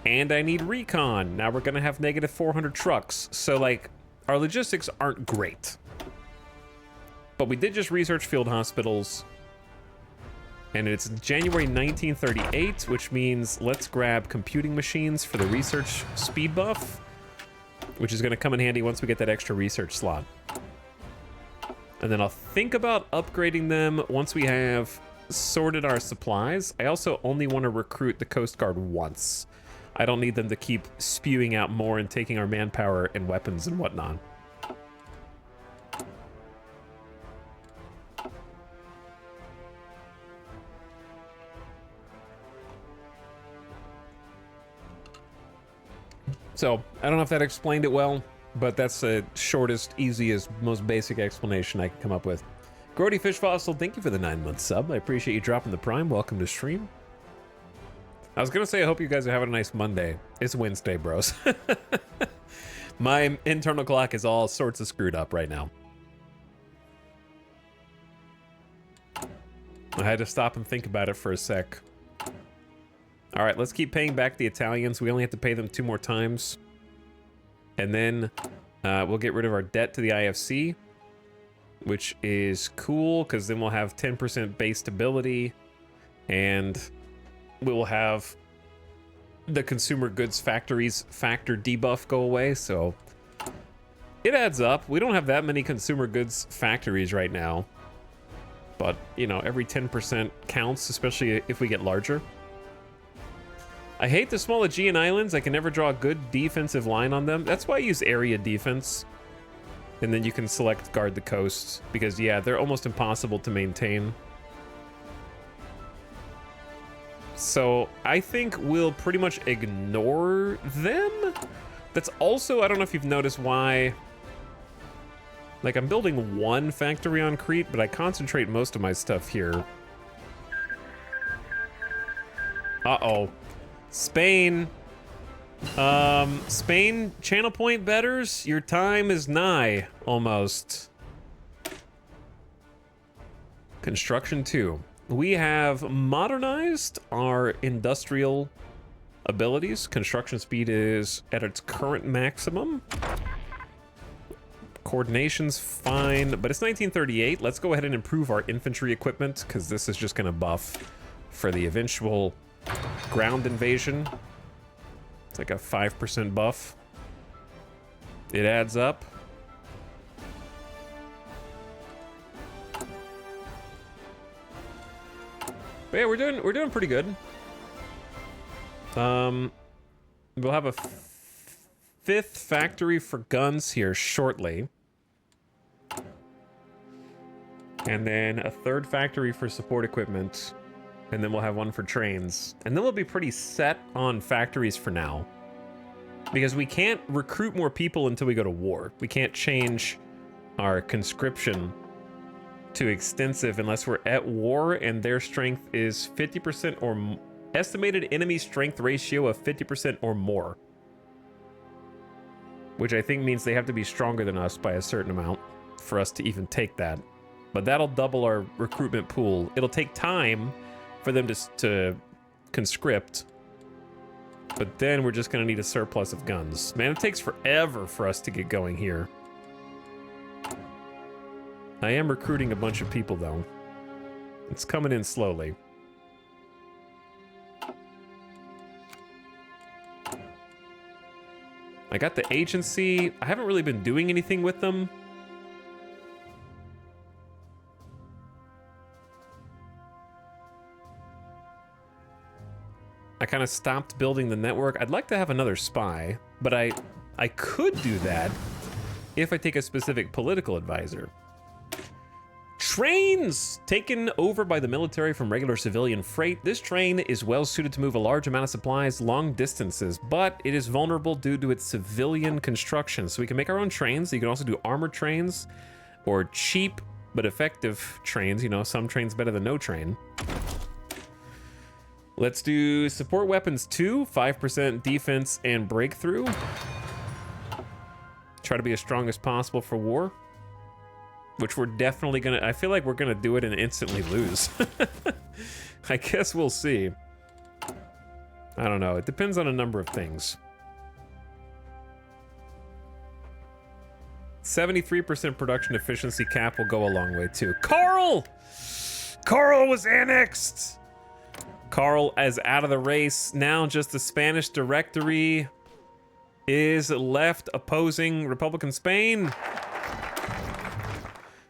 and I need recon. Now we're going to have negative 400 trucks. So, like, our logistics aren't great. But we did just research field hospitals, and it's January 1938, which means let's grab computing machines for the research speed buff, which is going to come in handy once we get that extra research slot. And then I'll think about upgrading them once we have sorted our supplies. I also only want to recruit the Coast Guard once. I don't need them to keep spewing out more and taking our manpower and weapons and whatnot. So, I don't know if that explained it well, but that's the shortest, easiest, most basic explanation I can come up with. Grody Fish Fossil, thank you for the 9-month sub. I appreciate you dropping the prime. Welcome to stream. I was going to say, I hope you guys are having a nice Monday. It's Wednesday, bros. My internal clock is all sorts of screwed up right now. I had to stop and think about it for a sec. All right, let's keep paying back the Italians. We only have to pay them 2 more times. And then we'll get rid of our debt to the IFC, which is cool because then we'll have 10% base stability, and we will have the consumer goods factories factor debuff go away. So it adds up. We don't have that many consumer goods factories right now, but you know, every 10% counts, especially if we get larger. I hate the small Aegean Islands. I can never draw a good defensive line on them. That's why I use area defense. And then you can select guard the coast, because yeah, they're almost impossible to maintain. So I think we'll pretty much ignore them. That's also, I don't know if you've noticed why Like, I'm building one factory on Crete, but I concentrate most of my stuff here. Uh-oh. Spain. Spain, channel point betters, your time is nigh, almost. Construction 2. We have modernized our industrial abilities. Construction speed is at its current maximum. Coordination's fine, but it's 1938. Let's go ahead and improve our infantry equipment, because this is just going to buff for the eventual ground invasion. It's like a 5% buff. It adds up. But yeah, we're doing pretty good. We'll have a fifth factory for guns here shortly. And then a third factory for support equipment. And then we'll have one for trains. And then we'll be pretty set on factories for now. Because we can't recruit more people until we go to war. We can't change our conscription to extensive unless we're at war and their strength is 50% or estimated enemy strength ratio of 50% or more. Which I think means they have to be stronger than us by a certain amount for us to even take that. But that'll double our recruitment pool. It'll take time for them to conscript. But then we're just going to need a surplus of guns. Man, it takes forever for us to get going here. I am recruiting a bunch of people, though. It's coming in slowly. I got the agency. I haven't really been doing anything with them. I kind of stopped building the network. I'd like to have another spy, but I could do that if I take a specific political advisor. Trains! Taken over by the military from regular civilian freight, this train is well suited to move a large amount of supplies long distances, but it is vulnerable due to its civilian construction. So we can make our own trains. You can also do armored trains or cheap but effective trains. You know, some trains better than no train. Let's do support weapons 2, 5% defense and breakthrough. Try to be as strong as possible for war. Which we're definitely gonna, I feel like we're gonna do it and instantly lose. I guess we'll see. I don't know, it depends on a number of things. 73% production efficiency cap will go a long way too. Carl! Carl was annexed! Carl is out of the race. Now just the Spanish directory is left opposing Republican Spain.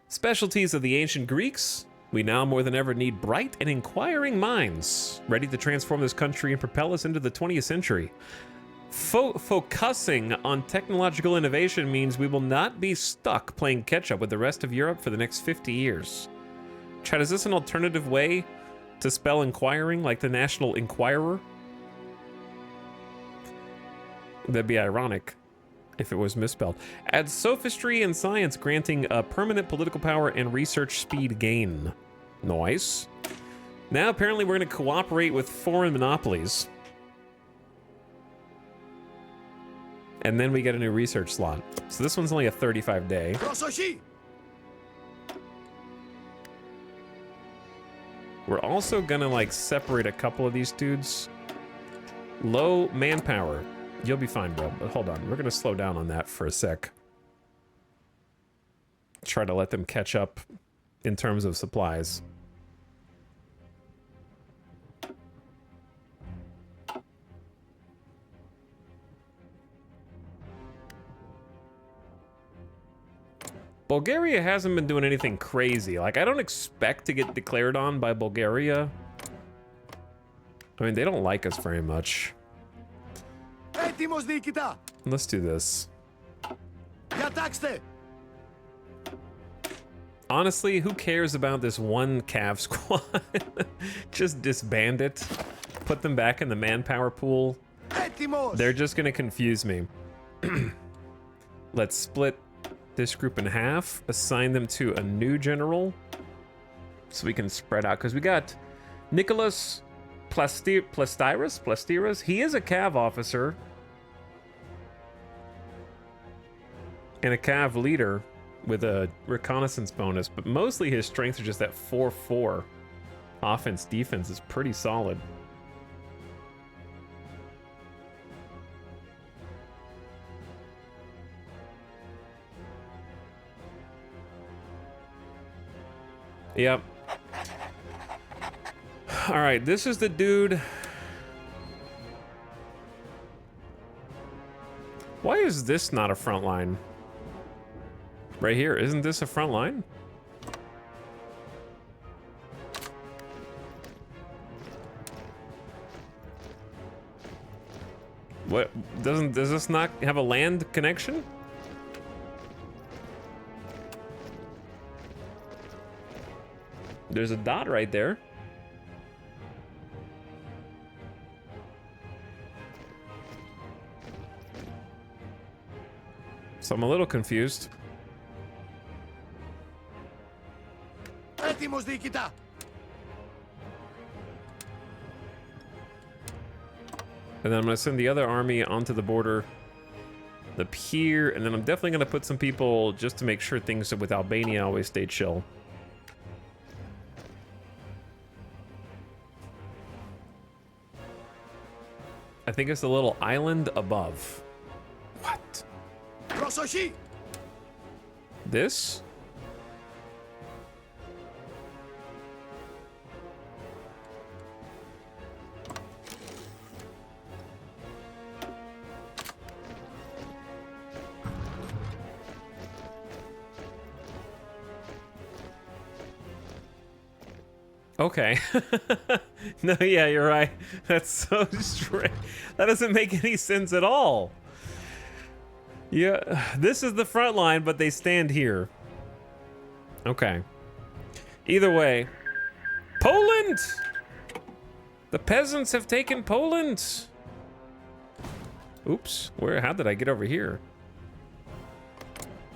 Specialties of the ancient Greeks. We now more than ever need bright and inquiring minds, ready to transform this country and propel us into the 20th century. Focusing on technological innovation means we will not be stuck playing catch-up with the rest of Europe for the next 50 years. Chad, is this an alternative way to spell inquiring, like the National Enquirer? That'd be ironic if it was misspelled. Add sophistry and science, granting a permanent political power and research speed gain. Nice. Now apparently we're going to cooperate with foreign monopolies. And then we get a new research slot. So this one's only a 35-day. We're also gonna like separate a couple of these dudes. Low manpower. You'll be fine, bro, but hold on. We're gonna slow down on that for a sec. Try to let them catch up in terms of supplies. Bulgaria hasn't been doing anything crazy. Like, I don't expect to get declared on by Bulgaria. I mean, they don't like us very much. Let's do this. Honestly, who cares about this one Cav squad? Just disband it. Put them back in the manpower pool. They're just gonna confuse me. Let's split this group in half, assign them to a new general so we can spread out. Because we got Nicholas Plastiras. He is a cav officer and a cav leader with a reconnaissance bonus, but mostly his strengths are just that 4-4. Offense, defense is pretty solid. Yep. All right, this is the dude. Why is this not a front line? Right here, isn't this a front line? What, does this not have a land connection? There's a dot right there. So I'm a little confused. Έτοιμος διοικητά. And then I'm gonna send the other army onto the border up here, and then I'm definitely gonna put some people just to make sure things with Albania always stay chill. I think it's a little island above. What? Προσοχή. This? Okay. No, yeah, you're right. That's so strange. That doesn't make any sense at all. Yeah, this is the front line, but they stand here. Okay. Either way. Poland! The peasants have taken Poland! Oops, how did I get over here?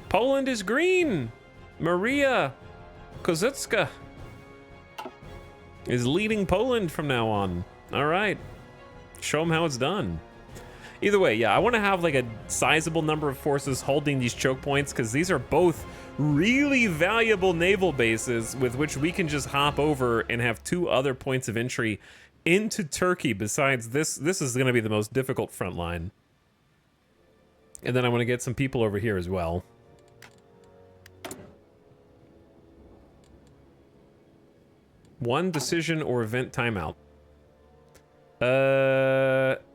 Poland is green! Maria Kozutska is leading Poland from now on. All right. Show them how it's done. Either way, yeah, I want to have like a sizable number of forces holding these choke points, because these are both really valuable naval bases with which we can just hop over and have 2 other points of entry into Turkey. Besides this is going to be the most difficult front line. And then I want to get some people over here as well. One decision or event timeout.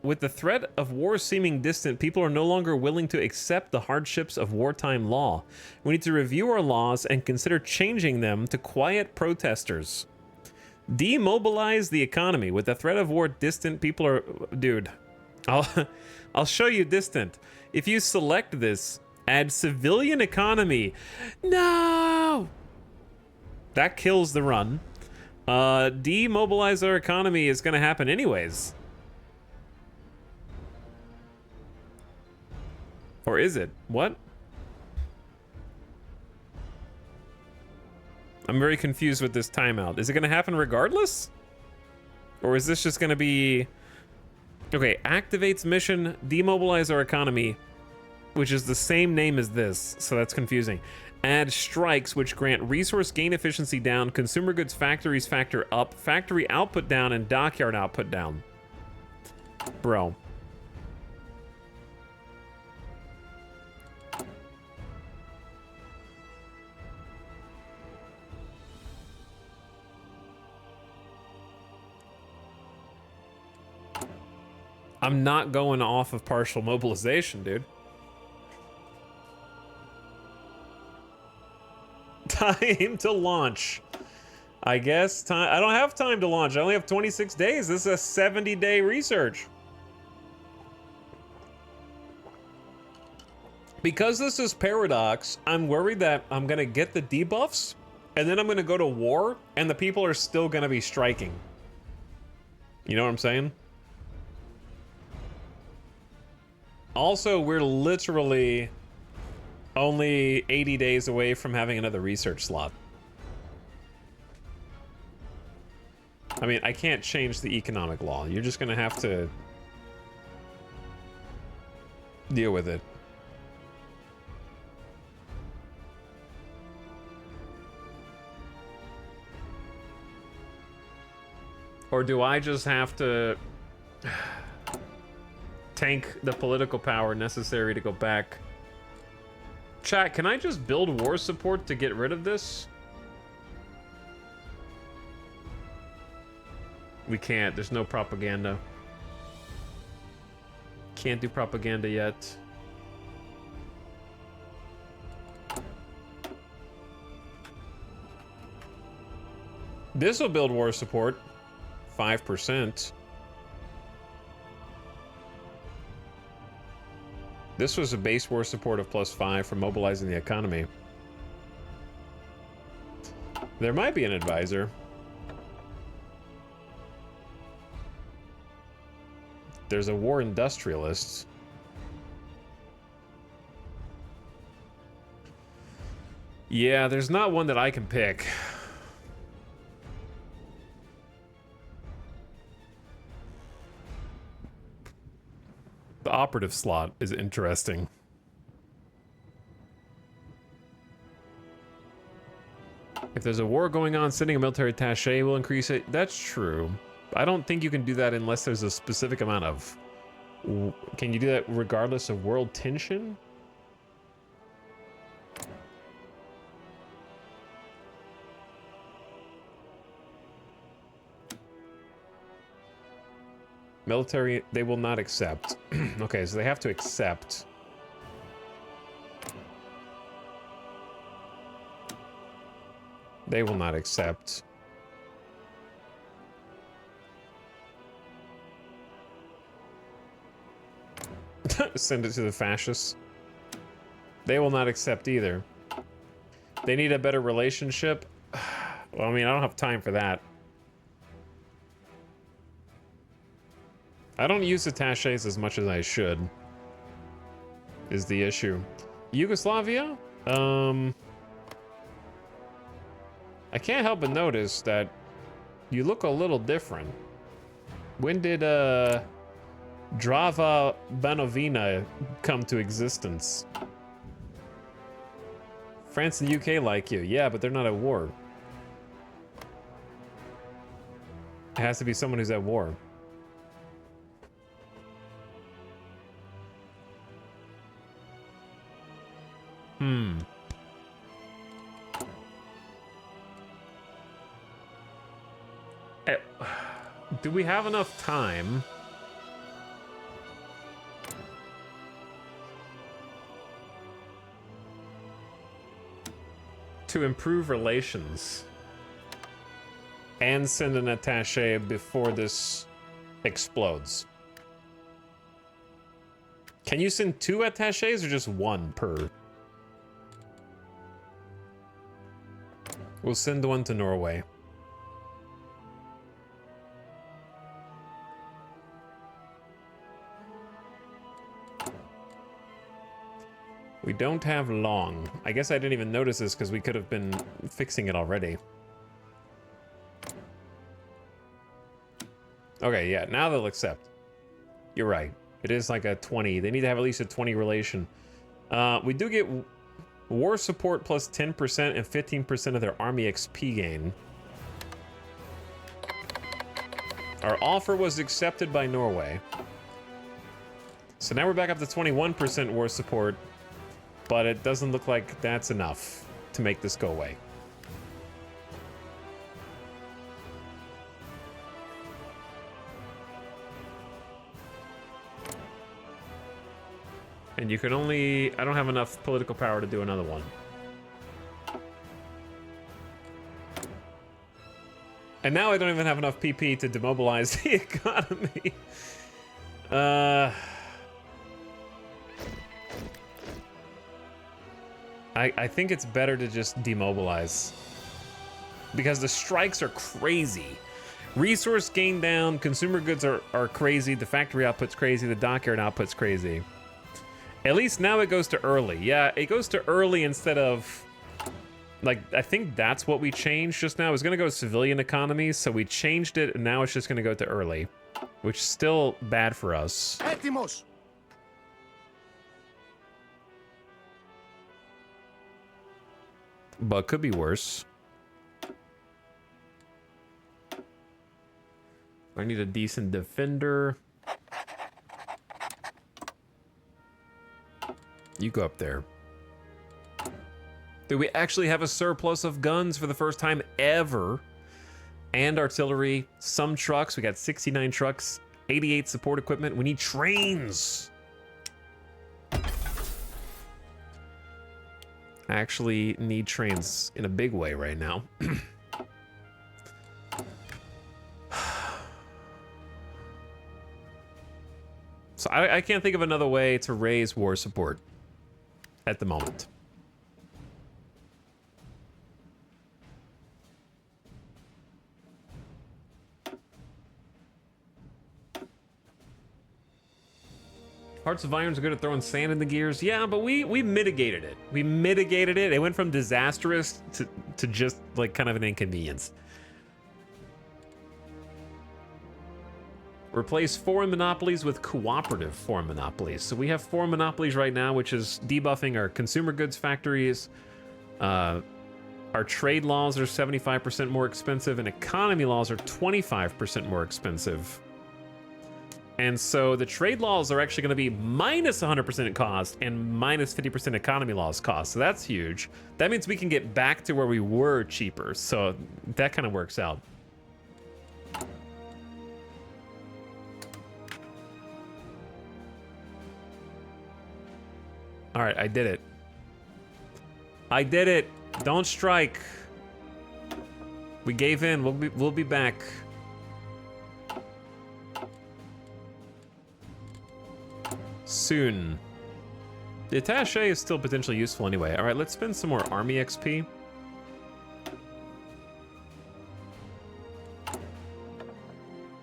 With the threat of war seeming distant, people are no longer willing to accept the hardships of wartime law. We need to review our laws and consider changing them to quiet protesters. Demobilize the economy. With the threat of war distant, people are... Dude, I'll show you distant. If you select this, add civilian economy. No! That kills the run. Demobilize our economy is gonna happen anyways. Or is it? What? I'm very confused with this timeout. Is it gonna happen regardless? Or is this just gonna be... Okay, activates mission, demobilize our economy, which is the same name as this, so that's confusing. Add strikes, which grant resource gain efficiency down, consumer goods factories factor up, factory output down, and dockyard output down. Bro. I'm not going off of partial mobilization, dude. Time to launch. I guess time. I don't have time to launch. I only have 26 days. This is a 70-day research. Because this is Paradox, I'm worried that I'm going to get the debuffs, and then I'm going to go to war, and the people are still going to be striking. You know what I'm saying? Also, we're literally Only 80 days away from having another research slot. I mean, I can't change the economic law. You're just gonna have to deal with it. Or do I just have to tank the political power necessary to go back? Chat, can I just build war support to get rid of this? We can't. There's no propaganda. Can't do propaganda yet. This will build war support. 5%. This was a base war support of +5 for mobilizing the economy. There might be an advisor. There's a war industrialist. Yeah, there's not one that I can pick. The operative slot is interesting. If there's a war going on, sending a military attaché will increase it. That's true. I don't think you can do that unless there's a specific amount of... Can you do that regardless of world tension? Military, they will not accept. Okay, so they have to accept. They will not accept. Send it to the fascists. They will not accept either. They need a better relationship. Well, I mean, I don't have time for that. I don't use attachés as much as I should, is the issue. Yugoslavia? I can't help but notice that you look a little different. When did, Drava Banovina come to existence? France and the UK like you. Yeah, but they're not at war. It has to be someone who's at war. Do we have enough time to improve relations and send an attaché before this explodes? Can you send 2 attachés or just 1 per? We'll send one to Norway. We don't have long. I guess I didn't even notice this because we could have been fixing it already. Okay, yeah, now they'll accept. You're right. It is like a 20. They need to have at least a 20 relation. We do get war support plus 10% and 15% of their army XP gain. Our offer was accepted by Norway. So now we're back up to 21% war support. But it doesn't look like that's enough to make this go away. And you can only... I don't have enough political power to do another one. And now I don't even have enough PP to demobilize the economy. I think it's better to just demobilize. Because the strikes are crazy. Resource gain down, consumer goods are crazy, the factory output's crazy, the dockyard output's crazy. At least now it goes to early. Yeah, it goes to early instead of... Like, I think that's what we changed just now. It was going to go civilian economy, so we changed it, and now it's just going to go to early. Which is still bad for us. Έτοιμος. But could be worse. I need a decent defender. You go up there. Do we actually have a surplus of guns for the first time ever? And artillery, some trucks. We got 69 trucks, 88 support equipment. We need trains. I actually need trains in a big way right now. So I can't think of another way to raise war support at the moment. Hearts of Irons are good at throwing sand in the gears. Yeah, but we mitigated it. We mitigated it. It went from disastrous to just like kind of an inconvenience. Replace foreign monopolies with cooperative foreign monopolies. So we have foreign monopolies right now, which is debuffing our consumer goods factories. Our trade laws are 75% more expensive, and economy laws are 25% more expensive. And so the trade laws are actually going to be minus 100% cost and minus 50% economy laws cost. So that's huge. That means we can get back to where we were cheaper. So that kind of works out. All right, I did it. I did it. Don't strike. We gave in. We'll be back. Soon. The attaché is still potentially useful anyway. All right, let's spend some more army XP.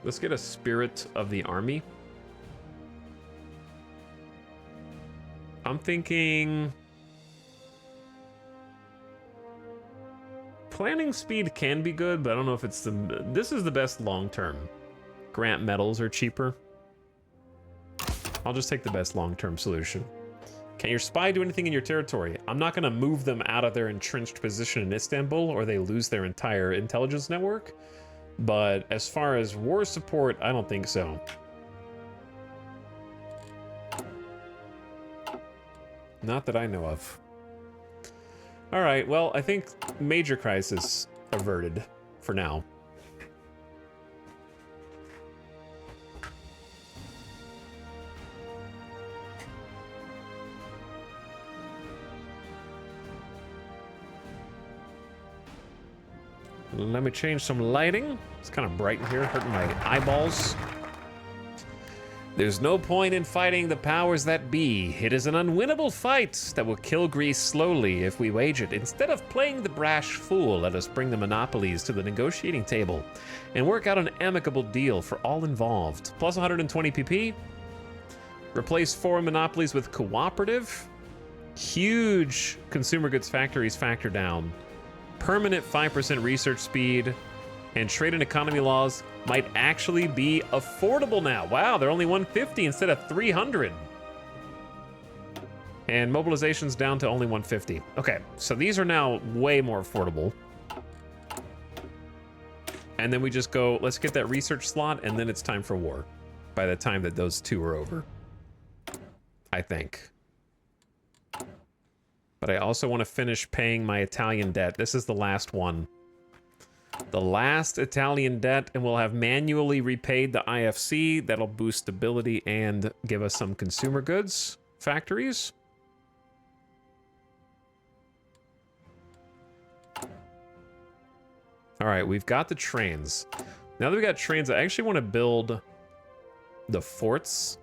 Let's get a spirit of the army. I'm thinking planning speed can be good, but I don't know if it's this is the best long term. Grant medals are cheaper. I'll just take the best long term solution. Can your spy do anything in your territory? I'm not going to move them out of their entrenched position in Istanbul, or they lose their entire intelligence network. But as far as war support, I don't think so. Not that I know of. All right, well, I think major crisis averted for now. Let me change some lighting. It's kind of bright in here, hurting my eyeballs. There's no point in fighting the powers that be. It is an unwinnable fight that will kill Greece slowly if we wage it. Instead of playing the brash fool, let us bring the monopolies to the negotiating table and work out an amicable deal for all involved. Plus 120 PP. Replace foreign monopolies with cooperative. Huge consumer goods factories factor down. Permanent 5% research speed. And trade and economy laws might actually be affordable now. Wow, they're only 150 instead of 300. And mobilization's down to only 150. Okay, so these are now way more affordable. And then we just go, let's get that research slot, and then it's time for war. By the time that those two are over. I think. But I also want to finish paying my Italian debt. This is the last one. The last Italian debt, and we'll have manually repaid the IFC. That'll boost stability and give us some consumer goods factories. All right, we've got the trains. Now that we got trains, I actually want to build the forts.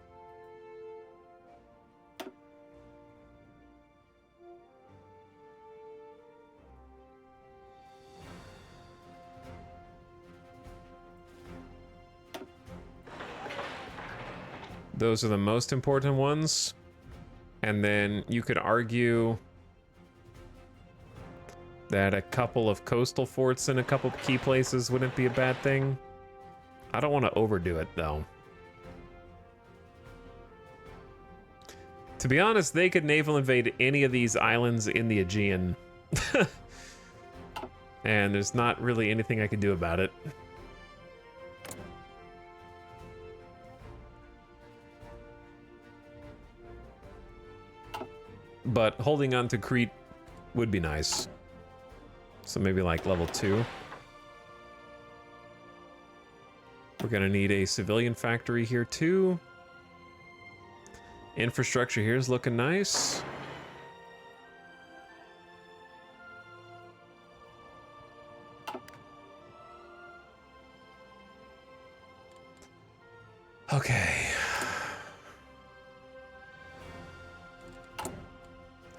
Those are the most important ones. And then you could argue that a couple of coastal forts in a couple key places wouldn't be a bad thing. I don't want to overdo it, though. To be honest, they could naval invade any of these islands in the Aegean. And there's not really anything I can do about it. But holding on to Crete would be nice. So maybe like level 2. We're gonna need a civilian factory here too. Infrastructure here is looking nice. Okay.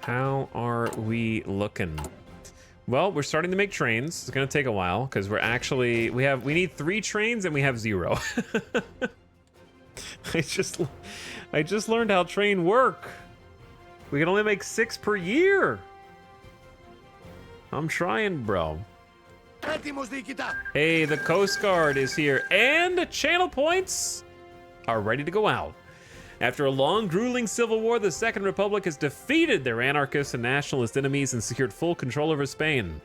How are we looking? Well, we're starting to make trains. It's gonna take a while because we're actually we need 3 trains and we have 0. I just learned how train work. We can only make 6 per year. I'm trying, bro. Hey, the Coast Guard is here, and channel points are ready to go out. After a long, grueling civil war, the Second Republic has defeated their anarchist and nationalist enemies and secured full control over Spain.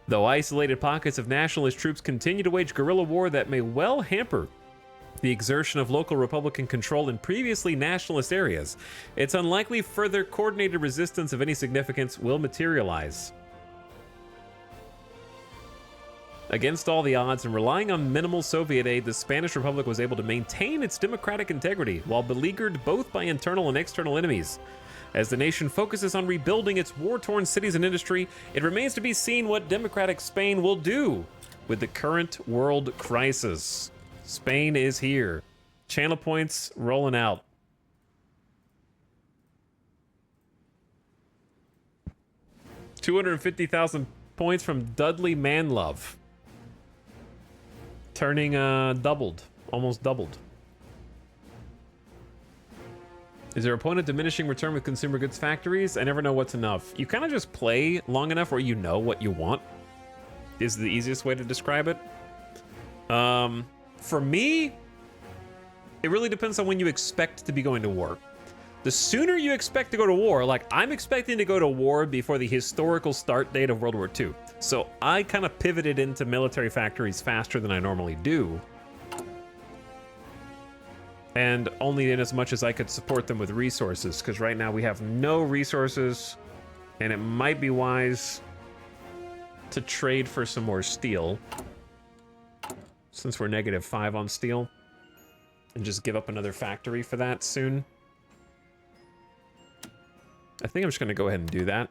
Though isolated pockets of nationalist troops continue to wage guerrilla war that may well hamper the exertion of local Republican control in previously nationalist areas, it's unlikely further coordinated resistance of any significance will materialize. Against all the odds and relying on minimal Soviet aid, the Spanish Republic was able to maintain its democratic integrity while beleaguered both by internal and external enemies. As the nation focuses on rebuilding its war-torn cities and industry, it remains to be seen what democratic Spain will do with the current world crisis. Spain is here. Channel points rolling out. $250,000 points from Dudley Manlove. Turning doubled, almost doubled. Is there a point of diminishing return with consumer goods factories? I never know what's enough. You kind of just play long enough where you know what you want, is the easiest way to describe it. For me, it really depends on when you expect to be going to war. The sooner you expect to go to war, like I'm expecting to go to war before the historical start date of World War II. So I kind of pivoted into military factories faster than I normally do. And only in as much as I could support them with resources, because right now we have no resources, and it might be wise to trade for some more steel, since we're -5 on steel, and just give up another factory for that soon. I think I'm just going to go ahead and do that.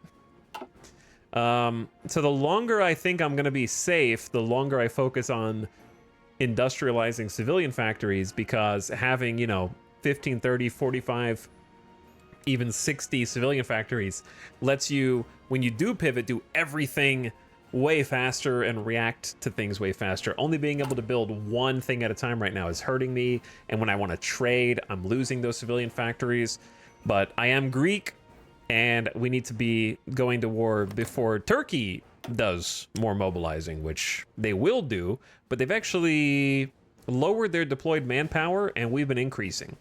So the longer I think I'm going to be safe, the longer I focus on industrializing civilian factories, because having, you know, 15, 30, 45, even 60 civilian factories lets you, when you do pivot, do everything way faster and react to things way faster. Only being able to build one thing at a time right now is hurting me, and when I want to trade, I'm losing those civilian factories. But I am Greek, and we need to be going to war before Turkey does more mobilizing, which they will do, but they've actually lowered their deployed manpower, and we've been increasing.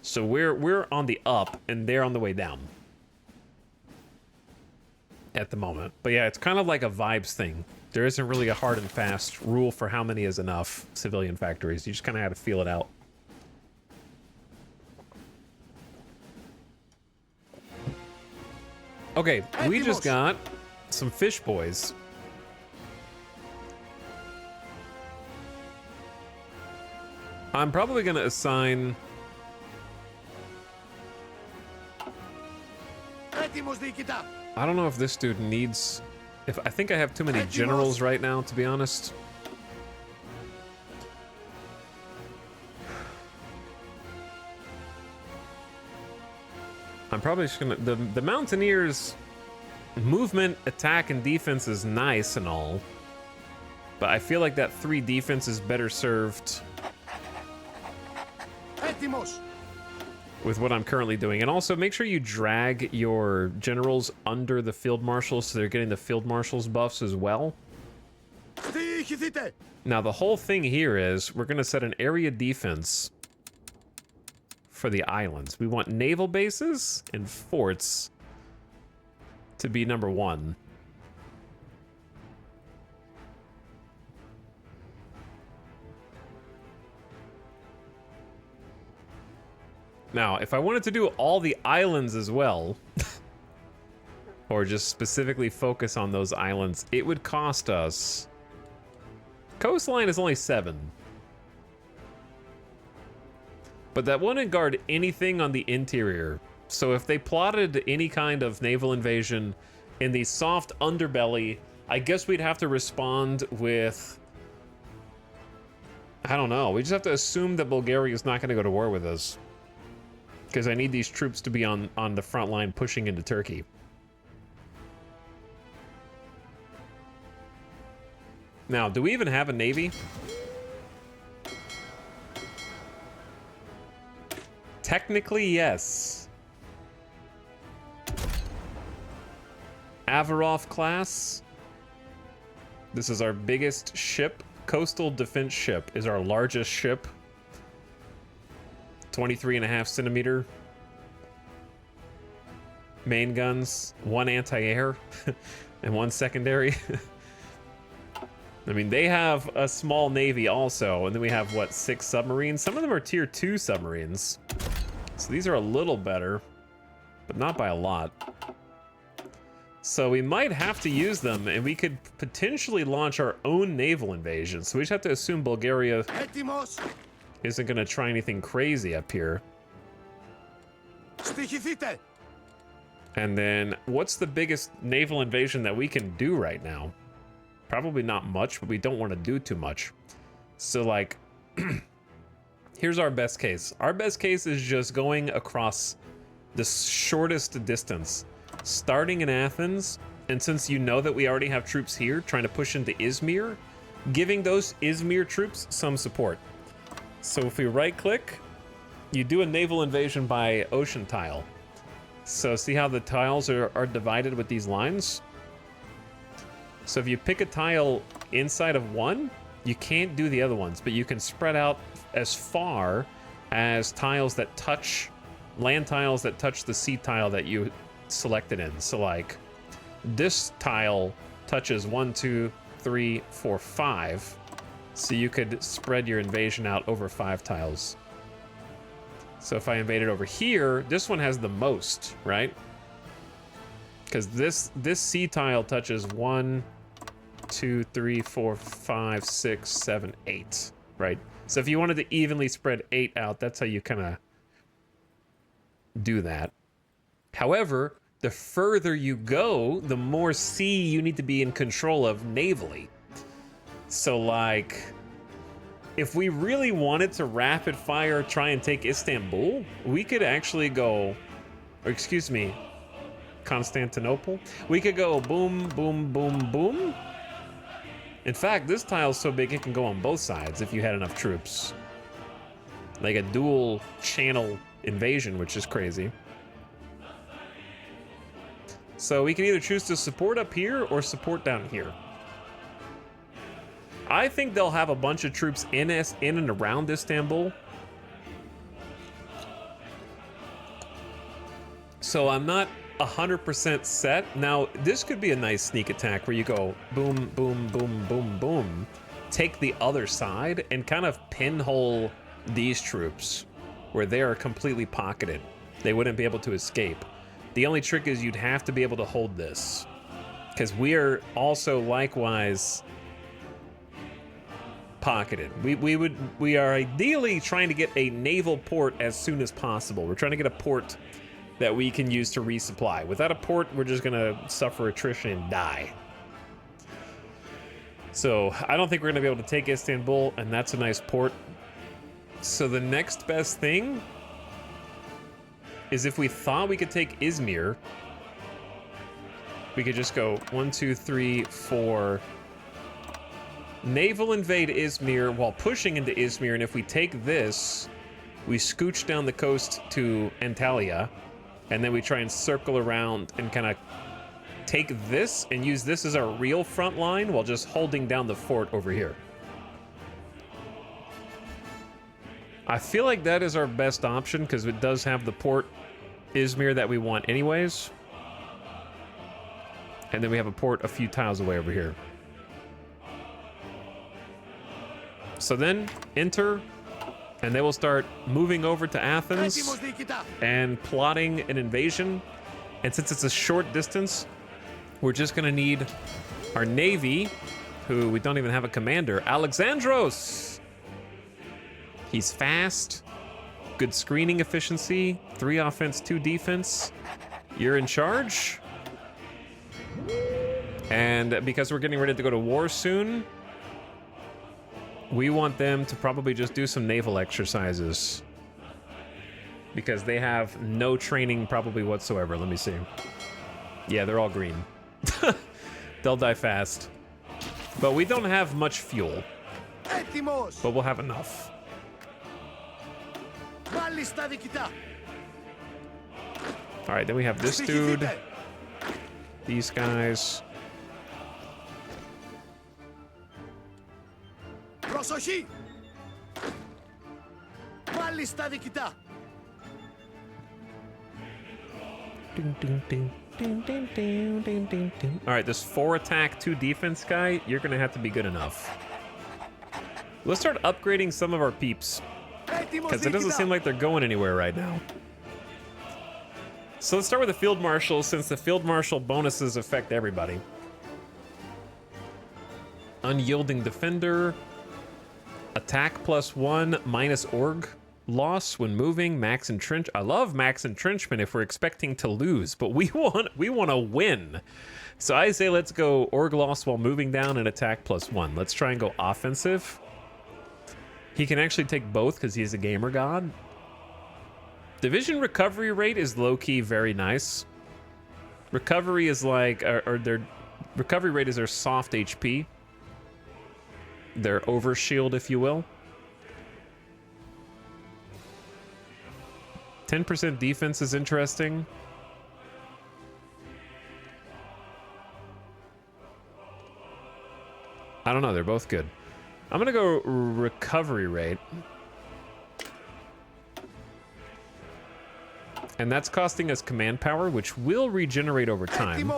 So we're on the up, and they're on the way down at the moment. But yeah, it's kind of like a vibes thing. There isn't really a hard and fast rule for how many is enough civilian factories. You just kind of have to feel it out. Okay, we just got some fish boys. I'm probably going to assign... I don't know if this dude needs... I think I have too many generals right now, to be honest. I'm probably just gonna... The Mountaineers' movement, attack, and defense is nice and all, but I feel like that 3 defense is better served with what I'm currently doing. And also make sure you drag your generals under the field marshals so they're getting the field marshals buffs as well. Now the whole thing here is we're going to set an area defense for the islands. We want naval bases and forts to be number 1. Now, if I wanted to do all the islands as well, or just specifically focus on those islands, it would cost us... Coastline is only 7. But that wouldn't guard anything on the interior. So if they plotted any kind of naval invasion in the soft underbelly, I guess we'd have to respond with... I don't know. We just have to assume that Bulgaria is not going to go to war with us. Because I need these troops to be on the front line pushing into Turkey. Now, do we even have a navy? Technically, yes. Avarov class. This is our biggest ship. Coastal defense ship is our largest ship. 23.5 centimeter main guns, 1 anti-air and 1 secondary. I mean, they have a small navy also, and then we have, what, 6 submarines? Some of them are tier 2 submarines. So these are a little better, but not by a lot. So we might have to use them, and we could potentially launch our own naval invasion. So we just have to assume Bulgaria isn't going to try anything crazy up here. And then, what's the biggest naval invasion that we can do right now? Probably not much, but we don't want to do too much. So, like, here's our best case. Our best case is just going across the shortest distance, starting in Athens, and since you know that we already have troops here trying to push into Izmir, giving those Izmir troops some support. So if we right-click, you do a naval invasion by ocean tile. So see how the tiles are divided with these lines? So if you pick a tile inside of one, you can't do the other ones, but you can spread out as far as tiles that touch, land tiles that touch the sea tile that you selected in. So like, this tile touches 1, 2, 3, 4, 5. So you could spread your invasion out over 5 tiles. So if I invaded over here, this one has the most, right? Because this sea tile touches 1, 2, 3, 4, 5, 6, 7, 8, right? So if you wanted to evenly spread 8 out, that's how you kind of do that. However, the further you go, the more sea you need to be in control of navally. So like, if we really wanted to rapid fire try and take Istanbul, we could actually go, or excuse me, Constantinople. We could go boom, boom, boom, boom. In fact, this tile's so big it can go on both sides if you had enough troops. Like a dual channel invasion, which is crazy. So we can either choose to support up here or support down here. I think they'll have a bunch of troops in and around Istanbul. So I'm not 100% set. Now, this could be a nice sneak attack where you go boom, boom, boom, boom, boom, take the other side and kind of pinhole these troops where they are completely pocketed. They wouldn't be able to escape. The only trick is you'd have to be able to hold this, because we are also likewise pocketed. We are ideally trying to get a naval port as soon as possible. We're trying to get a port that we can use to resupply. Without a port, we're just gonna suffer attrition and die. So I don't think we're gonna be able to take Istanbul, and that's a nice port. So the next best thing is if we thought we could take Izmir, we could just go 1, 2, 3, 4. Naval invade Izmir while pushing into Izmir, and if we take this, we scooch down the coast to Antalya, and then we try and circle around and kind of take this and use this as our real front line while just holding down the fort over here. I feel like that is our best option because it does have the port Izmir that we want anyways. And then we have a port a few tiles away over here. So then enter, and they will start moving over to Athens and plotting an invasion. And since it's a short distance, we're just gonna need our navy, who we don't even have a commander, Alexandros. He's fast, good screening efficiency, 3 offense, 2 defense. You're in charge. And because we're getting ready to go to war soon, we want them to probably just do some naval exercises. Because they have no training probably whatsoever. Let me see. Yeah, they're all green. They'll die fast. But we don't have much fuel. But we'll have enough. Alright, then we have this dude. These guys. Προσοχή! Πάλι στα διοικητά! Alright, this 4 attack, 2 defense guy, you're gonna have to be good enough. Let's start upgrading some of our peeps. Because it doesn't seem like they're going anywhere right now. So let's start with the Field Marshal, since the Field Marshal bonuses affect everybody. Unyielding Defender. Attack +1 minus org loss when moving. Max entrench. I love max entrenchment if we're expecting to lose, but we want to win. So I say let's go org loss while moving down and attack +1. Let's try and go offensive. He can actually take both because he's a gamer god. Division recovery rate is low-key very nice. Recovery is like, or their recovery rate is their soft HP. Their overshield, if you will. 10% defense is interesting. I don't know, they're both good. I'm gonna go recovery rate. And that's costing us command power, which will regenerate over time.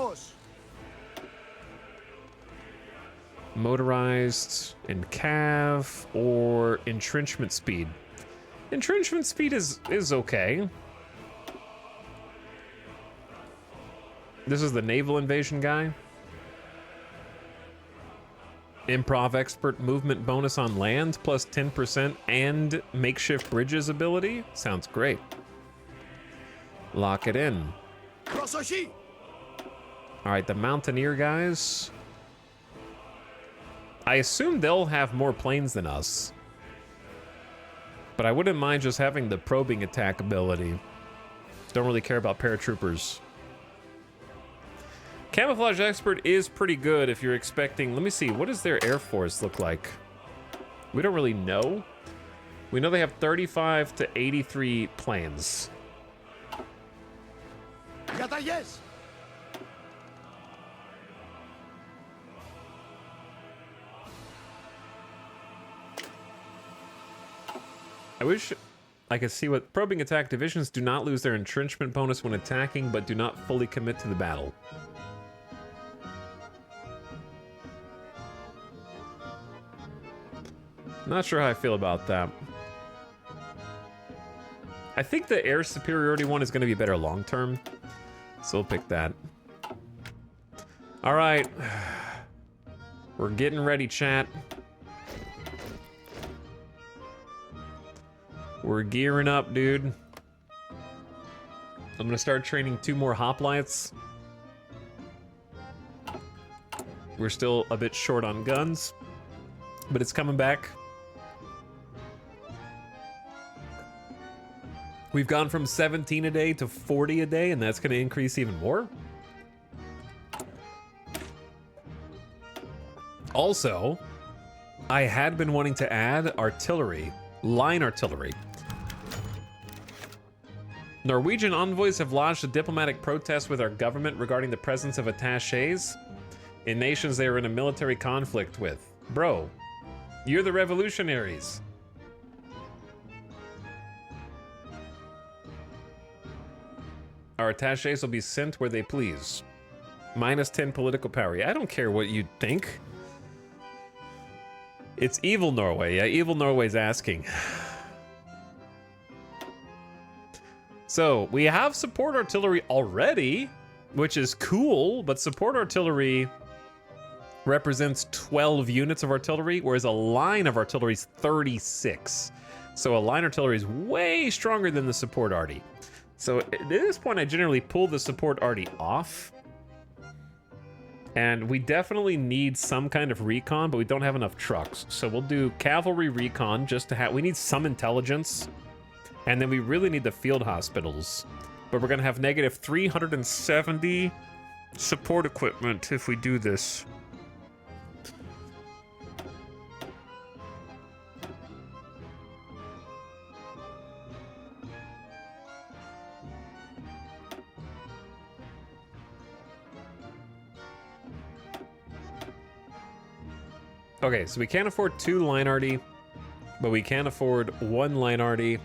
Motorized and cav or entrenchment speed. Entrenchment speed is okay. This is the naval invasion guy. Improv expert movement bonus on land plus 10% and makeshift bridges ability. Sounds great. Lock it in. All right, the mountaineer guys. I assume they'll have more planes than us. But I wouldn't mind just having the probing attack ability. Don't really care about paratroopers. Camouflage expert is pretty good if you're expecting... Let me see, what does their air force look like? We don't really know. We know they have 35 to 83 planes. Καταγιές! I wish I could see what probing attack divisions do not lose their entrenchment bonus when attacking, but do not fully commit to the battle. Not sure how I feel about that. I think the air superiority one is going to be better long term, so we'll pick that. All right, we're getting ready, chat. We're gearing up, dude. I'm gonna start training 2 more hoplites. We're still a bit short on guns, but it's coming back. We've gone from 17 a day to 40 a day, and that's gonna increase even more. Also, I had been wanting to add artillery, line artillery. Norwegian envoys have lodged a diplomatic protest with our government regarding the presence of attachés in nations they are in a military conflict with. Bro, you're the revolutionaries. Our attachés will be sent where they please. -10 political power. Yeah, I don't care what you think. It's evil Norway. Yeah, evil Norway's asking. So, we have support artillery already, which is cool, but support artillery represents 12 units of artillery, whereas a line of artillery is 36. So a line artillery is way stronger than the support arty. So at this point, I generally pull the support arty off. And we definitely need some kind of recon, but we don't have enough trucks. So we'll do cavalry recon just to have... We need some intelligence. And then we really need the field hospitals. But we're going to have negative 370 support equipment if we do this. Okay, so we can't afford 2 line arty, but we can afford 1 line arty.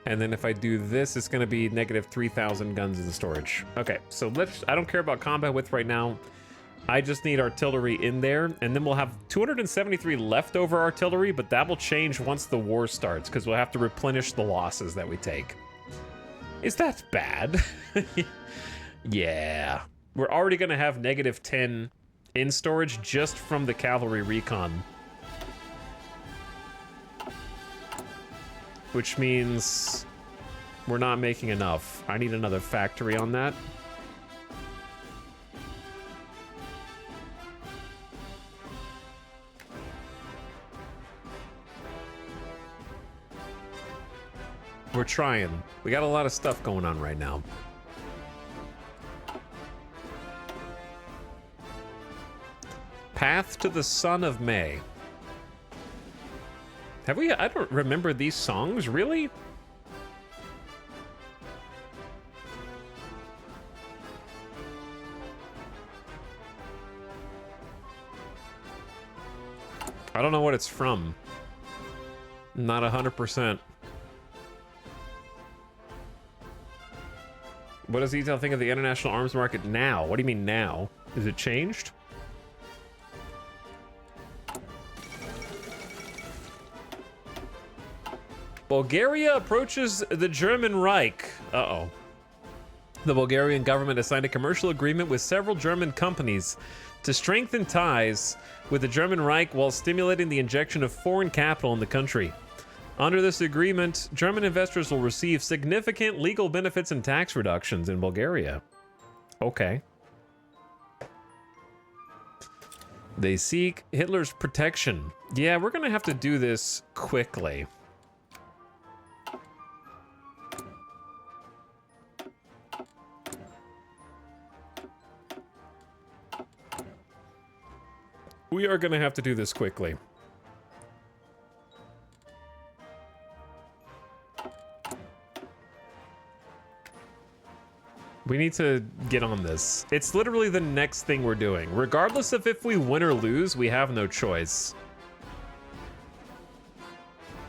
And then if I do this, it's going to be negative 3,000 guns in storage. Okay, so I don't care about combat width right now. I just need artillery in there, and then we'll have 273 leftover artillery, but that will change once the war starts, because we'll have to replenish the losses that we take. Is that bad? Yeah. We're already going to have negative 10 in storage just from the cavalry recon. Which means we're not making enough. I need another factory on that. We're trying. We got a lot of stuff going on right now. Path to the Son of May. Have we? I don't remember these songs, really? I don't know what it's from. Not 100%. What does Etel think of the international arms market now? What do you mean now? Is it changed? Bulgaria approaches the German Reich. Uh-oh. The Bulgarian government has signed a commercial agreement with several German companies to strengthen ties with the German Reich while stimulating the injection of foreign capital in the country. Under this agreement, German investors will receive significant legal benefits and tax reductions in Bulgaria. Okay. They seek Hitler's protection. Yeah, we're gonna have to do this quickly. We are going to have to do this quickly. We need to get on this. It's literally the next thing we're doing. Regardless of if we win or lose, we have no choice.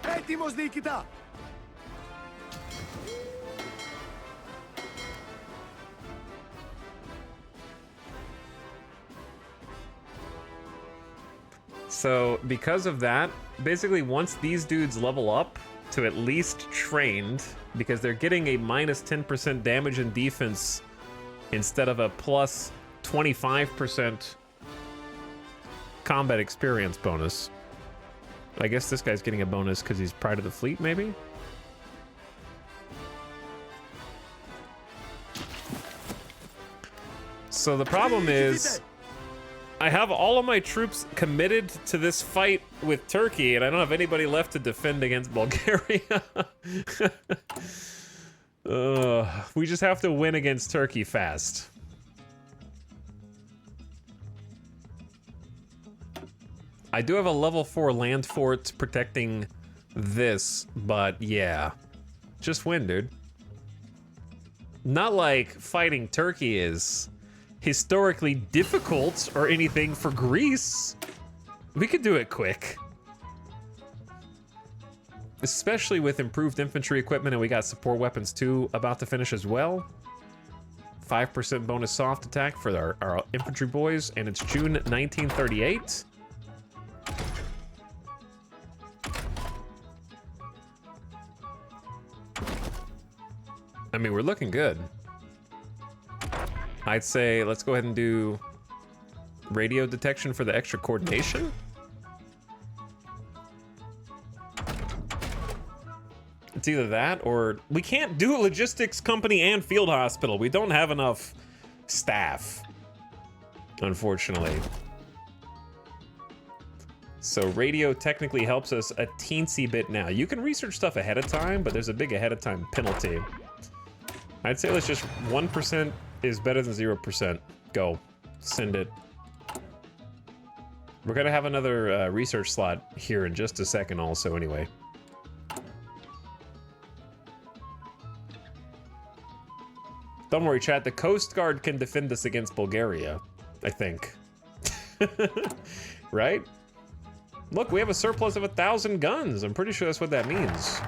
Έτοιμος διοικητά. So because of that, basically once these dudes level up to at least trained, because they're getting a minus 10% damage and defense instead of a plus 25% combat experience bonus. I guess this guy's getting a bonus because he's Pride of the Fleet, maybe? So the problem is, I have all of my troops committed to this fight with Turkey, and I don't have anybody left to defend against Bulgaria. We just have to win against Turkey fast. I do have a level 4 land fort protecting this, but yeah. Just win, dude. Not like fighting Turkey is historically difficult or anything for Greece. We could do it quick. Especially with improved infantry equipment, and we got support weapons too about to finish as well. 5% bonus soft attack for our infantry boys, and it's June 1938. I mean, we're looking good. I'd say let's go ahead and do radio detection for the extra coordination. It's either that or we can't do a logistics company and field hospital. We don't have enough staff, unfortunately. So radio technically helps us a teensy bit now. You can research stuff ahead of time, but there's a big ahead of time penalty. I'd say let's just 1% is better than 0%. Go. Send it. We're gonna have another research slot here in just a second also anyway. Don't worry, chat. The Coast Guard can defend us against Bulgaria, I think. Right? Look, we have a surplus of 1,000 guns. I'm pretty sure that's what that means.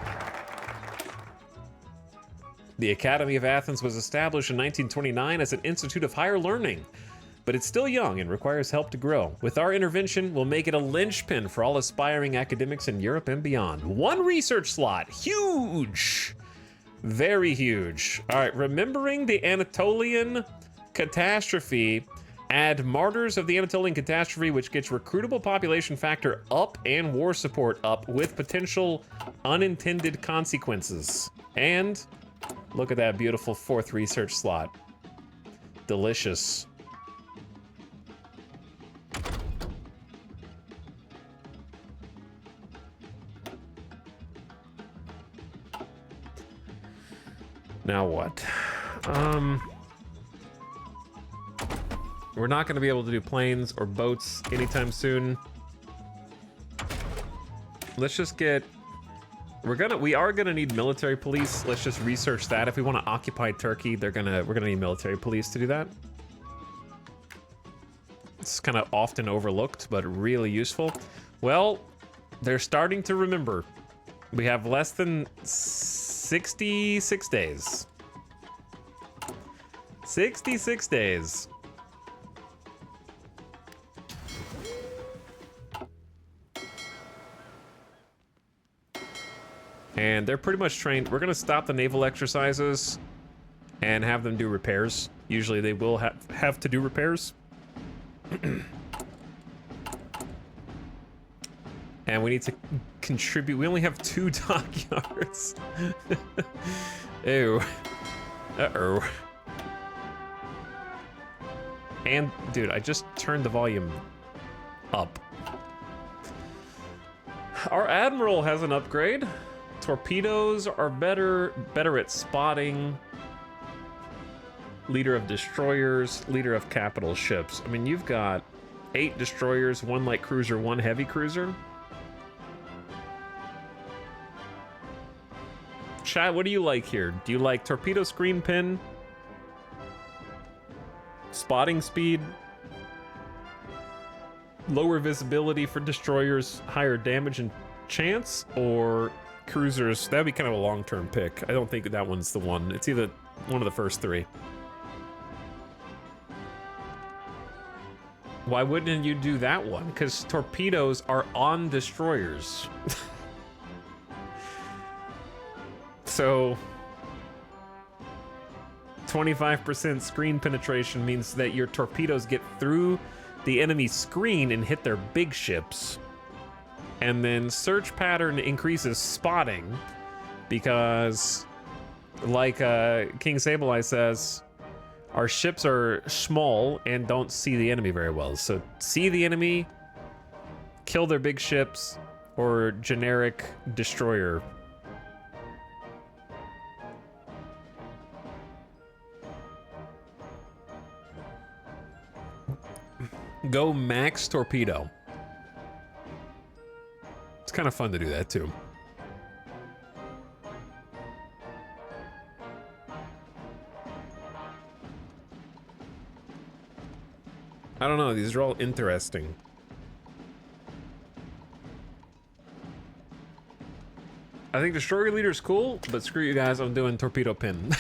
The Academy of Athens was established in 1929 as an institute of higher learning, but it's still young and requires help to grow. With our intervention, we'll make it a linchpin for all aspiring academics in Europe and beyond. 1 research slot. Huge! Very huge. All right, remembering the Anatolian catastrophe, add Martyrs of the Anatolian Catastrophe, which gets recruitable population factor up and war support up with potential unintended consequences. And look at that beautiful 4th research slot. Delicious. Now what? We're not going to be able to do planes or boats anytime soon. Let's just get... We are gonna need military police. Let's just research that. If we want to occupy Turkey, we're gonna need military police to do that. It's kind of often overlooked, but really useful. Well, they're starting to remember. We have less than 66 days. 66 days. And they're pretty much trained. We're gonna stop the naval exercises and have them do repairs. Usually they will have to do repairs. And we need to contribute. We only have 2 dockyards. Ew. Uh-oh. And, dude, I just turned the volume up. Our admiral has an upgrade. Torpedoes are better at spotting. Leader of destroyers, leader of capital ships. I mean, you've got 8 destroyers, 1 light cruiser, 1 heavy cruiser. Chat, what do you like here? Do you like torpedo screen pin? Spotting speed? Lower visibility for destroyers, higher damage and chance? Or cruisers? That'd be kind of a long-term pick. I don't think that one's the one. It's either one of the first 3. Why wouldn't you do that one? Because torpedoes are on destroyers. So 25% screen penetration means that your torpedoes get through the enemy screen and hit their big ships. And then search pattern increases spotting because, like King Sableye says, our ships are small and don't see the enemy very well. So see the enemy, kill their big ships, or generic destroyer. Go max torpedo. It's kind of fun to do that too. I don't know, these are all interesting. I think Destroyer Leader is cool, but screw you guys, I'm doing Torpedo Pin.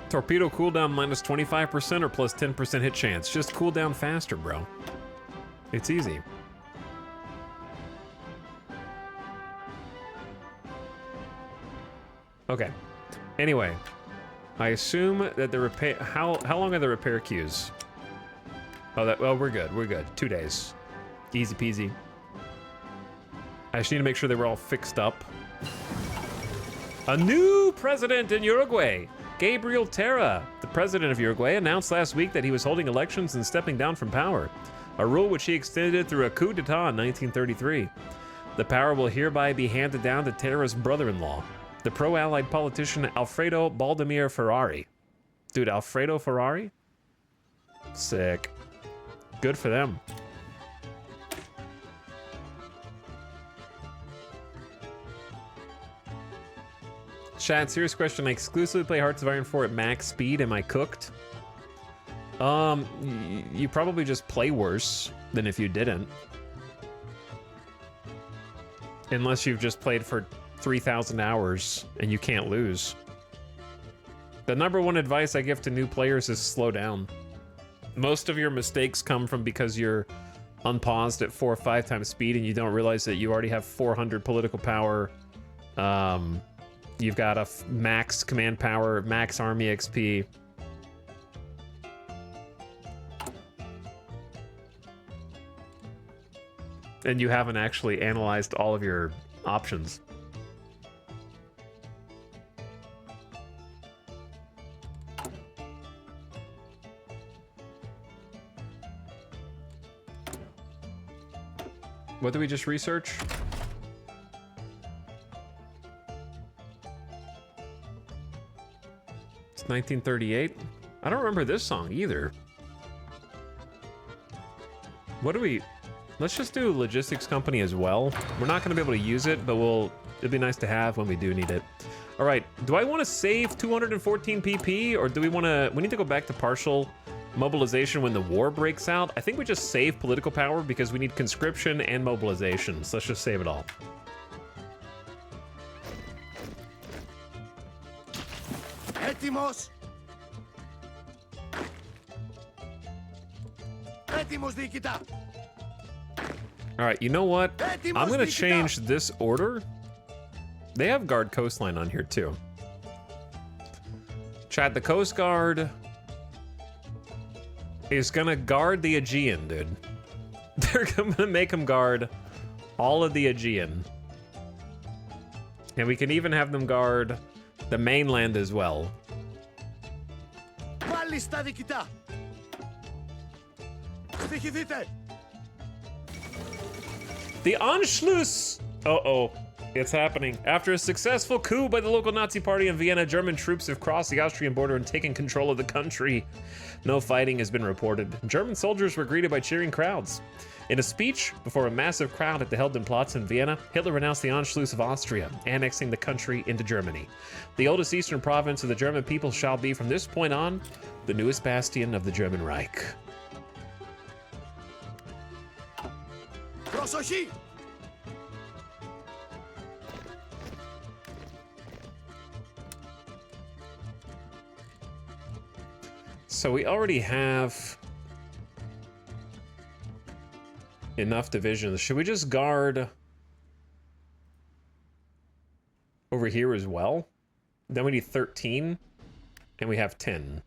Torpedo cooldown minus 25% or plus 10% hit chance. Just cool down faster, bro. It's easy. Okay. Anyway, I assume that the repair... How long are the repair queues? Oh, well, we're good. We're good. 2 days. Easy peasy. I just need to make sure they were all fixed up. A new president in Uruguay. Gabriel Terra, the president of Uruguay, announced last week that he was holding elections and stepping down from power, a rule which he extended through a coup d'etat in 1933. The power will hereby be handed down to Terra's brother-in-law, the pro-Allied politician Alfredo Baldemir Ferrari. Dude, Alfredo Ferrari? Sick. Good for them. Chad, serious question. I exclusively play Hearts of Iron 4 at max speed. Am I cooked? You probably just play worse than if you didn't. Unless you've just played for 3,000 hours and you can't lose. The #1 advice I give to new players is slow down. Most of your mistakes come from because you're unpaused at 4 or 5 times speed and you don't realize that you already have 400 political power. You've got a max command power, max army XP. And you haven't actually analyzed all of your options. What did we just research? It's 1938. I don't remember this song either. What do we... Let's just do Logistics Company as well. We're not going to be able to use it, but it'd be nice to have when we do need it. All right, do I want to save 214 PP, or do we need to go back to partial mobilization when the war breaks out? I think we just save political power because we need conscription and mobilization, so let's just save it all. Έτοιμος! Έτοιμος, διοικητά! All right, you know what? I'm gonna change this order. They have guard coastline on here too. Chat, the Coast Guard is gonna guard the Aegean, dude. They're gonna make them guard all of the Aegean. And we can even have them guard the mainland as well. Μάλιστα, διοικητά! Στοιχηθείτε! The Anschluss! Uh-oh. It's happening. After a successful coup by the local Nazi party in Vienna, German troops have crossed the Austrian border and taken control of the country. No fighting has been reported. German soldiers were greeted by cheering crowds. In a speech before a massive crowd at the Heldenplatz in Vienna, Hitler announced the Anschluss of Austria, annexing the country into Germany. The oldest eastern province of the German people shall be, from this point on, the newest bastion of the German Reich. Προσοχή! So we already have enough divisions. Should we just guard over here as well? Then we need 13, and we have 10.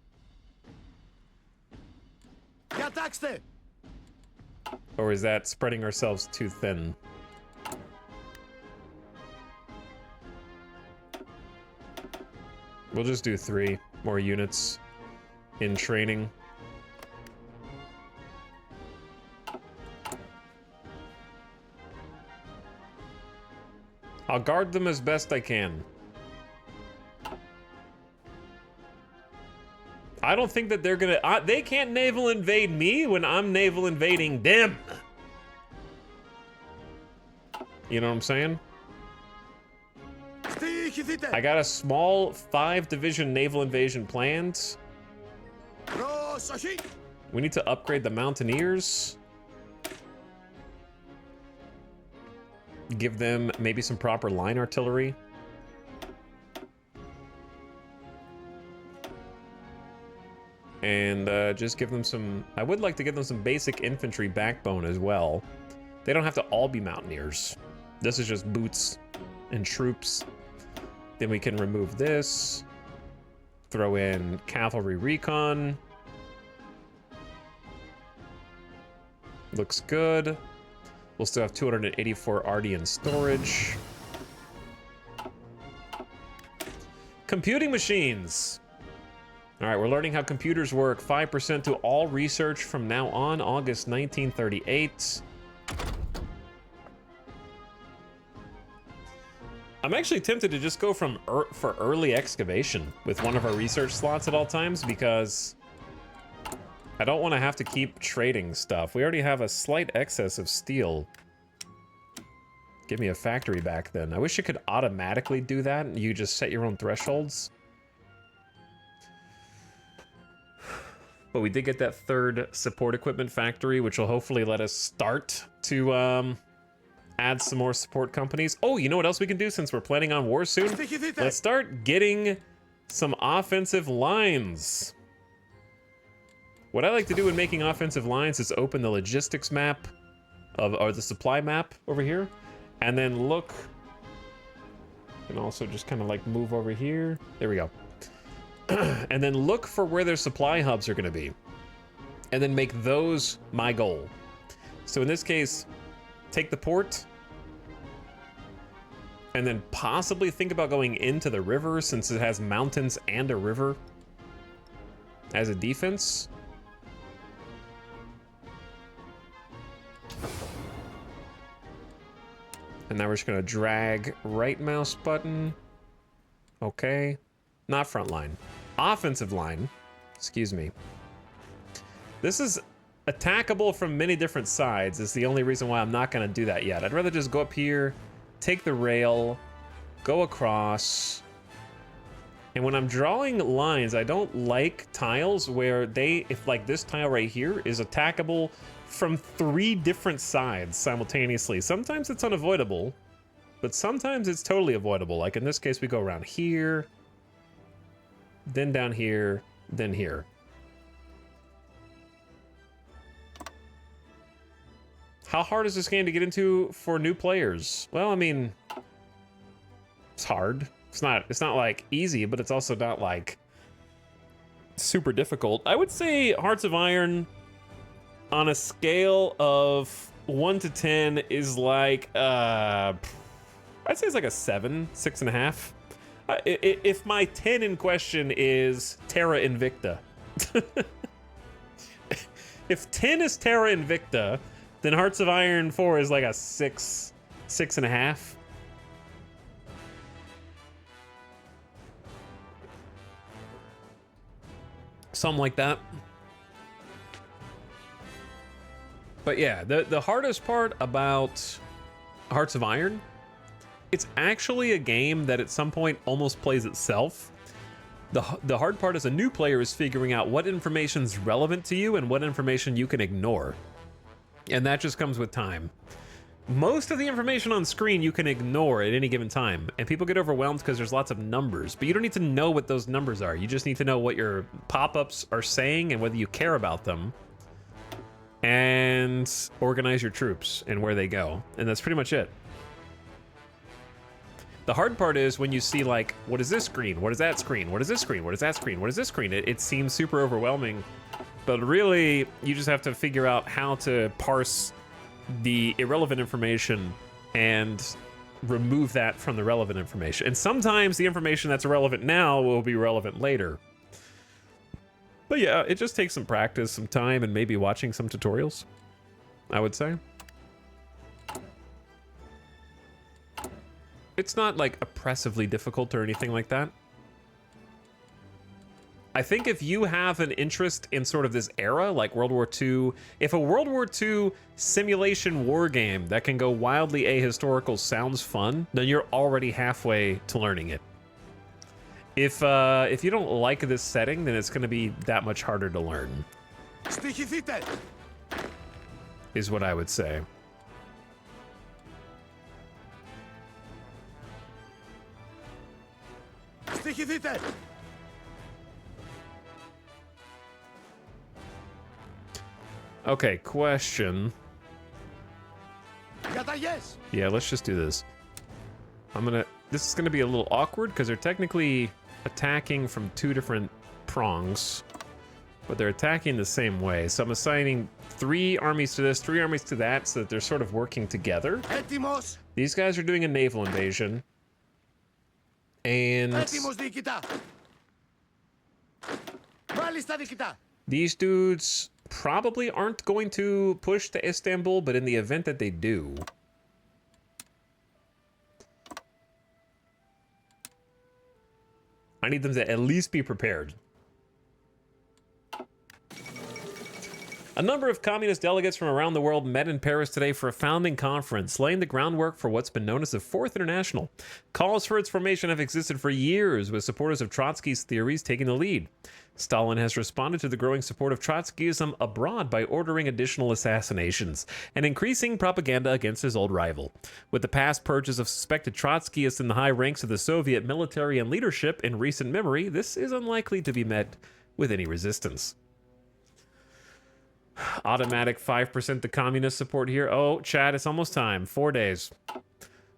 Διατάξτε! Or is that spreading ourselves too thin? We'll just do 3 more units in training. I'll guard them as best I can. I don't think that they're gonna, they can't naval invade me when I'm naval invading them. You know what I'm saying? I got a small 5-division naval invasion planned. We need to upgrade the Mountaineers. Give them maybe some proper line artillery. And just give them some, I would like to give them some basic infantry backbone as well. They don't have to all be Mountaineers. This is just boots and troops. Then we can remove this. Throw in cavalry recon. Looks good. We'll still have 284 RD in storage. Computing machines. All right, we're learning how computers work. 5% to all research from now on, August 1938. I'm actually tempted to just go for early excavation with one of our research slots at all times because I don't want to have to keep trading stuff. We already have a slight excess of steel. Give me a factory back then. I wish you could automatically do that and you just set your own thresholds. But we did get that 3rd support equipment factory, which will hopefully let us start to add some more support companies. Oh, you know what else we can do since we're planning on war soon? Let's start getting some offensive lines. What I like to do in making offensive lines is open the logistics map or the supply map over here, and then look. You can also just kind of like move over here. There we go. And then look for where their supply hubs are going to be, and then make those my goal. So in this case, take the port, and then possibly think about going into the river since it has mountains and a river as a defense. And now we're just going to drag right mouse button. Okay. Not front line. Offensive line. Excuse me. This is attackable from many different sides. Is the only reason why I'm not going to do that yet. I'd rather just go up here, take the rail, go across. And when I'm drawing lines, I don't like tiles where if like this tile right here is attackable from 3 different sides simultaneously. Sometimes it's unavoidable, but sometimes it's totally avoidable. Like in this case, we go around here, then down here, then here. How hard is this game to get into for new players? Well, I mean, it's hard. It's not like easy, but it's also not like super difficult. I would say Hearts of Iron on a scale of 1 to 10 is like, I'd say it's like a 7, 6.5. If my 10 in question is Terra Invicta. If 10 is Terra Invicta, then Hearts of Iron 4 is like a 6, 6.5. Something like that. But yeah, the hardest part about Hearts of Iron, it's actually a game that at some point almost plays itself. The hard part as a new player is figuring out what information's relevant to you and what information you can ignore. And that just comes with time. Most of the information on screen you can ignore at any given time, and people get overwhelmed because there's lots of numbers, but you don't need to know what those numbers are. You just need to know what your pop-ups are saying and whether you care about them, and organize your troops and where they go, and that's pretty much it. The hard part is when you see like, what is this screen? What is that screen? What is this screen? What is that screen? What is this screen? It seems super overwhelming, but really you just have to figure out how to parse the irrelevant information and remove that from the relevant information. And sometimes the information that's irrelevant now will be relevant later. But yeah, it just takes some practice, some time, and maybe watching some tutorials, I would say. It's not like oppressively difficult or anything like that. I think if you have an interest in sort of this era, like World War II, if a World War II simulation war game that can go wildly ahistorical sounds fun, then you're already halfway to learning it. If you don't like this setting, then it's going to be that much harder to learn, Στοιχηθείτε. is what I would say. Στοιχηθείτε. Okay, question. Καταγιές. Yeah, let's just do this. This is gonna be a little awkward because they're technically attacking from two different prongs, but they're attacking the same way. So I'm assigning 3 armies to this, 3 armies to that, so that they're sort of working together. Έτοιμος. These guys are doing a naval invasion. And Έτοιμος διοικητά. Μάλιστα διοικητά. these dudes probably aren't going to push to Istanbul, but in the event that they do, I need them to at least be prepared. A number of communist delegates from around the world met in Paris today for a founding conference, laying the groundwork for what's been known as the Fourth International. Calls for its formation have existed for years, with supporters of Trotsky's theories taking the lead. Stalin has responded to the growing support of Trotskyism abroad by ordering additional assassinations and increasing propaganda against his old rival. With the past purges of suspected Trotskyists in the high ranks of the Soviet military and leadership in recent memory, this is unlikely to be met with any resistance. Automatic 5% to communist support here. Oh, Chad, it's almost time. 4 days.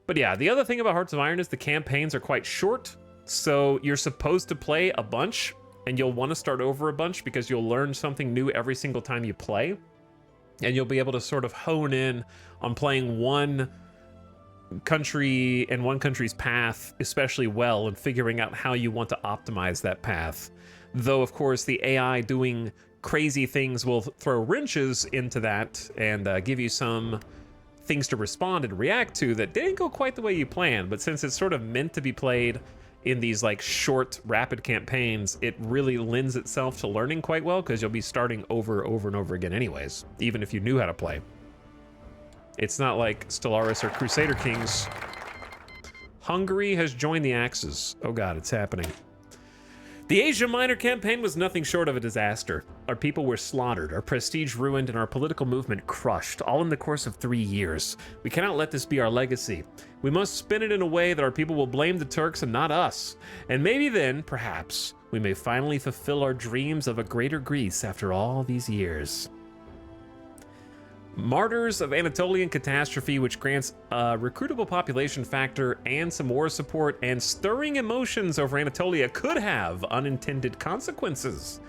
But yeah, the other thing about Hearts of Iron is the campaigns are quite short, so you're supposed to play a bunch, and you'll want to start over a bunch because you'll learn something new every single time you play, and you'll be able to sort of hone in on playing one country and one country's path especially well and figuring out how you want to optimize that path. Though, of course, the AI doing crazy things will throw wrenches into that and give you some things to respond and react to that didn't go quite the way you planned. But since it's sort of meant to be played in these like short, rapid campaigns, it really lends itself to learning quite well because you'll be starting over and over again anyways, even if you knew how to play. It's not like Stellaris or Crusader Kings. Hungary has joined the Axis. Oh god, it's happening. The Asia Minor campaign was nothing short of a disaster. Our people were slaughtered, our prestige ruined, and our political movement crushed, all in the course of 3 years. We cannot let this be our legacy. We must spin it in a way that our people will blame the Turks and not us. And maybe then, perhaps, we may finally fulfill our dreams of a greater Greece after all these years. Martyrs of Anatolian Catastrophe, which grants a recruitable population factor and some war support, and stirring emotions over Anatolia could have unintended consequences.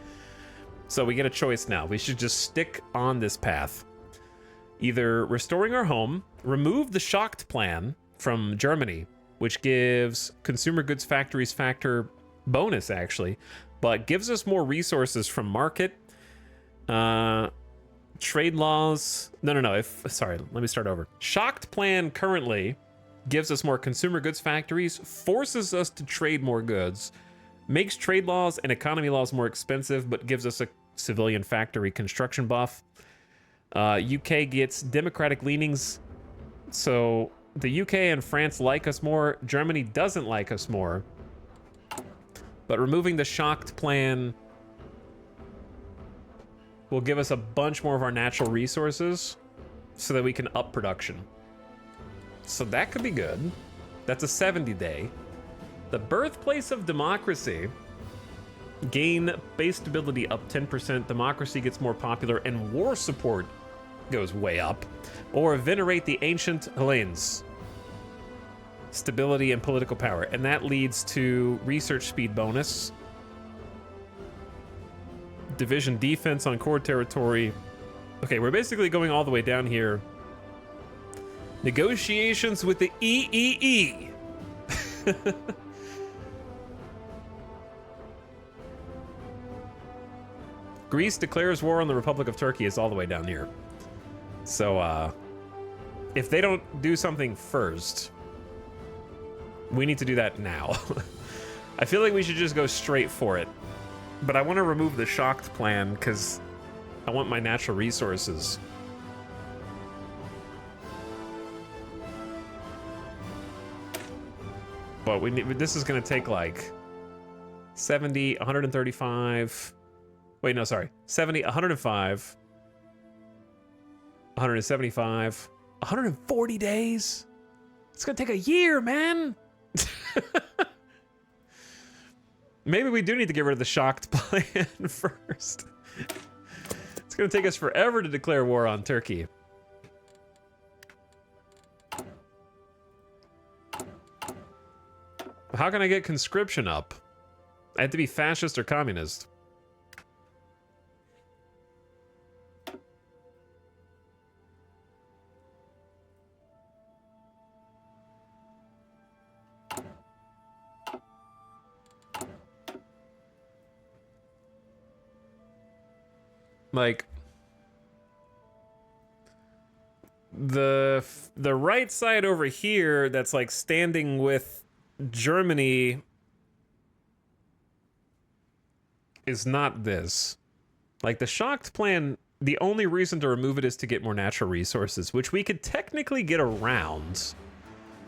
So we get a choice now. We should just stick on this path. Either restoring our home, remove the shocked plan from Germany, which gives consumer goods factories factor bonus actually, but gives us more resources from market, trade laws. Sorry, let me start over. Shocked plan currently gives us more consumer goods factories, forces us to trade more goods, makes trade laws and economy laws more expensive, but gives us a civilian factory construction buff. UK gets democratic leanings, so the UK and France like us more. Germany doesn't like us more. But removing the shocked plan will give us a bunch more of our natural resources so that we can up production. So that could be good. That's a 70-day. The birthplace of democracy. Gain base stability up 10%. Democracy gets more popular and war support goes way up. Or venerate the ancient Hellenes. Stability and political power. And that leads to research speed bonus. Division defense on core territory. Okay, we're basically going all the way down here. Negotiations with the EEE. Greece declares war on the Republic of Turkey is all the way down here. So, if they don't do something first, we need to do that now. I feel like we should just go straight for it. But I want to remove the shocked plan because I want my natural resources. But we need, this is going to take like 70, 135. Wait, no, sorry. 70, 105, 175, 140 days. It's going to take a year, man. Maybe we do need to get rid of the shocked plan first. It's going to take us forever to declare war on Turkey. How can I get conscription up? I have to be fascist or communist. Like the right side over here that's like standing with Germany is not this. Like the shocked plan, the only reason to remove it is to get more natural resources, which we could technically get around.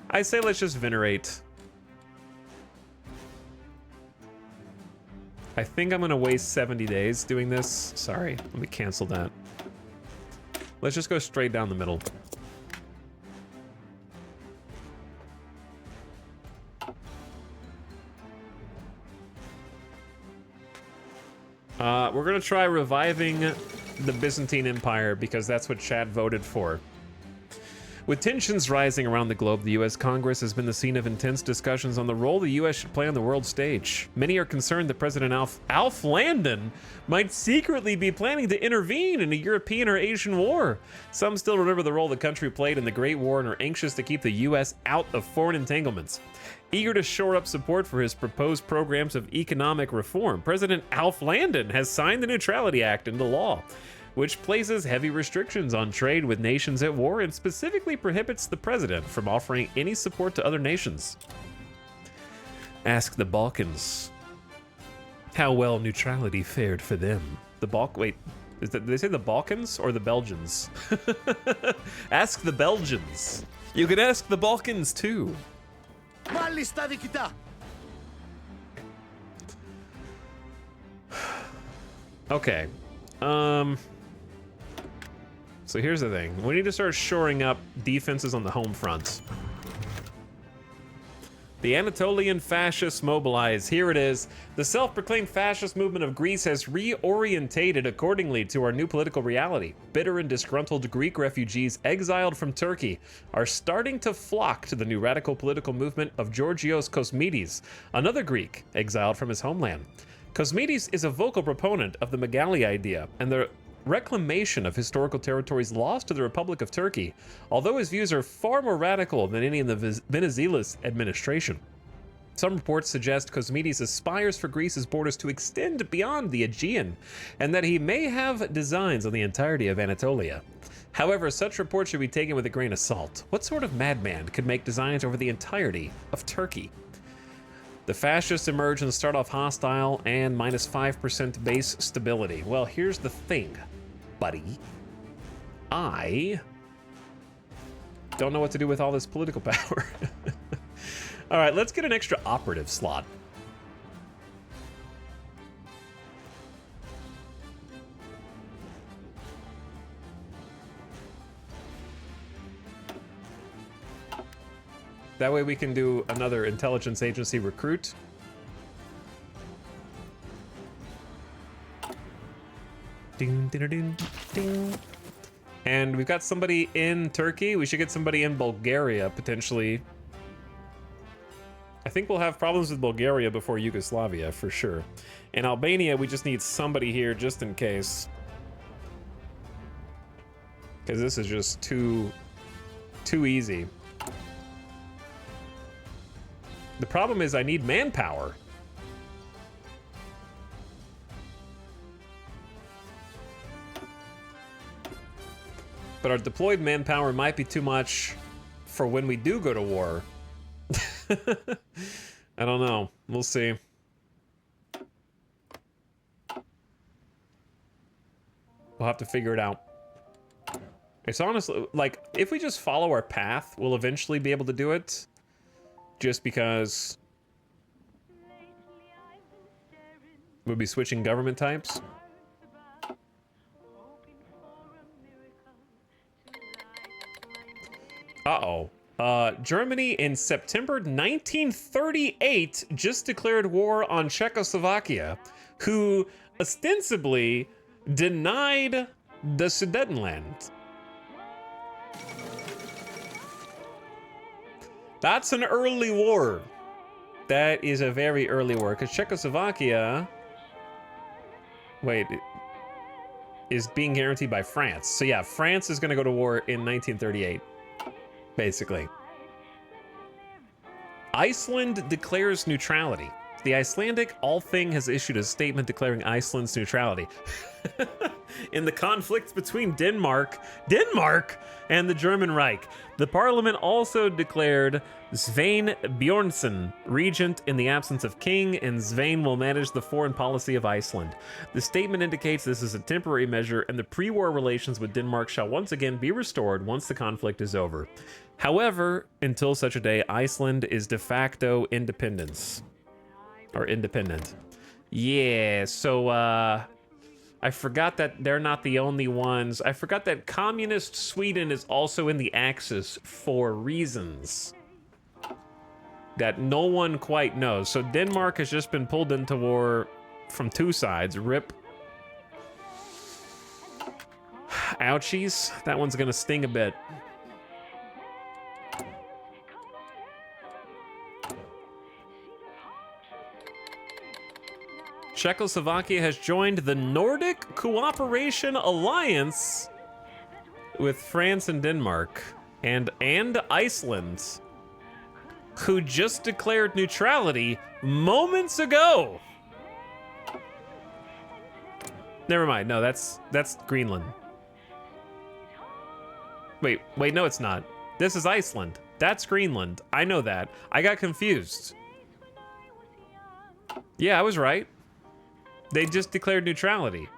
I say let's just venerate. I think I'm gonna waste 70 days doing this. Sorry, let me cancel that. Let's just go straight down the middle. We're gonna try reviving the Byzantine Empire because that's what Chad voted for. With tensions rising around the globe, the U.S. Congress has been the scene of intense discussions on the role the U.S. should play on the world stage. Many are concerned that President Alf Landon might secretly be planning to intervene in a European or Asian war. Some still remember the role the country played in the Great War and are anxious to keep the U.S. out of foreign entanglements. Eager to shore up support for his proposed programs of economic reform, President Alf Landon has signed the Neutrality Act into law, which places heavy restrictions on trade with nations at war and specifically prohibits the president from offering any support to other nations. Ask the Balkans how well neutrality fared for them. Wait, did they say the Balkans or the Belgians? Ask the Belgians. You can ask the Balkans too. Μάλιστα διοικητά. Okay. So here's the thing. We need to start shoring up defenses on the home front. The Anatolian fascists mobilize. Here it is. The self-proclaimed fascist movement of Greece has reorientated accordingly to our new political reality. Bitter and disgruntled Greek refugees exiled from Turkey are starting to flock to the new radical political movement of Georgios Kosmides, another Greek exiled from his homeland. Kosmides is a vocal proponent of the Megali idea and the reclamation of historical territories lost to the Republic of Turkey, although his views are far more radical than any in the Venizelos administration. Some reports suggest Kosmides aspires for Greece's borders to extend beyond the Aegean, and that he may have designs on the entirety of Anatolia. However, such reports should be taken with a grain of salt. What sort of madman could make designs over the entirety of Turkey? The fascists emerge and start off hostile and minus 5% base stability. Well, here's the thing, buddy. I don't know what to do with all this political power. All right, let's get an extra operative slot. That way we can do another intelligence agency recruit. Ding, ding, ding, ding. And we've got somebody in Turkey. We should get somebody in Bulgaria, potentially. I think we'll have problems with Bulgaria before Yugoslavia, for sure. In Albania, we just need somebody here just in case. Because this is just too easy. The problem is I need manpower. But our deployed manpower might be too much for when we do go to war. I don't know. We'll see. We'll have to figure it out. It's honestly, like, if we just follow our path, we'll eventually be able to do it. Just because we'll be switching government types. Uh-oh. Germany in September 1938 just declared war on Czechoslovakia, who ostensibly denied the Sudetenland. That's an early war. That is a very early war, because Czechoslovakia... Wait, is being guaranteed by France. So yeah, France is going to go to war in 1938, basically. Iceland declares neutrality. The Icelandic Althing has issued a statement declaring Iceland's neutrality. In the conflict between Denmark and the German Reich. The parliament also declared Svein Bjornsson regent in the absence of king, and Svein will manage the foreign policy of Iceland. The statement indicates this is a temporary measure, and the pre-war relations with Denmark shall once again be restored once the conflict is over. However, until such a day, Iceland is de facto independent. Yeah, so, I forgot that they're not the only ones. I forgot that communist Sweden is also in the Axis for reasons that no one quite knows. So Denmark has just been pulled into war from two sides. Rip. Ouchies. That one's gonna sting a bit. Czechoslovakia has joined the Nordic Cooperation Alliance with France and Denmark and Iceland, who just declared neutrality moments ago. Never mind. No, that's Greenland. Wait, no, it's not. This is Iceland. That's Greenland. I know that. I got confused. Yeah, I was right. They just declared neutrality.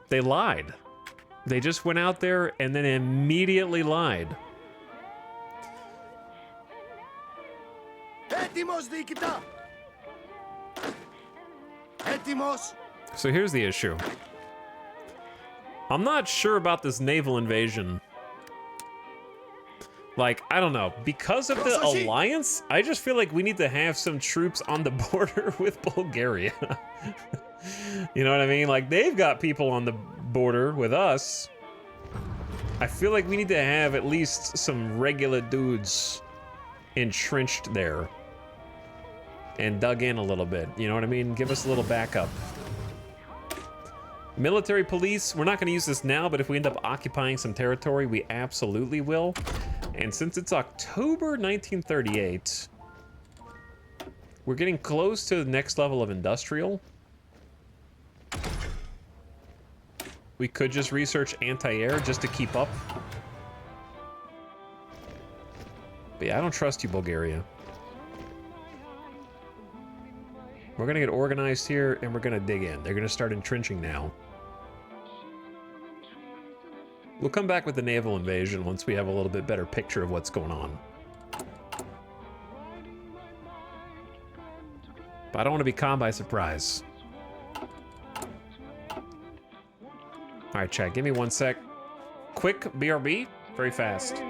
They lied. They just went out there and then immediately lied. Έτοιμος διοικητά. Έτοιμος. So here's the issue. I'm not sure about this naval invasion. Like, I don't know. Because of the alliance, I just feel like we need to have some troops on the border with Bulgaria. You know what I mean? Like, they've got people on the border with us. I feel like we need to have at least some regular dudes entrenched there and dug in a little bit. You know what I mean? Give us a little backup. Military police, we're not going to use this now, but if we end up occupying some territory, we absolutely will. And since it's October 1938, we're getting close to the next level of industrial. We could just research anti-air just to keep up. But yeah, I don't trust you, Bulgaria. We're gonna get organized here, and we're gonna dig in. They're gonna start entrenching now. We'll come back with the naval invasion once we have a little bit better picture of what's going on. But I don't want to be caught by surprise. All right, chat, give me 1 sec. Quick BRB, very fast.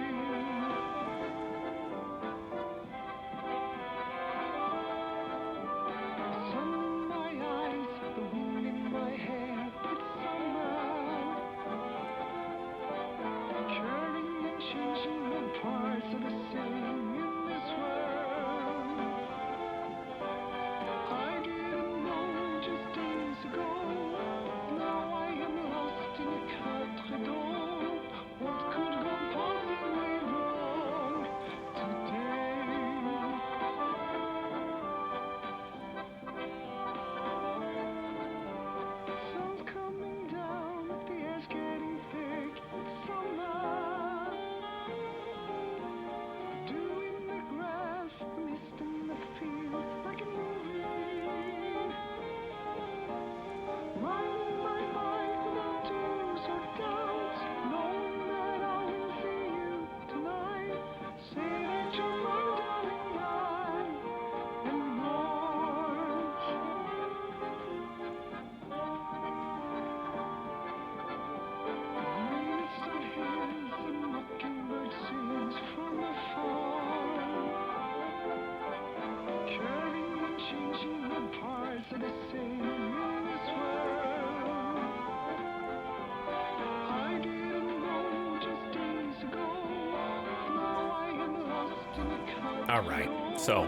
All right, so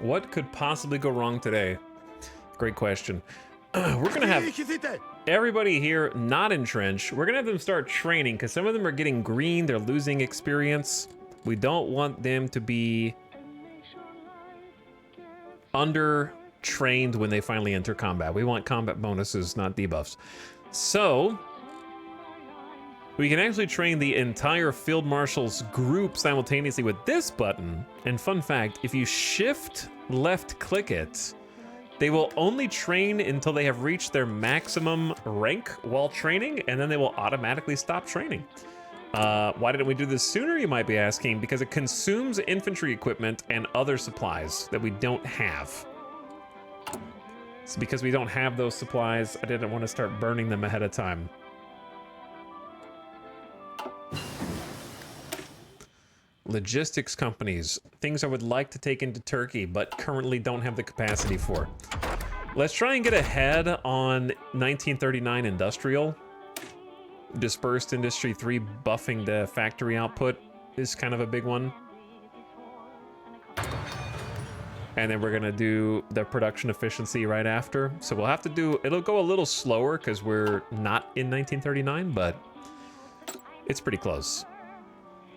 what could possibly go wrong today? Great question. We're gonna have everybody here not entrenched. We're gonna have them start training because some of them are getting green. They're losing experience. We don't want them to be under trained when they finally enter combat. We want combat bonuses, not debuffs. So we can actually train the entire Field Marshal's group simultaneously with this button. And fun fact, if you shift left click it, they will only train until they have reached their maximum rank while training, and then they will automatically stop training. Why didn't we do this sooner, you might be asking? Because it consumes infantry equipment and other supplies that we don't have. It's because we don't have those supplies. I didn't want to start burning them ahead of time. Logistics companies, things I would like to take into Turkey, but currently don't have the capacity for. Let's try and get ahead on 1939 industrial. Dispersed Industry 3 buffing the factory output is kind of a big one. And then we're gonna do the production efficiency right after. So we'll have to do, it'll go a little slower because we're not in 1939, but it's pretty close.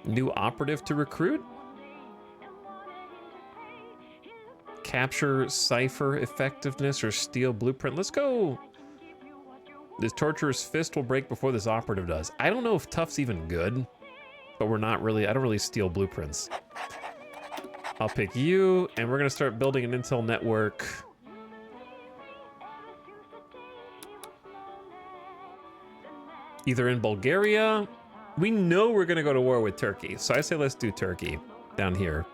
New operative to recruit. Capture cipher effectiveness or steal blueprint. Let's go. This torturer's fist will break before this operative does. I don't know if tough's even good, but we're not really, I don't really steal blueprints. I'll pick you, and we're gonna start building an intel network. Either in Bulgaria. We know we're gonna go to war with Turkey, so I say let's do Turkey down here.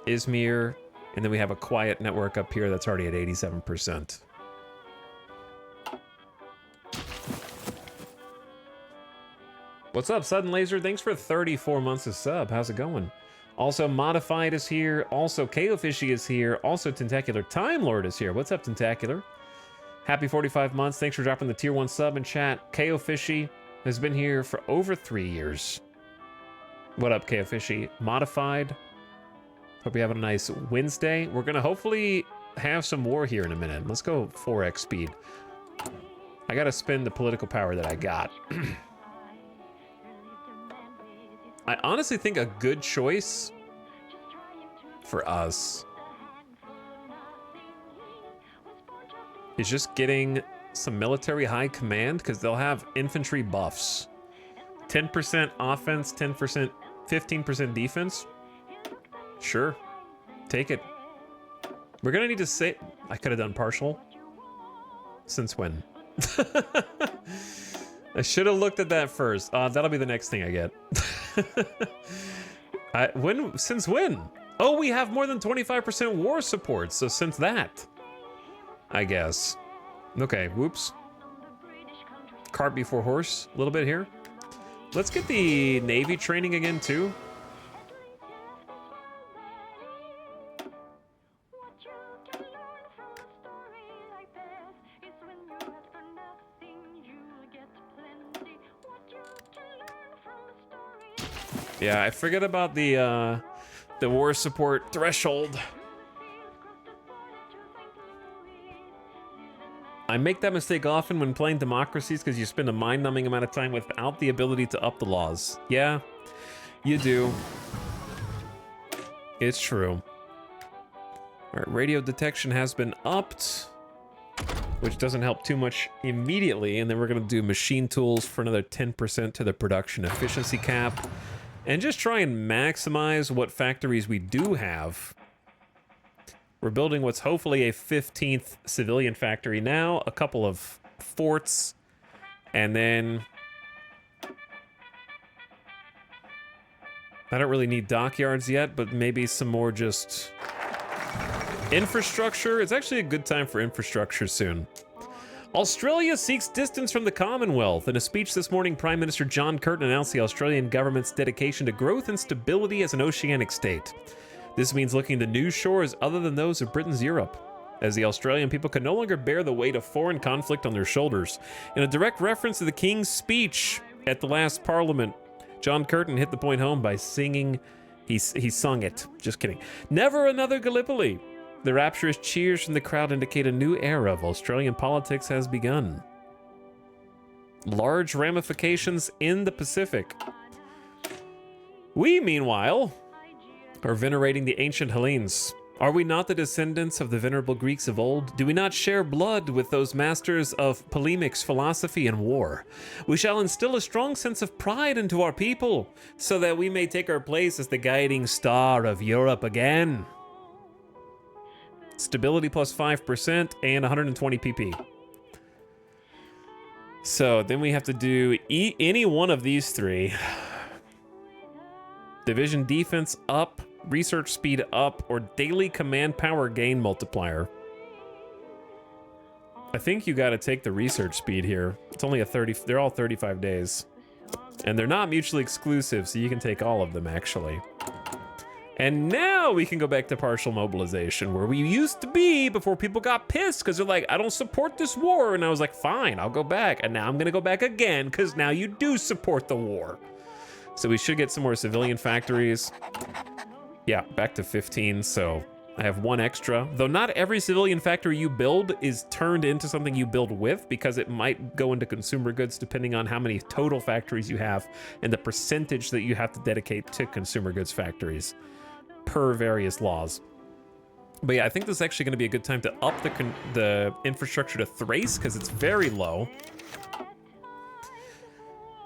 Izmir, and then we have a quiet network up here that's already at 87%. What's up, Sudden Laser? Thanks for 34 months of sub. How's it going? Also, Modified is here. Also, KO Fishy is here. Also, Tentacular Time Lord is here. What's up, Tentacular? Happy 45 months. Thanks for dropping the tier 1 sub in chat. KO Fishy has been here for over 3 years. What up, KO Fishy? Modified. Hope you're having a nice Wednesday. We're gonna hopefully have some war here in a minute. Let's go 4x speed. I gotta spend the political power that I got. I honestly think a good choice for us is just getting some military high command, because they'll have infantry buffs. 10% offense, 10%, 15% defense. Sure, take it. We're gonna need to say, I could have done partial. Since when? I should have looked at that first. That'll be the next thing I get. Since when? Oh, we have more than 25% war support, so since that, I guess. Okay, whoops. Cart before horse, a little bit here. Let's get the Navy training again, too. Yeah, I forget about the war support threshold. I make that mistake often when playing democracies because you spend a mind-numbing amount of time without the ability to up the laws. Yeah, you do. It's true. All right, radio detection has been upped, which doesn't help too much immediately. And then we're gonna do machine tools for another 10% to the production efficiency cap. And just try and maximize what factories we do have. We're building what's hopefully a 15th civilian factory now, a couple of forts, and then I don't really need dockyards yet, but maybe some more just infrastructure. It's actually a good time for infrastructure soon. Australia seeks distance from the Commonwealth. In a speech this morning, Prime Minister John Curtin announced the Australian government's dedication to growth and stability as an oceanic state. This means looking to new shores other than those of Britain's Europe, as the Australian people can no longer bear the weight of foreign conflict on their shoulders. In a direct reference to the King's speech at the last Parliament, John Curtin hit the point home by singing. He sung it. Just kidding. Never another Gallipoli. The rapturous cheers from the crowd indicate a new era of Australian politics has begun. Large ramifications in the Pacific. We, meanwhile, are venerating the ancient Hellenes. Are we not the descendants of the venerable Greeks of old? Do we not share blood with those masters of polemics, philosophy, and war? We shall instill a strong sense of pride into our people, so that we may take our place as the guiding star of Europe again. Stability plus 5% and 120 PP. So then we have to do any one of these three. Division defense up, research speed up, or daily command power gain multiplier. I think you got to take the research speed here. It's only a 30, they're all 35 days. And they're not mutually exclusive, so you can take all of them actually. And now we can go back to partial mobilization, where we used to be before people got pissed because they're like, I don't support this war. And I was like, fine, I'll go back. And now I'm gonna go back again because now you do support the war. So we should get some more civilian factories. Yeah, back to 15, so I have one extra. Though not every civilian factory you build is turned into something you build with, because it might go into consumer goods depending on how many total factories you have and the percentage that you have to dedicate to consumer goods factories per various laws. But yeah, I think this is actually going to be a good time to up the infrastructure to Thrace, because it's very low.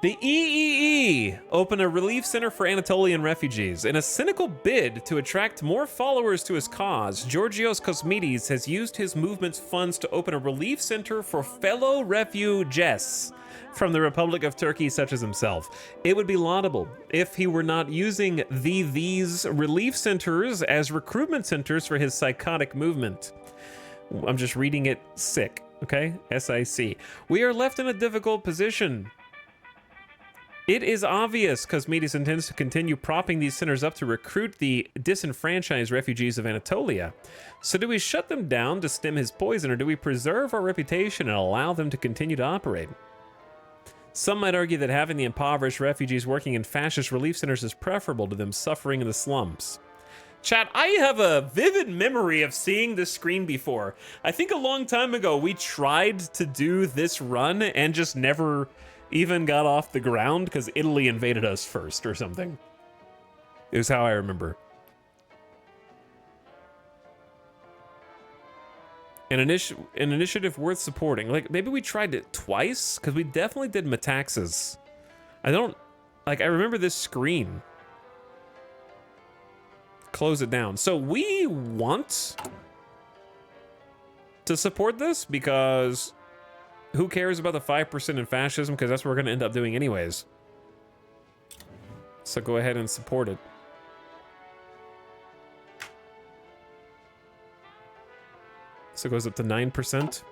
The EEE opened a relief center for Anatolian refugees. In a cynical bid to attract more followers to his cause, Georgios Kosmides has used his movement's funds to open a relief center for fellow refugees from the Republic of Turkey, such as himself. It would be laudable if he were not using these relief centers as recruitment centers for his psychotic movement. I'm just reading it sick, okay? SIC. We are left in a difficult position. It is obvious Kosmides intends to continue propping these centers up to recruit the disenfranchised refugees of Anatolia. So do we shut them down to stem his poison, or do we preserve our reputation and allow them to continue to operate? Some might argue that having the impoverished refugees working in fascist relief centers is preferable to them suffering in the slums. Chat, I have a vivid memory of seeing this screen before. I think a long time ago we tried to do this run and just never even got off the ground because Italy invaded us first or something. It was how I remember. An initiative worth supporting. Like, maybe we tried it twice, because we definitely did Metaxas. I remember this screen. Close it down. So we want to support this, because who cares about the 5% in fascism, because that's what we're going to end up doing anyways. So go ahead and support it. So it goes up to 9%.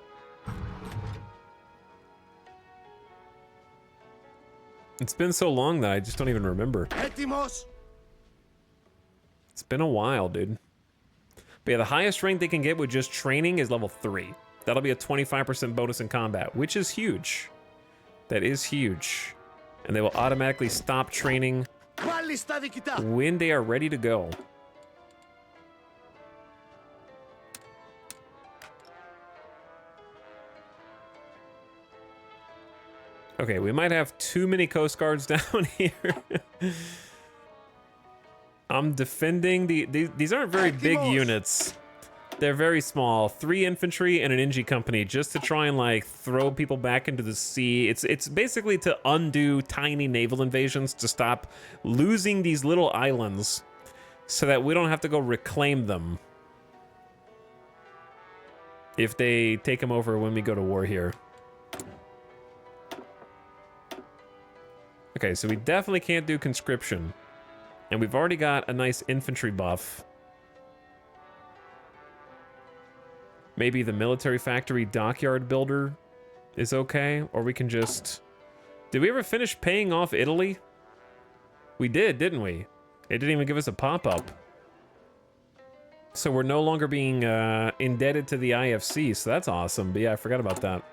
It's been so long that I just don't even remember. Έτοιμος. It's been a while, dude. But yeah, the highest rank they can get with just training is level 3. That'll be a 25% bonus in combat, which is huge. That is huge. And they will automatically stop training when they are ready to go. Okay, we might have too many Coast Guards down here. I'm defending these aren't very big units. They're very small. 3 infantry and an NG company, just to try and like throw people back into the sea. It's basically to undo tiny naval invasions, to stop losing these little islands so that we don't have to go reclaim them if they take them over when we go to war here. Okay, so we definitely can't do conscription. And we've already got a nice infantry buff. Maybe the military factory dockyard builder is okay, or we can just... Did we ever finish paying off Italy? We did, didn't we? It didn't even give us a pop-up. So we're no longer being indebted to the IFC, so that's awesome. But yeah, I forgot about that.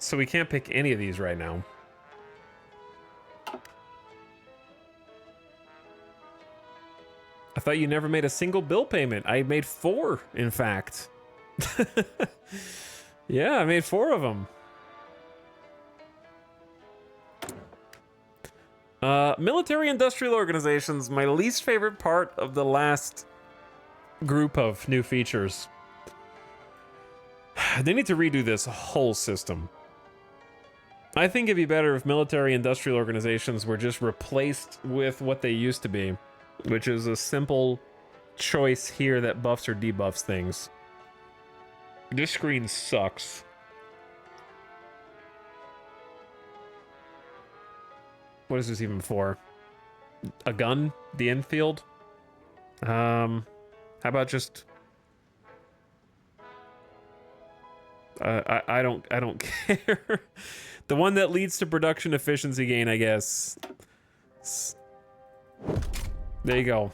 So we can't pick any of these right now. I thought you never made a single bill payment. I made 4, in fact. Yeah, I made 4 of them. Military industrial organizations, my least favorite part of the last group of new features. They need to redo this whole system. I think it'd be better if military industrial organizations were just replaced with what they used to be, which is a simple choice here that buffs or debuffs things. This screen sucks. What is this even for? A gun? The infield? How about just... I don't care. The one that leads to production efficiency gain, I guess. There you go.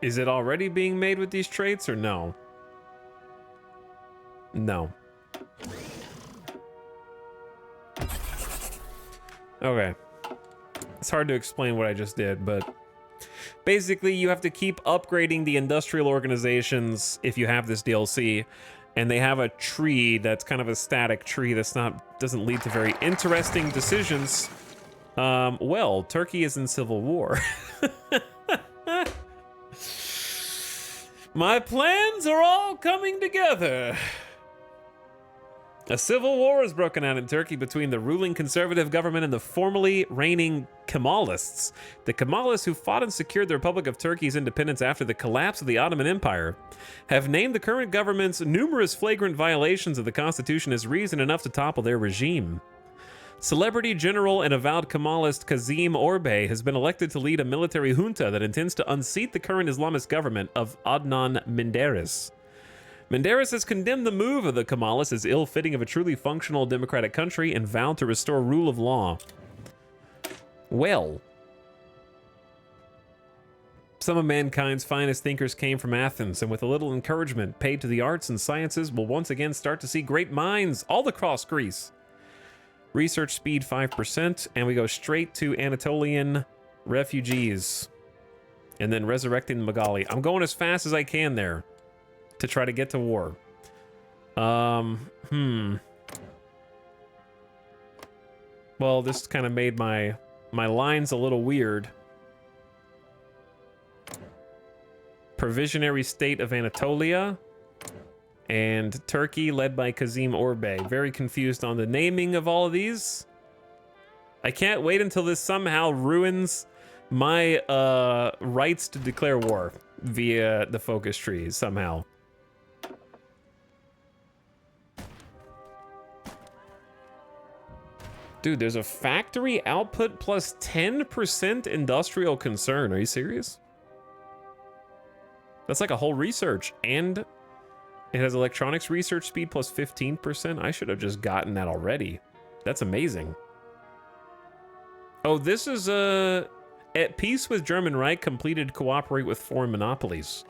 Is it already being made with these traits or no? No. Okay. It's hard to explain what I just did, but basically you have to keep upgrading the industrial organizations if you have this DLC, and they have a tree that's kind of a static tree that's doesn't lead to very interesting decisions. Well, Turkey is in civil war. My plans are all coming together. A civil war has broken out in Turkey between the ruling conservative government and the formerly reigning Kemalists. The Kemalists, who fought and secured the Republic of Turkey's independence after the collapse of the Ottoman Empire, have named the current government's numerous flagrant violations of the Constitution as reason enough to topple their regime. Celebrity general and avowed Kemalist Kazim Orbey has been elected to lead a military junta that intends to unseat the current Islamist government of Adnan Menderes. Menderes has condemned the move of the Kemalists as ill-fitting of a truly functional democratic country and vowed to restore rule of law. Well, some of mankind's finest thinkers came from Athens, and with a little encouragement paid to the arts and sciences, will once again start to see great minds all across Greece. Research speed 5%, and we go straight to Anatolian refugees. And then resurrecting the Magali. I'm going as fast as I can there to try to get to war. Well, this kind of made my lines a little weird. Provisionary state of Anatolia. And Turkey, led by Kazim Orbey. Very confused on the naming of all of these. I can't wait until this somehow ruins my rights to declare war via the focus trees somehow. Dude, there's a factory output plus 10% industrial concern. Are you serious? That's like a whole research, and it has electronics research speed plus 15%. I should have just gotten that already. That's amazing. Oh, this is at peace with German Reich, completed cooperate with foreign monopolies.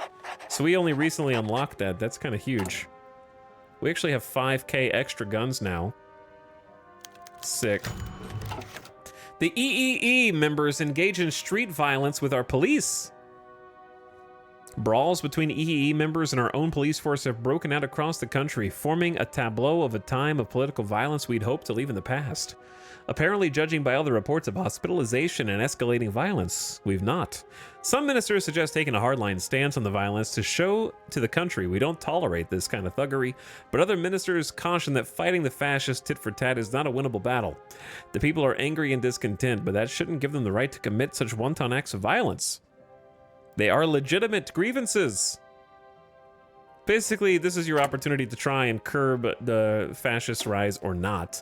So we only recently unlocked that. That's kind of huge. We actually have 5K extra guns now. Sick. The EEE members engage in street violence with our police. Brawls between EEE members and our own police force have broken out across the country, forming a tableau of a time of political violence we'd hoped to leave in the past. Apparently, judging by all the reports of hospitalization and escalating violence, we've not. Some ministers suggest taking a hardline stance on the violence to show to the country we don't tolerate this kind of thuggery, but other ministers caution that fighting the fascist tit-for-tat is not a winnable battle. The people are angry and discontent, but that shouldn't give them the right to commit such wanton acts of violence. They are legitimate grievances. Basically, this is your opportunity to try and curb the fascist rise or not.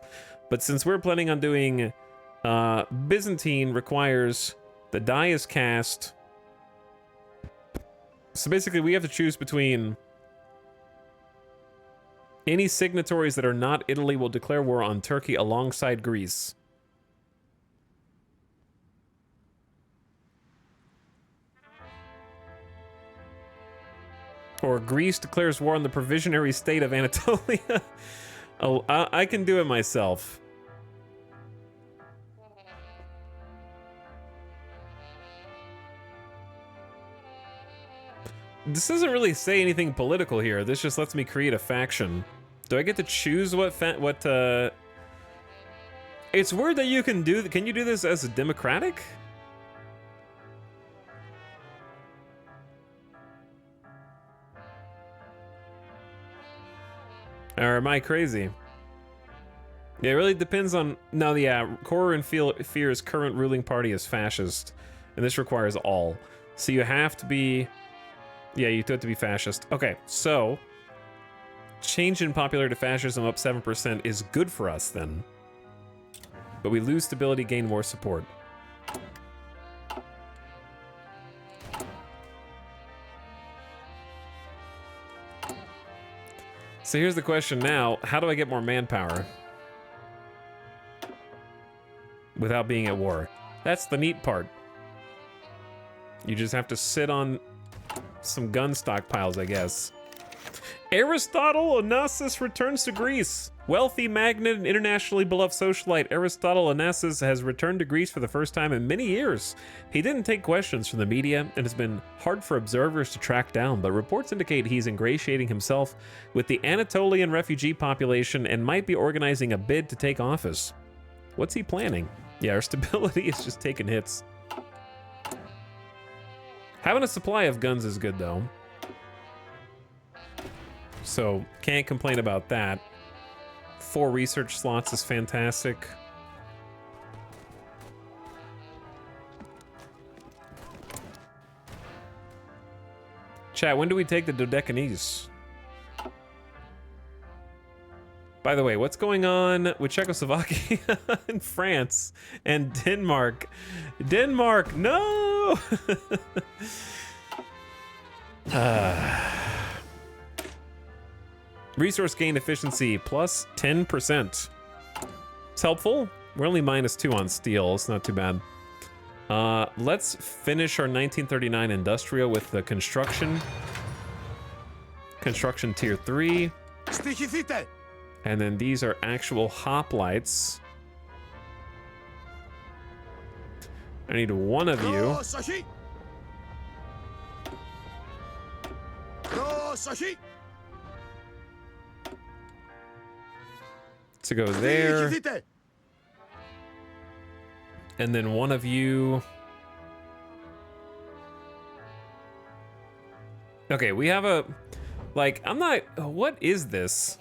But since we're planning on doing Byzantine requires the die is cast. So basically we have to choose between Any signatories that are not Italy will declare war on Turkey alongside Greece. Or Greece declares war on the provisionary state of Anatolia. Oh, I can do it myself. This doesn't really say anything political here. This just lets me create a faction. Do I get to choose what It's weird that you can do... Can you do this as a democratic? Or am I crazy? Yeah, it really depends on... No, yeah, Corin fears current ruling party is fascist. And this requires all. So you have to be... Yeah, you do have to be fascist. Okay, so... Change in popularity to fascism up 7% is good for us, then. But we lose stability, gain more support. So here's the question now. How do I get more manpower? Without being at war. That's the neat part. You just have to sit on some gun stockpiles, I guess. Aristotle Onassis returns to Greece. Wealthy magnate and internationally beloved socialite Aristotle Onassis has returned to Greece for the first time in many years. He didn't take questions from the media and has been hard for observers to track down, but reports indicate he's ingratiating himself with the Anatolian refugee population and might be organizing a bid to take office. What's he planning? Yeah, our stability is just taking hits. Having a supply of guns is good, though. So, can't complain about that. 4 research slots is fantastic. Chat, when do we take the Dodecanese? By the way, what's going on with Czechoslovakia and France and Denmark? Denmark, no! Resource gain efficiency plus 10%. It's helpful. We're only -2 on steel. It's not too bad. Let's finish our 1939 industrial with the construction. Construction tier 3. And then these are actual hoplites. I need one of you to go there. And then one of you... Okay, we have a... Like, I'm not... What is this?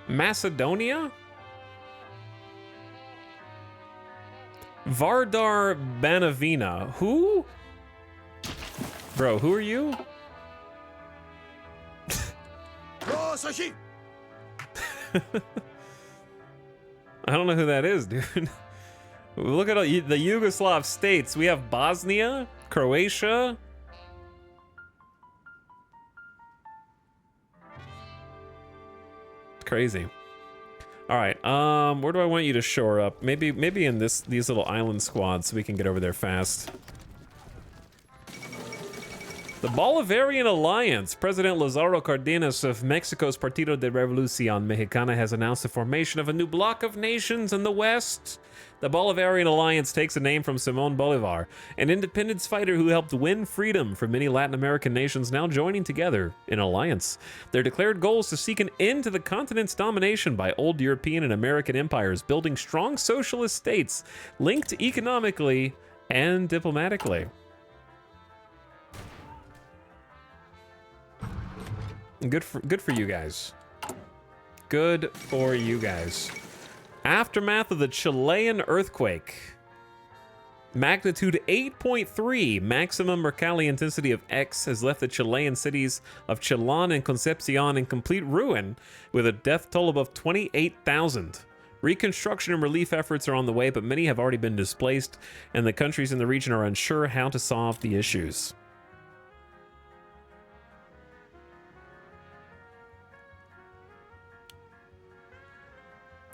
Macedonia? Vardar Banavina. Who? Bro, who are you? I don't know who that is, dude. Look at all the Yugoslav states. We have Bosnia, Croatia. Crazy. All right, where do I want you to shore up? Maybe in these little island squads so we can get over there fast. The Bolivarian Alliance. President Lázaro Cárdenas of Mexico's Partido de Revolución Mexicana has announced the formation of a new bloc of nations in the West. The Bolivarian Alliance takes a name from Simón Bolívar, an independence fighter who helped win freedom for many Latin American nations now joining together in alliance. Their declared goal is to seek an end to the continent's domination by old European and American empires, building strong socialist states linked economically and diplomatically. Good for you guys. Good for you guys. Aftermath of the Chilean earthquake. Magnitude 8.3, maximum Mercalli intensity of X has left the Chilean cities of Chillán and Concepcion in complete ruin, with a death toll above 28,000. Reconstruction and relief efforts are on the way, but many have already been displaced, and the countries in the region are unsure how to solve the issues.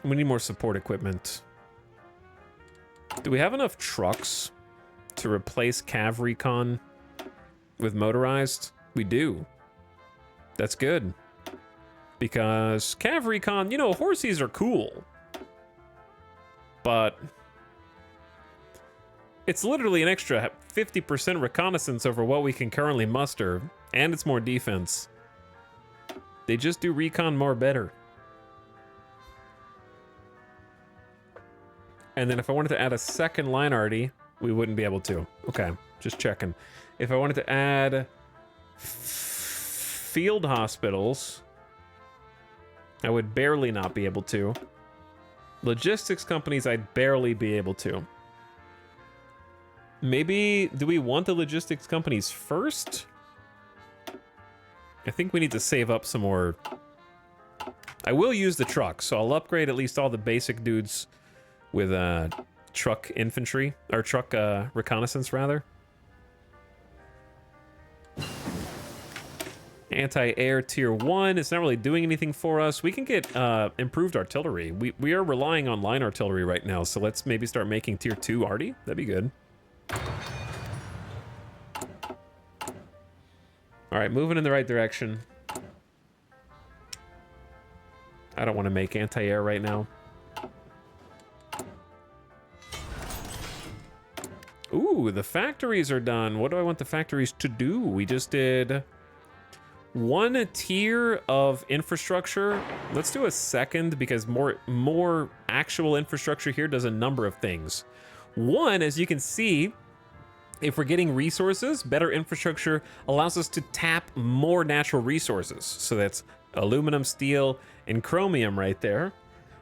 We need more support equipment. Do we have enough trucks to replace Cav Recon with motorized? We do. That's good. Because Cav Recon, you know, horsies are cool. But it's literally an extra 50% reconnaissance over what we can currently muster, and it's more defense. They just do recon more better. And then if I wanted to add a second line arty, we wouldn't be able to. Okay, just checking. If I wanted to add field hospitals, I would barely not be able to. Logistics companies, I'd barely be able to. Maybe, do we want the logistics companies first? I think we need to save up some more. I will use the truck, so I'll upgrade at least all the basic dudes with truck infantry, or truck reconnaissance, rather. Anti-air tier 1. It's not really doing anything for us. We can get improved artillery. We are relying on line artillery right now, so let's maybe start making tier 2 arty. That'd be good. All right, moving in the right direction. I don't want to make anti-air right now. Ooh, the factories are done. What do I want the factories to do? We just did one tier of infrastructure. Let's do a second, because more actual infrastructure here does a number of things. One, as you can see, if we're getting resources, better infrastructure allows us to tap more natural resources. So that's aluminum, steel, and chromium right there.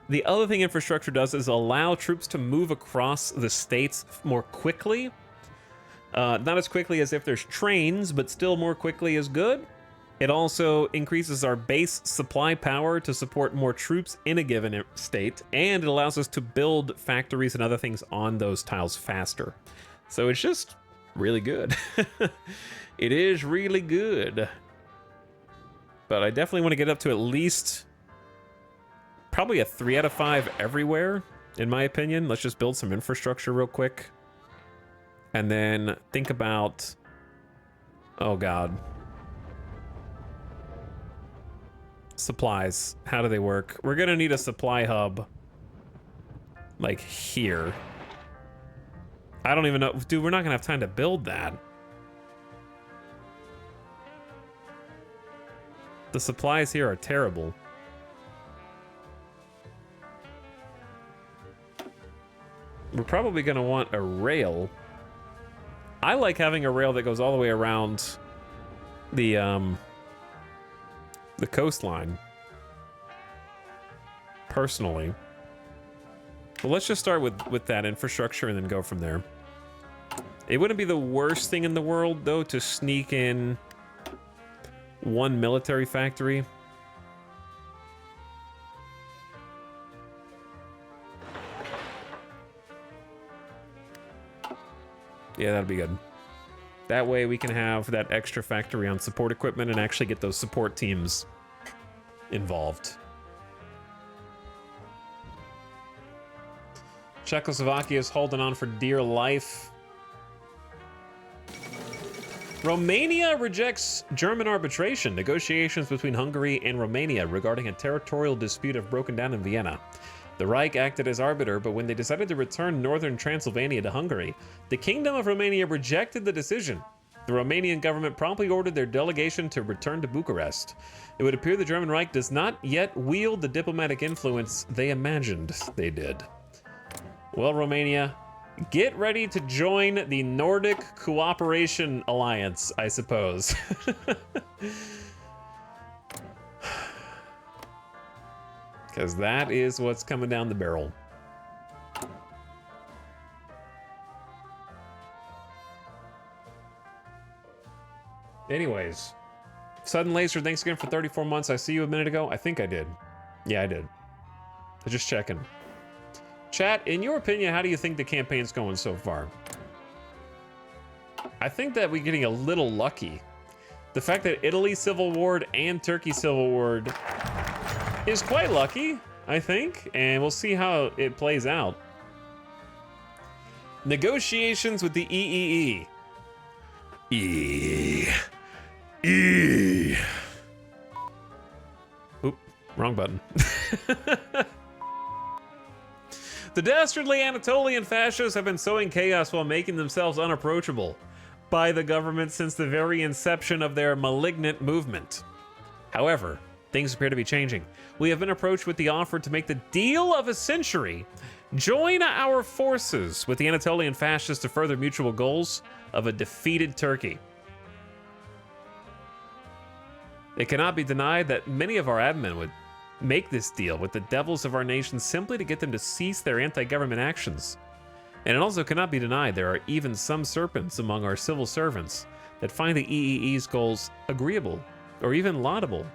The other thing infrastructure does is allow troops to move across the states more quickly. Not as quickly as if there's trains, but still more quickly is good. It also increases our base supply power to support more troops in a given state, and it allows us to build factories and other things on those tiles faster. So it's just really good. It is really good. But I definitely want to get up to at least probably a 3 out of 5 everywhere, in my opinion. Let's just build some infrastructure real quick. And then think about... Oh, God. Supplies. How do they work? We're going to need a supply hub. Like here. I don't even know. Dude, we're not going to have time to build that. The supplies here are terrible. We're probably going to want a rail. I like having a rail that goes all the way around the coastline. Personally. But let's just start with that infrastructure and then go from there. It wouldn't be the worst thing in the world, though, to sneak in one military factory. Yeah, that'd be good. That way we can have that extra factory on support equipment and actually get those support teams involved. Czechoslovakia is holding on for dear life. Romania rejects German arbitration. Negotiations between Hungary and Romania regarding a territorial dispute have broken down in Vienna. The Reich acted as arbiter, but when they decided to return northern Transylvania to Hungary, the Kingdom of Romania rejected the decision. The Romanian government promptly ordered their delegation to return to Bucharest. It would appear the German Reich does not yet wield the diplomatic influence they imagined they did. Well, Romania, get ready to join the Nordic Cooperation Alliance, I suppose. Because that is what's coming down the barrel. Anyways, Sudden Laser, thanks again for 34 months. I see you a minute ago. I think I did. Yeah, I did. I'm just checking. Chat, in your opinion, how do you think the campaign's going so far? I think that we're getting a little lucky. The fact that Italy Civil War and Turkey Civil War is quite lucky. I think, and we'll see how it plays out. Negotiations with the EEE. Oop, wrong button. The dastardly Anatolian fascists have been sowing chaos while making themselves unapproachable by the government since the very inception of their malignant movement. However, things appear to be changing. We have been approached with the offer to make the deal of a century. Join our forces with the Anatolian fascists to further mutual goals of a defeated Turkey. It cannot be denied that many of our admin would make this deal with the devils of our nation simply to get them to cease their anti-government actions. And it also cannot be denied there are even some serpents among our civil servants that find the EEE's goals agreeable or even laudable.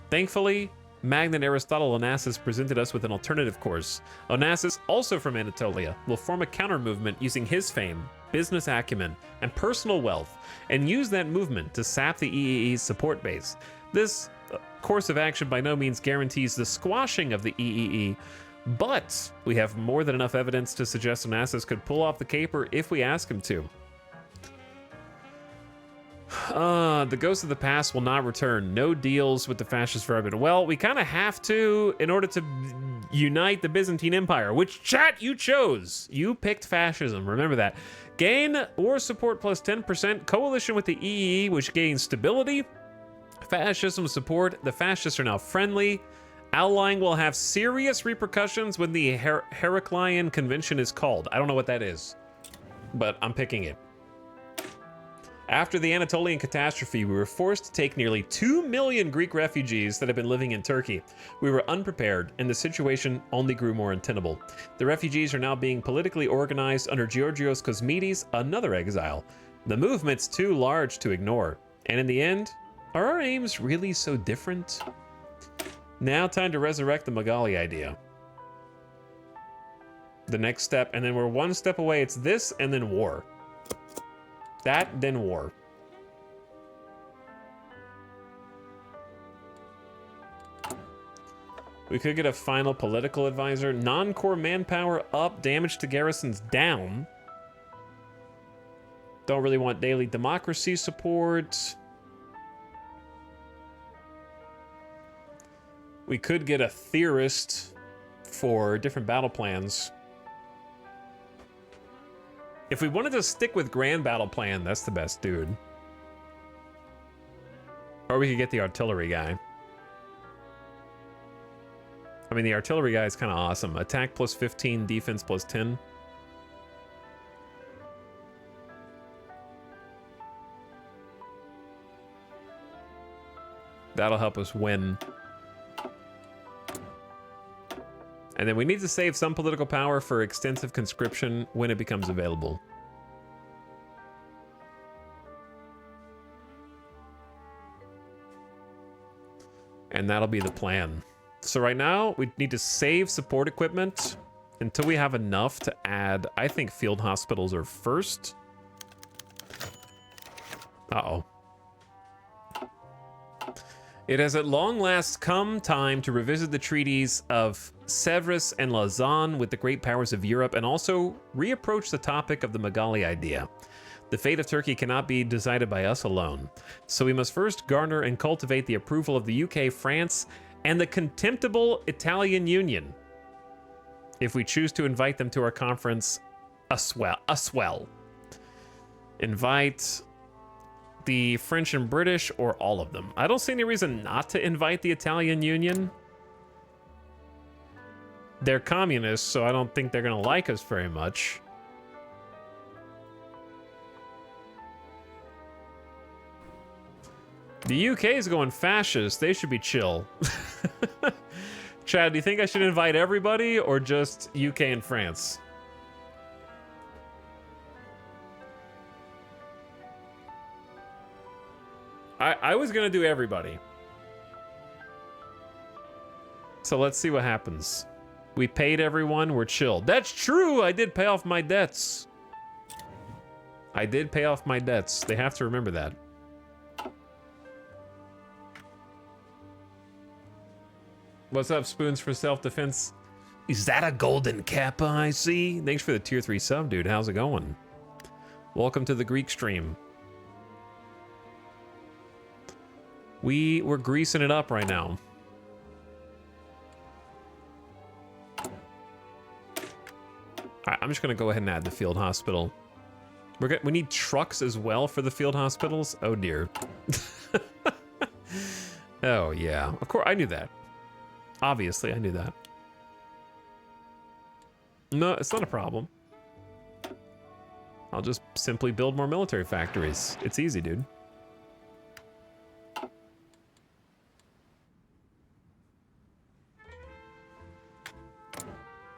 Thankfully, Magnate Aristotle Onassis presented us with an alternative course. Onassis, also from Anatolia, will form a counter-movement using his fame, business acumen, and personal wealth, and use that movement to sap the EEE's support base. This course of action by no means guarantees the squashing of the EEE, but we have more than enough evidence to suggest Onassis could pull off the caper if we ask him to. The ghosts of the past will not return. No deals with the fascist forever. Well, we kind of have to in order to unite the Byzantine Empire, which chat you chose. You picked fascism. Remember that. Gain war support plus 10%. Coalition with the EEE, which gains stability. Fascism support. The fascists are now friendly. Allying will have serious repercussions when the Heraclian Convention is called. I don't know what that is, but I'm picking it. After the Anatolian catastrophe, we were forced to take nearly 2 million Greek refugees that had been living in Turkey. We were unprepared, and the situation only grew more untenable. The refugees are now being politically organized under Georgios Kosmides, another exile. The movement's too large to ignore. And in the end, are our aims really so different? Now time to resurrect the Magali idea. The next step, and then we're one step away. It's this, and then war. That, then war. We could get a final political advisor. Non-core manpower up, damage to garrisons down. Don't really want daily democracy support. We could get a theorist for different battle plans. If we wanted to stick with Grand Battle Plan, that's the best dude. Or we could get the artillery guy. I mean, the artillery guy is kind of awesome. Attack plus 15, defense plus 10. That'll help us win. And then we need to save some political power for extensive conscription when it becomes available. And that'll be the plan. So right now, we need to save support equipment until we have enough to add, I think field hospitals are first. Uh-oh. It has at long last come time to revisit the treaties of Sèvres and Lausanne with the great powers of Europe and also reapproach the topic of the Magali idea. The fate of Turkey cannot be decided by us alone, so we must first garner and cultivate the approval of the UK, France, and the contemptible Italian Union. If we choose to invite them to our conference, a swell. Invite the French and British, or all of them. I don't see any reason not to invite the Italian Union. They're communists, so I don't think they're gonna like us very much. The UK is going fascist. They should be chill. Chad, do you think I should invite everybody or just UK and France? I was gonna do everybody. So let's see what happens. We paid everyone, we're chilled. That's true, I did pay off my debts. I did pay off my debts. They have to remember that. What's up, Spoons for Self-Defense? Is that a golden kappa I see? Thanks for the tier 3 sub, dude. How's it going? Welcome to the Greek stream. We're greasing it up right now. Alright, I'm just gonna go ahead and add the field hospital. We need trucks as well for the field hospitals? Oh dear. Oh yeah, of course, I knew that. Obviously, I knew that. No, it's not a problem. I'll just simply build more military factories. It's easy, dude.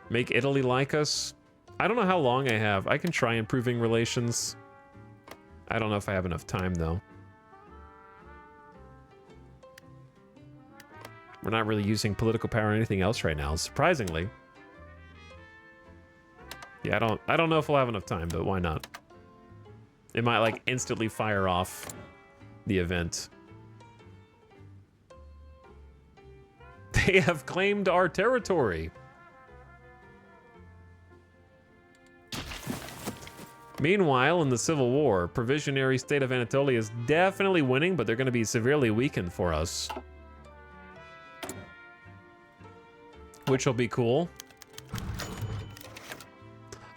Make Italy like us. I don't know how long I have. I can try improving relations. I don't know if I have enough time, though. We're not really using political power or anything else right now, surprisingly. Yeah, I don't know if we'll have enough time, but why not? It might, like, instantly fire off the event. They have claimed our territory. Meanwhile, in the Civil War, provisionary state of Anatolia is definitely winning, but they're going to be severely weakened for us. Which will be cool.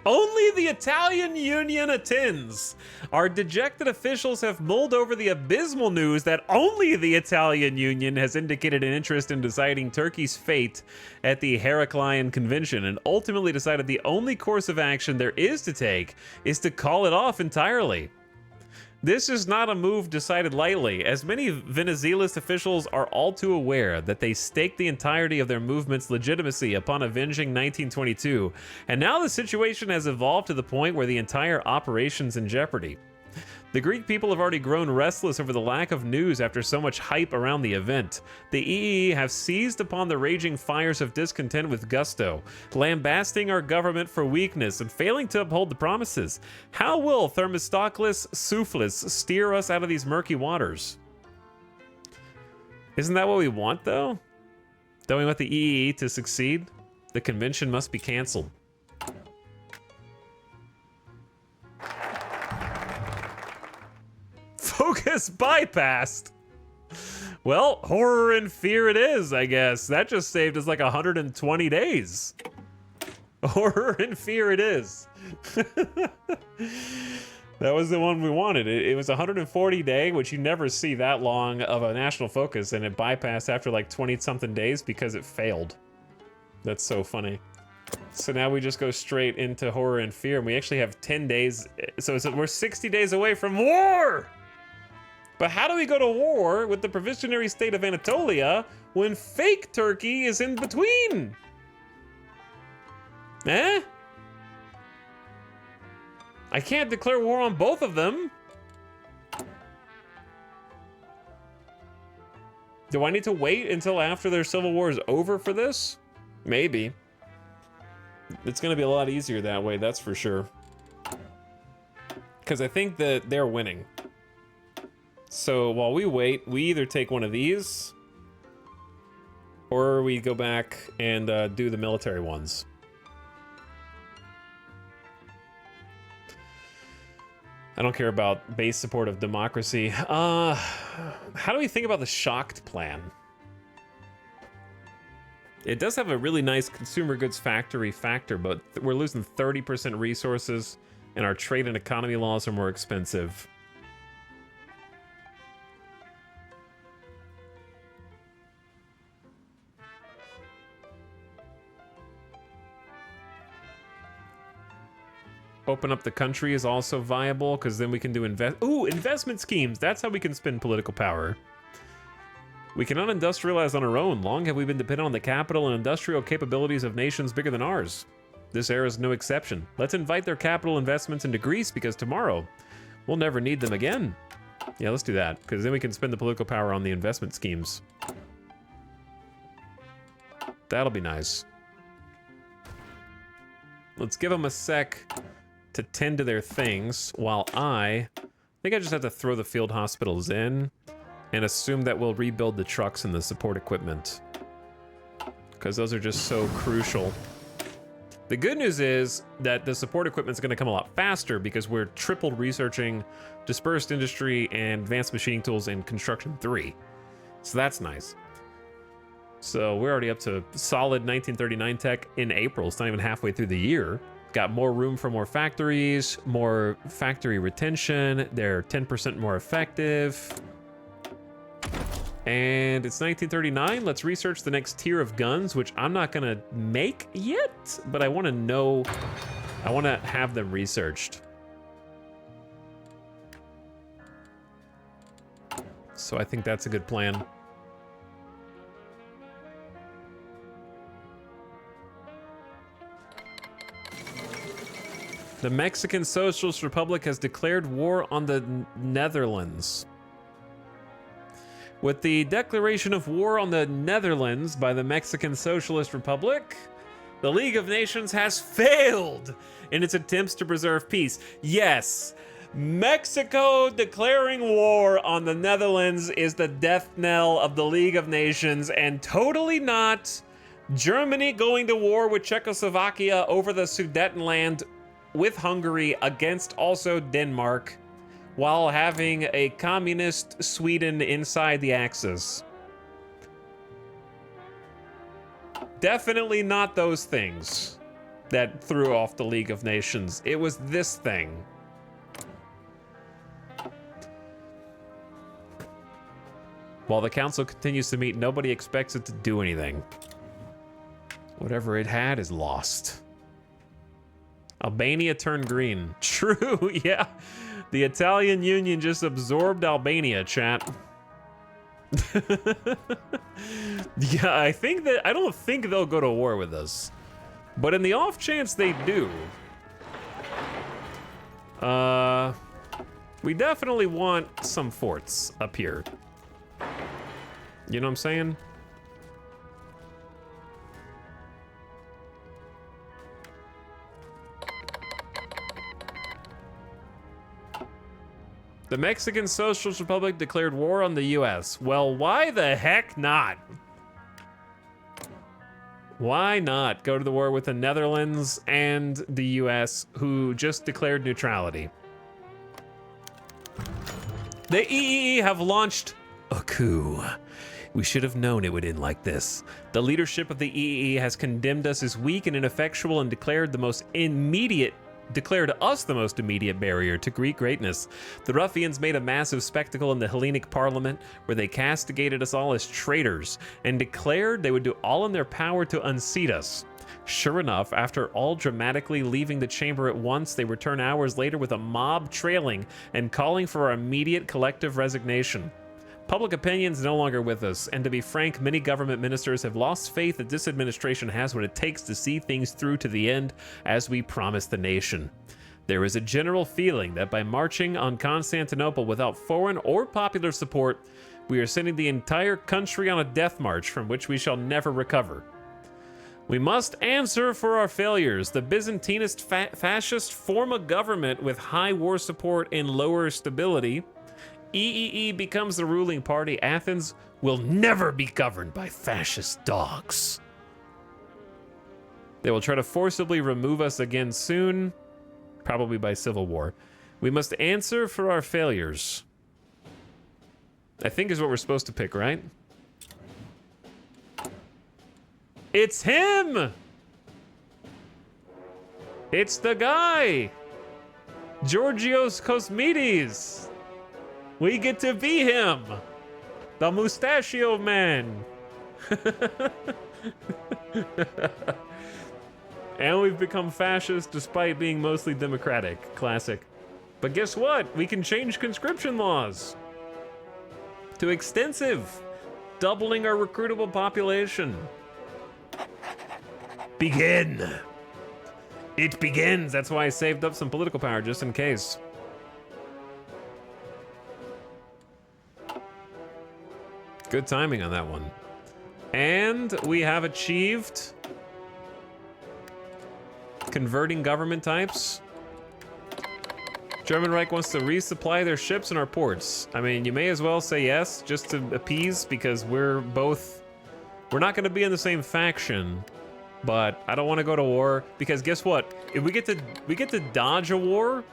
Only the Italian Union attends. Our dejected officials have mulled over the abysmal news that only the Italian Union has indicated an interest in deciding Turkey's fate at the Heraclian Convention, and ultimately decided the only course of action there is to take is to call it off entirely. This is not a move decided lightly, as many Venezuelist officials are all too aware that they staked the entirety of their movement's legitimacy upon avenging 1922, and now the situation has evolved to the point where the entire operation's in jeopardy. The Greek people have already grown restless over the lack of news after so much hype around the event. The EE have seized upon the raging fires of discontent with gusto, lambasting our government for weakness and failing to uphold the promises. How will Themistocles Souflis steer us out of these murky waters? Isn't that what we want, though? Don't we want the EE to succeed? The convention must be canceled. Focus bypassed. Well, horror and fear it is, I guess. That just saved us like 120 days. Horror and fear it is. That was the one we wanted. It was 140 day, which you never see that long of a national focus, and it bypassed after like 20-something days because it failed. That's so funny. So now we just go straight into horror and fear, and we actually have 10 days. So we're 60 days away from war! But how do we go to war with the provisionary state of Anatolia when fake Turkey is in between? Eh? I can't declare war on both of them. Do I need to wait until after their civil war is over for this? Maybe. It's going to be a lot easier that way, that's for sure. Because I think that they're winning. So while we wait, we either take one of these, or we go back and do the military ones. I don't care about base support of democracy. How do we think about the shocked plan? It does have a really nice consumer goods factory factor, but we're losing 30% resources, and our trade and economy laws are more expensive. Open up the country is also viable, because then we can do investment schemes. That's how we can spend political power. We cannot industrialize on our own. Long have we been dependent on the capital and industrial capabilities of nations bigger than ours. This era is no exception. Let's invite their capital investments into Greece, because tomorrow we'll never need them again. Yeah, let's do that, because then we can spend the political power on the investment schemes. That'll be nice. Let's give them a sec to tend to their things, while I think I just have to throw the field hospitals in and assume that we'll rebuild the trucks and the support equipment. because those are just so crucial. The good news is that the support equipment is going to come a lot faster because we're triple researching dispersed industry and advanced machining tools in construction 3. So that's nice. So we're already up to solid 1939 tech in April. It's not even halfway through the year. Got more room for more factories, more factory retention. They're 10% more effective. And it's 1939. Let's research the next tier of guns, which I'm not gonna make yet, but I wanna know, I wanna have them researched. So I think that's a good plan. The Mexican Socialist Republic has declared war on the Netherlands. With the declaration of war on the Netherlands by the Mexican Socialist Republic, the League of Nations has failed in its attempts to preserve peace. Yes, Mexico declaring war on the Netherlands is the death knell of the League of Nations, and totally not Germany going to war with Czechoslovakia over the Sudetenland with Hungary against also Denmark, while having a communist Sweden inside the Axis. Definitely not those things that threw off the League of Nations. It was this thing. While the council continues to meet, nobody expects it to do anything. Whatever it had is lost. Albania turned green. True, yeah. The Italian Union just absorbed Albania, chat. Yeah, I don't think they'll go to war with us. But in the off chance they do, we definitely want some forts up here. You know what I'm saying? The Mexican Socialist Republic declared war on the US. Well, why the heck not? Why not go to the war with the Netherlands and the US, who just declared neutrality? The EEE have launched a coup. We should have known it would end like this. The leadership of the EEE has condemned us as weak and ineffectual and declared us the most immediate barrier to Greek greatness. The ruffians made a massive spectacle in the Hellenic Parliament, where they castigated us all as traitors and declared they would do all in their power to unseat us. Sure enough, after all dramatically leaving the chamber at once, they return hours later with a mob trailing and calling for our immediate collective resignation. Public opinion's no longer with us, and to be frank, many government ministers have lost faith that this administration has what it takes to see things through to the end as we promised the nation. There is a general feeling that by marching on Constantinople without foreign or popular support, we are sending the entire country on a death march from which we shall never recover. We must answer for our failures. The Byzantinist fascist form a government with high war support and lower stability. EEE becomes the ruling party. Athens will never be governed by fascist dogs. They will try to forcibly remove us again soon, probably by civil war. We must answer for our failures. I think is what we're supposed to pick, right? It's him! It's the guy! Georgios Kosmides! We get to be him! The Mustachio Man! And we've become fascist despite being mostly democratic. Classic. But guess what? We can change conscription laws to extensive, doubling our recruitable population. Begin! It begins! That's why I saved up some political power, just in case. Good timing on that one. And we have achieved converting government types. German Reich wants to resupply their ships in our ports. I mean, you may as well say yes, just to appease, because we're both We're not going to be in the same faction, but I don't want to go to war because guess what? If we get to dodge a war,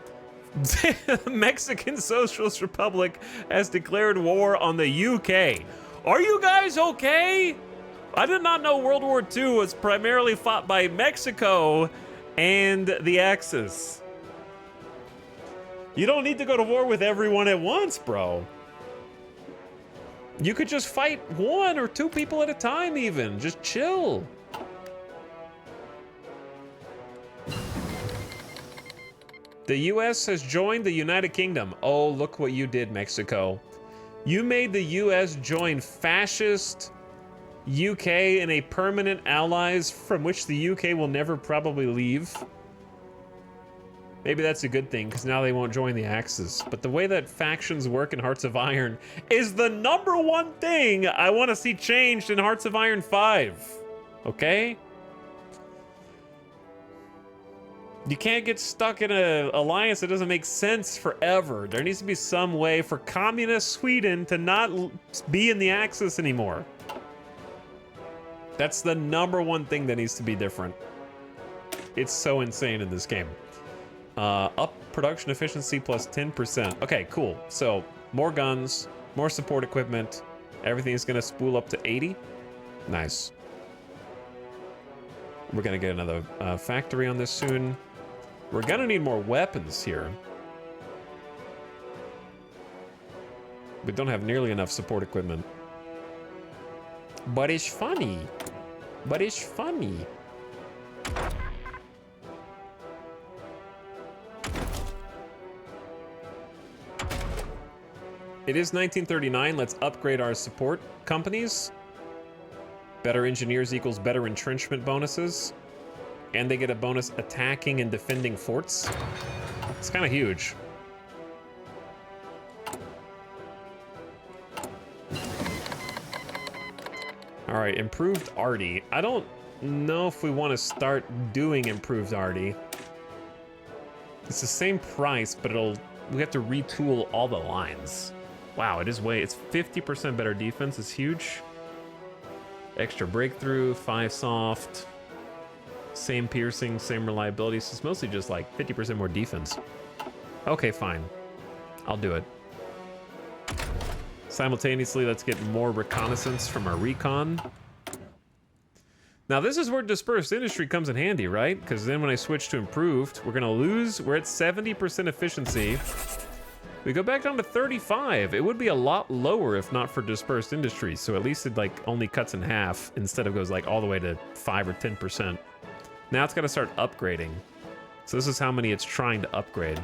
the Mexican Socialist Republic has declared war on the UK. Are you guys okay? I did not know World War II was primarily fought by Mexico and the Axis. You don't need to go to war with everyone at once, bro. You could just fight 1 or 2 people at a time even. Just chill. The US has joined the United Kingdom. Oh, look what you did, Mexico. You made the US join fascist UK and a permanent allies from which the UK will never probably leave. Maybe that's a good thing, because now they won't join the Axis. But the way that factions work in Hearts of Iron is the #1 thing I want to see changed in Hearts of Iron 5. Okay? You can't get stuck in an alliance that doesn't make sense forever. There needs to be some way for communist Sweden to not be in the Axis anymore. That's the #1 thing that needs to be different. It's so insane in this game. Up production efficiency plus 10%. Okay, cool. So more guns, more support equipment. Everything's gonna spool up to 80. Nice. We're gonna get another factory on this soon. We're gonna need more weapons here. We don't have nearly enough support equipment. But it's funny. But it's funny. It is 1939. Let's upgrade our support companies. Better engineers equals better entrenchment bonuses. And they get a bonus attacking and defending forts. It's kind of huge. All right, improved arty. I don't know if we want to start doing improved arty. It's the same price, but we have to retool all the lines. Wow, it's 50% better defense. It's huge. Extra breakthrough, 5 soft. Same piercing, same reliability. So it's mostly just like 50% more defense. Okay, fine. I'll do it. Simultaneously, let's get more reconnaissance from our recon. Now, this is where dispersed industry comes in handy, right? Because then when I switch to improved, we're at 70% efficiency. We go back down to 35. It would be a lot lower if not for dispersed industry. So at least it like only cuts in half instead of goes like all the way to 5 or 10%. Now it's got to start upgrading. So this is how many it's trying to upgrade.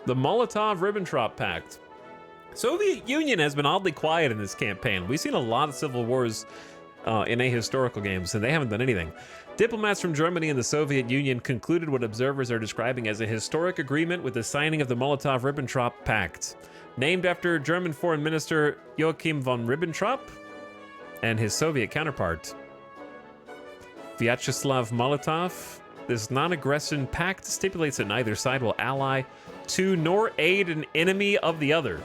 The Molotov-Ribbentrop Pact. Soviet Union has been oddly quiet in this campaign. We've seen a lot of civil wars in ahistorical games, and they haven't done anything. Diplomats from Germany and the Soviet Union concluded what observers are describing as a historic agreement with the signing of the Molotov-Ribbentrop Pact. Named after German Foreign Minister Joachim von Ribbentrop and his Soviet counterpart, Vyacheslav Molotov, this non-aggression pact stipulates that neither side will ally to nor aid an enemy of the other.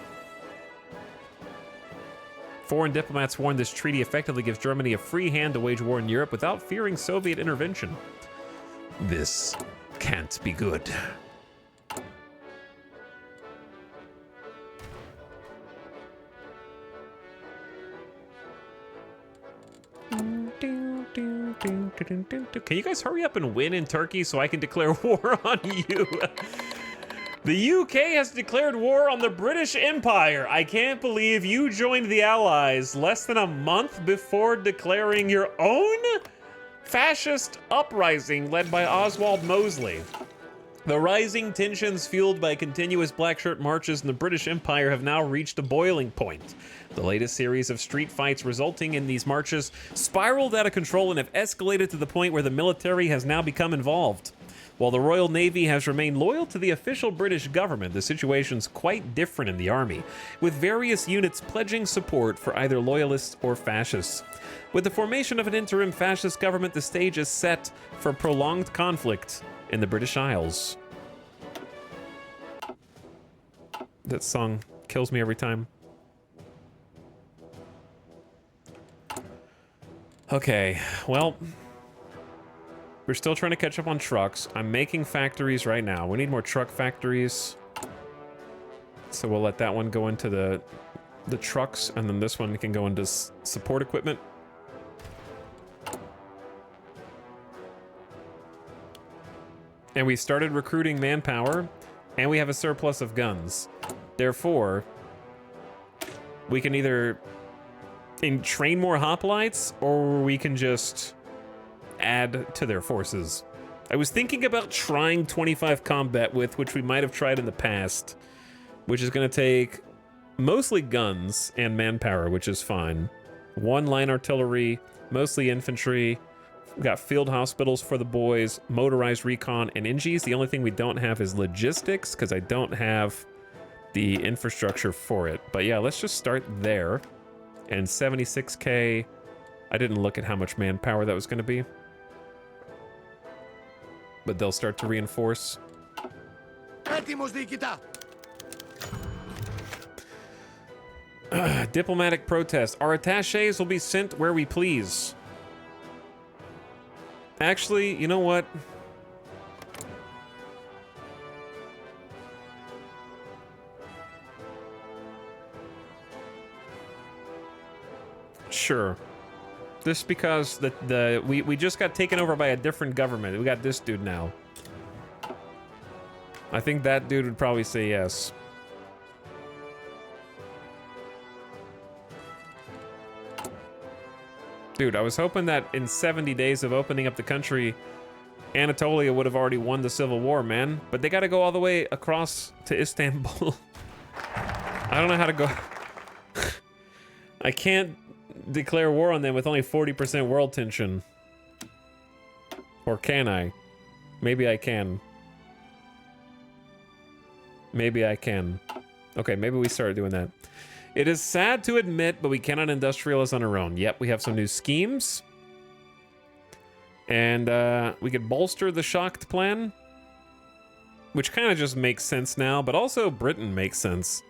Foreign diplomats warned this treaty effectively gives Germany a free hand to wage war in Europe without fearing Soviet intervention. This can't be good. Can you guys hurry up and win in Turkey so I can declare war on you? The UK has declared war on the British Empire. I can't believe you joined the Allies less than a month before declaring your own fascist uprising led by Oswald Mosley. The rising tensions fueled by continuous black shirt marches in the British Empire have now reached a boiling point. The latest series of street fights resulting in these marches spiraled out of control and have escalated to the point where the military has now become involved. While the Royal Navy has remained loyal to the official British government, the situation's quite different in the army, with various units pledging support for either loyalists or fascists. With the formation of an interim fascist government, the stage is set for prolonged conflict in the British Isles. That song kills me every time. Okay, well, we're still trying to catch up on trucks. I'm making factories right now. We need more truck factories. So we'll let that one go into the trucks, and then this one can go into support equipment. And we started recruiting manpower, and we have a surplus of guns. Therefore, we can either train more hoplites, or we can just add to their forces. I was thinking about trying 25 combat with, which we might have tried in the past, which is going to take mostly guns and manpower, which is fine. 1 line artillery, mostly infantry. We've got field hospitals for the boys, motorized recon, and NGs. The only thing we don't have is logistics, because I don't have the infrastructure for it. But yeah, let's just start there. And 76k, I didn't look at how much manpower that was going to be. But they'll start to reinforce. Diplomatic protest. Our attaches will be sent where we please. Actually, you know what? Sure. Just because we just got taken over by a different government. We got this dude now. I think that dude would probably say yes. Dude, I was hoping that in 70 days of opening up the country, Anatolia would have already won the Civil War, man. But they got to go all the way across to Istanbul. I don't know how to go. I can't declare war on them with only 40% world tension. Or can I? Maybe I can. Maybe I can. Okay, maybe we started doing that. It is sad to admit, but we cannot industrialize on our own. Yep, we have some new schemes. And we could bolster the Shocked plan, which kind of just makes sense now, but also Britain makes sense.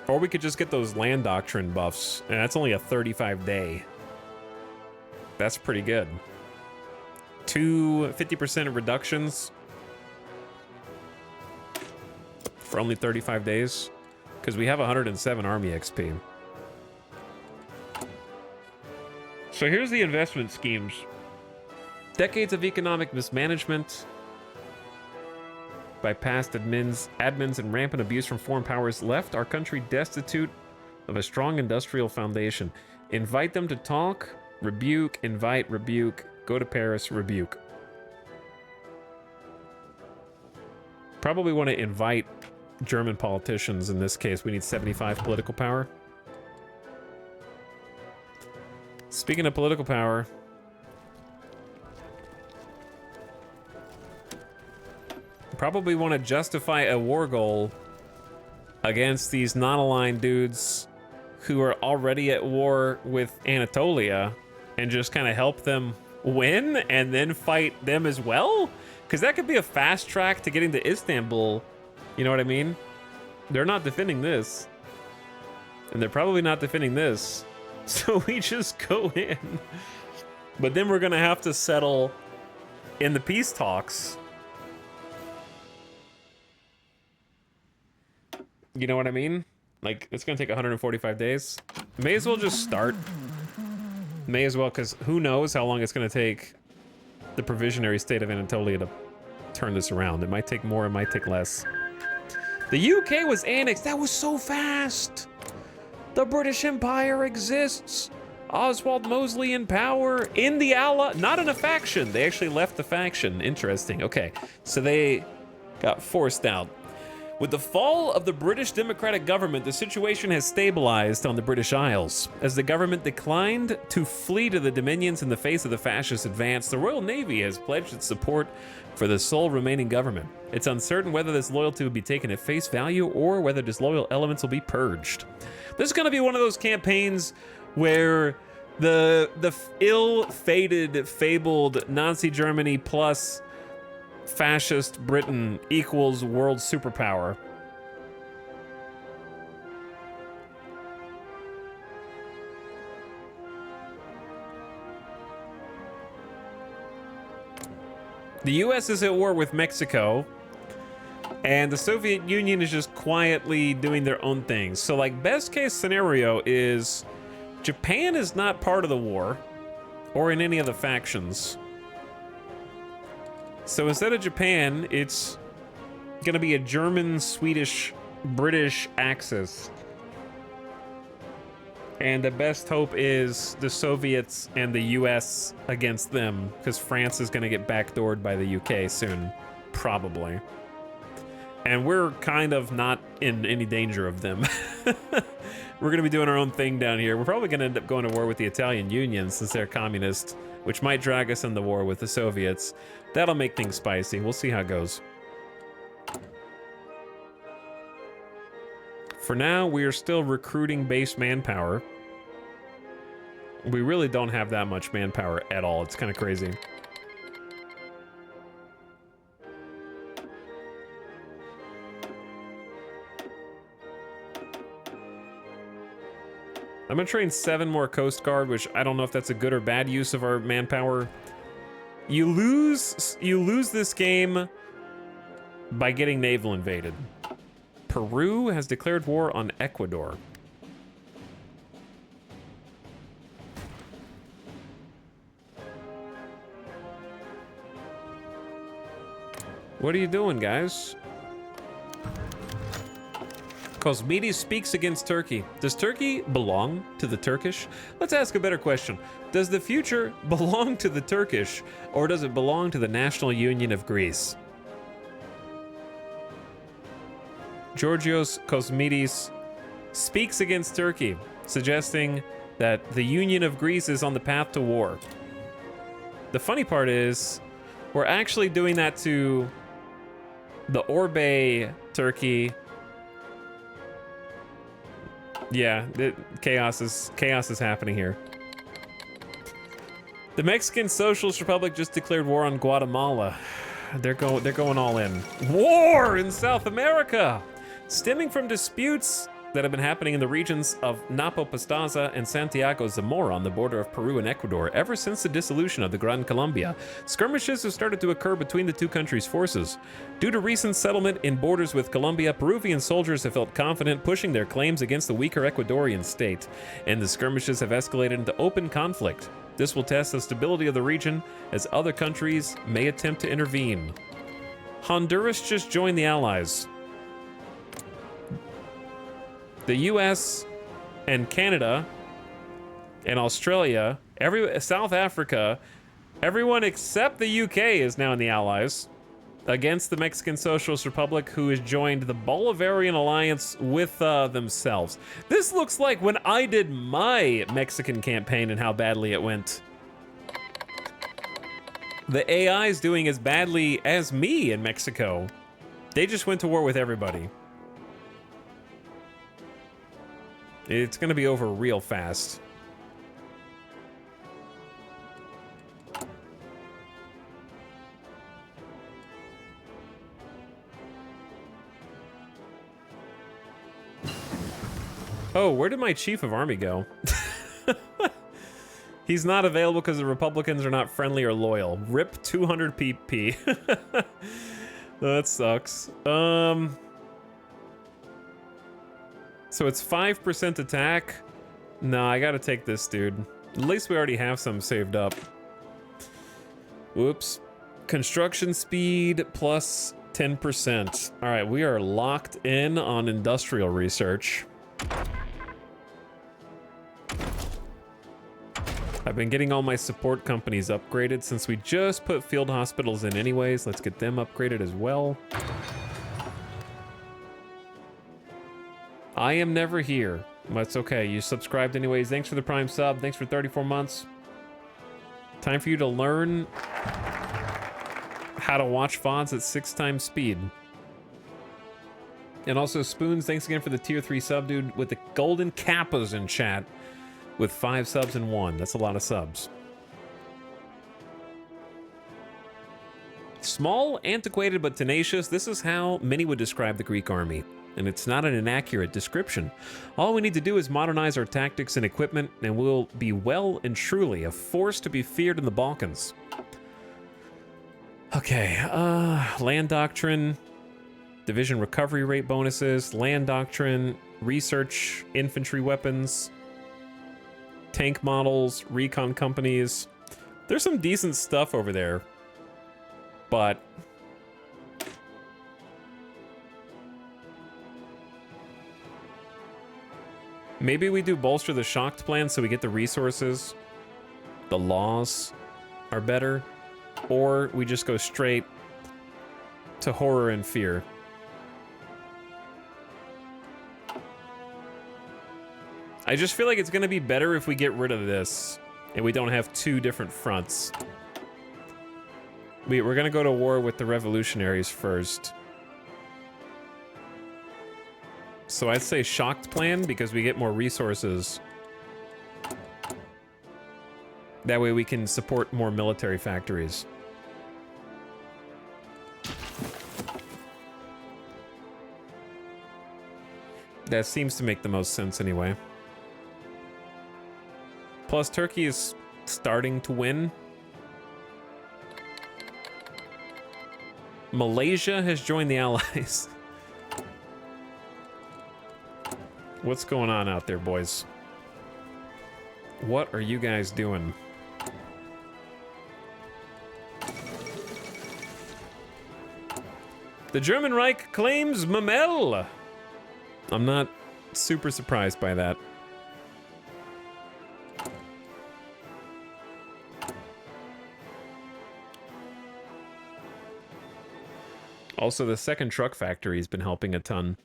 Or we could just get those land doctrine buffs, and that's only a 35-day. That's pretty good. 50% reductions for only 35 days, because we have 107 army XP. So here's the investment schemes. Decades of economic mismanagement by past admins and rampant abuse from foreign powers left our country destitute of a strong industrial foundation. Invite them to talk, rebuke, invite, rebuke, go to Paris, rebuke. Probably want to invite German politicians. In this case, we need 75 political power. Speaking of political power, probably want to justify a war goal against these non-aligned dudes who are already at war with Anatolia, and just kind of help them win and then fight them as well, because that could be a fast track to getting to Istanbul. You know what I mean? They're not defending this, and they're probably not defending this, so we just go in. But then we're gonna have to settle in the peace talks. You know what I mean? Like, it's gonna take 145 days. May as well just start. May as well, because who knows how long it's gonna take the provisionary state of Anatolia to turn this around. It might take more, it might take less. The UK was annexed. That was so fast. The British Empire exists. Oswald Mosley in power in the ally, not in a faction. They actually left the faction. Interesting. Okay, so they got forced out. With the fall of the British Democratic government, the situation has stabilized on the British Isles. As the government declined to flee to the Dominions in the face of the fascist advance, the Royal Navy has pledged its support for the sole remaining government. It's uncertain whether this loyalty will be taken at face value or whether disloyal elements will be purged. This is going to be one of those campaigns where the ill-fated, fabled Nazi Germany plus fascist Britain equals world superpower. The US is at war with Mexico, and the Soviet Union is just quietly doing their own things. So, like, best case scenario is Japan is not part of the war or in any of the factions. So instead of Japan, it's gonna be a German, Swedish, British axis. And the best hope is the Soviets and the US against them, because France is gonna get backdoored by the UK soon, probably. And we're kind of not in any danger of them. We're gonna be doing our own thing down here. We're probably gonna end up going to war with the Italian Union since they're communist, which might drag us into war with the Soviets. That'll make things spicy. We'll see how it goes. For now, we are still recruiting base manpower. We really don't have that much manpower at all. It's kind of crazy. I'm gonna train 7 more Coast Guard, which I don't know if that's a good or bad use of our manpower. You lose this game by getting naval invaded. Peru has declared war on Ecuador. What are you doing, guys? Cosmides speaks against Turkey. Does Turkey belong to the Turkish? Let's ask a better question. Does the future belong to the Turkish, or does it belong to the National Union of Greece? Georgios Cosmides speaks against Turkey, suggesting that the Union of Greece is on the path to war. The funny part is, we're actually doing that to the Orbe Turkey. Yeah, chaos is happening here. The Mexican Socialist Republic just declared war on Guatemala. They're going all in. War in South America, stemming from disputes that have been happening in the regions of Napo Pastaza and Santiago Zamora on the border of Peru and Ecuador ever since the dissolution of the Gran Colombia. Skirmishes have started to occur between the two countries' forces. Due to recent settlement in borders with Colombia, Peruvian soldiers have felt confident pushing their claims against the weaker Ecuadorian state, and the skirmishes have escalated into open conflict. This will test the stability of the region as other countries may attempt to intervene. Honduras just joined the Allies. The US and Canada and Australia, South Africa, everyone except the UK is now in the Allies against the Mexican Socialist Republic, who has joined the Bolivarian alliance with themselves. This looks like when I did my Mexican campaign and how badly it went. The AI is doing as badly as me in Mexico. They just went to war with everybody. It's gonna be over real fast. Oh, where did my chief of army go? He's not available because the Republicans are not friendly or loyal. RIP 200 PP. That sucks. So it's 5% attack. Nah, I gotta take this dude. At least we already have some saved up. Whoops. Construction speed plus 10%. All right, we are locked in on industrial research. I've been getting all my support companies upgraded since we just put field hospitals in anyways. Let's get them upgraded as well. I am never here. That's okay. You subscribed anyways. Thanks for the Prime sub. Thanks for 34 months. Time for you to learn how to watch VODs at 6 times speed. And also, Spoons, thanks again for the tier 3 sub, dude, with the golden kappas in chat with 5 subs and 1. That's a lot of subs. Small, antiquated, but tenacious. This is how many would describe the Greek army. And it's not an inaccurate description. All we need to do is modernize our tactics and equipment, and we'll be well and truly a force to be feared in the Balkans. Okay, land doctrine, division recovery rate bonuses, land doctrine, research, infantry weapons, tank models, recon companies. There's some decent stuff over there, but maybe we do bolster the shocked plan so we get the resources. The laws are better. Or we just go straight to horror and fear. I just feel like it's going to be better if we get rid of this and we don't have 2 different fronts. We're going to go to war with the revolutionaries first. So I'd say shocked plan because we get more resources. That way we can support more military factories. That seems to make the most sense anyway. Plus, Turkey is starting to win. Malaysia has joined the Allies. What's going on out there, boys? What are you guys doing? The German Reich claims Mamel. I'm not super surprised by that. Also, the second truck factory has been helping a ton.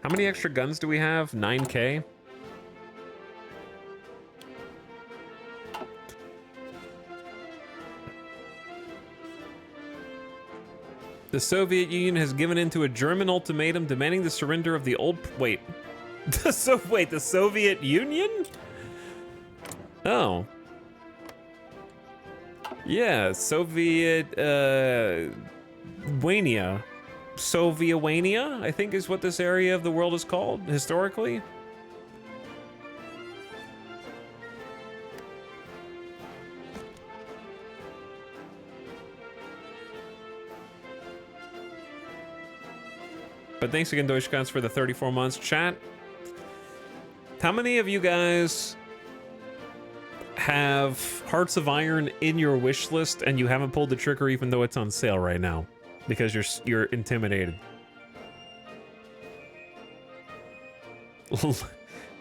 How many extra guns do we have? 9K? The Soviet Union has given in to a German ultimatum demanding the surrender of the old... Wait. The Soviet Union? Oh. Yeah, Soviet-wania. Soviet-wania, I think is what this area of the world is called, historically. But thanks again, Deutschkans, for the 34 months. Chat, how many of you guys have Hearts of Iron in your wish list and you haven't pulled the trigger even though it's on sale right now because you're intimidated?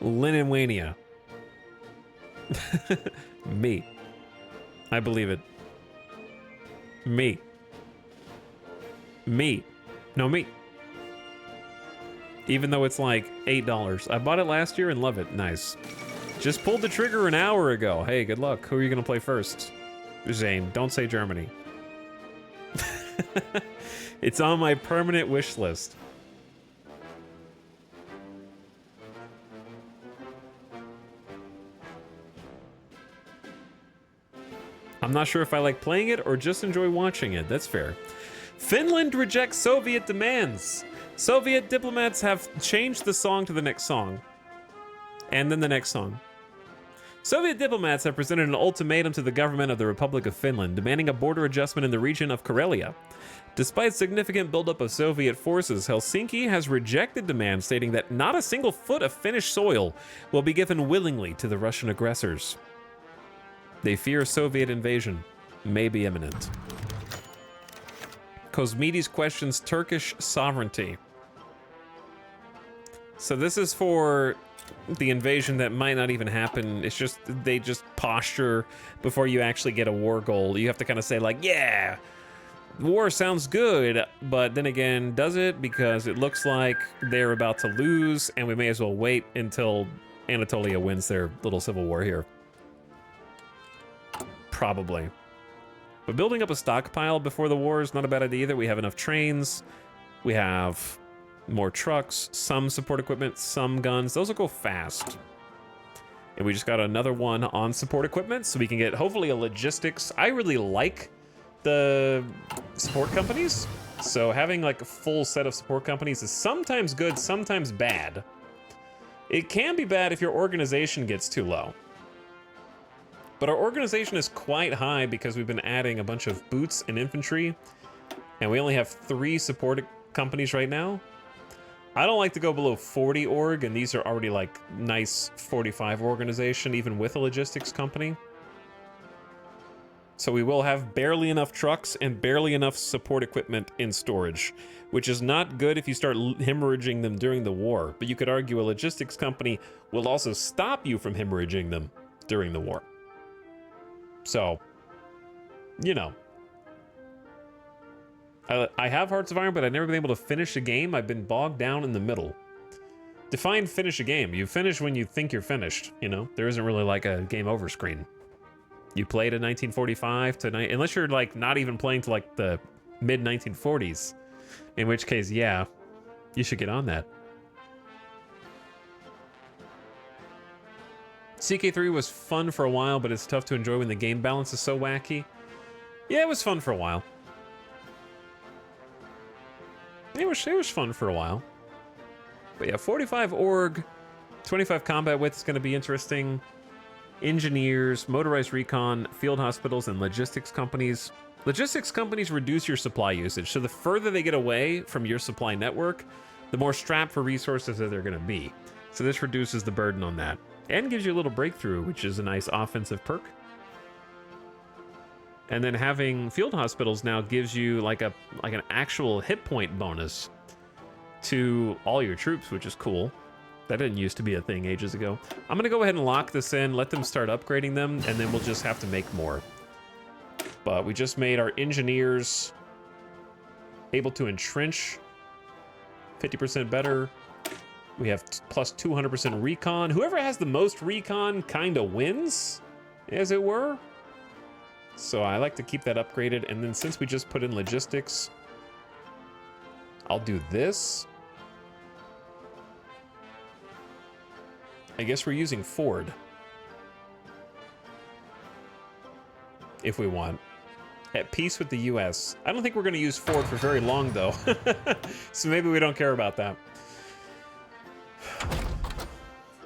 Linenwania. Me. I believe it. Me. No, me. Even though it's like $8. I bought it last year and love it. Nice. Just pulled the trigger an hour ago. Hey, good luck. Who are you going to play first? Zane, don't say Germany. It's on my permanent wish list. I'm not sure if I like playing it or just enjoy watching it. That's fair. Finland rejects Soviet demands. Soviet diplomats have changed the song to the next song. And then the next song. Soviet diplomats have presented an ultimatum to the government of the Republic of Finland, demanding a border adjustment in the region of Karelia. Despite significant buildup of Soviet forces, Helsinki has rejected demands stating that not a single foot of Finnish soil will be given willingly to the Russian aggressors. They fear Soviet invasion may be imminent. Cosmides questions Turkish sovereignty. So this is for the invasion that might not even happen. It's just, they just posture before you actually get a war goal. You have to kind of say like, yeah, War sounds good, but then again, does it? Because it looks like they're about to lose, and we may as well wait until Anatolia wins their little civil war here. Probably. But building up a stockpile before the war is not a bad idea either. We have enough trains. We have more trucks, some support equipment, some guns. Those will go fast. And we just got another one on support equipment, so we can get hopefully a logistics. I really like the support companies, so having like a full set of support companies is sometimes good, sometimes bad. It can be bad if your organization gets too low. But our organization is quite high because we've been adding a bunch of boots and infantry, and we only have 3 support companies right now. I don't like to go below 40 org, and these are already like nice 45 organization, even with a logistics company. So we will have barely enough trucks and barely enough support equipment in storage, which is not good if you start hemorrhaging them during the war. But you could argue a logistics company will also stop you from hemorrhaging them during the war. So, you know. I have Hearts of Iron, but I've never been able to finish a game. I've been bogged down in the middle. Define finish a game. You finish when you think you're finished, you know? There isn't really like a game over screen. You played in 1945 to unless you're like not even playing to like the mid 1940s, in which case, yeah, you should get on that. CK3 was fun for a while, but it's tough to enjoy when the game balance is so wacky. Yeah, it was fun for a while. It was fun for a while. But yeah, 45 org, 25 combat width is going to be interesting. Engineers, motorized recon, field hospitals, and logistics companies. Logistics companies reduce your supply usage, so the further they get away from your supply network, the more strapped for resources that they're going to be. So this reduces the burden on that. And gives you a little breakthrough, which is a nice offensive perk. And then having field hospitals now gives you like an actual hit point bonus to all your troops, which is cool. That didn't used to be a thing ages ago. I'm gonna go ahead and lock this in, let them start upgrading them, and then we'll just have to make more. But we just made our engineers able to entrench 50% better. We have plus 200% recon. Whoever has the most recon kind of wins, as it were. So I like to keep that upgraded. And then since we just put in logistics, I'll do this. I guess we're using Ford. If we want. At peace with the US. I don't think we're going to use Ford for very long, though. So maybe we don't care about that.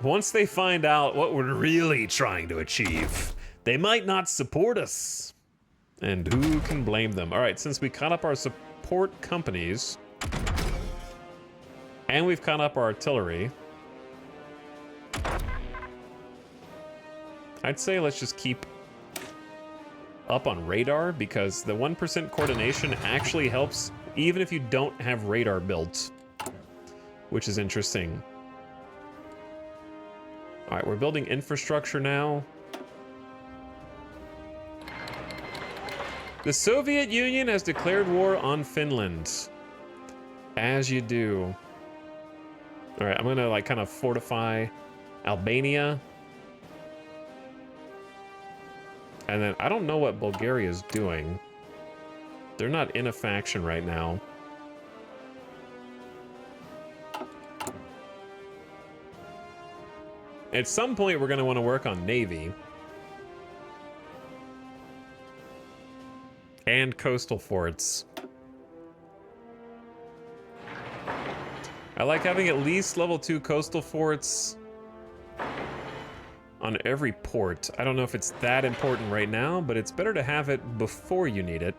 Once they find out what we're really trying to achieve, they might not support us. And who can blame them? All right, since we caught up our support companies, and we've caught up our artillery, I'd say let's just keep up on radar, because the 1% coordination actually helps even if you don't have radar built, which is interesting. All right, we're building infrastructure now. The Soviet Union has declared war on Finland. As you do. All right, I'm gonna like kind of fortify Albania. And then I don't know what Bulgaria's doing. They're not in a faction right now. At some point, we're going to want to work on Navy. And coastal forts. I like having at least level 2 coastal forts on every port. I don't know if it's that important right now, but it's better to have it before you need it.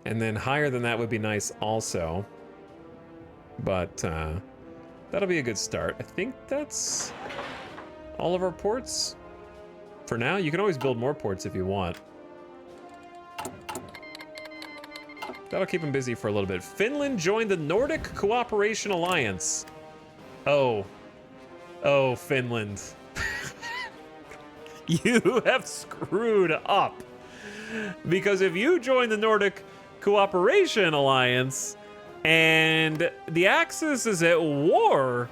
And then higher than that would be nice also. But that'll be a good start. I think that's all of our ports. For now, you can always build more ports if you want. That'll keep them busy for a little bit. Finland joined the Nordic Cooperation Alliance. Oh. Oh, Finland. You have screwed up. Because if you join the Nordic Cooperation Alliance and the Axis is at war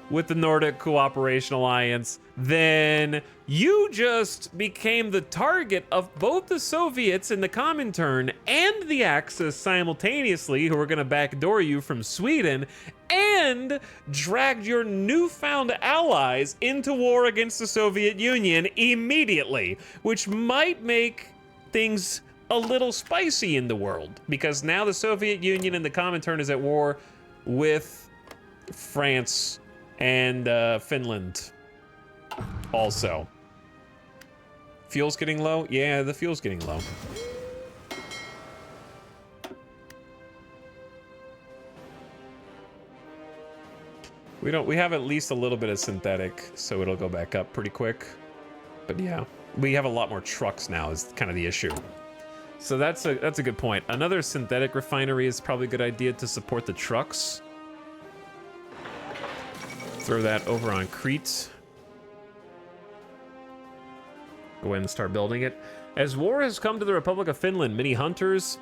with the Nordic Cooperation Alliance, then you just became the target of both the Soviets in the Comintern and the Axis simultaneously, who are going to backdoor you from Sweden, and dragged your newfound allies into war against the Soviet Union immediately, which might make things a little spicy in the world, because now the Soviet Union and the Comintern is at war with France and Finland also. Fuel's getting low? Yeah, the fuel's getting low. We have at least a little bit of synthetic, so it'll go back up pretty quick. But yeah, we have a lot more trucks now is kind of the issue. So that's a good point. Another synthetic refinery is probably a good idea to support the trucks. Throw that over on Crete. Go ahead and start building it. As war has come to the Republic of Finland, many hunters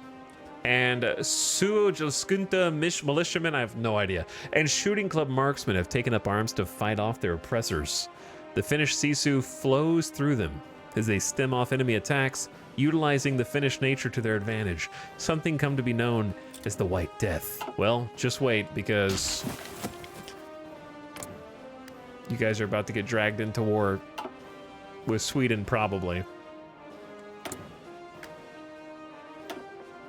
and Suojelskunta militiamen, I have no idea, and shooting club marksmen have taken up arms to fight off their oppressors. The Finnish sisu flows through them as they stem off enemy attacks, utilizing the Finnish nature to their advantage, something come to be known as the White Death. Well, just wait, because you guys are about to get dragged into war with Sweden, probably.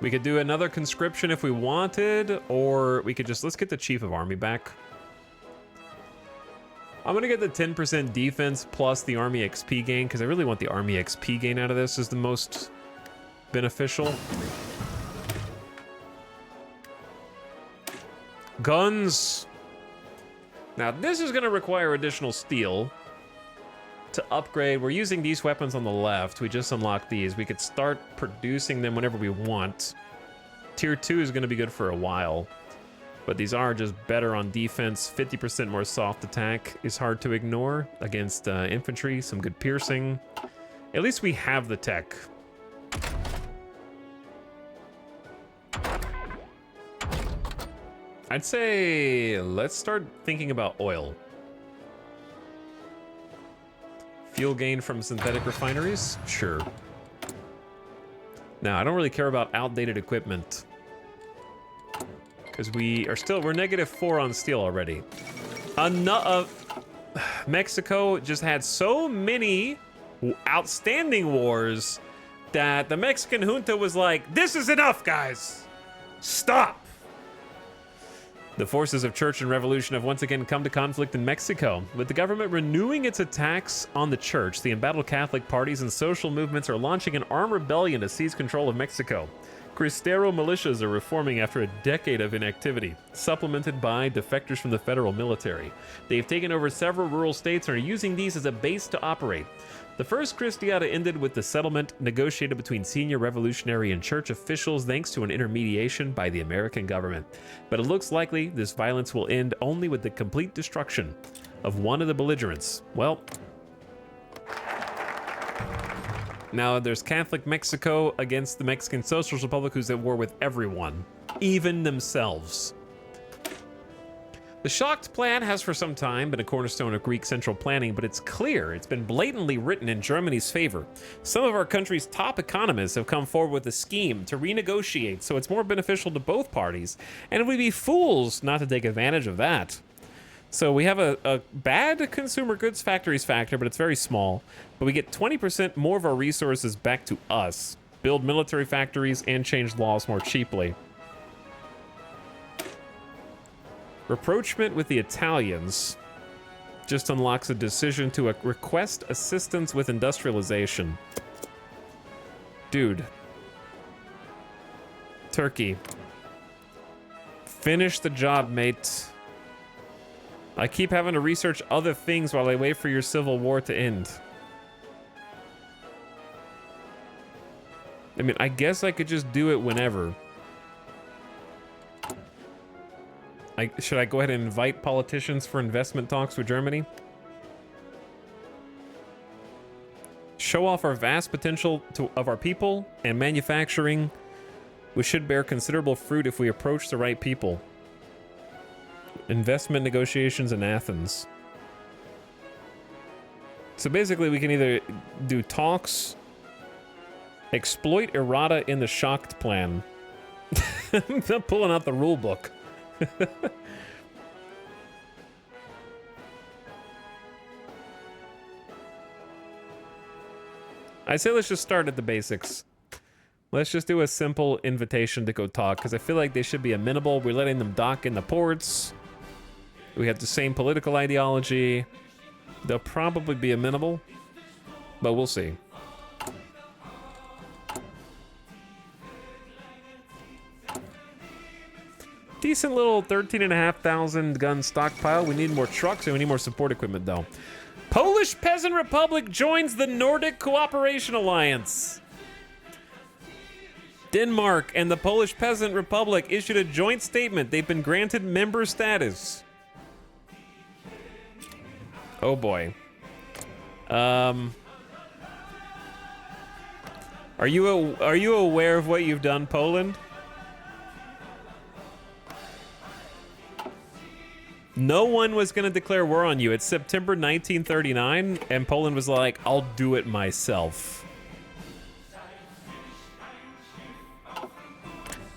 We could do another conscription if we wanted, or we could just, let's get the Chief of Army back. I'm gonna get the 10% defense plus the Army XP gain, because I really want the Army XP gain out of this as the most beneficial. Guns! Now this is gonna require additional steel to upgrade. We're using these weapons on the left. We just unlocked these. We could start producing them whenever we want. Tier 2 is gonna be good for a while, but these are just better on defense. 50% more soft attack is hard to ignore against infantry. Some good piercing. At least we have the tech. I'd say let's start thinking about oil. Fuel gain from synthetic refineries? Sure. Now, I don't really care about outdated equipment, because we're -4 on steel already. Mexico just had so many outstanding wars that the Mexican junta was like, this is enough, guys. Stop. The forces of church and revolution have once again come to conflict in Mexico. With the government renewing its attacks on the church, the embattled Catholic parties and social movements are launching an armed rebellion to seize control of Mexico. Cristero militias are reforming after a decade of inactivity, supplemented by defectors from the federal military. They've taken over several rural states and are using these as a base to operate. The first Cristiada ended with the settlement negotiated between senior revolutionary and church officials thanks to an intermediation by the American government. But it looks likely this violence will end only with the complete destruction of one of the belligerents. Well, now there's Catholic Mexico against the Mexican Socialist Republic, who's at war with everyone, even themselves. The Shocked Plan has for some time been a cornerstone of Greek central planning, but it's clear it's been blatantly written in Germany's favor. Some of our country's top economists have come forward with a scheme to renegotiate so it's more beneficial to both parties, and we'd be fools not to take advantage of that. So we have a bad consumer goods factories factor, but it's very small. But we get 20% more of our resources back to us, build military factories, and change laws more cheaply. Rapprochement with the Italians just unlocks a decision to request assistance with industrialization. Dude. Turkey. Finish the job, mate. I keep having to research other things while I wait for your civil war to end. I mean, I guess I could just do it whenever. Should I go ahead and invite politicians for investment talks with Germany? show off our vast potential of our people and manufacturing, which should bear considerable fruit if we approach the right people. Investment negotiations in Athens. So basically we can either do talks, exploit errata in the shocked plan. They're pulling out the rule book. I say let's just start at the basics. Let's just do a simple invitation to go talk, because I feel like they should be amenable. We're letting them dock in the ports. We have the same political ideology. They'll probably be amenable, but we'll see. Decent little 13,500 gun stockpile. We need more trucks and we need more support equipment, though. Polish Peasant Republic joins the Nordic Cooperation Alliance. Denmark and the Polish Peasant Republic issued a joint statement. They've been granted member status. Oh boy. Are you aware of what you've done, Poland? No one was going to declare war on you. It's September 1939, and Poland was like, I'll do it myself.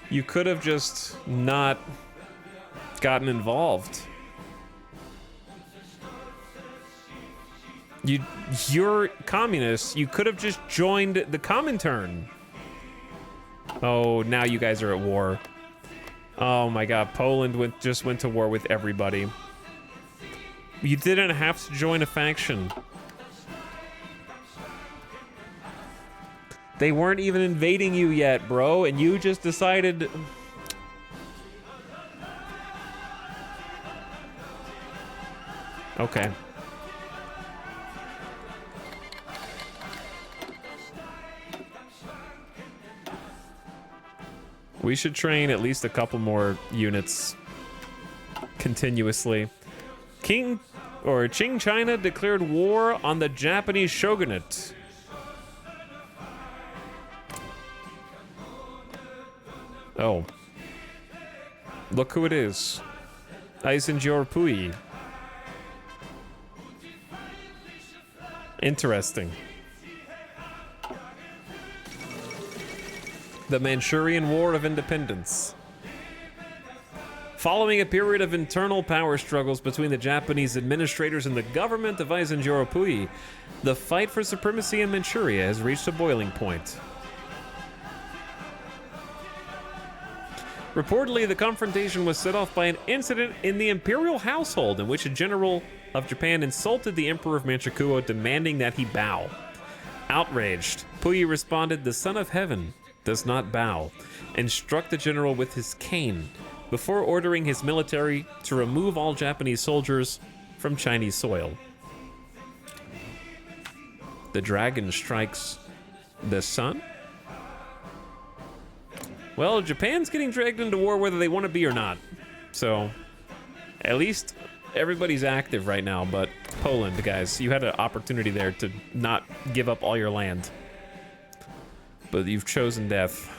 You could have just not gotten involved. You're communists. You could have just joined the Comintern. Oh, now you guys are at war. Oh my god, Poland just went to war with everybody. You didn't have to join a faction. They weren't even invading you yet, bro, and you just decided... Okay. We should train at least a couple more units continuously. Qing China declared war on the Japanese shogunate. Oh. Look who it is. Eisenhower. Interesting. The Manchurian War of Independence. Following a period of internal power struggles between the Japanese administrators and the government of Eisenhower, the fight for supremacy in Manchuria has reached a boiling point. Reportedly, the confrontation was set off by an incident in the imperial household in which a general of Japan insulted the Emperor of Manchukuo, demanding that he bow. Outraged, Puyi responded, "The Son of Heaven does not bow," and struck the general with his cane before ordering his military to remove all Japanese soldiers from Chinese soil. The dragon strikes the sun? Well, Japan's getting dragged into war whether they want to be or not. So, at least everybody's active right now, but Poland, guys, you had an opportunity there to not give up all your land. But you've chosen death.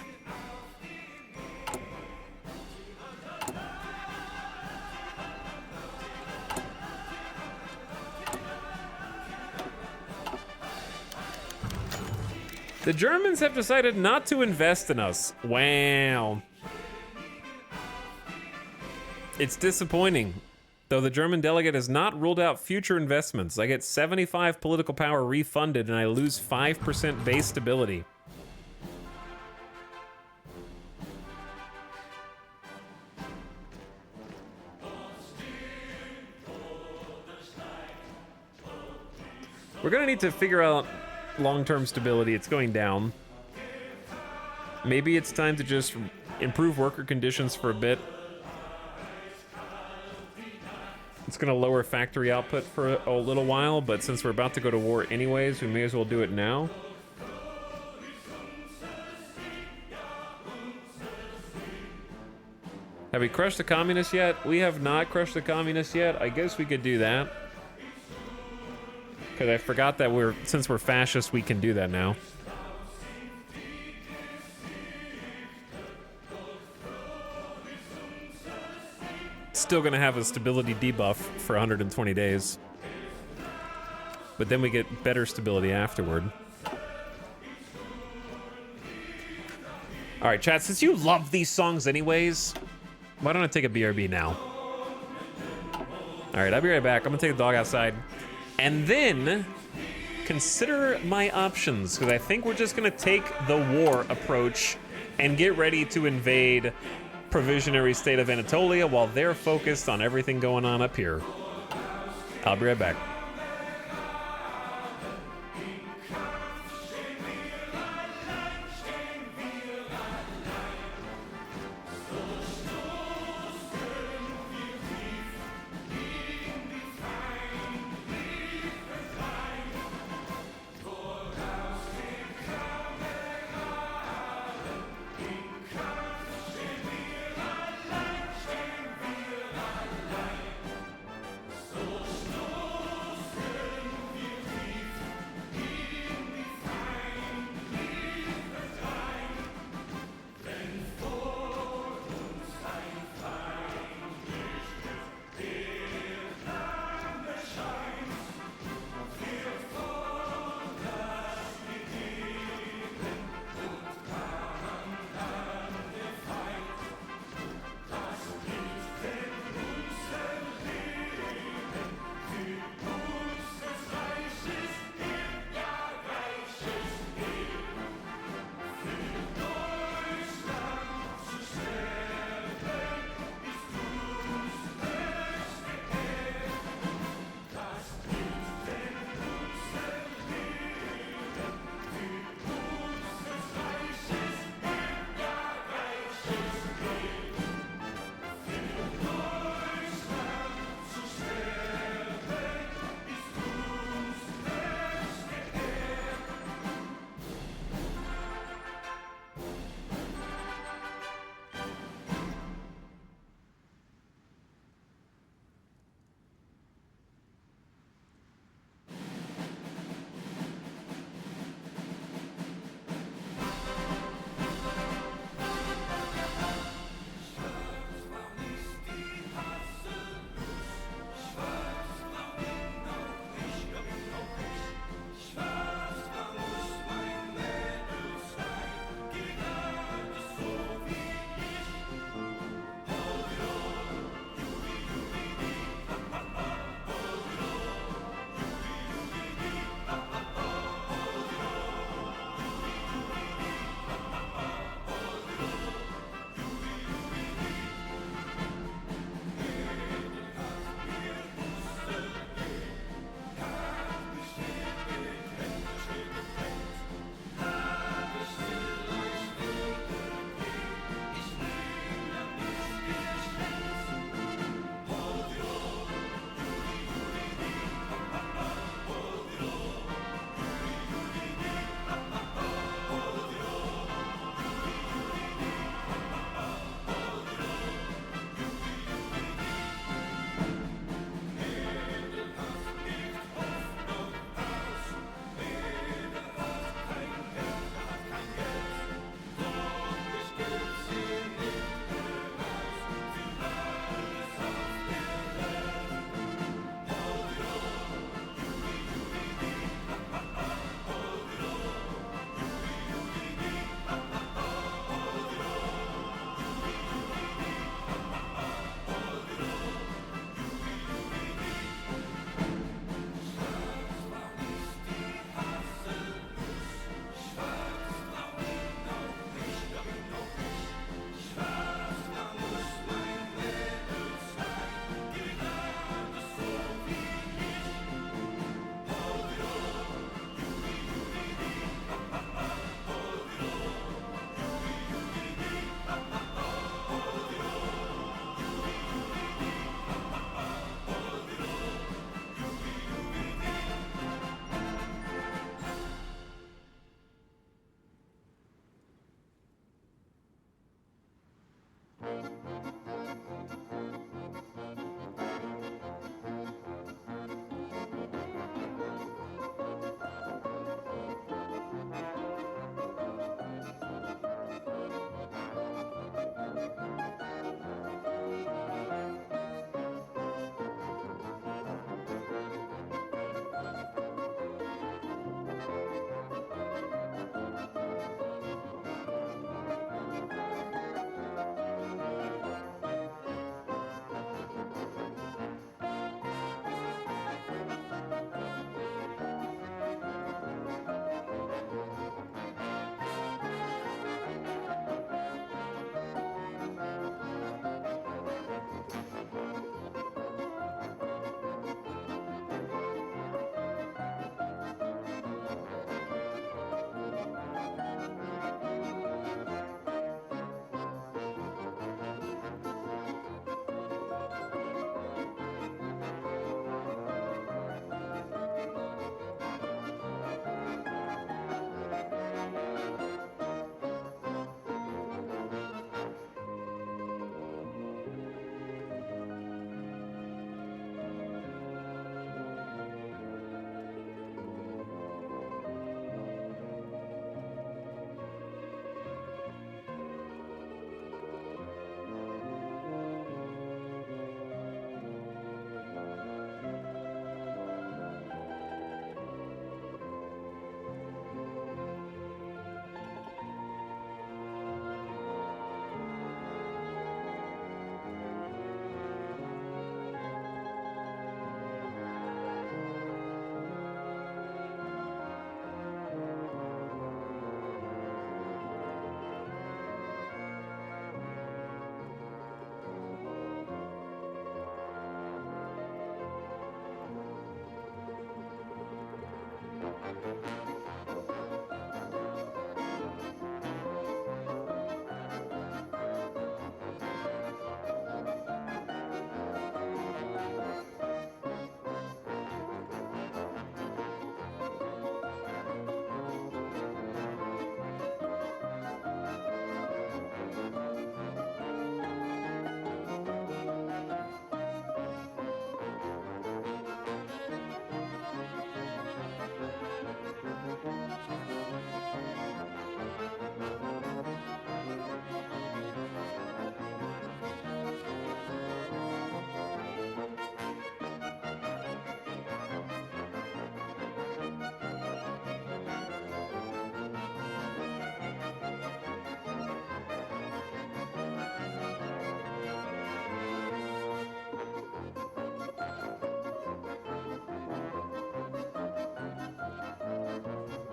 The Germans have decided not to invest in us. Wow. It's disappointing. Though the German delegate has not ruled out future investments. I get 75 political power refunded and I lose 5% base stability. We're gonna need to figure out long-term stability. It's going down. Maybe it's time to just improve worker conditions for a bit. It's gonna lower factory output for a little while, but since we're about to go to war anyways, we may as well do it now. Have we crushed the communists yet? We have not crushed the communists yet. I guess we could do that. Because I forgot that since we're fascists, we can do that now. Still gonna have a stability debuff for 120 days. But then we get better stability afterward. Alright, chat, since you love these songs anyways, why don't I take a BRB now? Alright, I'll be right back. I'm gonna take the dog outside. And then consider my options, because I think we're just gonna take the war approach and get ready to invade provisionary state of Anatolia while they're focused on everything going on up here. I'll be right back.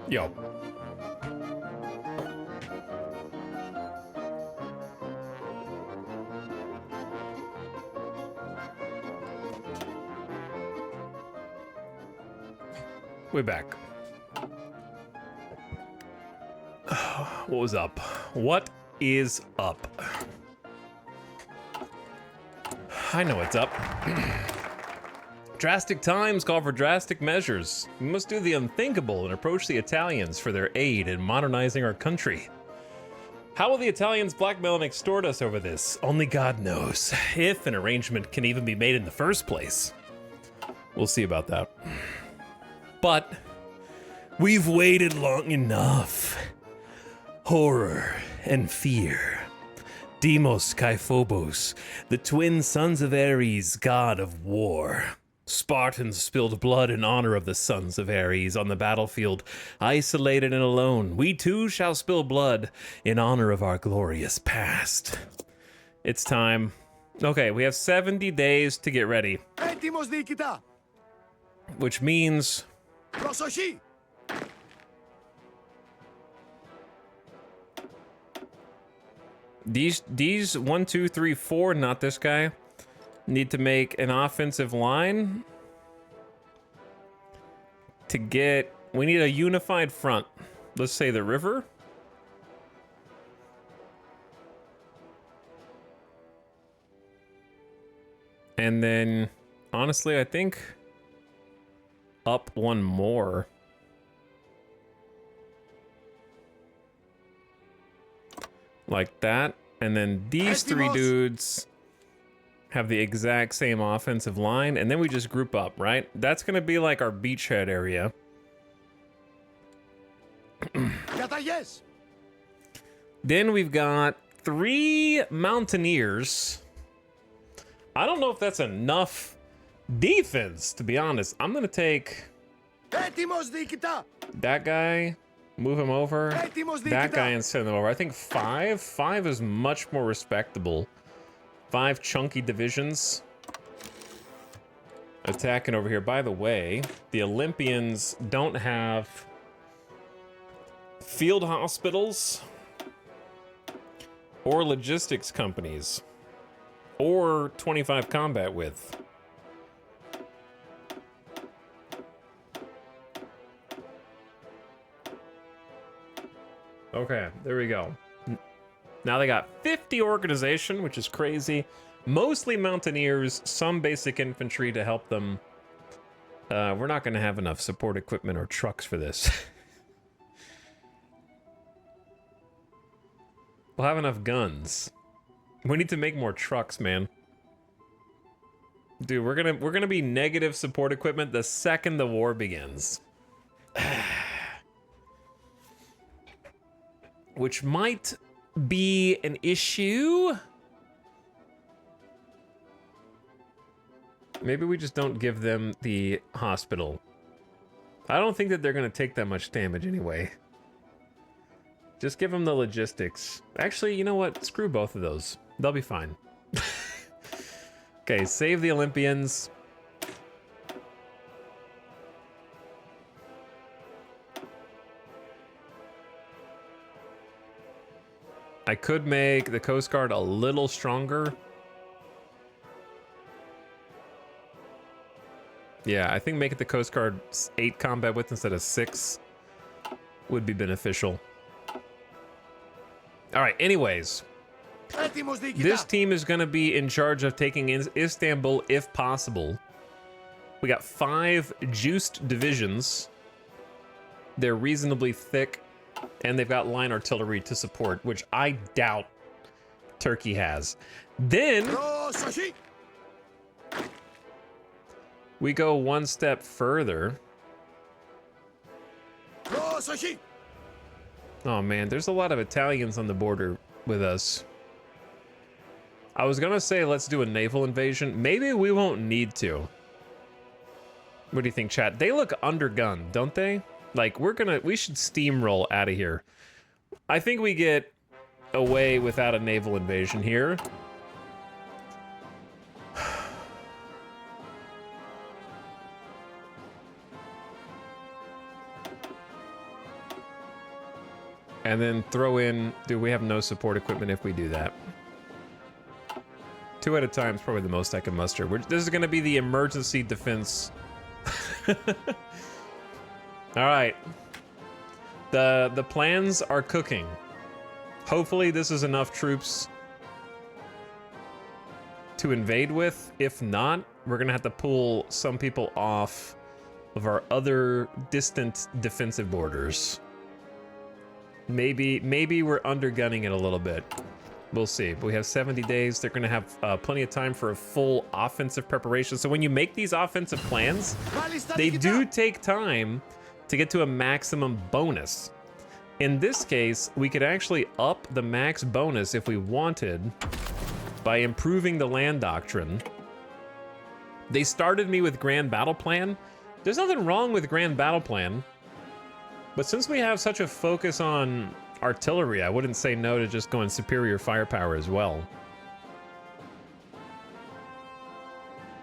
Yo. We're back. What was up? What is up? I know what's up. Drastic times call for drastic measures. We must do the unthinkable and approach the Italians for their aid in modernizing our country. How will the Italians blackmail and extort us over this? Only God knows. If an arrangement can even be made in the first place. We'll see about that. But we've waited long enough. Horror and fear. Deimos kai Phobos, the twin sons of Ares, god of war. Spartans spilled blood in honor of the sons of Ares on the battlefield, isolated and alone. We too shall spill blood in honor of our glorious past. It's time. Okay, we have 70 days to get ready. Έτοιμος διοικητά. Which means Προσοχή. these 1, 2, 3, 4, not this guy, need to make an offensive line to get. We need a unified front. Let's say the river. And then, honestly, I think up one more. Like that. And then these three dudes have the exact same offensive line. And then we just group up, right? That's going to be like our beachhead area. Καταγιές. Then we've got 3 mountaineers. I don't know if that's enough defense, to be honest. I'm going to take Έτοιμος διοικητά. that guy, move him over, Έτοιμος that guy, διοικητά. and send him over. I think 5. 5 is much more respectable. 5 chunky divisions attacking over here. By the way, the Olympians don't have field hospitals or logistics companies or 25 combat width. Okay, there we go. Now they got 50 organization, which is crazy. Mostly mountaineers, some basic infantry to help them. We're not going to have enough support equipment or trucks for this. We'll have enough guns. We need to make more trucks, man. Dude, we're gonna be negative support equipment the second the war begins. Which might be an issue. Maybe we just don't give them the hospital. I don't think that they're gonna take that much damage anyway. Just give them the logistics. Actually, you know what? Screw both of those. They'll be fine. Okay, save the Olympians. I could make the Coast Guard a little stronger. Yeah, I think making the Coast Guard 8 combat width instead of 6 would be beneficial. All right, anyways. Έτοιμος διοικητά. This team is going to be in charge of taking Istanbul if possible. We got 5 juiced divisions. They're reasonably thick, and they've got line artillery to support, which I doubt Turkey has. Then Προσοχή. we go one step further. Προσοχή. Oh man, there's a lot of Italians on the border with us. I was gonna say let's do a naval invasion. Maybe we won't need to. What do you think, chat? They look undergunned, don't they? Like we should steamroll out of here. I think we get away without a naval invasion here. And then throw in, dude, we have no support equipment if we do that. 2 at a time is probably the most I can muster. This is going to be the emergency defense. All right. The plans are cooking. Hopefully this is enough troops to invade with. If not, we're going to have to pull some people off of our other distant defensive borders. Maybe we're undergunning it a little bit. We'll see. But we have 70 days. They're going to have plenty of time for a full offensive preparation. So when you make these offensive plans, they do take time to get to a maximum bonus. In this case, we could actually up the max bonus if we wanted by improving the land doctrine. They started me with Grand Battle Plan. There's nothing wrong with Grand Battle Plan. But since we have such a focus on artillery, I wouldn't say no to just going superior firepower as well.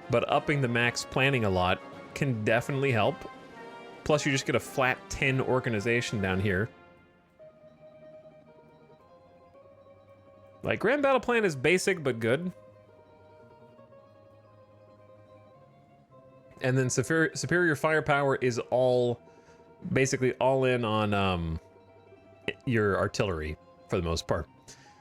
But upping the max planning a lot can definitely help. Plus, you just get a flat 10 organization down here. Like, Grand Battle Plan is basic but good. And then superior firepower is basically all in on your artillery for the most part.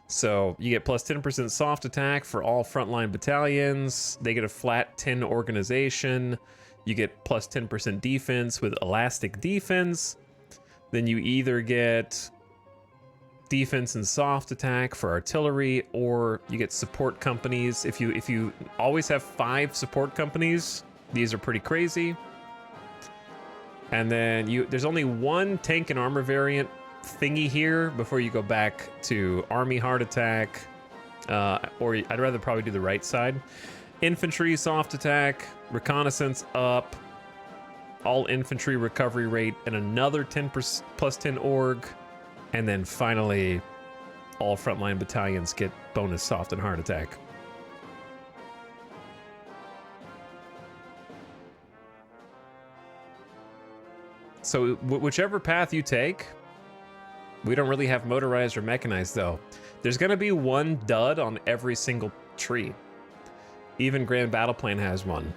So you get plus 10% soft attack for all frontline battalions. They get a flat 10 organization. You get plus 10% defense with elastic defense. Then you either get defense and soft attack for artillery, or you get support companies. If you always have 5 support companies, these are pretty crazy. And then there's only one tank and armor variant thingy here before you go back to army hard attack, or I'd rather probably do the right side. Infantry soft attack, reconnaissance up, all infantry recovery rate, and another 10% plus 10 org. And then finally, all frontline battalions get bonus soft and hard attack. So whichever path you take, we don't really have motorized or mechanized though. There's gonna be one dud on every single tree. Even Grand Battle Plan has one.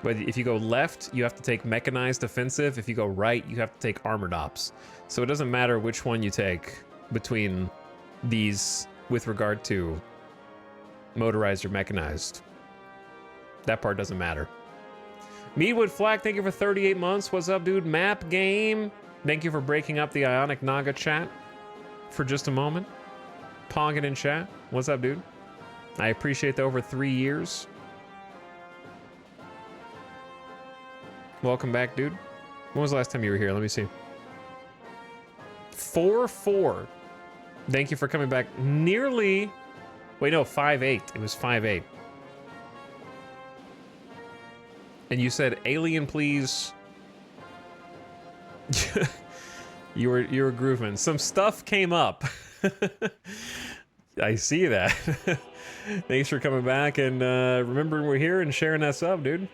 But if you go left, you have to take mechanized offensive. If you go right, you have to take armored ops. So it doesn't matter which one you take between these with regard to motorized or mechanized. That part doesn't matter. Meadwood Flag, thank you for 38 months. What's up, dude? Map Game, thank you for breaking up the Ionic Naga chat for just a moment. Poggin in chat, what's up, dude? I appreciate the over 3 years. Welcome back, dude. When was the last time you were here? Let me see. 4-4. Thank you for coming back. Nearly. Wait, no, 5-8. It was 5-8. And you said alien, please. you were grooving. Some stuff came up. I see that. Thanks for coming back and remembering we're here and sharing us up, dude.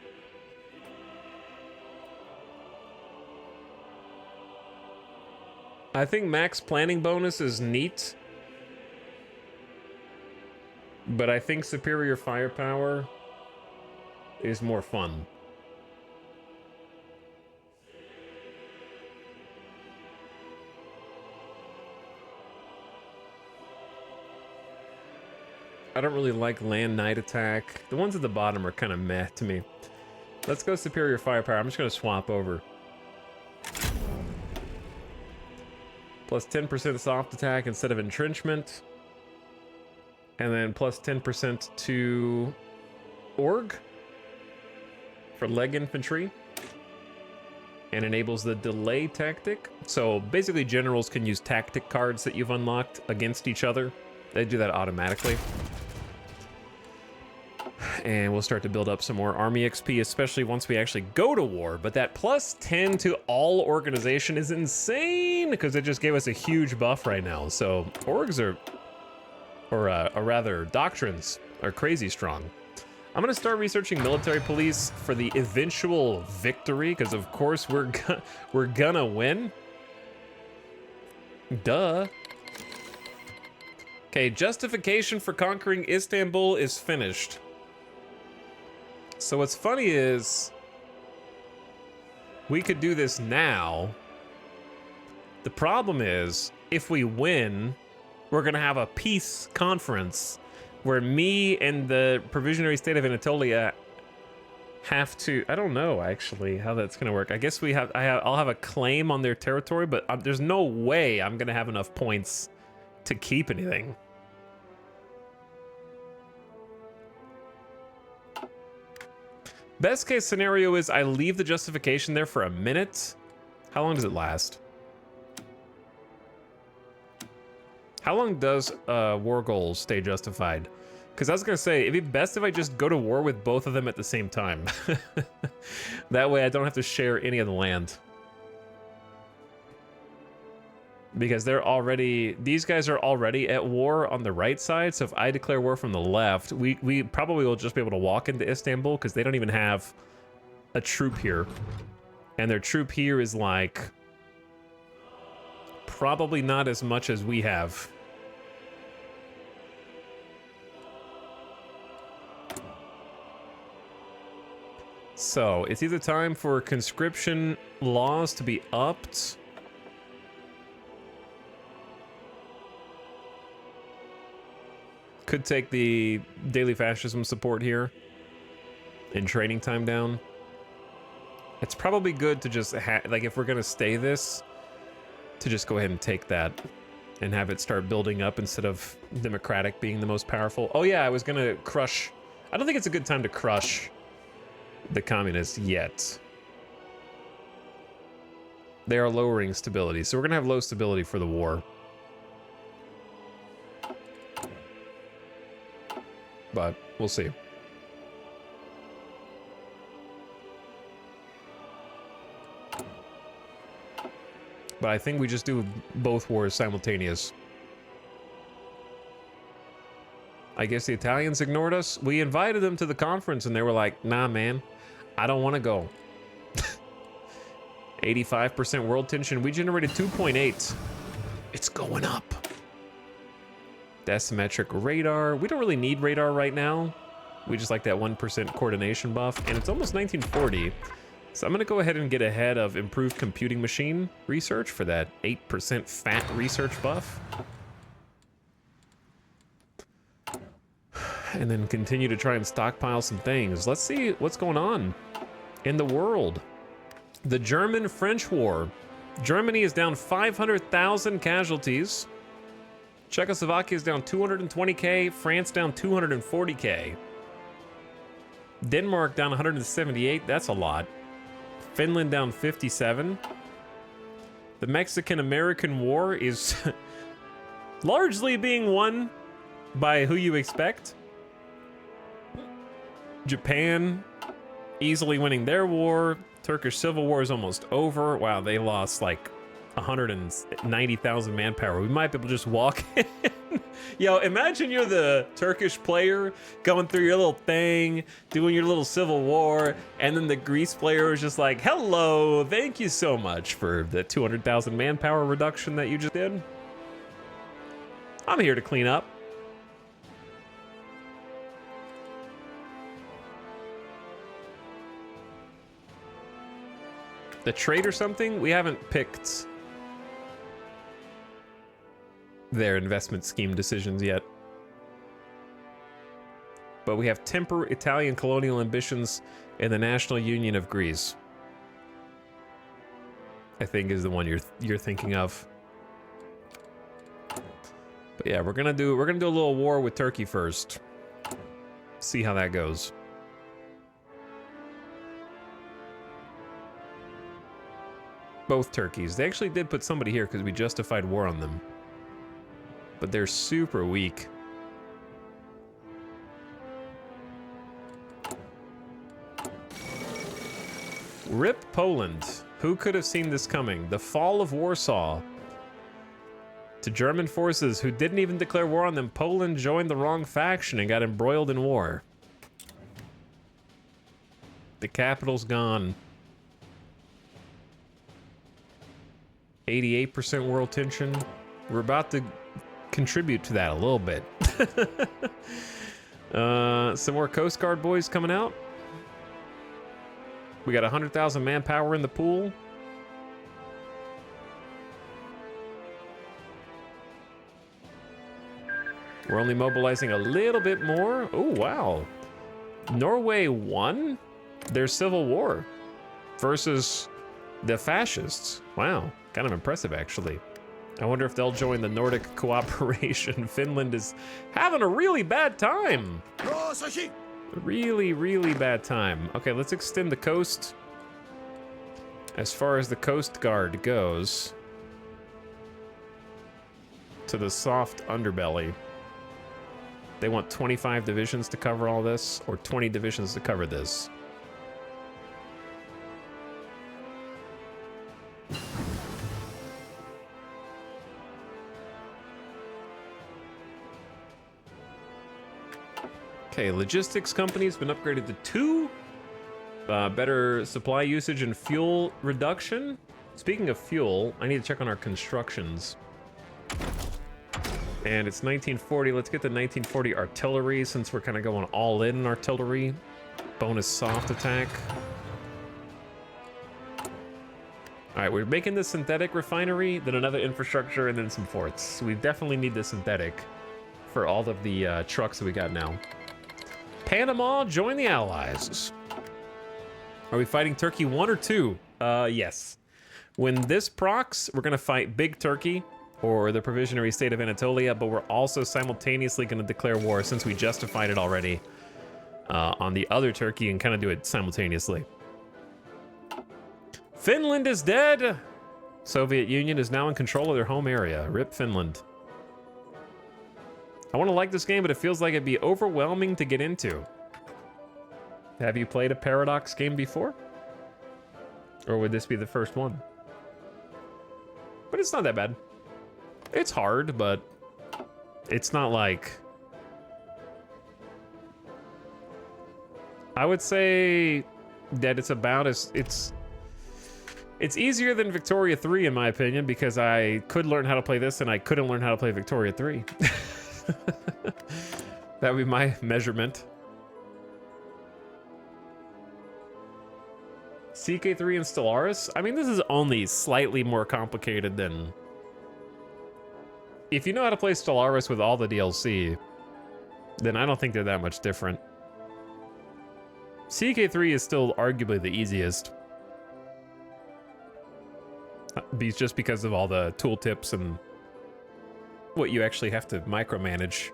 I think max planning bonus is neat, but I think superior firepower is more fun. I don't really like land night attack. The ones at the bottom are kind of meh to me. Let's go superior firepower. I'm just going to swap over. Plus 10% soft attack instead of entrenchment. And then plus 10% to org for leg infantry. And enables the delay tactic. So basically generals can use tactic cards that you've unlocked against each other. They do that automatically. And we'll start to build up some more army XP, especially once we actually go to war. But that plus 10 to all organization is insane because it just gave us a huge buff right now. So orgs are, or rather doctrines are crazy strong. I'm gonna start researching military police for the eventual victory because of course we're gonna win. Duh. Okay, justification for conquering Istanbul is finished. So what's funny is we could do this now. The problem is if we win, we're gonna have a peace conference where me and the provisionary state of Anatolia have to, I don't know actually how that's gonna work. I guess I'll have a claim on their territory, but there's no way I'm gonna have enough points to keep anything. Best case scenario is I leave the justification there for a minute. How long does it last? How long does war goals stay justified? Because I was gonna say, it'd be best if I just go to war with both of them at the same time. That way I don't have to share any of the land. Because these guys are already at war on the right side, so if I declare war from the left, we probably will just be able to walk into Istanbul because they don't even have a troop here. And their troop here is like probably not as much as we have. So it's either time for conscription laws to be upped. Could take the daily fascism support here and training time down. It's probably good to just like if we're gonna stay this, to just go ahead and take that and have it start building up instead of democratic being the most powerful. Oh yeah, I was gonna crush. I don't think it's a good time to crush the communists yet. They are lowering stability, so we're gonna have low stability for the war. But we'll see. But I think we just do both wars simultaneous. I guess the Italians ignored us. We invited them to the conference and they were like, nah, man, I don't want to go. 85% world tension. We generated 2.8. It's going up. Asymmetric radar. We don't really need radar right now. We just like that 1% coordination buff. And it's almost 1940. So I'm going to go ahead and get ahead of improved computing machine research for that 8% fat research buff. And then continue to try and stockpile some things. Let's see what's going on in the world. The German-French War. Germany is down 500,000 casualties. Czechoslovakia is down 220k. France down 240k. Denmark down 178. That's a lot. Finland down 57. The Mexican-American War is largely being won by who you expect. Japan easily winning their war. Turkish Civil War is almost over. Wow, they lost like 190,000 manpower. We might be able to just walk in. Yo, imagine you're the Turkish player going through your little thing, doing your little civil war, and then the Greece player is just like, hello, thank you so much for the 200,000 manpower reduction that you just did. I'm here to clean up. The trade or something? We haven't picked their investment scheme decisions yet. But we have temper Italian colonial ambitions in the National Union of Greece. I think is the one you're thinking of. But yeah, we're gonna do a little war with Turkey first. See how that goes. Both Turkeys. They actually did put somebody here because we justified war on them. But they're super weak. RIP Poland. Who could have seen this coming? The fall of Warsaw. To German forces who didn't even declare war on them, Poland joined the wrong faction and got embroiled in war. The capital's gone. 88% world tension. We're about to contribute to that a little bit. Some more Coast Guard boys coming out. We got 100,000 manpower in the pool. We're only mobilizing a little bit more. Oh, wow. Norway won their civil war versus the fascists. Wow, kind of impressive, actually. I wonder if they'll join the Nordic cooperation. Finland is having a really bad time. Really, really bad time. Okay, let's extend the coast. As far as the Coast Guard goes, to the soft underbelly. They want 25 divisions to cover all this, or 20 divisions to cover this. Okay, logistics company's been upgraded to 2. Better supply usage and fuel reduction. Speaking of fuel, I need to check on our constructions. And it's 1940. Let's get the 1940 artillery since we're kind of going all in artillery. Bonus soft attack. All right, we're making the synthetic refinery, then another infrastructure, and then some forts. So we definitely need the synthetic for all of the trucks that we got now. Panama, join the Allies. Are we fighting Turkey 1 or 2? Yes. When this procs, we're gonna fight Big Turkey, or the Provisionary State of Anatolia, but we're also simultaneously going to declare war, since we justified it already, on the other Turkey, and kind of do it simultaneously. Finland is dead! Soviet Union is now in control of their home area. RIP Finland. I want to like this game, but it feels like it'd be overwhelming to get into. Have you played a Paradox game before? Or would this be the first one? But it's not that bad. It's hard, but it's not like... I would say that it's about as... It's easier than Victoria 3, in my opinion, because I could learn how to play this and I couldn't learn how to play Victoria 3. That would be my measurement. CK3 and Stellaris? I mean, this is only slightly more complicated than... If you know how to play Stellaris with all the DLC, then I don't think they're that much different. CK3 is still arguably the easiest. Just because of all the tooltips and what you actually have to micromanage.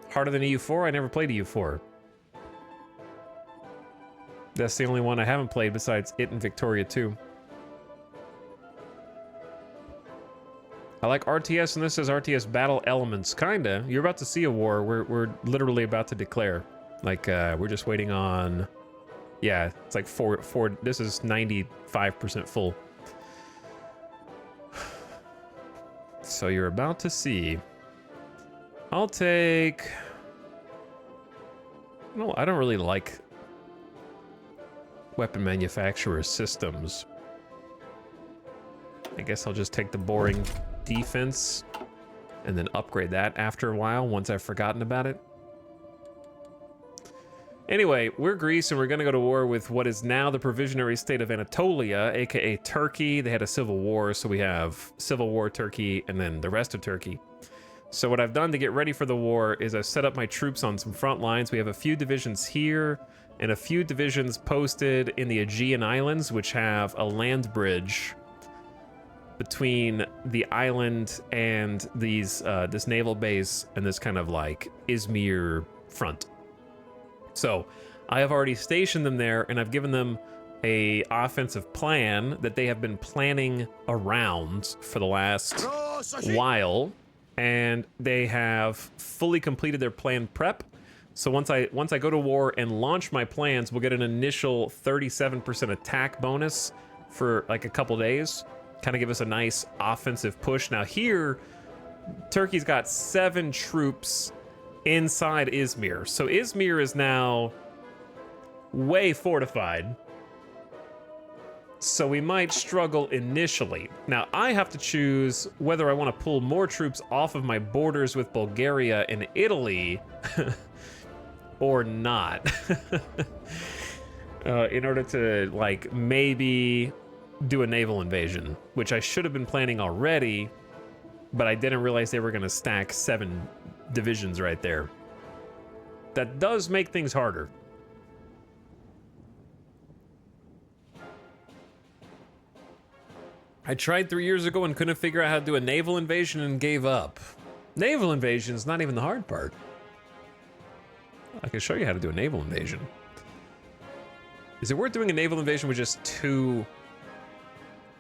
Harder than EU4? I never played EU4. That's the only one I haven't played besides it and Victoria 2. I like RTS, and this is RTS Battle Elements. Kinda. You're about to see a war. We're literally about to declare. Like, we're just waiting on... Yeah, it's like four. This is 95% full. So you're about to see. I'll take... No, I don't really like weapon manufacturer systems. I guess I'll just take the boring defense and then upgrade that after a while once I've forgotten about it. Anyway, we're Greece and we're gonna go to war with what is now the Provisionary State of Anatolia, aka Turkey. They had a civil war, so we have Civil War Turkey and then the rest of Turkey. So what I've done to get ready for the war is I've set up my troops on some front lines. We have a few divisions here and a few divisions posted in the Aegean Islands, which have a land bridge between the island and these this naval base and this kind of like Izmir front. So I have already stationed them there, and I've given them a offensive plan that they have been planning around for the last while, and they have fully completed their plan prep. So once I go to war and launch my plans, we'll get an initial 37% attack bonus for like a couple days, kind of give us a nice offensive push. Now here, Turkey's got 7 troops inside Izmir. So Izmir is now way fortified. So we might struggle initially. Now, I have to choose whether I want to pull more troops off of my borders with Bulgaria and Italy or not. In order to, like, maybe do a naval invasion, which I should have been planning already, but I didn't realize they were going to stack 7 divisions right there. That does make things harder. I tried 3 years ago and couldn't figure out how to do a naval invasion and gave up. Naval invasion is not even the hard part. I can show you how to do a naval invasion. Is it worth doing a naval invasion with just 2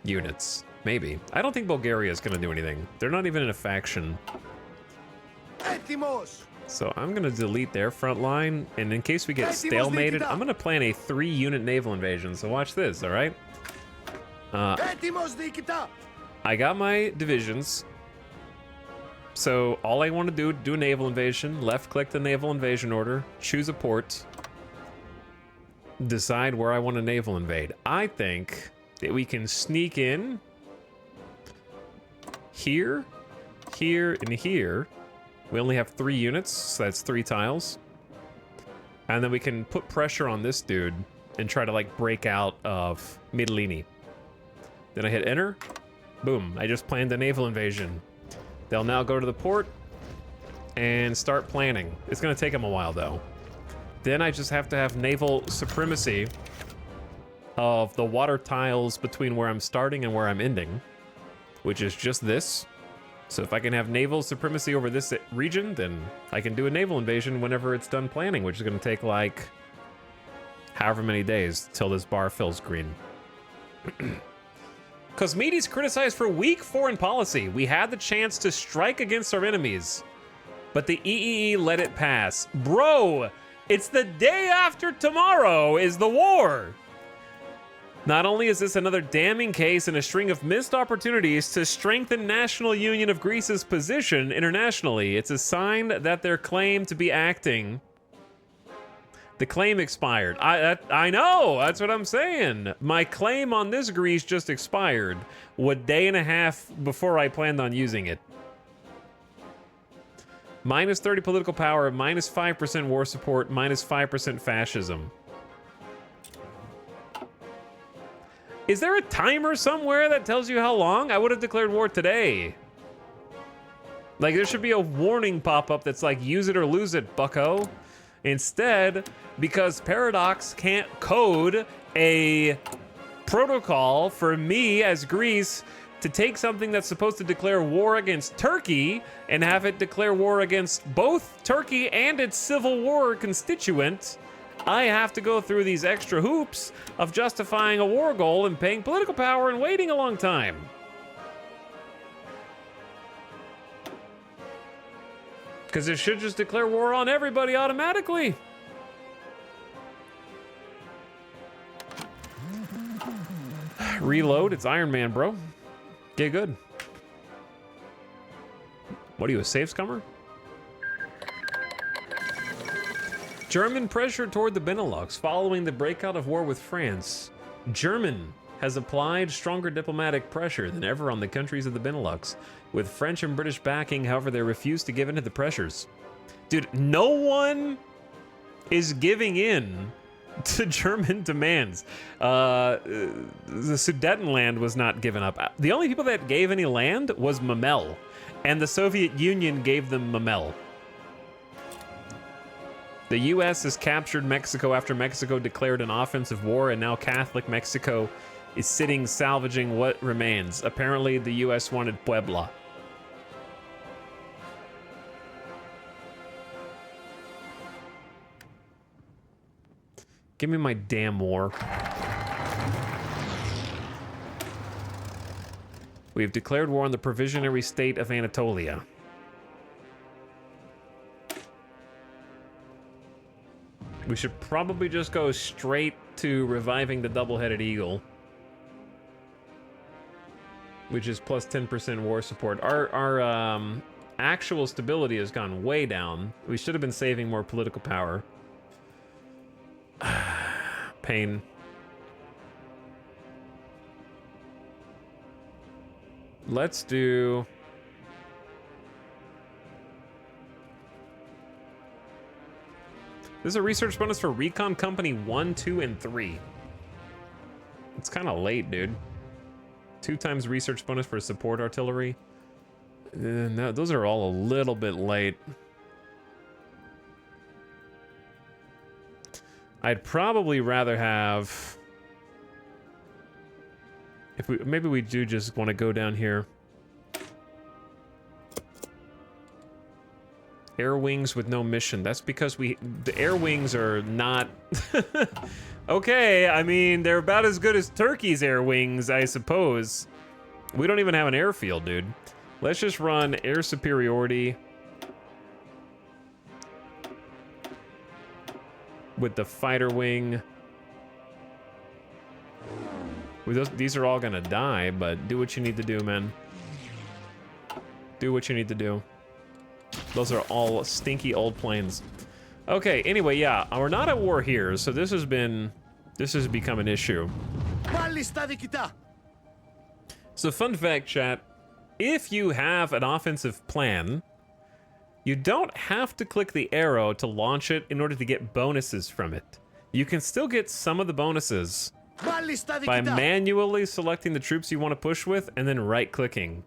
units? Maybe. I don't think Bulgaria is going to do anything. They're not even in a faction. Έτοιμος. So I'm going to delete their front line, and in case we get stalemated, I'm going to plan a 3-unit naval invasion. So watch this, all right? Έτοιμος διοικητά. I got my divisions. So all I want to do a naval invasion, left-click the naval invasion order, choose a port, decide where I want to naval invade. I think that we can sneak in here, here, and here. We only have 3 units, so that's 3 tiles. And then we can put pressure on this dude and try to, like, break out of Mytilene. Then I hit enter. Boom, I just planned a naval invasion. They'll now go to the port and start planning. It's gonna take them a while, though. Then I just have to have naval supremacy of the water tiles between where I'm starting and where I'm ending, which is just this. So if I can have naval supremacy over this region, then I can do a naval invasion whenever it's done planning, which is gonna take, like, however many days till this bar fills green. Cosmides criticized for weak foreign policy. We had the chance to strike against our enemies, but the EEE let it pass. Bro, it's the day after tomorrow is the war. Not only is this another damning case in a string of missed opportunities to strengthen National Union of Greece's position internationally, it's a sign that their claim to be acting... The claim expired. I know, that's what I'm saying. My claim on this Greece just expired. A day and a half before I planned on using it. Minus 30 political power, minus 5% war support, minus 5% fascism. Is there a timer somewhere that tells you how long? I would have declared war today. Like, there should be a warning pop up that's like, use it or lose it, bucko. Instead, because Paradox can't code a protocol for me as Greece to take something that's supposed to declare war against Turkey and have it declare war against both Turkey and its civil war constituent, I have to go through these extra hoops of justifying a war goal and paying political power and waiting a long time. Because it should just declare war on everybody automatically. Reload, it's Iron Man, bro. Get good. What are you, a safe scummer? German pressure toward the Benelux following the breakout of war with France. German has applied stronger diplomatic pressure than ever on the countries of the Benelux. With French and British backing, however, they refuse to give in to the pressures. Dude, no one is giving in to German demands. The Sudetenland was not given up. The only people that gave any land was Memel, and the Soviet Union gave them Memel. The U.S. has captured Mexico after Mexico declared an offensive war, and now Catholic Mexico is sitting salvaging what remains. Apparently, the U.S. wanted Puebla. Give me my damn war. We've declared war on the provisionary state of Anatolia. We should probably just go straight to reviving the double-headed eagle, which is plus 10% war support. Our actual stability has gone way down. We should have been saving more political power. Pain. let's do... This is a research bonus for Recon Company 1, 2, and 3. It's kind of late, dude. 2 times research bonus for support artillery. No, those are all a little bit late. I'd probably rather have... If we maybe we do just want to go down here. Air wings with no mission. That's because the air wings are not... Okay, I mean, they're about as good as Turkey's air wings, I suppose. We don't even have an airfield, dude. Let's just run air superiority with the fighter wing. These are all gonna die, but do what you need to do, man. Do what you need to do. Those are all stinky old planes. Okay, anyway, yeah, we're not at war here, so this has become an issue. So fun fact, chat, if you have an offensive plan, you don't have to click the arrow to launch it in order to get bonuses from it. You can still get some of the bonuses by manually selecting the troops you want to push with and then right-clicking.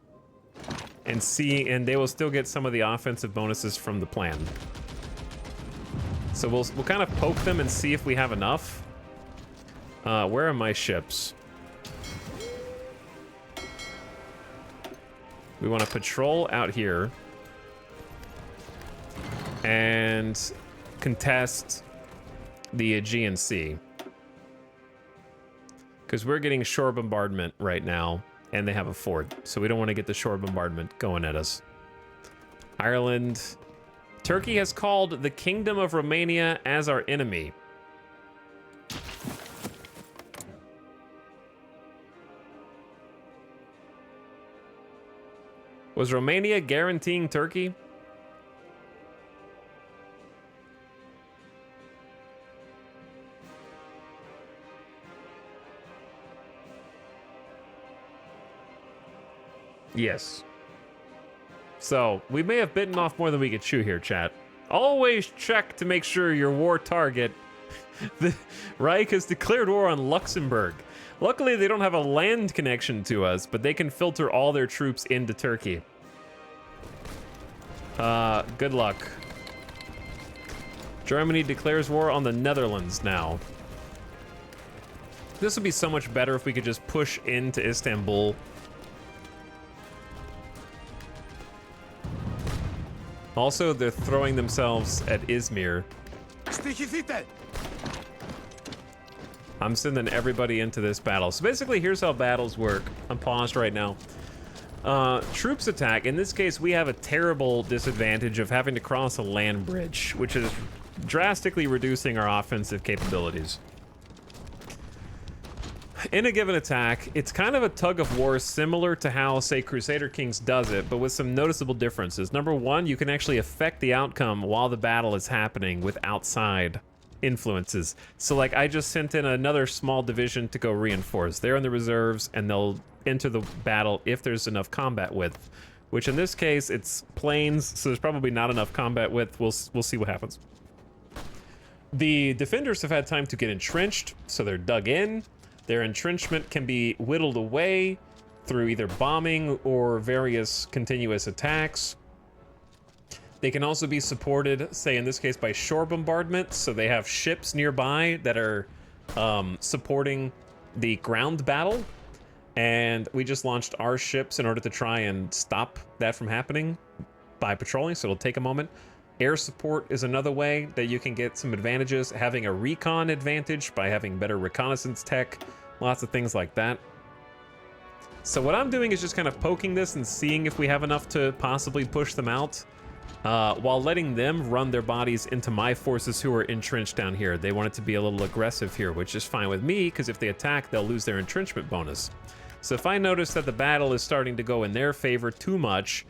And they will still get some of the offensive bonuses from the plan. So we'll kind of poke them and see if we have enough. Where are my ships? We want to patrol out here and contest the Aegean Sea. Because we're getting shore bombardment right now, and they have a fort, so we don't want to get the shore bombardment going at us. Ireland. Turkey has called the Kingdom of Romania as our enemy. Was Romania guaranteeing Turkey? Yes. So, we may have bitten off more than we could chew here, chat. Always check to make sure your war target... The Reich has declared war on Luxembourg. Luckily, they don't have a land connection to us, but they can filter all their troops into Turkey. Good luck. Germany declares war on the Netherlands now. This would be so much better if we could just push into Istanbul. Also, they're throwing themselves at Izmir. I'm sending everybody into this battle. So basically, here's how battles work. I'm paused right now. Troops attack. In this case, we have a terrible disadvantage of having to cross a land bridge, which is drastically reducing our offensive capabilities. In a given attack, it's kind of a tug of war similar to how, say, Crusader Kings does it, but with some noticeable differences. Number one, you can actually affect the outcome while the battle is happening with outside influences. So, like, I just sent in another small division to go reinforce. They're in the reserves, and they'll enter the battle if there's enough combat width, which in this case, it's plains, so there's probably not enough combat width. We'll see what happens. The defenders have had time to get entrenched, so they're dug in. Their entrenchment can be whittled away through either bombing or various continuous attacks. They can also be supported, say in this case, by shore bombardment, so they have ships nearby that are supporting the ground battle. And we just launched our ships in order to try and stop that from happening by patrolling, so it'll take a moment. Air support is another way that you can get some advantages. Having a recon advantage by having better reconnaissance tech, lots of things like that. So what I'm doing is just kind of poking this and seeing if we have enough to possibly push them out, while letting them run their bodies into my forces who are entrenched down here. They want it to be a little aggressive here, which is fine with me, because if they attack, they'll lose their entrenchment bonus. So if I notice that the battle is starting to go in their favor too much,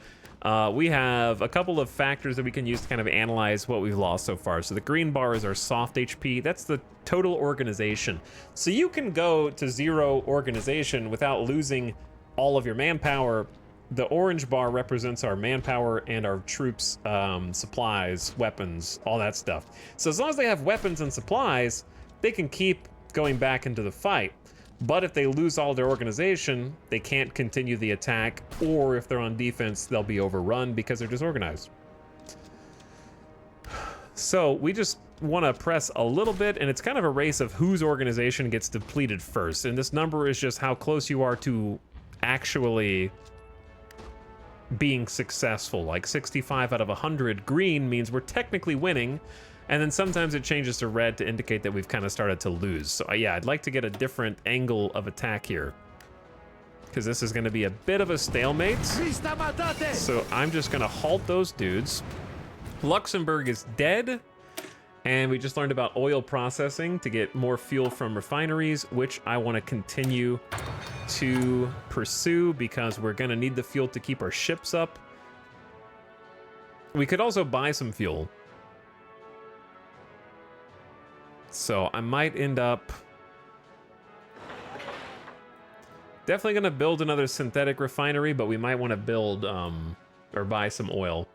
we have a couple of factors that we can use to kind of analyze what we've lost so far. So the green bar is our soft HP. That's the total organization. So you can go to 0 organization without losing all of your manpower the orange bar represents our manpower and our troops, supplies, weapons, all that stuff. So as long as they have weapons and supplies, they can keep going back into the fight. But if they lose all their organization, they can't continue the attack, or if they're on defense, they'll be overrun because they're disorganized. So we just want to press a little bit, and it's kind of a race of whose organization gets depleted first. And this number is just how close you are to actually being successful. Like 65 out of 100 green means we're technically winning, and then sometimes it changes to red to indicate that we've kind of started to lose. So yeah, I'd like to get a different angle of attack here, because this is going to be a bit of a stalemate. So I'm just going to halt those dudes. Luxembourg is dead, and we just learned about oil processing to get more fuel from refineries, which I want to continue to pursue because we're going to need the fuel to keep our ships up. We could also buy some fuel. So I might end up definitely going to build another synthetic refinery, but we might want to build or buy some oil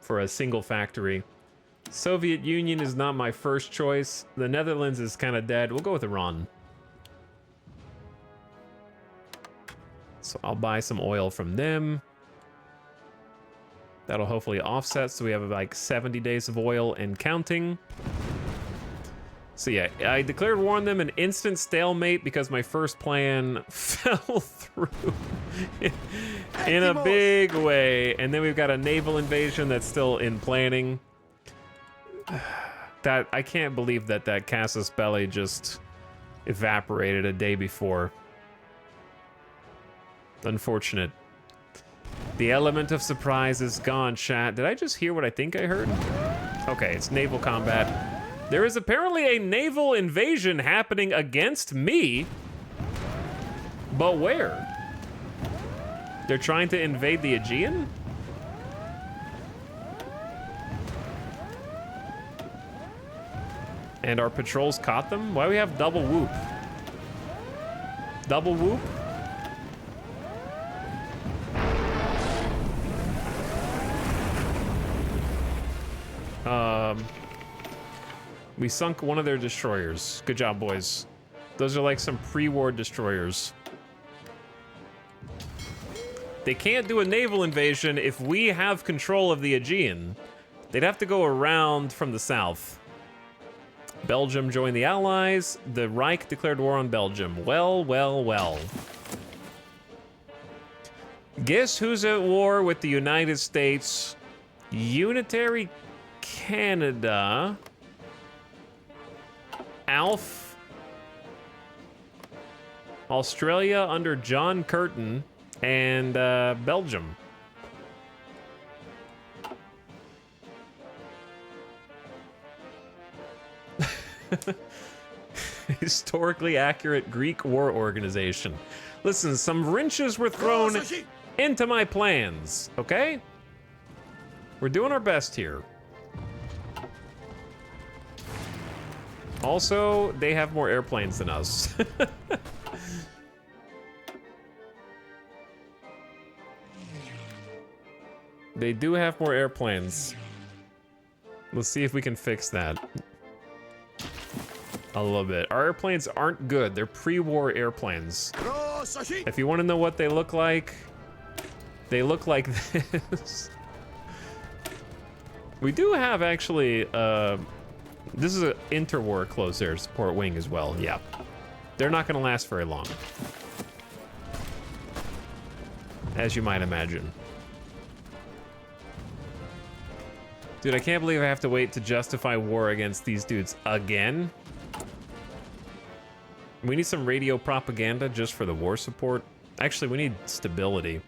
for a single factory. Soviet Union is not my first choice. The Netherlands is kind of dead. We'll go with Iran. So I'll buy some oil from them. That'll hopefully offset, so we have like 70 days of oil and counting. So yeah, I declared war on them, an instant stalemate because my first plan fell through in a big way. And then we've got a naval invasion that's still in planning. That I can't believe that Casus Belli just evaporated a day before. Unfortunate. The element of surprise is gone, chat. Did I just hear what I think I heard? Okay, it's naval combat. There is apparently a naval invasion happening against me. But where? They're trying to invade the Aegean? And our patrols caught them? Why do we have double whoop? Double whoop? We sunk one of their destroyers. Good job, boys. Those are like some pre-war destroyers. They can't do a naval invasion if we have control of the Aegean. They'd have to go around from the south. Belgium joined the Allies. The Reich declared war on Belgium. Well, well, well. Guess who's at war with the United States? Unitary Canada. Alf. Australia under John Curtin. And Belgium. Historically accurate Greek war organization. Listen, some wrenches were thrown into my plans, okay? We're doing our best here. Also, they have more airplanes than us. They do have more airplanes. Let's see if we can fix that. A little bit. Our airplanes aren't good. They're pre-war airplanes. If you want to know what they look like this. We do have actually, this is an interwar close air support wing as well. Yeah. They're not going to last very long, as you might imagine. Dude, I can't believe I have to wait to justify war against these dudes again. We need some radio propaganda just for the war support. Actually, we need stability.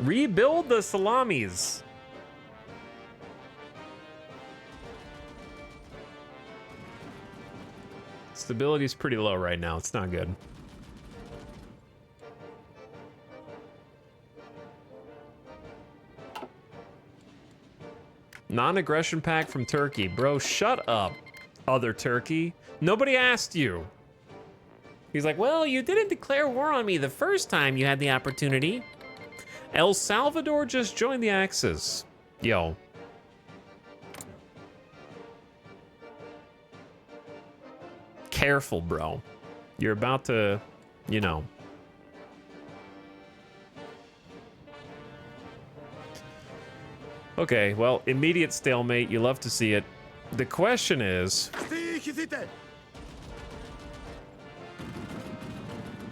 Rebuild the salamis. Stability is pretty low right now. It's not good. Non-aggression pact from Turkey. Bro, shut up, other Turkey. Nobody asked you. He's like, well, you didn't declare war on me the first time you had the opportunity. El Salvador just joined the Axis. Yo. Careful, bro. You're about to, you know. Okay, well, immediate stalemate. You love to see it. The question is,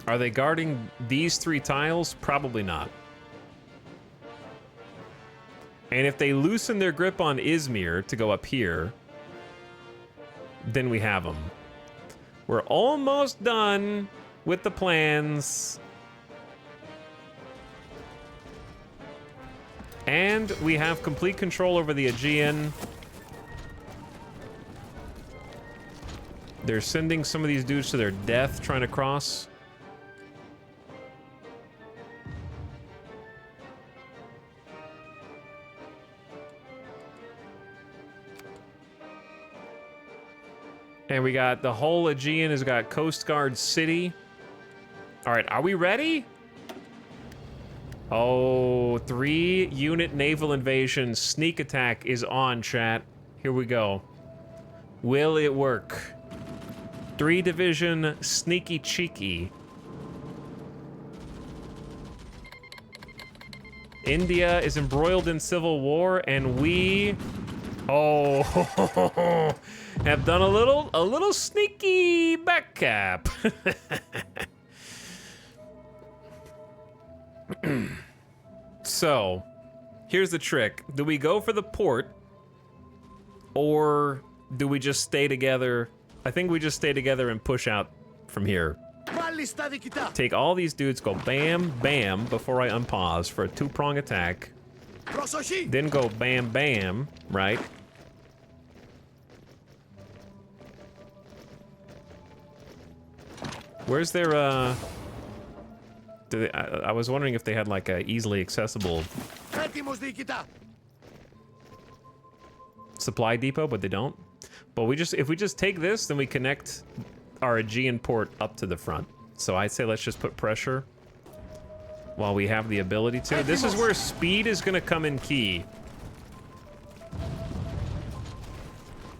are they guarding these 3 tiles? Probably not. And if they loosen their grip on Izmir to go up here, then we have them. We're almost done with the plans. And we have complete control over the Aegean. They're sending some of these dudes to their death trying to cross. And we got the whole Aegean has got Coast Guard City. All right, are we ready? Oh, 3-unit naval invasion sneak attack is on, chat. Here we go. Will it work? 3-division sneaky cheeky. India is embroiled in civil war, and we, have done a little sneaky backcap. So, here's the trick. Do we go for the port, or do we just stay together? I think we just stay together and push out from here. Take all these dudes, go bam, bam, before I unpause for a 2-prong attack. Then go bam, bam, right? Where's their, I was wondering if they had like a easily accessible supply depot, but they don't. But if we just take this, then we connect our Aegean port up to the front. So I say let's just put pressure while we have the ability to. This is where speed is gonna come in key.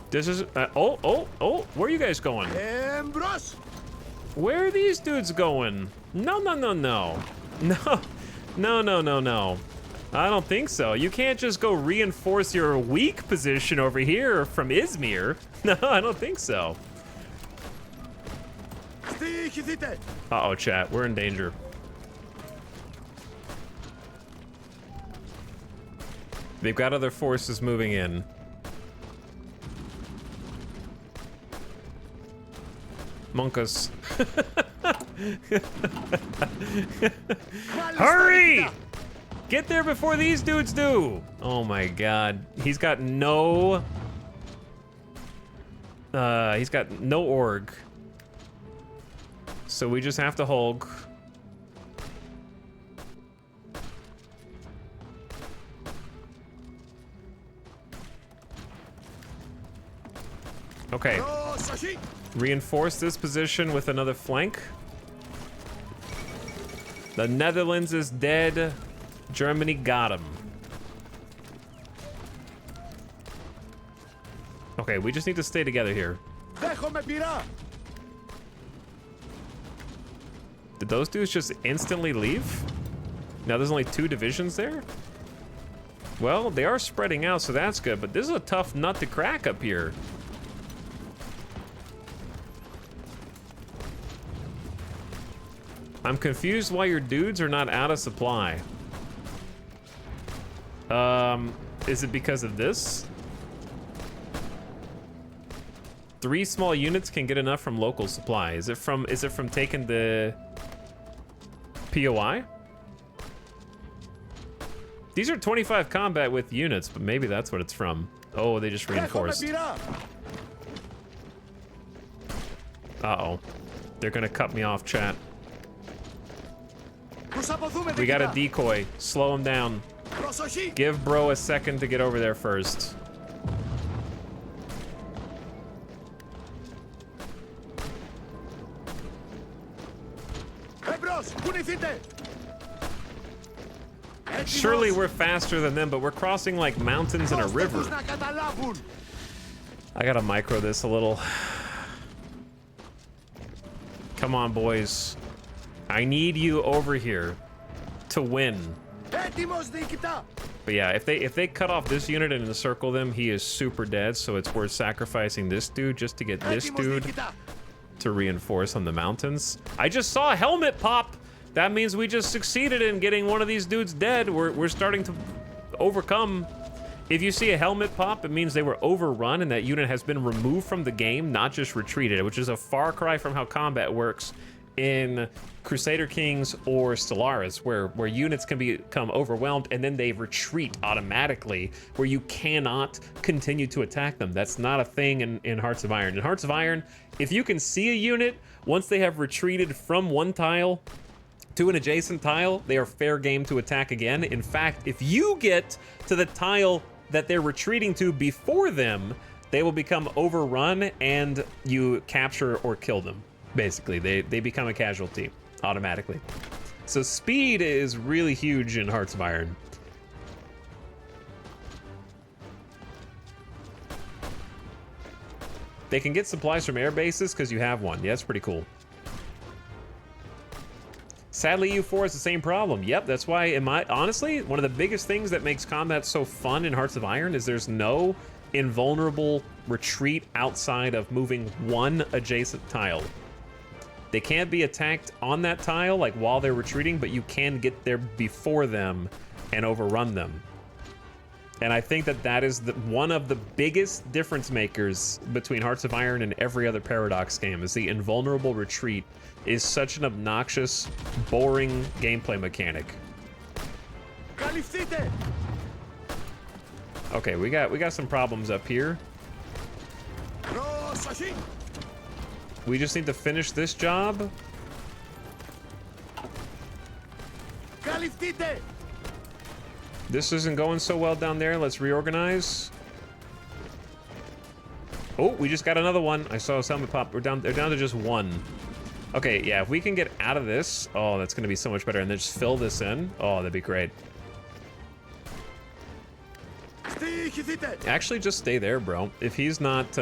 This is, where are you guys going? Where are these dudes going? No. No. I don't think so. You can't just go reinforce your weak position over here from Izmir. No, I don't think so. Uh-oh, chat. We're in danger. They've got other forces moving in. Monkas. Hurry! Get there before these dudes do! Oh my god. He's got no org. So we just have to Hulk. Okay. Reinforce this position with another flank. The Netherlands is dead. Germany got him. Okay, we just need to stay together here. Did those dudes just instantly leave? Now there's only 2 divisions there? Well, they are spreading out, so that's good, but this is a tough nut to crack up here. I'm confused why your dudes are not out of supply. Is it because of this? 3 small units can get enough from local supply. Is it from taking the POI? These are 25 combat with units, but maybe that's what it's from. Oh, they just reinforced. Uh-oh. They're gonna cut me off, chat. We got a decoy. Slow him down. Give bro a second to get over there first. Έτοιμος! Κουνηθείτε! Surely we're faster than them, but we're crossing like mountains and a Δώστε river. τους να καταλάβουν! I gotta micro this a little. Come on, boys. I need you over here to win. Έτοιμος διοικητά! But yeah, if they cut off this unit and encircle them, he is super dead, so it's worth sacrificing this dude just to get this Έτοιμος dude διοικητά! to reinforce on the mountains. I just saw a helmet pop! That means we just succeeded in getting one of these dudes dead. We're starting to overcome. If you see a helmet pop, it means they were overrun and that unit has been removed from the game, not just retreated, which is a far cry from how combat works in Crusader Kings or Stellaris, where units can become overwhelmed and then they retreat automatically, where you cannot continue to attack them. That's not a thing in Hearts of Iron. In Hearts of Iron, if you can see a unit, once they have retreated from one tile to an adjacent tile, they are fair game to attack again. In fact, if you get to the tile that they're retreating to before them, they will become overrun and you capture or kill them. Basically, they become a casualty automatically. So speed is really huge in Hearts of Iron. They can get supplies from air bases because you have one. Yeah, that's pretty cool. Sadly, EU4 has the same problem. Yep, that's why, honestly, one of the biggest things that makes combat so fun in Hearts of Iron is there's no invulnerable retreat outside of moving one adjacent tile. They can't be attacked on that tile, like while they're retreating, but you can get there before them and overrun them. And I think that is one of the biggest difference makers between Hearts of Iron and every other Paradox game, is the invulnerable retreat is such an obnoxious, boring gameplay mechanic. Καλυφθείτε! Okay, we got some problems up here. Προσοχή! We just need to finish this job. Καλυφθείτε! This isn't going so well down there. Let's reorganize. Oh, we just got another one. I saw a helmet pop. They're down to just one. Okay, yeah, if we can get out of this, oh, that's gonna be so much better. And then just fill this in. Oh, that'd be great. Actually, just stay there, bro. If he's not,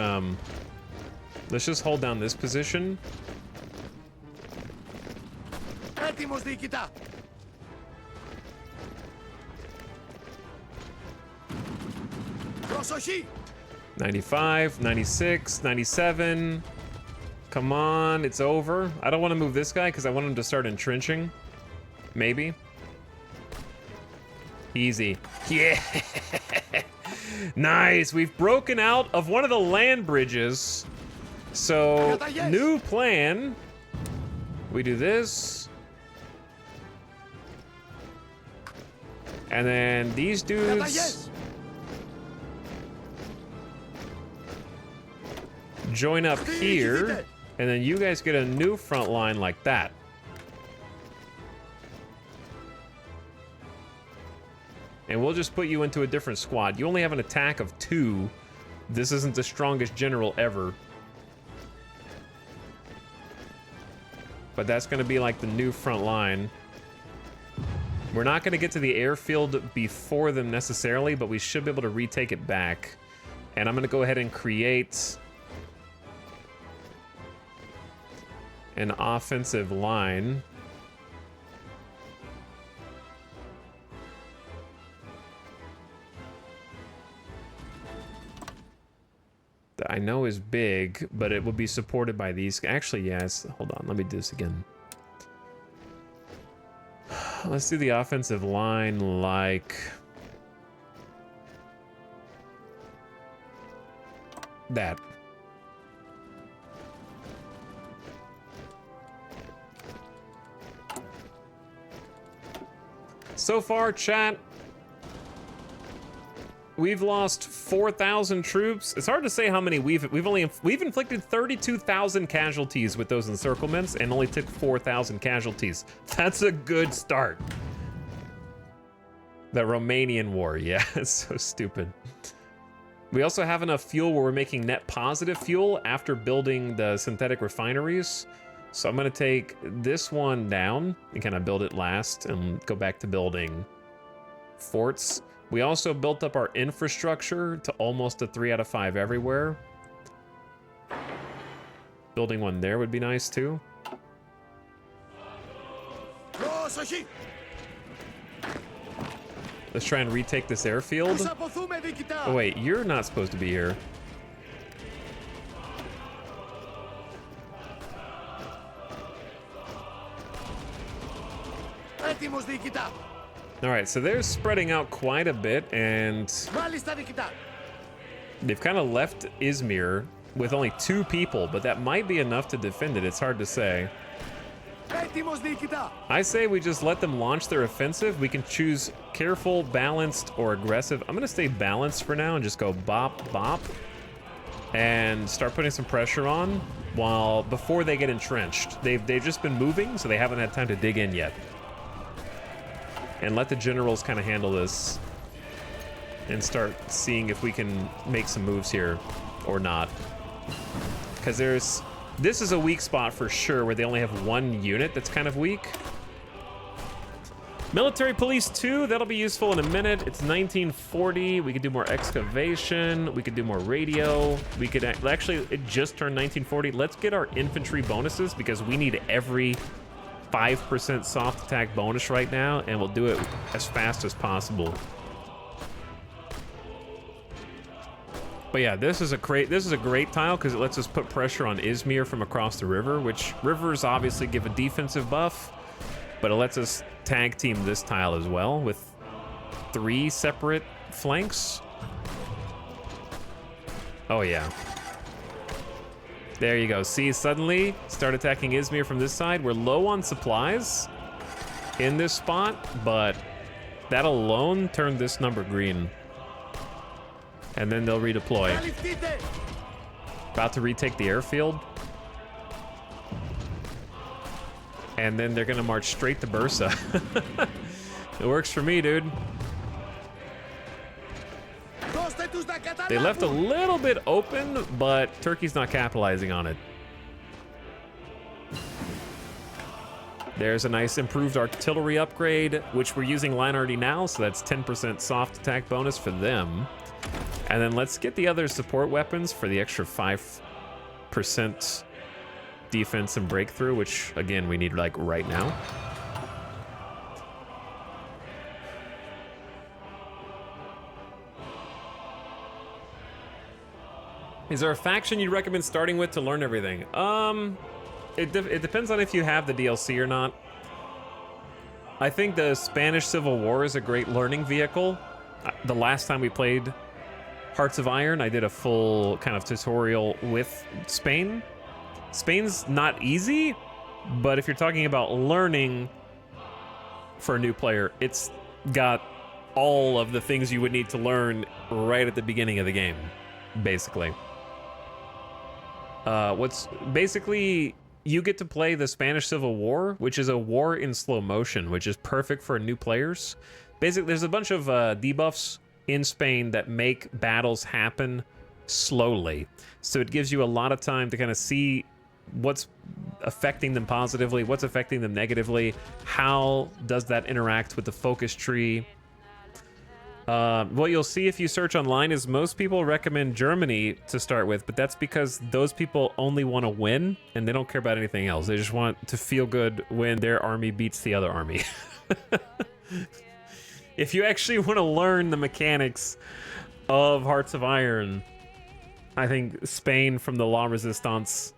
let's just hold down this position. Έτοιμος διοικητά! Προσοχή! 95, 96, 97. Come on, it's over. I don't want to move this guy because I want him to start entrenching. Maybe. Easy. Yeah! Nice! We've broken out of one of the land bridges. So, new plan. We do this. And then these dudes join up here. And then you guys get a new front line like that. And we'll just put you into a different squad. You only have an attack of 2. This isn't the strongest general ever. But that's going to be like the new front line. We're not going to get to the airfield before them necessarily, but we should be able to retake it back. And I'm going to go ahead and create an offensive line. That I know is big, but it would be supported by these. Actually, yes. Hold on. Let me do this again. Let's do the offensive line like that. So far, chat, we've lost 4,000 troops. It's hard to say how many we've inflicted 32,000 casualties with those encirclements and only took 4,000 casualties. That's a good start. The Romanian war, yeah, it's so stupid. We also have enough fuel where we're making net positive fuel after building the synthetic refineries. So I'm going to take this one down and kind of build it last and go back to building forts. We also built up our infrastructure to almost a 3 out of 5 everywhere. Building one there would be nice too. Let's try and retake this airfield. Oh wait, you're not supposed to be here. Alright, so they're spreading out quite a bit, and they've kind of left Izmir with only 2 people, but that might be enough to defend it. It's hard to say. I say we just let them launch their offensive. We can choose careful, balanced, or aggressive. I'm going to stay balanced for now and just go bop, bop, and start putting some pressure on before they get entrenched. They've just been moving, so they haven't had time to dig in yet. And let the generals kind of handle this and start seeing if we can make some moves here or not. Because this is a weak spot for sure, where they only have 1 unit that's kind of weak. Military Police 2, that'll be useful in a minute. It's 1940. We could do more excavation. We could do more radio. We could actually, it just turned 1940. Let's get our infantry bonuses because we need every 5% soft attack bonus right now, and we'll do it as fast as possible. But yeah, this is a great tile because it lets us put pressure on Izmir from across the river, which rivers obviously give a defensive buff, but it lets us tag team this tile as well with 3 separate flanks. Oh yeah. There you go. See, suddenly start attacking Izmir from this side. We're low on supplies in this spot, but that alone turned this number green. And then they'll redeploy. About to retake the airfield. And then they're gonna march straight to Bursa. It works for me, dude. They left a little bit open, but Turkey's not capitalizing on it. There's a nice improved artillery upgrade, which we're using line already now, so that's 10% soft attack bonus for them. And then let's get the other support weapons for the extra 5% defense and breakthrough, which again we need like right now. Is there a faction you'd recommend starting with to learn everything? It depends on if you have the DLC or not. I think the Spanish Civil War is a great learning vehicle. The last time we played Hearts of Iron, I did a full kind of tutorial with Spain. Spain's not easy, but if you're talking about learning for a new player, it's got all of the things you would need to learn right at the beginning of the game, basically. You get to play the Spanish Civil War, which is a war in slow motion, which is perfect for new players. Basically, there's a bunch of debuffs in Spain that make battles happen slowly. So it gives you a lot of time to kind of see what's affecting them positively, what's affecting them negatively, how does that interact with the focus tree. What you'll see if you search online is most people recommend Germany to start with, but that's because those people only want to win and they don't care about anything else. They just want to feel good when their army beats the other army. If you actually want to learn the mechanics of Hearts of Iron, I think Spain from the La Resistance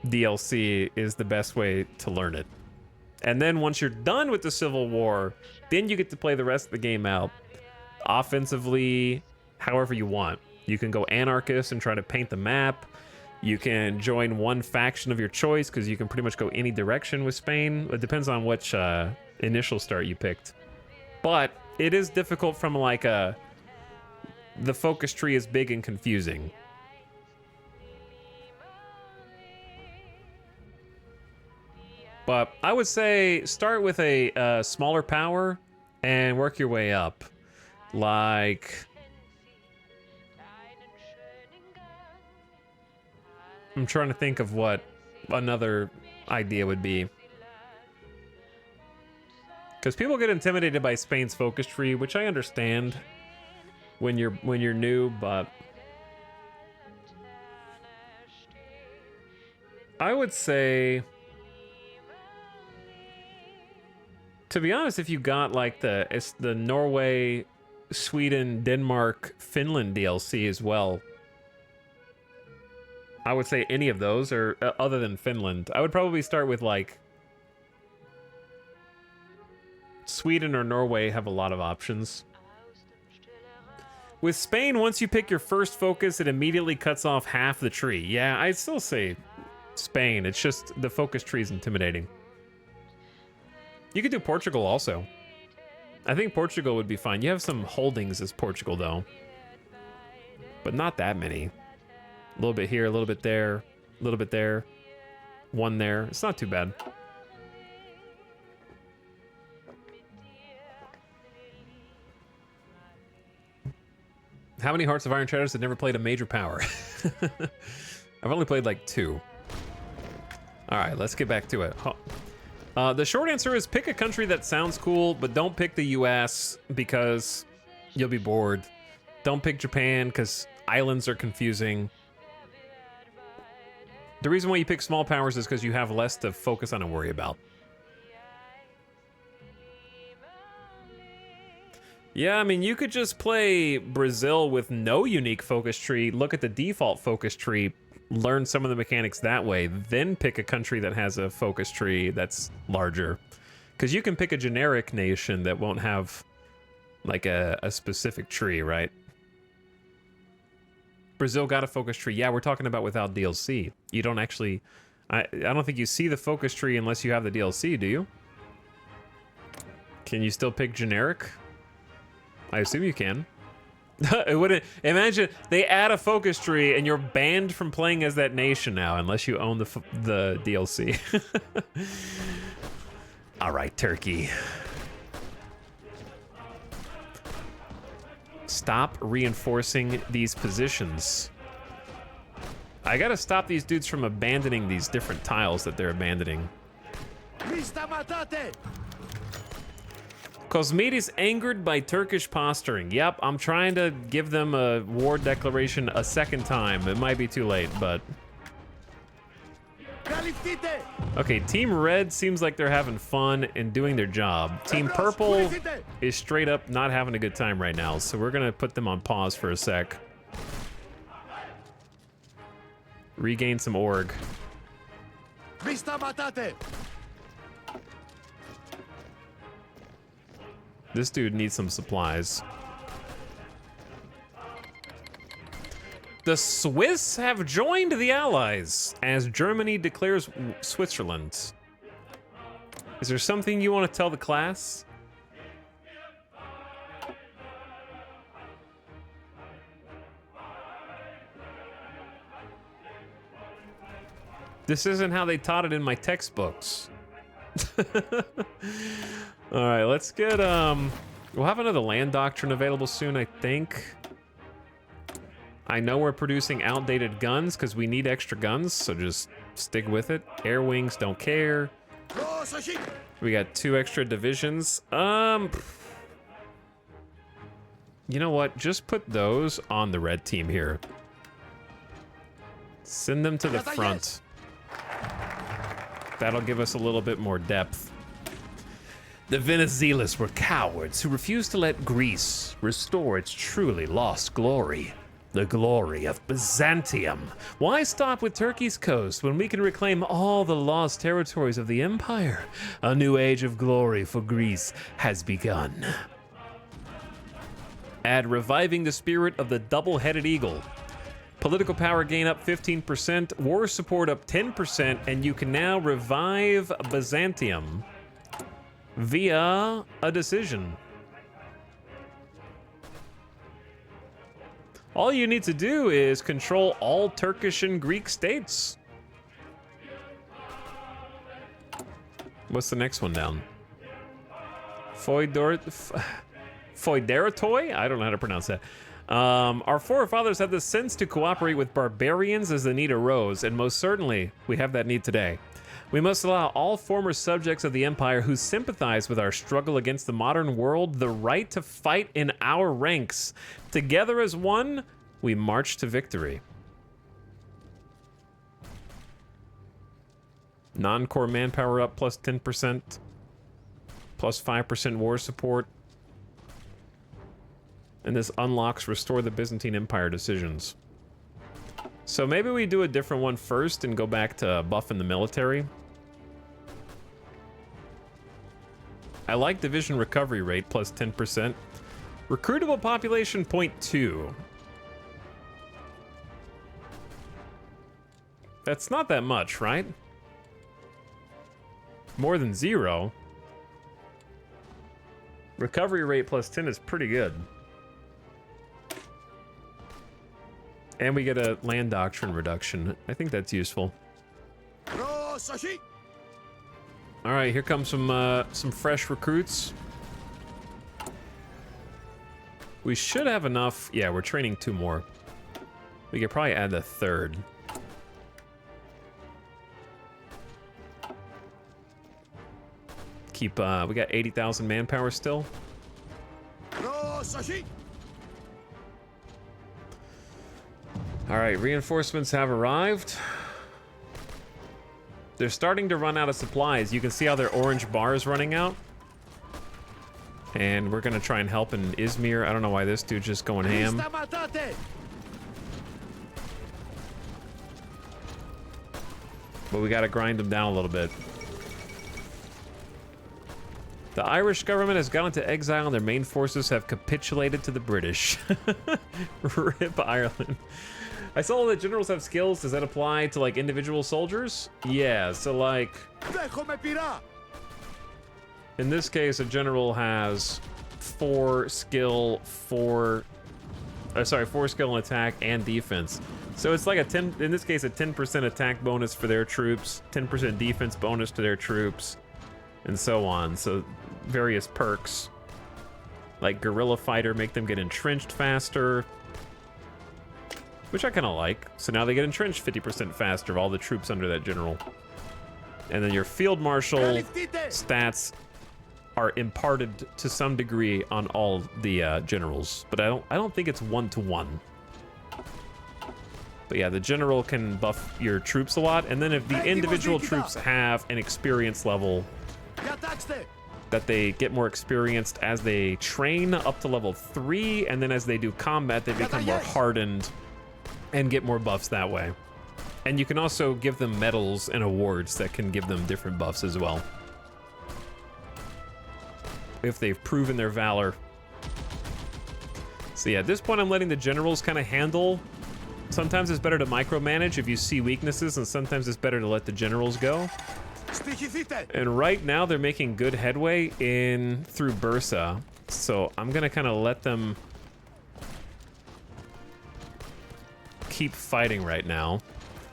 DLC is the best way to learn it. And then once you're done with the Civil War, then you get to play the rest of the game out offensively, however you want. You can go anarchist and try to paint the map. You can join one faction of your choice because you can pretty much go any direction with Spain. It depends on which initial start you picked. But it is difficult from like the focus tree is big and confusing. But I would say start with a smaller power and work your way up. Like, I'm trying to think of what another idea would be. Because people get intimidated by Spain's focus tree, which I understand when you're new, but I would say, to be honest, if you got like the Norway, Sweden, Denmark, Finland DLC as well, I would say any of those, or other than Finland, I would probably start with like Sweden or Norway have a lot of options. With Spain, once you pick your first focus, it immediately cuts off half the tree. Yeah, I'd still say Spain. It's just the focus tree is intimidating. You could do Portugal also. I think Portugal would be fine. You have some holdings as Portugal though, but not that many. A little bit here, a little bit there, a little bit there, one there. It's not too bad. How many Hearts of Iron Shadows have never played a major power? I've only played like 2. All right, let's get back to it. The short answer is pick a country that sounds cool, but don't pick the US because you'll be bored. Don't pick Japan because islands are confusing. The reason why you pick small powers is because you have less to focus on and worry about. Yeah, I mean, you could just play Brazil with no unique focus tree, look at the default focus tree, learn some of the mechanics that way, then pick a country that has a focus tree that's larger. Because you can pick a generic nation that won't have, like, a specific tree, right? Brazil got a focus tree. Yeah, we're talking about without DLC. You don't actually... I don't think you see the focus tree unless you have the DLC, do you? Can you still pick generic? I assume you can. It wouldn't... Imagine they add a focus tree and you're banned from playing as that nation now unless you own the DLC. All right, Turkey. Stop reinforcing these positions. I gotta stop these dudes from abandoning these different tiles that they're abandoning. Cosmedes angered by Turkish posturing. Yep, I'm trying to give them a war declaration a second time. It might be too late, but... Okay, Team Red seems like they're having fun and doing their job. Team Purple is straight up not having a good time right now, so we're gonna put them on pause for a sec. Regain some org. This dude needs some supplies. The Swiss have joined the Allies as Germany declares Switzerland. Is there something you want to tell the class? This isn't how they taught it in my textbooks. All right, let's get, we'll have another land doctrine available soon, I think. I know we're producing outdated guns because we need extra guns, so just stick with it. Air wings, don't care. We got 2 extra divisions. You know what? Just put those on the red team here. Send them to the front. That'll give us a little bit more depth. The Venizelos were cowards who refused to let Greece restore its truly lost glory. The glory of Byzantium. Why stop with Turkey's coast when we can reclaim all the lost territories of the empire? A new age of glory for Greece has begun. Add reviving the spirit of the double-headed eagle. Political power gain up 15%, war support up 10%, and you can now revive Byzantium via a decision. All you need to do is control all Turkish and Greek states. What's the next one down? Foideratoi? I don't know how to pronounce that. Our forefathers had the sense to cooperate with barbarians as the need arose, and most certainly we have that need today. We must allow all former subjects of the Empire who sympathize with our struggle against the modern world the right to fight in our ranks. Together as one, we march to victory. Non-core manpower up plus 10%, plus 5% war support. And this unlocks restore the Byzantine Empire decisions. So maybe we do a different one first and go back to buffing the military. I like division recovery rate plus 10%. Recruitable population 0.2. That's not that much, right? More than 0. Recovery rate plus 10 is pretty good. And we get a land doctrine reduction. I think that's useful. All right, here comes some fresh recruits. We should have enough. Yeah, we're training 2 more. We could probably add a 3rd. Keep, we got 80,000 manpower still. All right, reinforcements have arrived. They're starting to run out of supplies. You can see how their orange bar is running out. And we're gonna try and help in Izmir. I don't know why this dude's just going ham. But we gotta grind them down a little bit. The Irish government has gone into exile and their main forces have capitulated to the British. RIP Ireland. I saw that generals have skills. Does that apply to like individual soldiers? Yeah, so like in this case, a general has 4 skill, 4 skill in attack and defense. So it's like a 10, in this case, a 10% attack bonus for their troops, 10% defense bonus to their troops, and so on. So various perks like guerrilla fighter make them get entrenched faster, which I kind of like. So now they get entrenched 50% faster of all the troops under that general. And then your field marshal stats are imparted to some degree on all the generals, but I don't think it's 1-to-1. But yeah, the general can buff your troops a lot, and then if the individual troops have an experience level that they get more experienced as they train up to level 3, and then as they do combat, they become more hardened and get more buffs that way. And you can also give them medals and awards that can give them different buffs as well, if they've proven their valor. So yeah, at this point I'm letting the generals kind of handle. Sometimes it's better to micromanage if you see weaknesses, and sometimes it's better to let the generals go. And right now they're making good headway in through Bursa, so I'm gonna kind of let them keep fighting right now.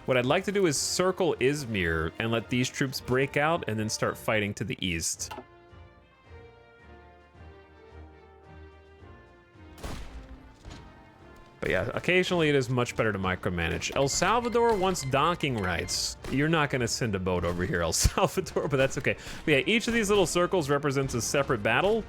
What I'd like to do is circle Izmir and let these troops break out and then start fighting to the east. But yeah, occasionally it is much better to micromanage. El Salvador wants docking rights. You're not gonna send a boat over here, El Salvador, but that's okay. But yeah, each of these little circles represents a separate battle.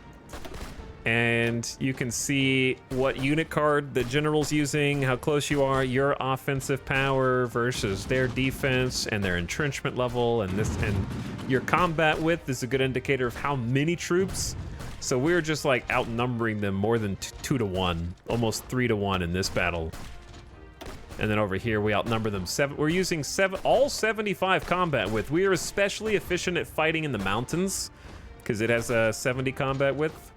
And you can see what unit card the general's using, how close you are, your offensive power versus their defense and their entrenchment level, and your combat width is a good indicator of how many troops. So we're just like outnumbering them more than 2-to-1, almost 3-to-1 in this battle. And then over here we outnumber them 7. We're using all 75 combat width. We are especially efficient at fighting in the mountains because it has a 70 combat width.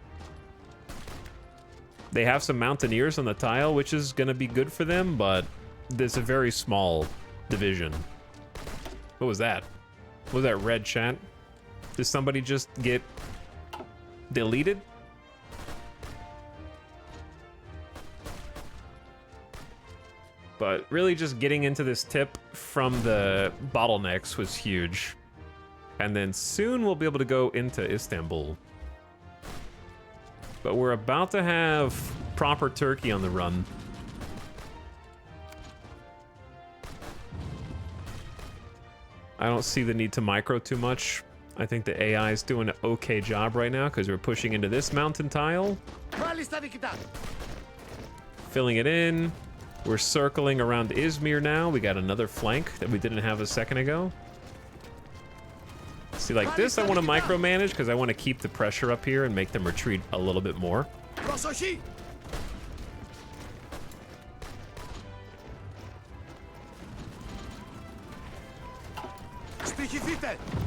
They have some mountaineers on the tile, which is gonna be good for them, but there's a very small division. What was that? What was that red, chat? Did somebody just get deleted? But really just getting into this tip from the bottlenecks was huge. And then soon we'll be able to go into Istanbul. But we're about to have proper Turkey on the run. I don't see the need to micro too much. I think the AI is doing an okay job right now because we're pushing into this mountain tile. Filling it in. We're circling around Izmir now. We got another flank that we didn't have a second ago. See, like this, I want to micromanage because I want to keep the pressure up here and make them retreat a little bit more.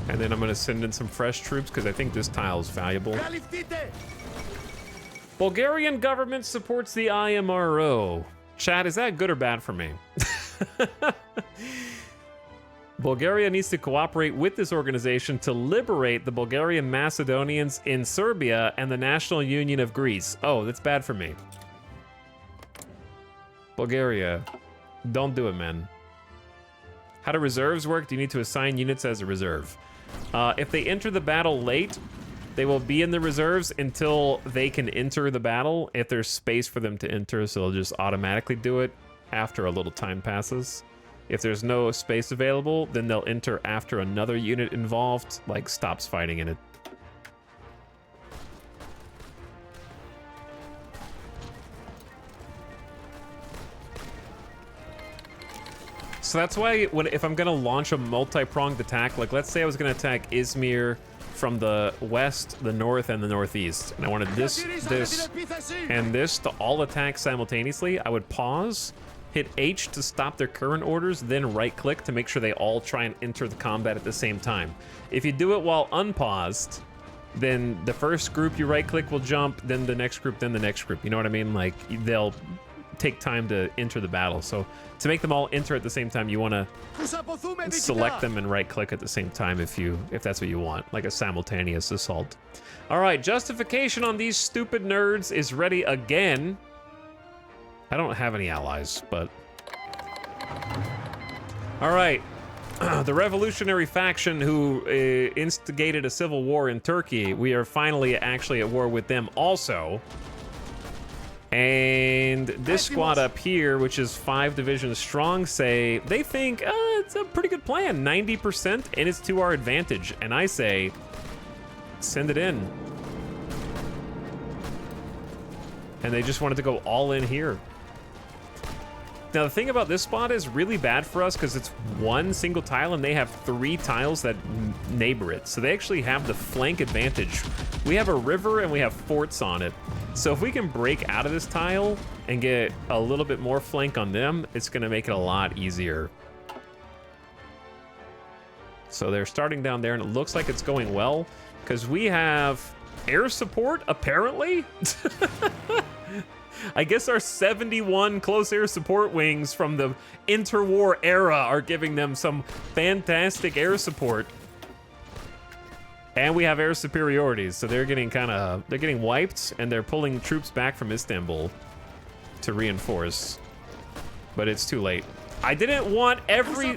And then I'm going to send in some fresh troops because I think this tile is valuable. Bulgarian government supports the IMRO. Chat, is that good or bad for me? Bulgaria needs to cooperate with this organization to liberate the Bulgarian Macedonians in Serbia and the National Union of Greece. Oh, that's bad for me. Bulgaria, don't do it, man. How do reserves work? Do you need to assign units as a reserve? If they enter the battle late, they will be in the reserves until they can enter the battle, if there's space for them to enter, so they'll just automatically do it after a little time passes. If there's no space available, then they'll enter after another unit involved, like, stops fighting in it. So that's why if I'm gonna launch a multi-pronged attack, like let's say I was gonna attack Izmir from the west, the north, and the northeast, and I wanted this, and this to all attack simultaneously, I would pause, hit H to stop their current orders, then right-click to make sure they all try and enter the combat at the same time. If you do it while unpaused, then the first group you right-click will jump, then the next group, then the next group. You know what I mean? Like, they'll take time to enter the battle. So to make them all enter at the same time, you want to select them and right-click at the same time if that's what you want, like a simultaneous assault. All right, justification on these stupid nerds is ready again. I don't have any allies, but... All right, the revolutionary faction who instigated a civil war in Turkey, we are finally actually at war with them also. And this squad up here, which is 5 divisions strong, say they think it's a pretty good plan, 90%, and it's to our advantage. And I say, send it in. And they just wanted to go all in here. Now, the thing about this spot is really bad for us because it's one single tile and they have 3 tiles that neighbor it. So they actually have the flank advantage. We have a river and we have forts on it. So if we can break out of this tile and get a little bit more flank on them, it's going to make it a lot easier. So they're starting down there and it looks like it's going well because we have air support, apparently. I guess our 71 close air support wings from the interwar era are giving them some fantastic air support. And we have air superiorities, so they're getting they're getting wiped, and they're pulling troops back from Istanbul to reinforce. But it's too late. I didn't want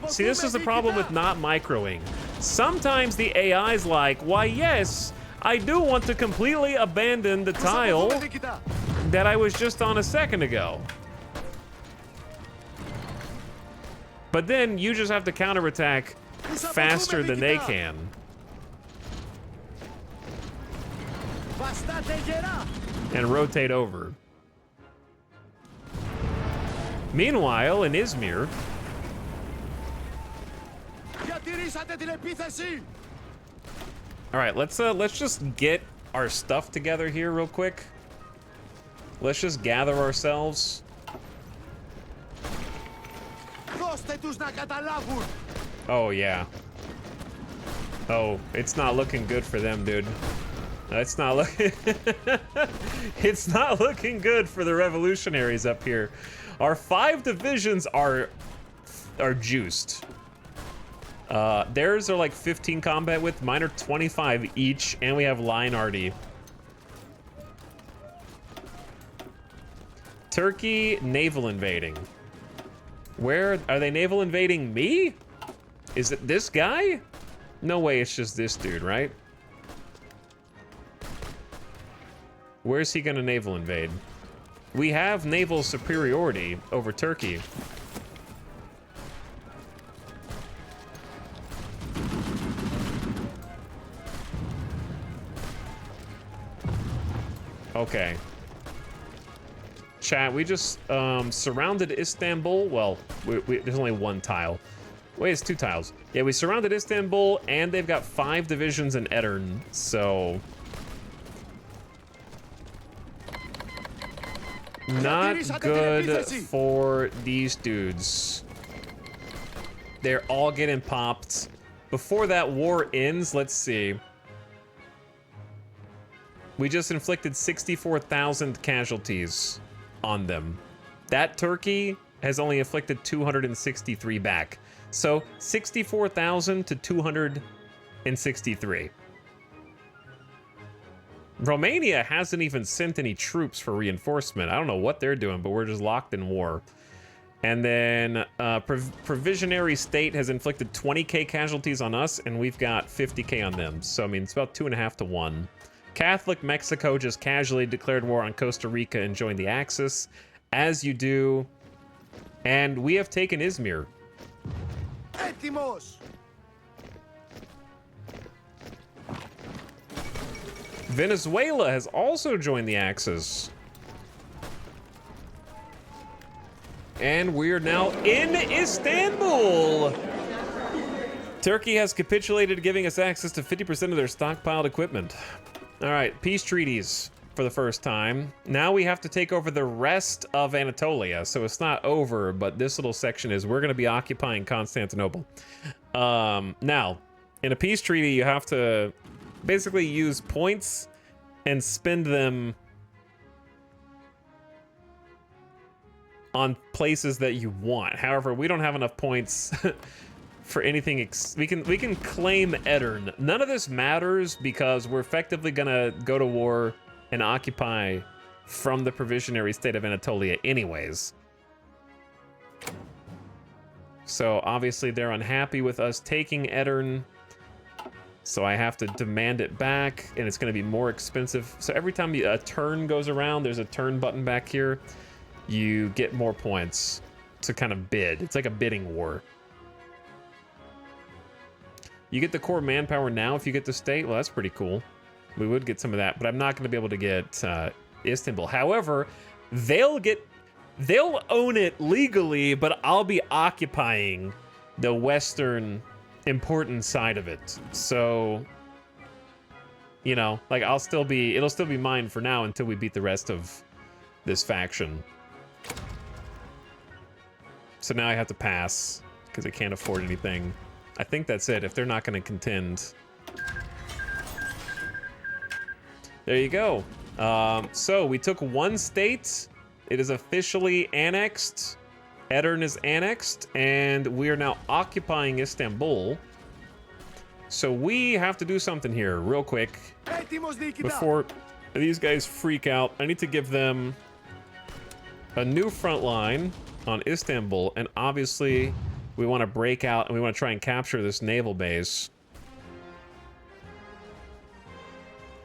see, this is the problem with not microing. Sometimes the AI's like, why yes, I do want to completely abandon the tile that I was just on a second ago. But then you just have to counterattack faster than they can. And rotate over. Meanwhile, in Izmir, all right, let's just get our stuff together here real quick. Let's just gather ourselves. Oh yeah. Oh, it's not looking good for them, dude. It's not looking. It's not looking good for the revolutionaries up here. Our 5 divisions are juiced. Theirs are like 15 combat width. Mine are 25 each, and we have line arty. Turkey naval invading. Where are they naval invading me? Is it this guy? No way, it's just this dude, right? Where's he gonna naval invade? we have naval superiority over Turkey. Okay. Chat, we just surrounded Istanbul. Well, there's only one tile. Wait, it's 2 tiles. Yeah, we surrounded Istanbul, and they've got 5 divisions in Edirne, so... Not good for these dudes. They're all getting popped. Before that war ends, let's see. We just inflicted 64,000 casualties on them. That Turkey has only inflicted 263 back. So 64,000 to 263. Romania hasn't even sent any troops for reinforcement. I don't know what they're doing, but we're just locked in war. And then Provisionary State has inflicted 20k casualties on us, and we've got 50k on them. So, I mean, it's about 2.5 to 1. Catholic Mexico just casually declared war on Costa Rica and joined the Axis, as you do. And we have taken Izmir. Έτοιμος! Venezuela has also joined the Axis. And we're now in Istanbul! Turkey has capitulated, giving us access to 50% of their stockpiled equipment. All right, peace treaties for the first time. Now we have to take over the rest of Anatolia, so it's not over, but this little section is, we're gonna be occupying Constantinople. Now, in a peace treaty, you have to basically use points and spend them on places that you want. However, we don't have enough points for anything. We can claim Edirne. None of this matters because we're effectively gonna go to war and occupy from the Provisionary State of Anatolia anyways. So obviously they're unhappy with us taking Edirne. So I have to demand it back, and it's gonna be more expensive. So every time a turn goes around, there's a turn button back here, you get more points to kind of bid. It's like a bidding war. You get the core manpower now if you get the state. Well, that's pretty cool. We would get some of that, but I'm not gonna be able to get Istanbul. However, they'll own it legally, but I'll be occupying the western important side of it. So, you know, like it'll still be mine for now until we beat the rest of this faction. So now I have to pass because I can't afford anything. I think that's it if they're not going to contend. There you go. So we took one state. It is officially annexed. Edirne is annexed, and we are now occupying Istanbul. So we have to do something here real quick before these guys freak out. I need to give them a new front line on Istanbul, and obviously we want to break out and we want to try and capture this naval base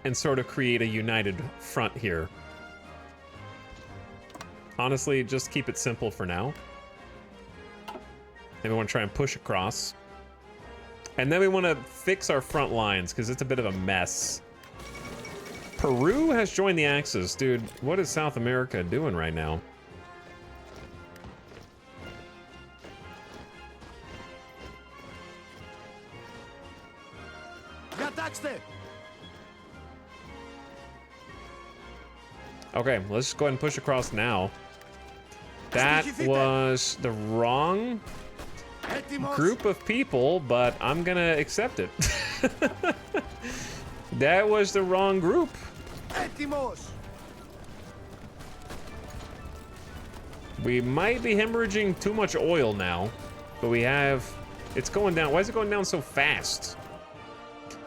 and sort of create a united front here. Honestly, just keep it simple for now. And we want to try and push across. And then we want to fix our front lines because it's a bit of a mess. Peru has joined the Axis. Dude, what is South America doing right now? Okay, let's just go ahead and push across now. That was the wrong group of people, but I'm gonna accept it. That was the wrong group. We might be hemorrhaging too much oil now, but we have... It's going down. Why is it going down so fast?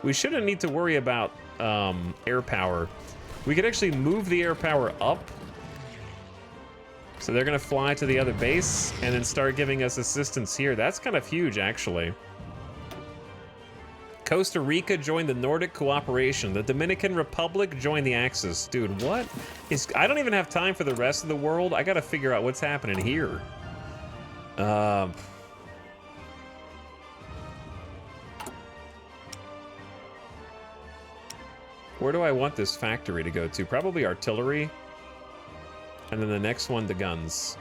We shouldn't need to worry about air power. We could actually move the air power up. So they're gonna fly to the other base and then start giving us assistance here. That's kind of huge, actually. Costa Rica joined the Nordic Cooperation. The Dominican Republic joined the Axis. Dude, what is... I don't even have time for the rest of the world. I gotta figure out what's happening here. Where do I want this factory to go to? Probably artillery. And then the next one, the guns.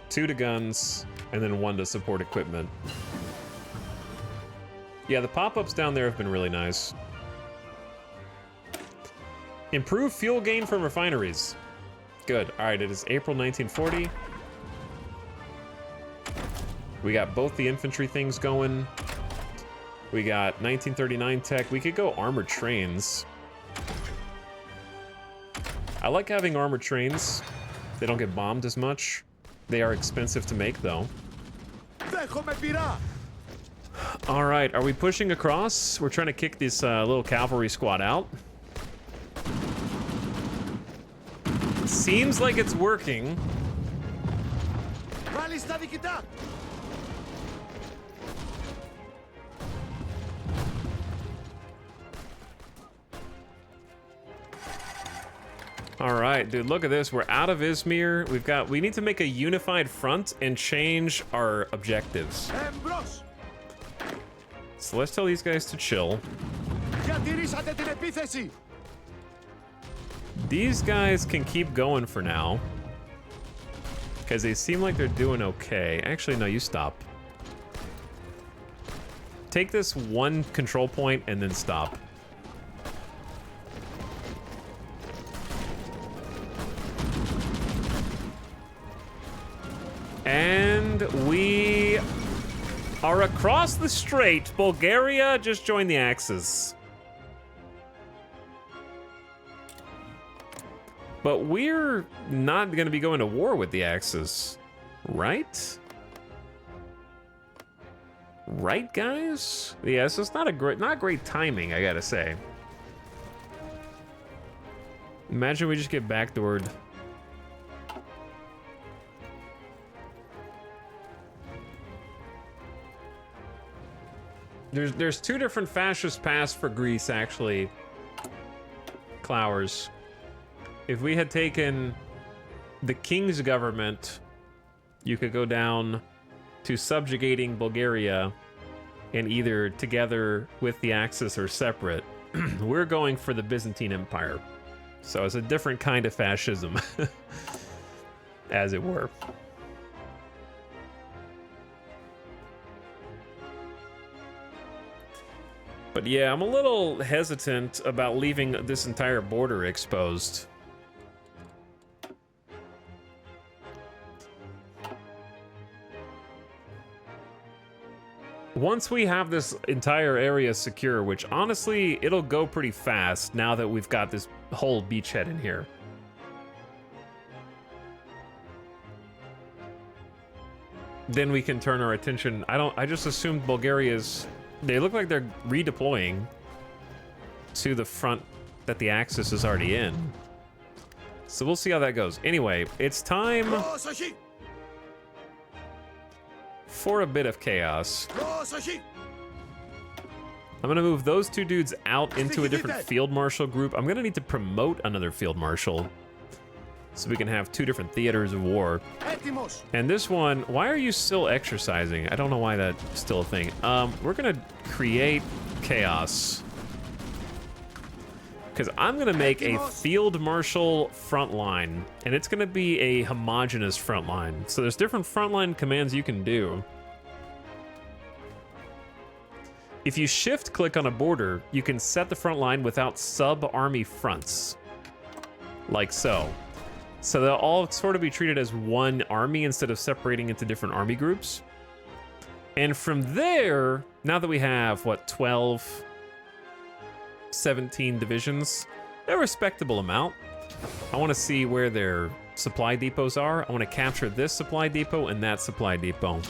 2 to guns, and then 1 to support equipment. Yeah, the pop-ups down there have been really nice. Improve fuel gain from refineries. Good. All right, it is April 1940. We got both the infantry things going. We got 1939 tech. We could go armored trains. I like having armored trains. They don't get bombed as much. They are expensive to make, though. All right, are we pushing across? We're trying to kick this little cavalry squad out. Seems like it's working. All right, dude, look at this. We're out of Izmir. We need to make a unified front and change our objectives. So let's tell these guys to chill. These guys can keep going for now, because they seem like they're doing okay. Actually, no, you stop. Take this 1 control point and then stop. And we are across the strait. Bulgaria just joined the Axis. But we're not going to be going to war with the Axis, right? Right, guys? Yeah, so it's not great timing, I gotta say. Imagine we just get backdoored. There's 2 different fascist paths for Greece, actually. Clowers. If we had taken the king's government, you could go down to subjugating Bulgaria, and either together with the Axis or separate. We're going for the Byzantine Empire. So it's a different kind of fascism, as it were. But yeah, I'm a little hesitant about leaving this entire border exposed. Once we have this entire area secure, which honestly, it'll go pretty fast now that we've got this whole beachhead in here. Then we can turn our attention. I just assumed Bulgaria's... They look like they're redeploying to the front that the Axis is already in. So we'll see how that goes. Anyway, it's time for a bit of chaos. I'm gonna move those 2 dudes out into a different field marshal group. I'm gonna need to promote another field marshal so we can have 2 different theaters of war. And this one, why are you still exercising? I don't know why that's still a thing. We're gonna create chaos, because I'm gonna make a field marshal front line, and it's gonna be a homogeneous front line. So there's different frontline commands you can do. If you shift click on a border, you can set the front line without sub-army fronts, like so. So they'll all sort of be treated as one army instead of separating into different army groups. And from there, now that we have, what, 12, 17 divisions, a respectable amount. I want to see where their supply depots are. I want to capture this supply depot and that supply depot.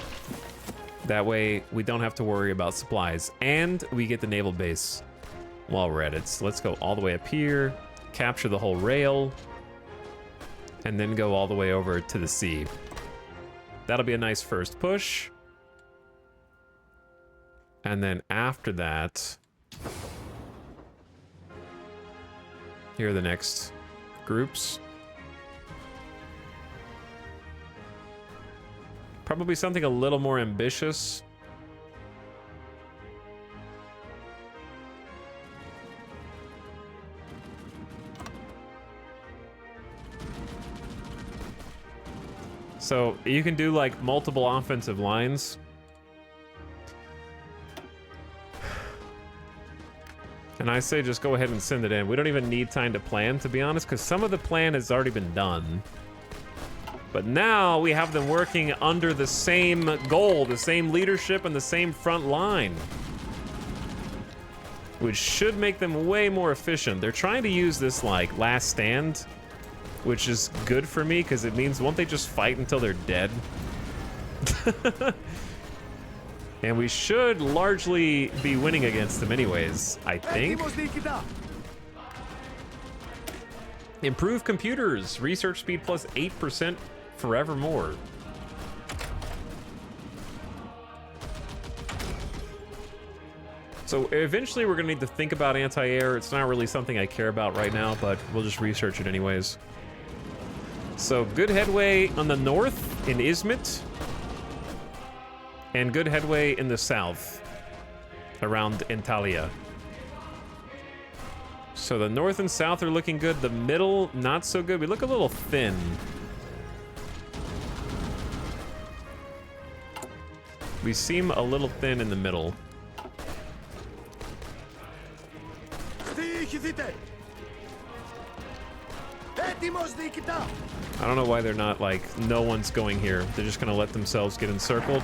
That way, we don't have to worry about supplies. And we get the naval base while we're at it. So let's go all the way up here, capture the whole rail, and then go all the way over to the sea. That'll be a nice first push. And then after that, here are the next groups. Probably something a little more ambitious. So you can do like multiple offensive lines. And I say just go ahead and send it in. We don't even need time to plan, to be honest, because some of the plan has already been done. But now we have them working under the same goal, the same leadership, and the same front line. Which should make them way more efficient. They're trying to use this, like, last stand, which is good for me, because it means won't they just fight until they're dead? And we should largely be winning against them anyways, I think. Improve computers. Research speed plus 8% forevermore. So eventually we're gonna need to think about anti-air. It's not really something I care about right now, but we'll just research it anyways. So good headway on the north in Izmit. And good headway in the south around Antalya. So the north and south are looking good. The middle, not so good. We look a little thin. We seem a little thin in the middle. I don't know why they're not like, no one's going here. They're just gonna let themselves get encircled.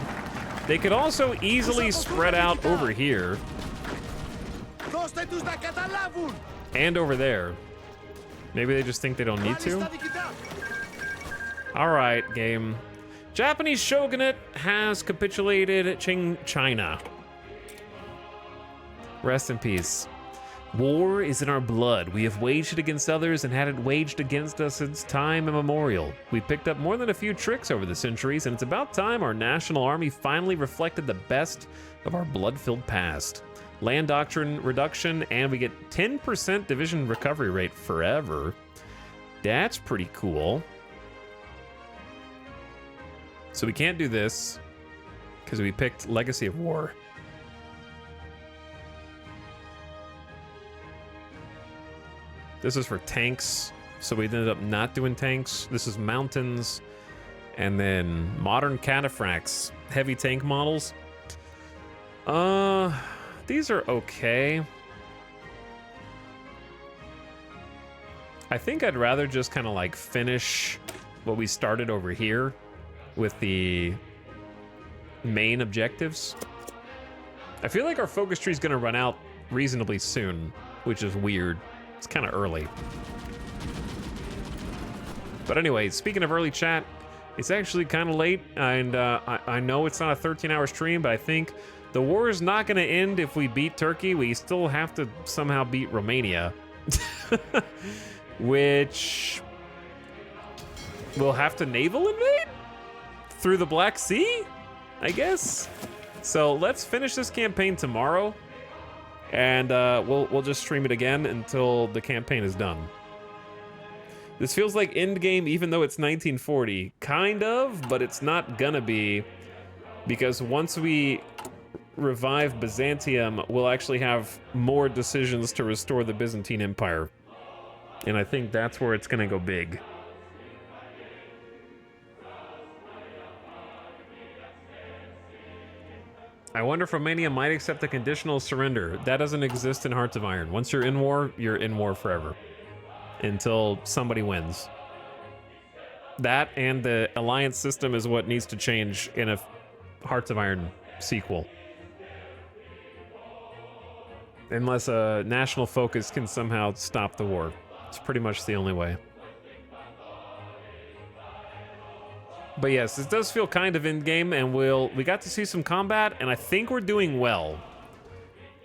They could also easily spread out over here. And over there. Maybe they just think they don't need to. All right, game. Japanese shogunate has capitulated Qing China. Rest in peace. War is in our blood. We have waged it against others and had it waged against us since time immemorial. We picked up more than a few tricks over the centuries, and it's about time our national army finally reflected the best of our blood-filled past. Land doctrine reduction, and we get 10% division recovery rate forever. That's pretty cool. So we can't do this because we picked Legacy of War. This is for tanks, so we ended up not doing tanks. This is mountains, and then modern cataphracts, heavy tank models. These are okay. I think I'd rather just kind of like finish what we started over here with the main objectives. I feel like our focus tree is gonna run out reasonably soon, which is weird. It's kind of early. But anyway, speaking of early chat, it's actually kind of late, and I know it's not a 13-hour stream, but I think the war is not going to end if we beat Turkey. We still have to somehow beat Romania, which we'll have to naval invade through the Black Sea, I guess. So let's finish this campaign tomorrow. And we'll just stream it again until the campaign is done. This feels like endgame, even though it's 1940. Kind of, but it's not gonna be. Because once we revive Byzantium, we'll actually have more decisions to restore the Byzantine Empire. And I think that's where it's gonna go big. I wonder if Romania might accept a conditional surrender. That doesn't exist in Hearts of Iron. Once you're in war forever. Until somebody wins. That and the alliance system is what needs to change in a Hearts of Iron sequel. Unless a national focus can somehow stop the war. It's pretty much the only way. But yes, this does feel kind of in-game, and we got to see some combat, and I think we're doing well.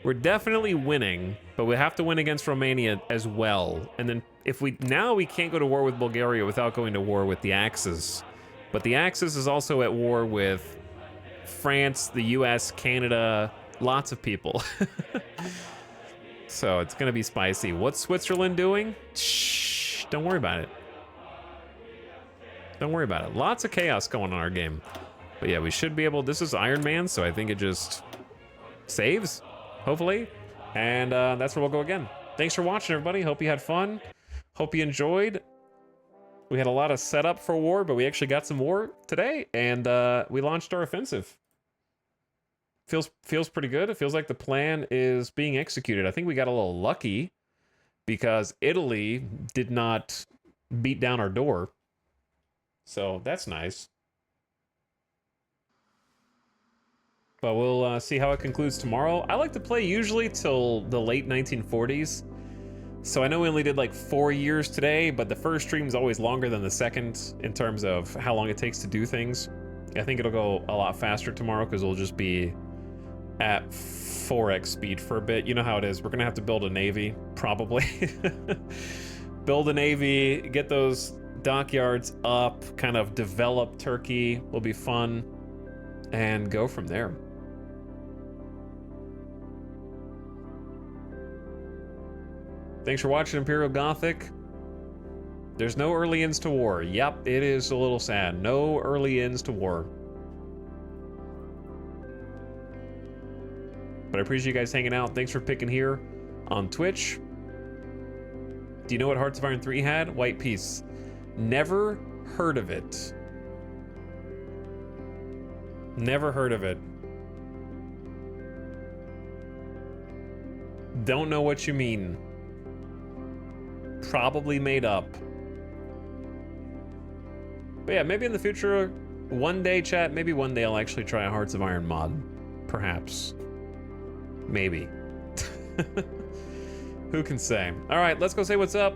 We're definitely winning, but we have to win against Romania as well. And then if we can't go to war with Bulgaria without going to war with the Axis. But the Axis is also at war with France, the US, Canada, Lots of people. So it's gonna be spicy. What's Switzerland doing? Shh, don't worry about it. Don't worry about it. Lots of chaos going on in our game. But yeah, we should be able, this is Iron Man, so I think it just saves, hopefully. And that's where we'll go again. Thanks for watching, everybody. Hope you had fun. Hope you enjoyed. We had a lot of setup for war, but we actually got some war today, and we launched our offensive. Feels pretty good. It feels like the plan is being executed. I think we got a little lucky because Italy did not beat down our door. So that's nice. But we'll see how it concludes tomorrow. I like to play usually till the late 1940s. So I know we only did like 4 years today, but the first stream is always longer than the second in terms of how long it takes to do things. I think it'll go a lot faster tomorrow because we'll just be at 4x speed for a bit. You know how it is. We're going to have to build a navy, probably. Build a navy, get those dockyards up, kind of develop Turkey. Will be fun. And go from there. Thanks for watching Imperial Gothic. There's no early ends to war. Yep, it is a little sad. No early ends to war. But I appreciate you guys hanging out. Thanks for picking here on Twitch. Do you know what Hearts of Iron 3 had? White Peace. Never heard of it. Never heard of it. Don't know what you mean. Probably made up. But yeah, maybe in the future, one day, chat, maybe one day I'll actually try a Hearts of Iron mod. Perhaps. Maybe. Who can say? All right, let's go say what's up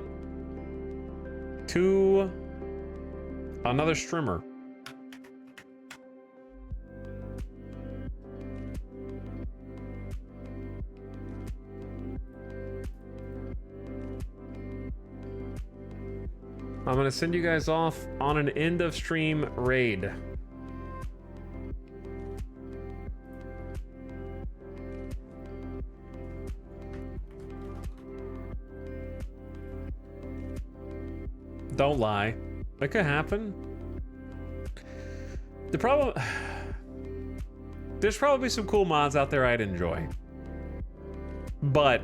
to another streamer. I'm gonna send you guys off on an end of stream raid. Don't lie. That could happen. The problem... There's probably some cool mods out there I'd enjoy. But...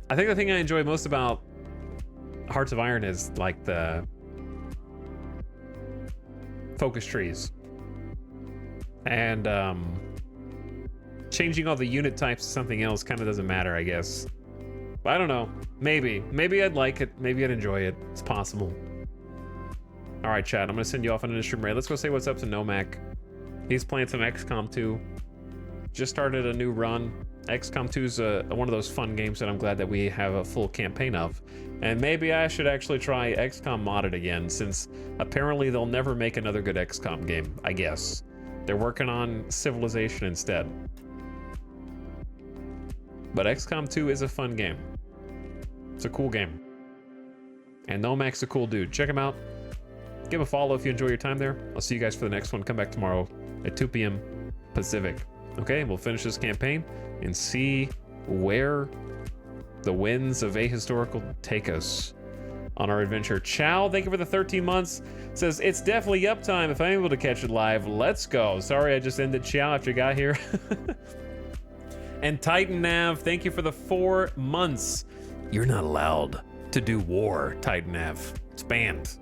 I think the thing I enjoy most about Hearts of Iron is like the focus trees. And changing all the unit types to something else kind of doesn't matter, I guess. But I don't know. Maybe I'd like it. Maybe I'd enjoy it. It's possible. All right, chat. I'm gonna send you off on an stream raid. Let's go say what's up to Nomac. He's playing some XCOM 2. Just started a new run. XCOM 2 is one of those fun games that I'm glad that we have a full campaign of. And maybe I should actually try XCOM modded again, since apparently they'll never make another good XCOM game, I guess. They're working on Civilization instead. But XCOM 2 is a fun game. It's a cool game. And Nomac's a cool dude. Check him out. Give a follow if you enjoy your time there. I'll see you guys for the next one. Come back tomorrow at 2 p.m. Pacific. Okay, we'll finish this campaign and see where the winds of ahistorical take us on our adventure. Chow, thank you for the 13 months. Says, it's definitely up time if I'm able to catch it live. Let's go. Sorry, I just ended Chow after you got here. And Titan Nav, thank you for the 4 months. You're not allowed to do war, Titan Nav. It's banned.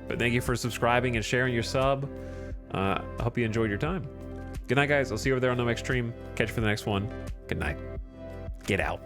But thank you for subscribing and sharing your sub. I hope you enjoyed your time. Good night, guys. I'll see you over there on the next stream. Catch you for the next one. Good night. Get out.